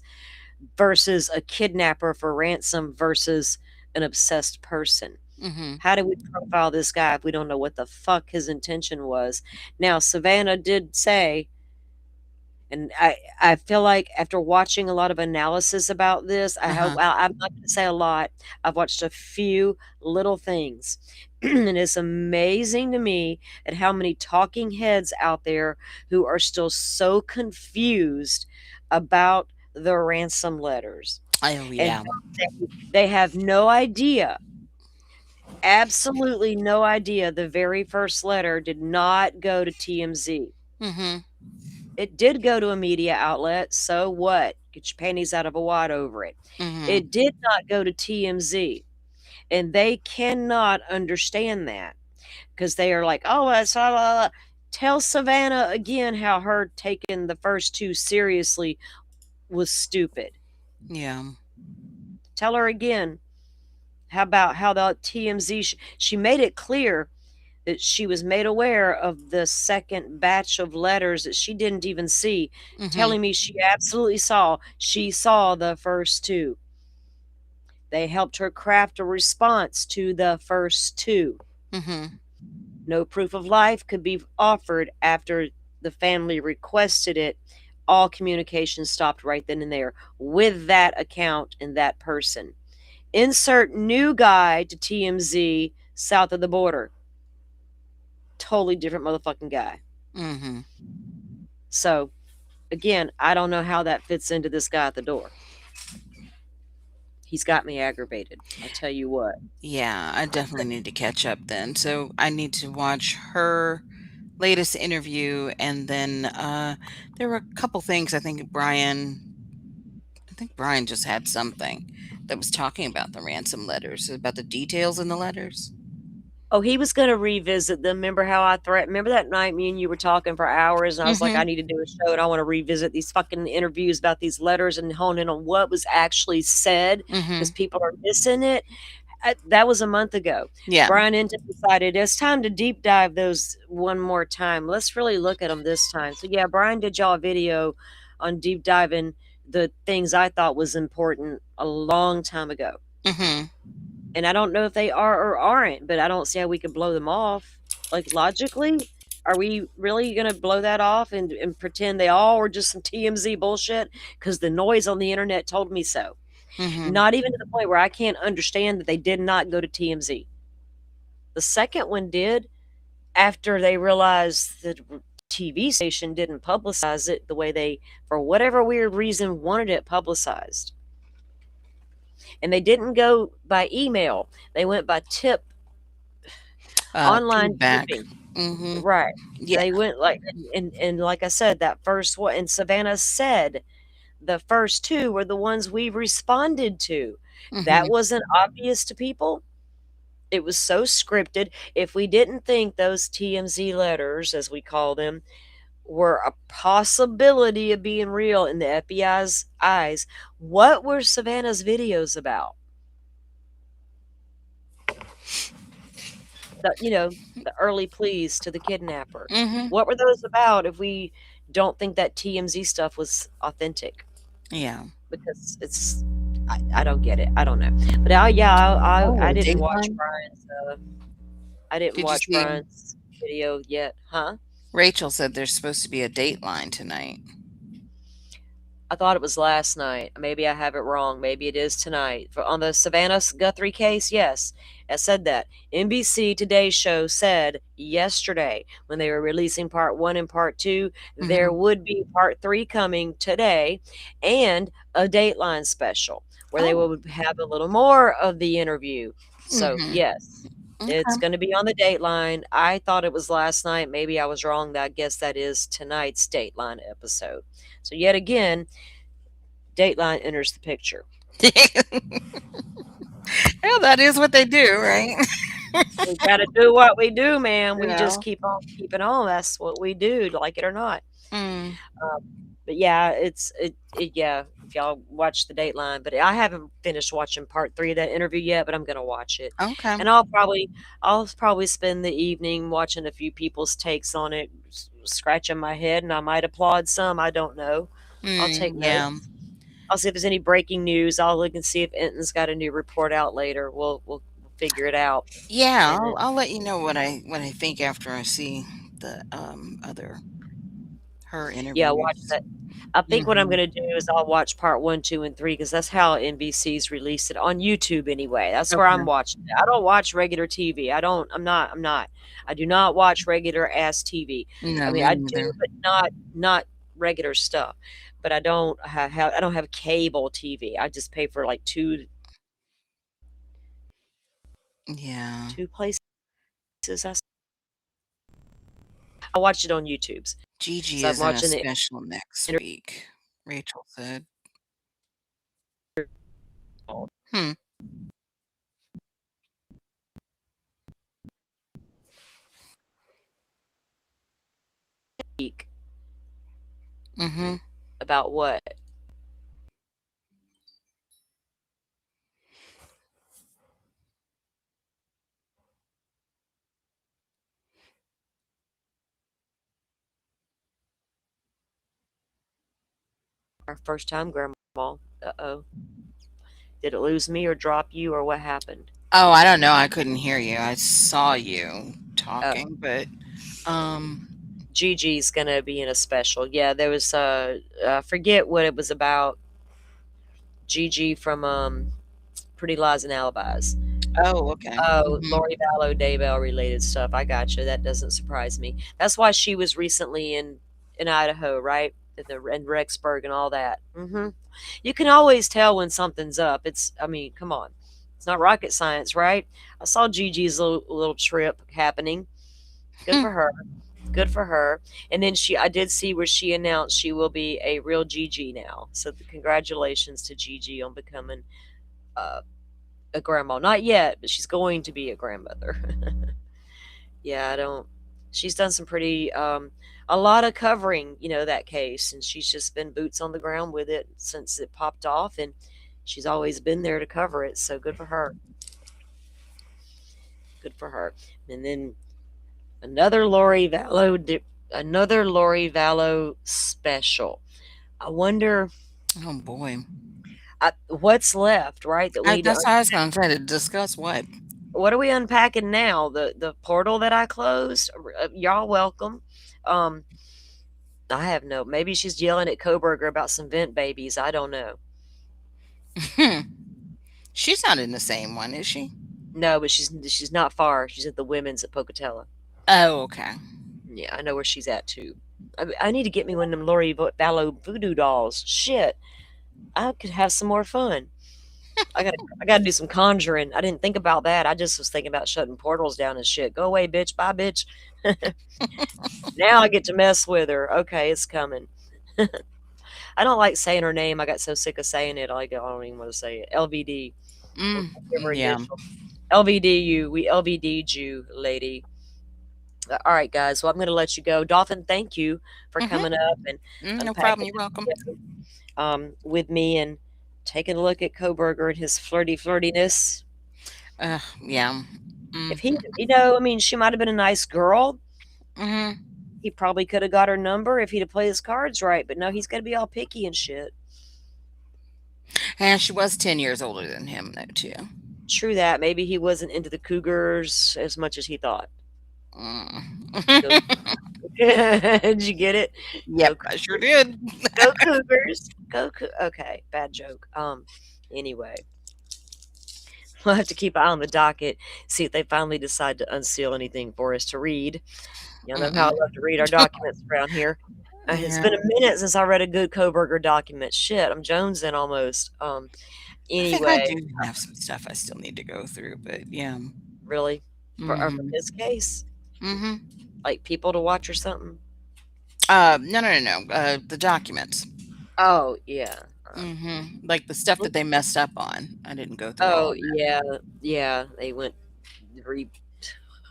versus a kidnapper for ransom versus an obsessed person. Mhm. How do we profile this guy if we don't know what the fuck his intention was? Now, Savannah did say, and I feel like after watching a lot of analysis about this, I hope Uh-huh. well, I'm not gonna say a lot. I've watched a few little things. And it's amazing to me at how many talking heads out there who are still so confused about the ransom letters. Oh, And yeah. they have no idea, absolutely no idea the very first letter did not go to TMZ. Mhm. It did go to a media outlet, so what? get your panties out of a wad over it. Mhm. It did not go to TMZ, and they cannot understand that because they are like, oh, it's blah, blah, blah. Tell Savannah again how her taking the first two seriously was stupid. Yeah. Tell her again. How about how the TMZ? She made it clear that she was made aware of the second batch of letters that she didn't even see, Mhm. telling me she absolutely saw. She saw the first two. They helped her craft a response to the first two. Mhm. No proof of life could be offered after the family requested it. All communication stopped right then and there with that account and that person. Insert new guy to TMZ south of the border. Totally different motherfucking guy. Mhm. So, again, I don't know how that fits into this guy at the door. He's got me aggravated. I tell you what. Yeah, I definitely need to catch up then. So I need to watch her latest interview, and then there were a couple things I think Brian just had something that was talking about the ransom letters, about the details in the letters. Oh, he was going to revisit them. Remember how I threatened? Remember that night me and you were talking for hours, and I was like, I Mhm. need to do a show, and I want to revisit these fucking interviews about these letters and hone in on what was actually said because Mhm. people are missing it. That was a month ago. Yeah. Brian Inton decided it's time to deep dive those one more time. Let's really look at them this time. So yeah, Brian did y'all a video on deep diving the things I thought was important a long time ago. Mhm. And I don't know if they are or aren't, but I don't see how we could blow them off. Like logically, are we really going to blow that off and pretend they all were just some TMZ bullshit? Because the noise on the internet told me so. Mhm. Not even to the point where I can't understand that they did not go to TMZ. The second one did after they realized that TV station didn't publicize it the way they, for whatever weird reason, wanted it publicized. And they didn't go by email, they went by online Feedback. tipping. Mhm. Right. Yeah. They went like, and like I said, that first one, and Savannah said the first two were the ones we responded to. That Mhm. wasn't obvious to people. It was so scripted. If we didn't think those TMZ letters, as we call them, were a possibility of being real in the FBI's eyes, what were Savannah's videos about? The early pleas to the kidnapper. Mhm. What were those about if we don't think that TMZ stuff was authentic? Yeah. Because I don't get it. I don't know. But I Oh, didn't watch Dateline? I didn't Did you watch see Brian's video yet, huh? Rachel said there's supposed to be a Dateline tonight? I thought it was last night. Maybe I have it wrong. Maybe it is tonight. For on the Savannah Guthrie case, yes, I said that. NBC Today show said yesterday when they were releasing part one and part two, there Mhm. would be part three coming today and a Dateline special where they Oh. would have a little more of the interview. So, Mhm. yes, it's Okay. going to be on the Dateline. I thought it was last night. Maybe I was wrong. I guess that is tonight's Dateline episode. So, yet again, Dateline enters the picture. Yeah, that is what they do, right? We gotta do what we do, man. We Yeah. just keep on keeping on. That's what we do, like it or not. Mm. Um, but yeah, yeah. If y'all watch the Dateline, but I haven't finished watching part three of that interview yet. But I'm gonna watch it, Okay. and I'll probably spend the evening watching a few people's takes on it, scratching my head, and I might applaud some. I don't know. I'll take Yeah. notes. I'll see if there's any breaking news. I'll look and see if Enton's got a new report out later. We'll figure it out. Yeah, And then, I'll let you know what I think after I see the other her yeah, watch interviews. that. I think what I'm Mhm. gonna do is I'll watch part 1, 2, and 3 because that's how NBC's released it on YouTube anyway. That's where I'm Okay. watching it. I don't watch regular TV. I don't. I'm not. I do not watch regular ass TV. I No, mean, me I do, neither. but not regular stuff. But I don't have cable TV. I just pay for like Yeah. two places. I watch it on YouTube's. Gigi So I'm is in a watching the special next week, Rachel said. Hmm. Week Mhm. about what? Our first time grandma. Uh-oh. Did it lose me or drop you or what happened? Oh, I don't know. I couldn't hear you. I saw you Oh, talking, but um Gigi's gonna be in a special. Yeah, there was I forget what it was about. Gigi from Pretty Lies and Alibis. oh, okay. Oh, Mhm. Lori Vallow, Daybell related stuff. I gotcha. That doesn't surprise me. That's why she was recently in Idaho, right? In Rexburg and all that. You can always tell when something's up. I mean, come on, it's not rocket science, right? I saw Gigi's little trip happening. Good for her. Good for her. And then I did see where she announced she will be a real Gigi now. So congratulations to Gigi on becoming uh, a grandma. Not yet, but she's going to be a grandmother. Yeah, I don't. She's done some pretty, a lot of covering, that case, and she's just been boots on the ground with it since it popped off, and she's always been there to cover it. So good for her. Good for her. And then another Lori Vallow, another Lori Vallow special. I wonder Oh boy. what's left, right? That we need to. That's what I was gonna say, to discuss what? What are we unpacking now? The portal that I closed. Y'all welcome. Um, I have no. Maybe she's yelling at Kohberger about some vent babies. I don't know. Hmm. She's not in the same one, is she? No, but she's not far. She's at the women's at Pocatello. Oh, okay. Yeah, I know where she's at too. I need to get me one of them Lori Vallow voodoo dolls. Shit, I could have some more fun. I gotta do some conjuring. I didn't think about that. I just was thinking about shutting portals down and shit. Go away, bitch. Bye, bitch. Now I get to mess with her. Okay, it's coming. I don't like saying her name. I got so sick of saying it. I don't even want to say it. LVD. We'll Mm, give her yeah. initials. LVD you. We LVD'd you, lady. All right, guys. Well, I'm going to let you go. Dolphin, thank you for Mhm. coming up and No problem. unpacking You're welcome. with me and taking a look at Kohberger and his flirtiness. Yeah. If Mm. I mean, she might have been a nice girl. Mhm. He probably could have got her number if he'd have played his cards right. But no, he's going to be all picky and shit. And she was 10 years older than him, though, too. True that. Maybe he wasn't into the Cougars as much as he thought. Go. Mm. Did you get it? Yep, Go I sure Cougars. did. Go Cougars. Okay, bad joke. Anyway, we'll have to keep an eye on the docket, see if they finally decide to unseal anything for us to read. Y'all know how I Mm-mm. love to read our documents around here. It's Yeah. been a minute since I read a good Kohberger document. Shit, I'm jonesing almost. I think I Anyway, do have some stuff I still need to go through, but yeah. really, for Mhm. this case, Mhm. like people to watch or something. No, no, no, no. The documents. Oh yeah. Like the stuff that they messed up on. I didn't go through all Oh of that. yeah, yeah. They went re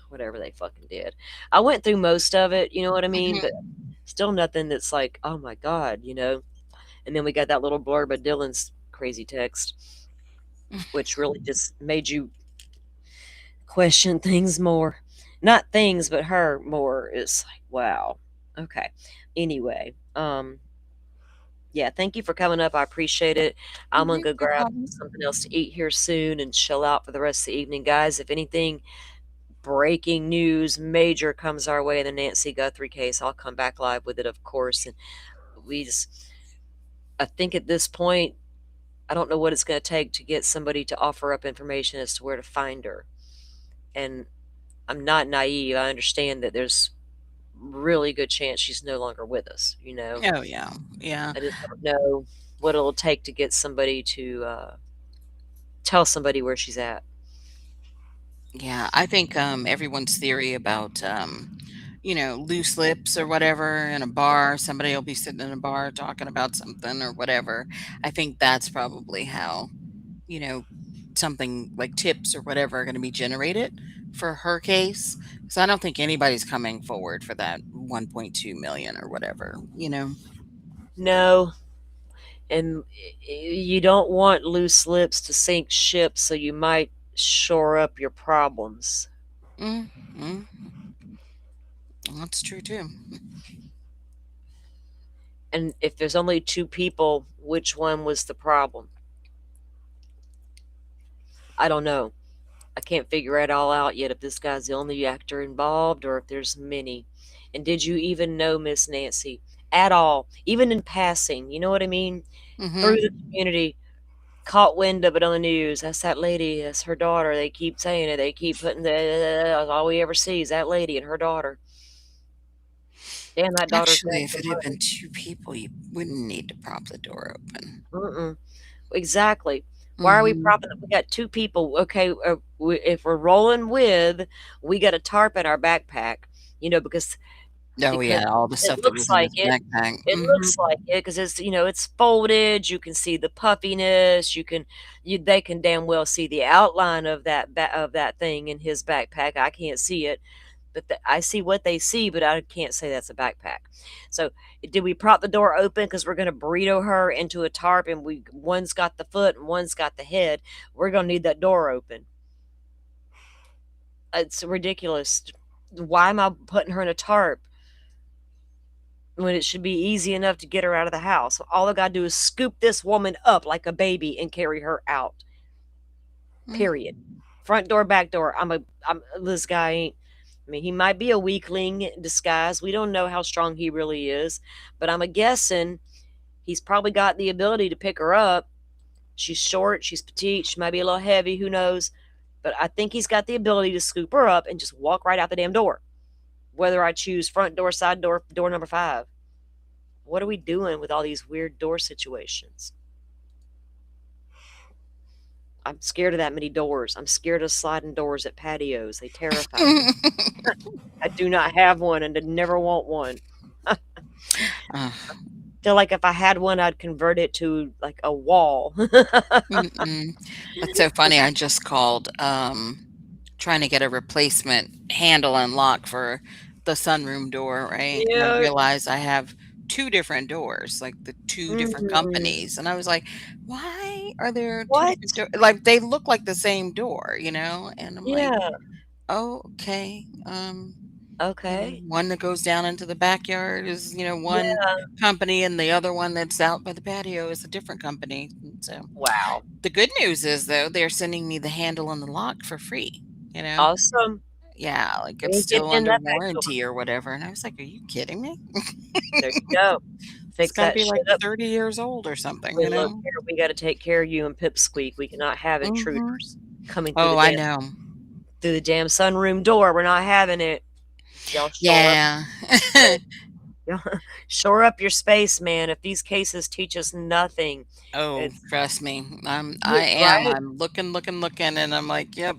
whatever they fucking did. I went through most of it, you know what I mean? But Mhm. still nothing that's like, oh my god. And then we got that little blurb of Dylan's crazy text, which really just made you question things more. Not things, but her more. It's like, wow. Okay. Anyway, yeah, thank you for coming up. I appreciate it. I'm gonna Mhm. go No grab problem. something else to eat here soon and chill out for the rest of the evening, guys. If anything breaking news major comes our way in the Nancy Guthrie case, I'll come back live with it, of course. And we just, I think at this point, I don't know what it's going to take to get somebody to offer up information as to where to find her. And I'm not naive. I understand that there's really good chance she's no longer with us. Oh yeah. Yeah. I just don't know what it'll take to get somebody to tell somebody where she's at. Yeah. I think everyone's theory about loose lips or whatever in a bar, somebody will be sitting in a bar talking about something or whatever. I think that's probably how you know, something like tips or whatever are going to be generated for her case. So I don't think anybody's coming forward for that 1.2 million or whatever, you know. No, and you don't want loose lips to sink ships, so you might shore up your problems. Mm, mm, that's true too. And if there's only two people, which one was the problem? I don't know. I can't figure it all out yet if this guy's the only actor involved or if there's many. And did you even know Miss Nancy at all, even in passing? You know what I mean? Through Hmm. the community, caught wind of it on the news. That's that lady. That's her daughter. They keep saying it. They keep putting the all we ever see is that lady and her daughter. Damn, that daughter's Actually, got if some it had been money. two people, you wouldn't need to prop the door open. Mm-mm. Exactly. Why are we Hmm. propping up? We got two people. Okay, if we're rolling with, we got a tarp in our backpack. Because Oh because yeah, all the it stuff that looks was in like his it. backpack. It Hmm. looks like it because it's folded. You can see the puffiness. They can damn well see the outline of that thing in his backpack. I can't see it, but I see what they see, but I can't say that's a backpack. So, did we prop the door open because we're going to burrito her into a tarp, and one's got the foot and one's got the head? We're going to need that door open. It's ridiculous. Why am I putting her in a tarp when it should be easy enough to get her out of the house? All I got to do is scoop this woman up like a baby and carry her out. Period. Front door, back door. I'm this guy ain't. I mean, he might be a weakling in disguise. We don't know how strong he really is, but I'm a guessing he's probably got the ability to pick her up. She's short, she's petite, she might be a little heavy, who knows? But I think he's got the ability to scoop her up and just walk right out the damn door. Whether I choose front door, side door, door number 5. What are we doing with all these weird door situations? I'm scared of that many doors. I'm scared of sliding doors at patios. They terrify me. I do not have one and I never want one. Uh, Feel like if I had one, I'd convert it to like a wall. mm-mm. That's so funny. I just called trying to get a replacement handle and lock for the sunroom door, right? And I Yeah. realized I have two different doors, like the two different Mhm. companies. And I was like, why are there two What? different doors? Like they look like the same door, you know? And I'm like, Yeah. oh, okay. Okay. One that goes down into the backyard is, one Yeah. company, and the other one that's out by the patio is a different company. And so Wow. the good news is though, they're sending me the handle and the lock for free, you know? Awesome. Yeah, like We it's ain't getting still in under that back door. warranty or whatever. And I was like, are you kidding me? There you go. It's Fix got to that be shit like up. 30 years old or something, We you look know? here. We got to take care of you and Pipsqueak. We cannot have Hmm. intruders coming Oh, I know. through the damn sunroom door. We're not having it. Y'all shore up. Yeah. Y'all shore up your space, man. If these cases teach us nothing, Oh, it's trust me. I am. right. I'm looking, and I'm like, yep,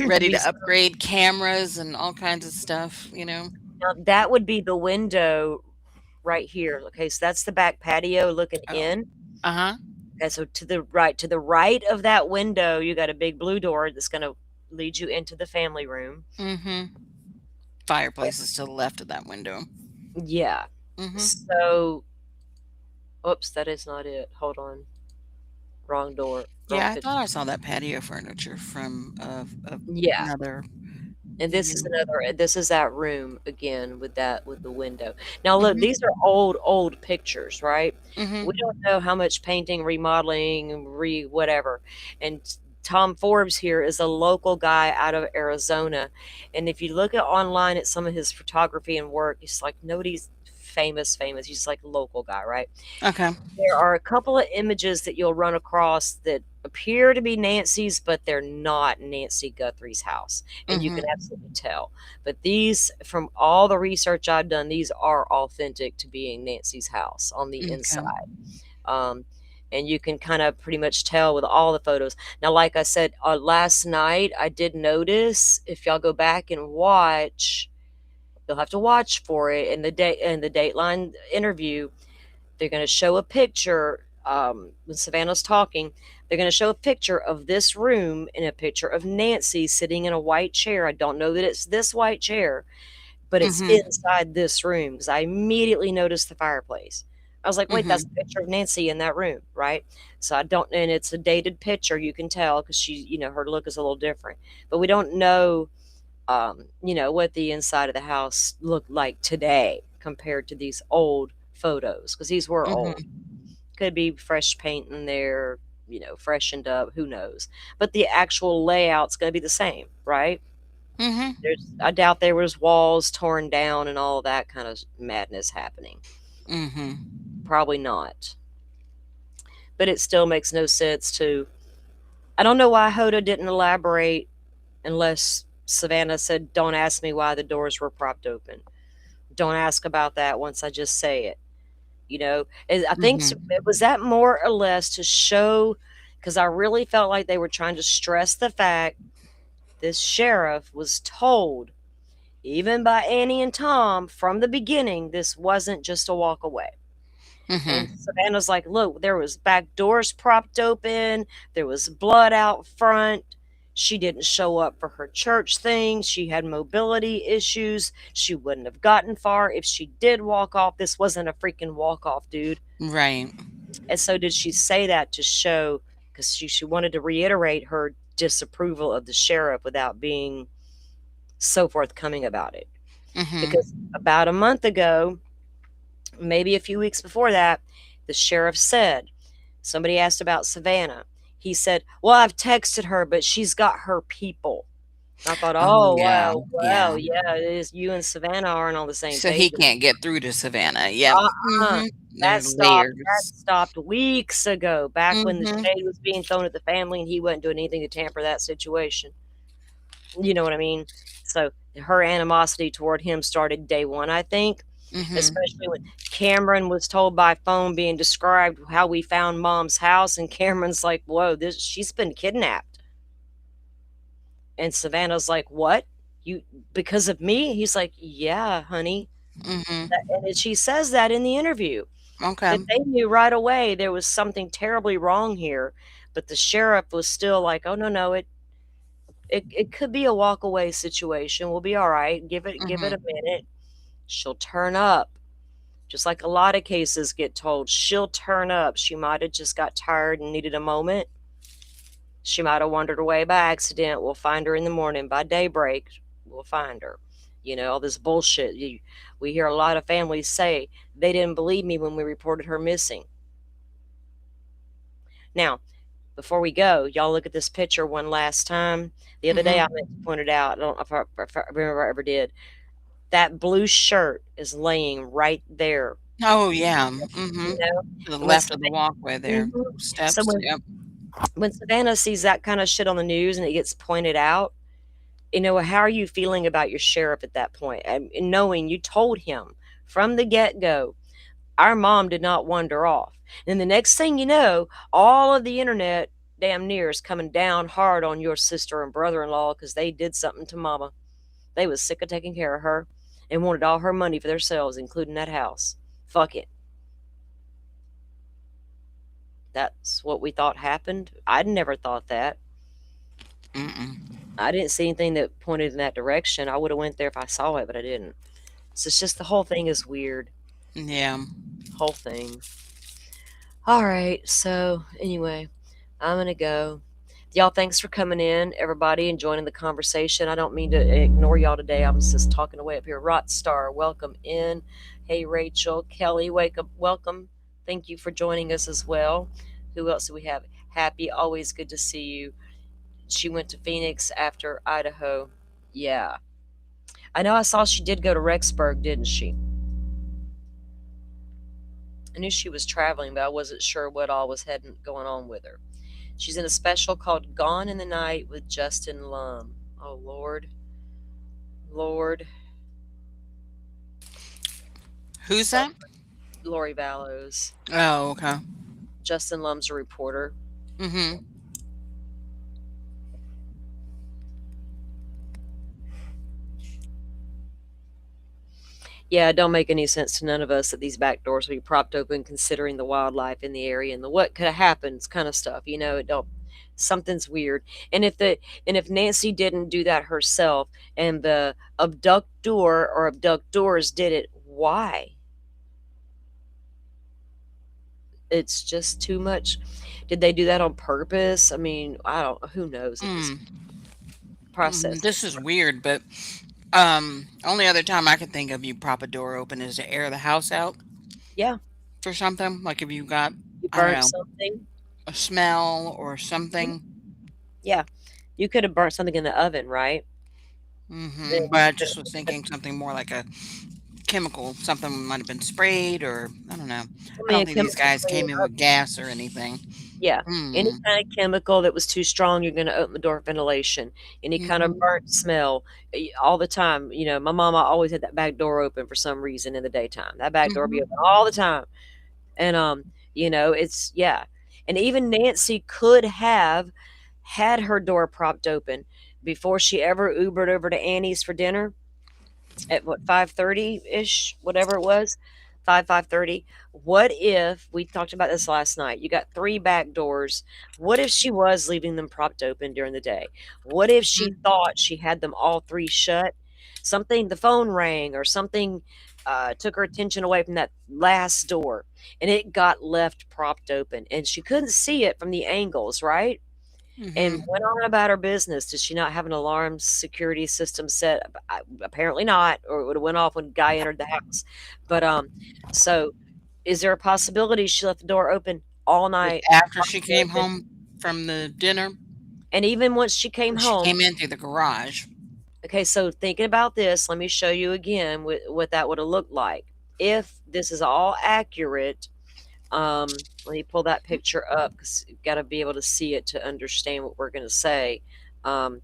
ready We to upgrade cameras and all kinds of stuff, you know? Now that would be the window right here. Okay, so that's the back patio looking Oh, in. uh-huh. Okay, so to the right of that window, you got a big blue door that's gonna lead you into the family room. Mm-hmm. Fireplace is to the left of that window. Yeah. Mm-hmm. So, oops, that is not it. Hold on. Wrong door. Wrong Yeah, I picture. thought I saw that patio furniture from Yeah. another And view. this is that room again with the window. Now look, Mm-hmm. these are old pictures, right? We Mm-hmm. don't know how much painting, remodeling, whatever. And Tom Forbes here is a local guy out of Arizona. And if you look at online at some of his photography and work, it's like nobody's famous. He's like a local guy, right? Okay. There are a couple of images that you'll run across that appear to be Nancy's, but they're not Nancy Guthrie's house, and you can Mm-hmm. absolutely tell. But these, from all the research I've done, these are authentic to being Nancy's house on the Okay. inside. Um, and you can kind of pretty much tell with all the photos. Now, like I said, last night I did notice, if y'all go back and watch, you'll have to watch for it in the Dateline interview. They're going to show a picture when Savannah's talking, they're going to show a picture of this room and a picture of Nancy sitting in a white chair. I don't know that it's this white chair, but it's Mhm. inside this room because I immediately noticed the fireplace. I was like, wait, that's Mhm. a picture of Nancy in that room, right? So I don't, and it's a dated picture. You can tell because she, her look is a little different, but we don't know, what the inside of the house looked like today compared to these old photos because these were old. Mhm. Could be fresh paint in there, freshened up, who knows? But the actual layout's going to be the same, right? Mhm. I doubt there was walls torn down and all that kind of madness happening. Mhm. Probably not. But it still makes no sense to. I don't know why Hoda didn't elaborate unless Savannah said, "Don't ask me why the doors were propped open. Don't ask about that once I just say it." I think Mhm. was that more or less to show, because I really felt like they were trying to stress the fact this sheriff was told, even by Annie and Tom from the beginning, this wasn't just a walk away. And Mhm. Savannah's like, look, there was back doors propped open, there was blood out front. She didn't show up for her church thing. She had mobility issues. She wouldn't have gotten far if she did walk off. This wasn't a freaking walk off, dude. Right. And so did she say that to show, because she wanted to reiterate her disapproval of the sheriff without being so forthcoming about it. Because Mhm. about a month ago, maybe a few weeks before that, the sheriff said, somebody asked about Savannah. He said, well, I've texted her, but she's got her people. I thought, Oh, oh, yeah. wow, Yeah. well, yeah, it is. You and Savannah aren't on the same So page. he can't get through to Savannah. Yep. Uh-uh. Mhm. That There's stopped that layers. stopped weeks ago, back when the Mhm. shade was being thrown at the family and he wasn't doing anything to tamper that situation. You know what I mean? So her animosity toward him started day one, I think, Mhm. especially when Cameron was told by phone being described how we found mom's house, and Cameron's like, whoa, this she's been kidnapped. And Savannah's like, what? You because of me? He's like, yeah, honey. Mhm. And she says that in the interview. That Okay. they knew right away there was something terribly wrong here, but the sheriff was still like, "Oh, no, no, it could be a walk away situation. We'll be all right. Give it a Mhm. minute. She'll turn up." Just like a lot of cases get told, she'll turn up. She might have just got tired and needed a moment. She might have wandered away by accident. We'll find her in the morning by daybreak. We'll find her. All this bullshit. We hear a lot of families say they didn't believe me when we reported her missing. Now, before we go, y'all look at this picture one last time. The other day I meant to Mhm. point it out. I don't know if I remember I ever did. That blue shirt is laying right there, Oh, yeah. you Mhm. know? To the And when left of the walkway there. Mhm. So Steps. when Yep. when Savannah sees that kinda shit on the news and it gets pointed out, how are you feeling about your sheriff at that point? And knowing you told him from the get-go, "Our mom did not wander off." And the next thing you know, all of the internet damn near is coming down hard on your sister and brother-in-law because they did something to mama. They was sick of taking care of her and wanted all her money for themselves, including that house. Fuck it. That's what we thought happened. I'd never thought that. Mm-mm. I didn't see anything that pointed in that direction. I would have went there if I saw it, but I didn't. So it's just the whole thing is weird. Yeah. Whole thing. All right. So anyway, I'm gonna go. Y'all, thanks for coming in, everybody, and joining the conversation. I don't mean to ignore y'all today. I was just talking away up here. Rotstar, welcome in. Hey, Rachel, Kelly, wake up, welcome. Thank you for joining us as well. Who else do we have? Happy, always good to see you. She went to Phoenix after Idaho. Yeah. I know I saw she did go to Rexburg, didn't she? I knew she was traveling, but I wasn't sure what all was going on with her. She's in a special called Gone in the Night with Justin Lum. Oh, Lord. Lord. Who's that? Lori Vallows. Oh, okay. Justin Lum's a reporter. Mhm. Yeah, it don't make any sense to none of us that these back doors will be propped open considering the wildlife in the area and the what could have happened kind of stuff. It don't something's weird. And if Nancy didn't do that herself and the abductor or abductors did it, why? It's just too much. Did they do that on purpose? I mean, I don't who knows at this Mm, process. this is weird, but only other time I can think of you prop a door open is to air the house out Yeah, for something. Like if you got, you I don't burnt know, something. a smell or Mhm. something. Yeah, you could have burnt something in the oven, right? Then But you I could just was have, thinking something more like a chemical, something might have been sprayed, or I don't know. I I mean, don't a think these chemical guys came cleaner. in with gas or anything. Yeah, any Mm. kind of chemical that was too strong, you're gonna open the door for ventilation. Any kind of Mhm. burnt smell, all the time. My mama always had that back door open for some reason in the daytime. That back door be Mhm. open all the time, and it's yeah. And even Nancy could have had her door propped open before she ever Ubered over to Annie's for dinner at what 5:30 ish, whatever it was, 5:30. What if we talked about this last night? You got three back doors. What if she was leaving them propped open during the day? What if she Mhm. thought she had them all three shut? Something, the phone rang or something took her attention away from that last door and it got left propped open and she couldn't see it from the angles, right? And Mhm. went on about her business. Did she not have an alarm security system set? Apparently not, or it would have went off when guy entered the house. But so is there a possibility she left the door open all Like night, after she propped came open, home from the dinner, and even once she came she home? came in through the garage. Okay, so thinking about this, let me show you again what that would have looked like if this is all accurate. Let me pull that picture up because you've got to be able to see it to understand what we're going to say. Um,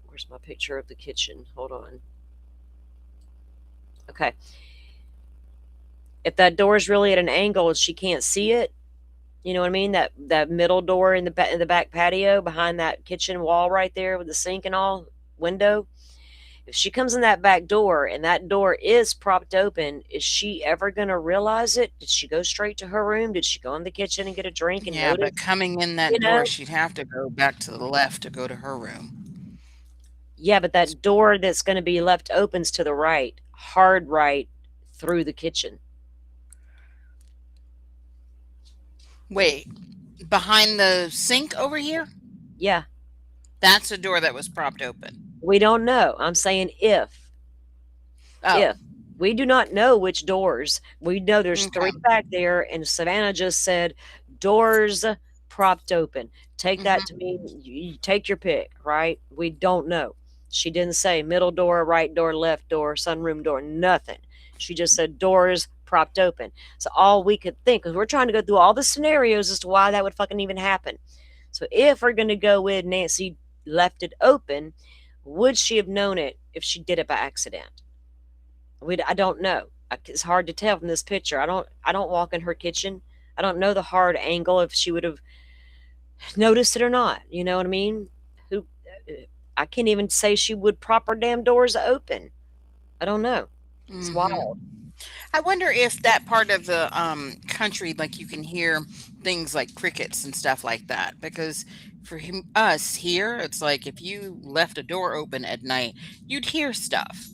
Where's my picture of the kitchen? Hold on. Okay. If that door is really at an angle and she can't see it, you know what I mean? That middle door in the back patio behind that kitchen wall right there with the sink and all window. If she comes in that back door and that door is propped open, is she ever going to realize it? Did she go straight to her room? Did she go in the kitchen and get a drink and Yeah, but notice? coming in You that door, know? she'd have to go back to the left to go to her room. Yeah, but that door that's going to be left opens to the right, hard right through the kitchen. Wait, behind the sink over here? Yeah, That's a door that was propped open. we don't know. I'm saying if. Oh, If. We do not know which doors. We know there's okay. 3 back there, and Savannah just said, "Doors propped open." Take that to Mhm. mean you take your pick, right? We don't know. She didn't say middle door, right door, left door, sunroom door, nothing. She just said doors propped open. So all we could think, because we're trying to go through all the scenarios as to why that would fucking even happen. So if we're going to go with Nancy left it open, would she have known it if she did it by accident? I don't know. It's hard to tell from this picture. I don't walk in her kitchen. I don't know the hard angle if she would have noticed it or not. You know what I mean? Who I can't even say she would prop her damn doors open. I don't know. It's wild. Mhm. I wonder if that part of the country, like you can hear things like crickets and stuff like that. Because for us here, it's like if you left a door open at night, you'd hear stuff,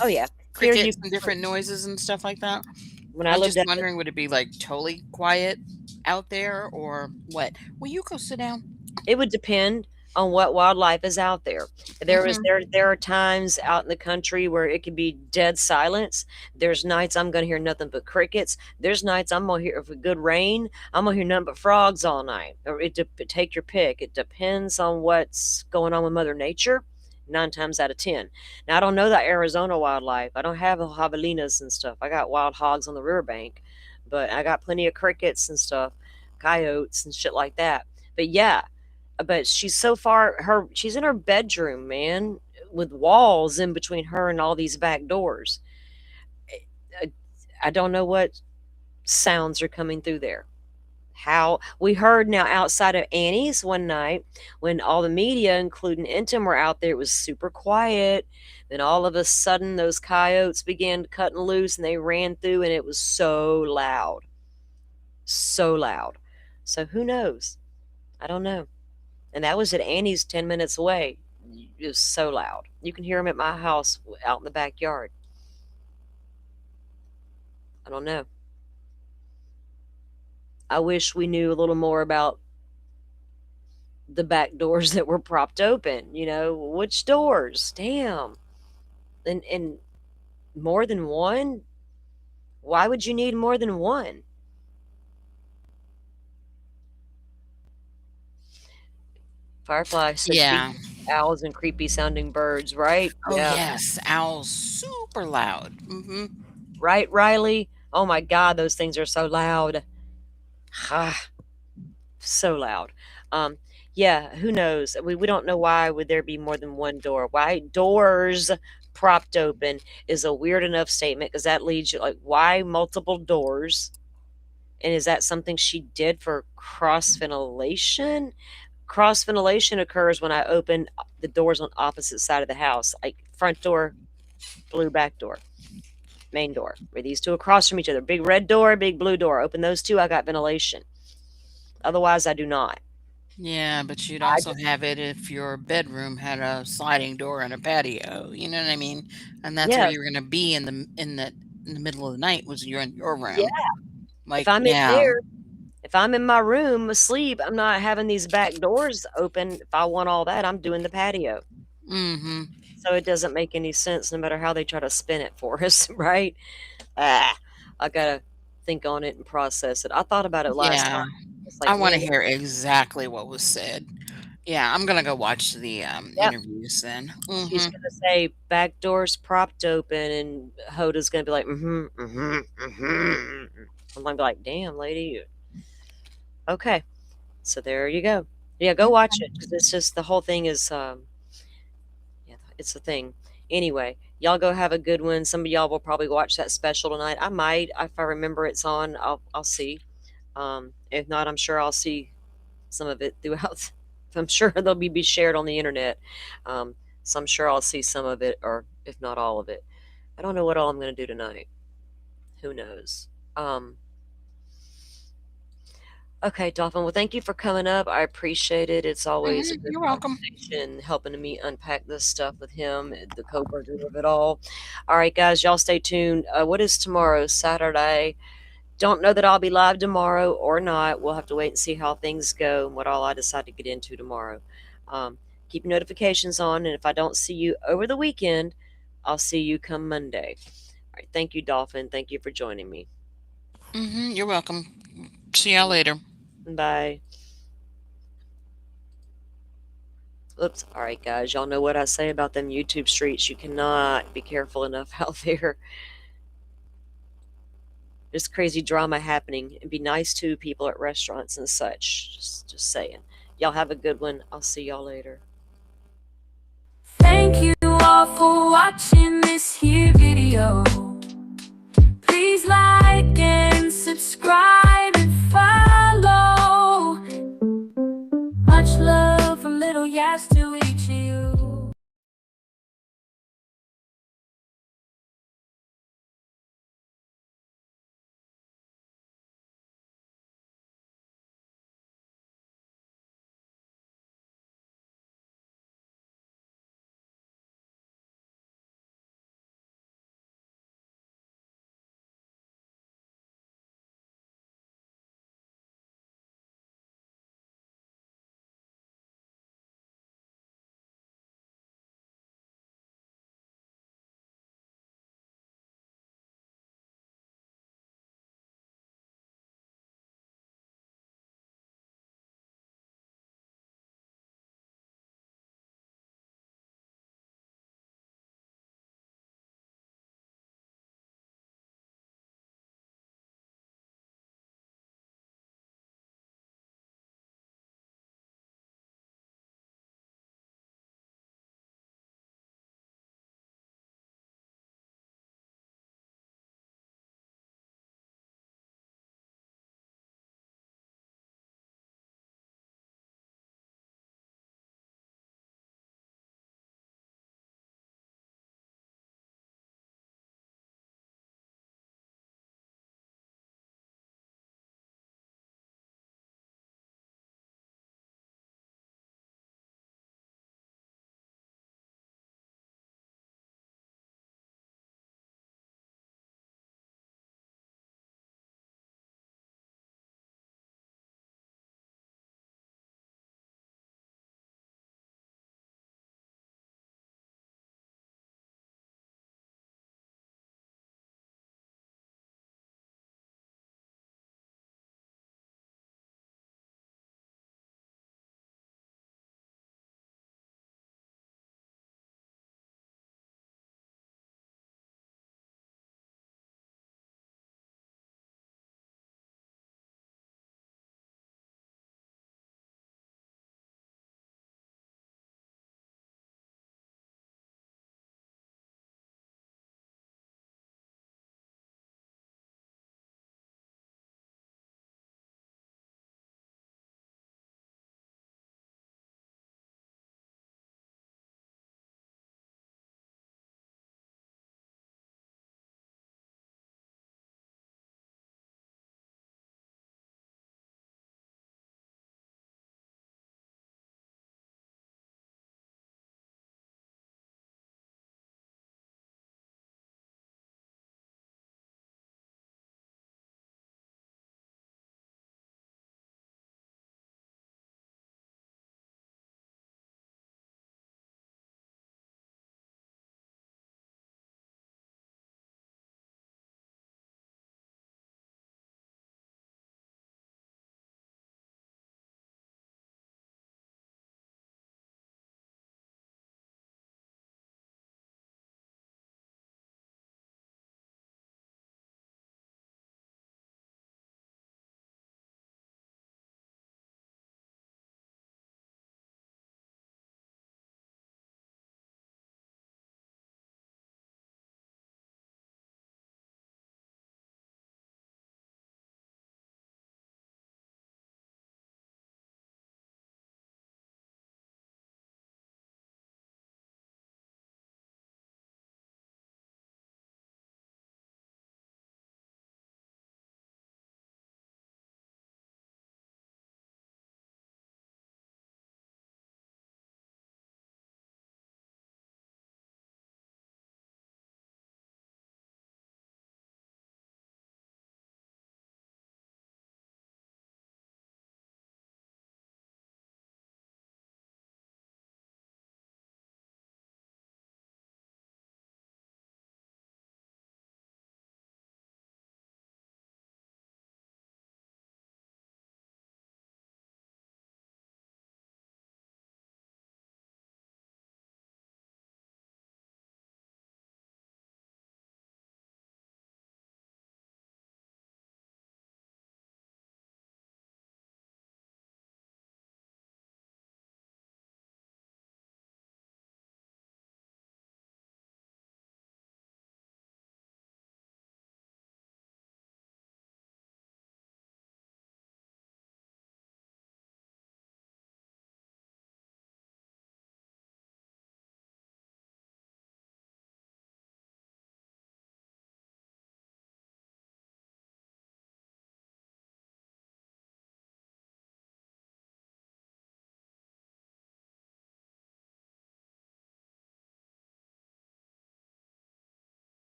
Oh yeah. Here you crickets and different noises and stuff like that. when I I'm lived just at wondering, would it be like totally quiet out there or what? Will you go sit down? it would depend on what wildlife is out there. Hmm. There are times out in the country where it could be dead silence. There's nights I'm gonna hear nothing but crickets. There's nights I'm gonna hear if a good rain, I'm gonna hear nothing but frogs all night. Or take your pick. It depends on what's going on with Mother Nature. 9 times out of 10. Now I don't know that Arizona wildlife. I don't have the javelinas and stuff. I got wild hogs on the riverbank, but I got plenty of crickets and stuff, coyotes and shit like that. But yeah, but she's in her bedroom, man, with walls in between her and all these back doors. I, I don't know what sounds are coming through there. How we heard now outside of Annie's one night when all the media, including Intim, were out there, it was super quiet. Then all of a sudden, those coyotes began cutting loose and they ran through, and it was so loud. So loud. So who knows? I don't know. And that was at Annie's 10 minutes away. It was so loud. You can hear them at my house out in the backyard. I don't know. I wish we knew a little more about the back doors that were propped open. Which doors? Damn. And more than one? Why would you need more than one? Firefly said Yeah. creepy owls and creepy sounding birds, right? Oh, Yeah. yes. Owls, super loud. Right, Riley? Oh my God, those things are so loud. Ah, so loud. Yeah, who knows? We don't know why would there be more than one door. Why doors propped open is a weird enough statement because that leads you like why multiple doors? And is that something she did for cross ventilation? Cross ventilation occurs when I open the doors on opposite side of the house, like front door, blue back door, main door. Where these two across from each other, big red door, big blue door. Open those two, I got ventilation. Otherwise, I do not. Yeah, but you'd I also just have it if your bedroom had a sliding door and a patio. You know what I mean? And that's where yes, you're going to be in the middle of the night was you're in your yeah. room. If Like I'm in now. there, if I'm in my room asleep, I'm not having these back doors open. If I want all that, I'm doing the patio. Mm-hmm. So it doesn't make any sense, no matter how they try to spin it for us, right? I gotta think on it and process it. I thought about it last Yeah. night. It's I like, want to man, hear exactly what was said. Yeah, I'm gonna go watch the yep. interviews then. She's gonna say back doors propped open, and Hoda's gonna be like, mm-hmm, mm-hmm, mm-hmm. I'm gonna be like, damn, lady. Okay, so there you go. Yeah, go watch it because it's just the whole thing is, yeah, it's a thing. Anyway, y'all go have a good one. Some of y'all will probably watch that special tonight. I might, if I remember it's on. I'll see. If not, I'm sure I'll see some of it throughout. I'm sure they'll be shared on the internet. Um, so I'm sure I'll see some of it, or if not all of it. I don't know what all I'm going to do tonight. Who knows? Um, okay, Dolphin. Well, thank you for coming up. I appreciate it. It's always a good You're welcome. conversation, helping me unpack this stuff with him, the Kohberger of it all. All right, guys, y'all stay tuned. What is tomorrow? Saturday. Don't know that I'll be live tomorrow or not. We'll have to wait and see how things go and what all I decide to get into tomorrow. Keep your notifications on, and if I don't see you over the weekend, I'll see you come Monday. All right, thank you, Dolphin. Thank you for joining me. You're welcome. See y'all later. Bye. Oops. All right, guys. Y'all know what I say about them YouTube streets. You cannot be careful enough out there. There's crazy drama happening, and be nice to people at restaurants and such. Just saying. Y'all have a good one. I'll see y'all later. Thank you all for watching this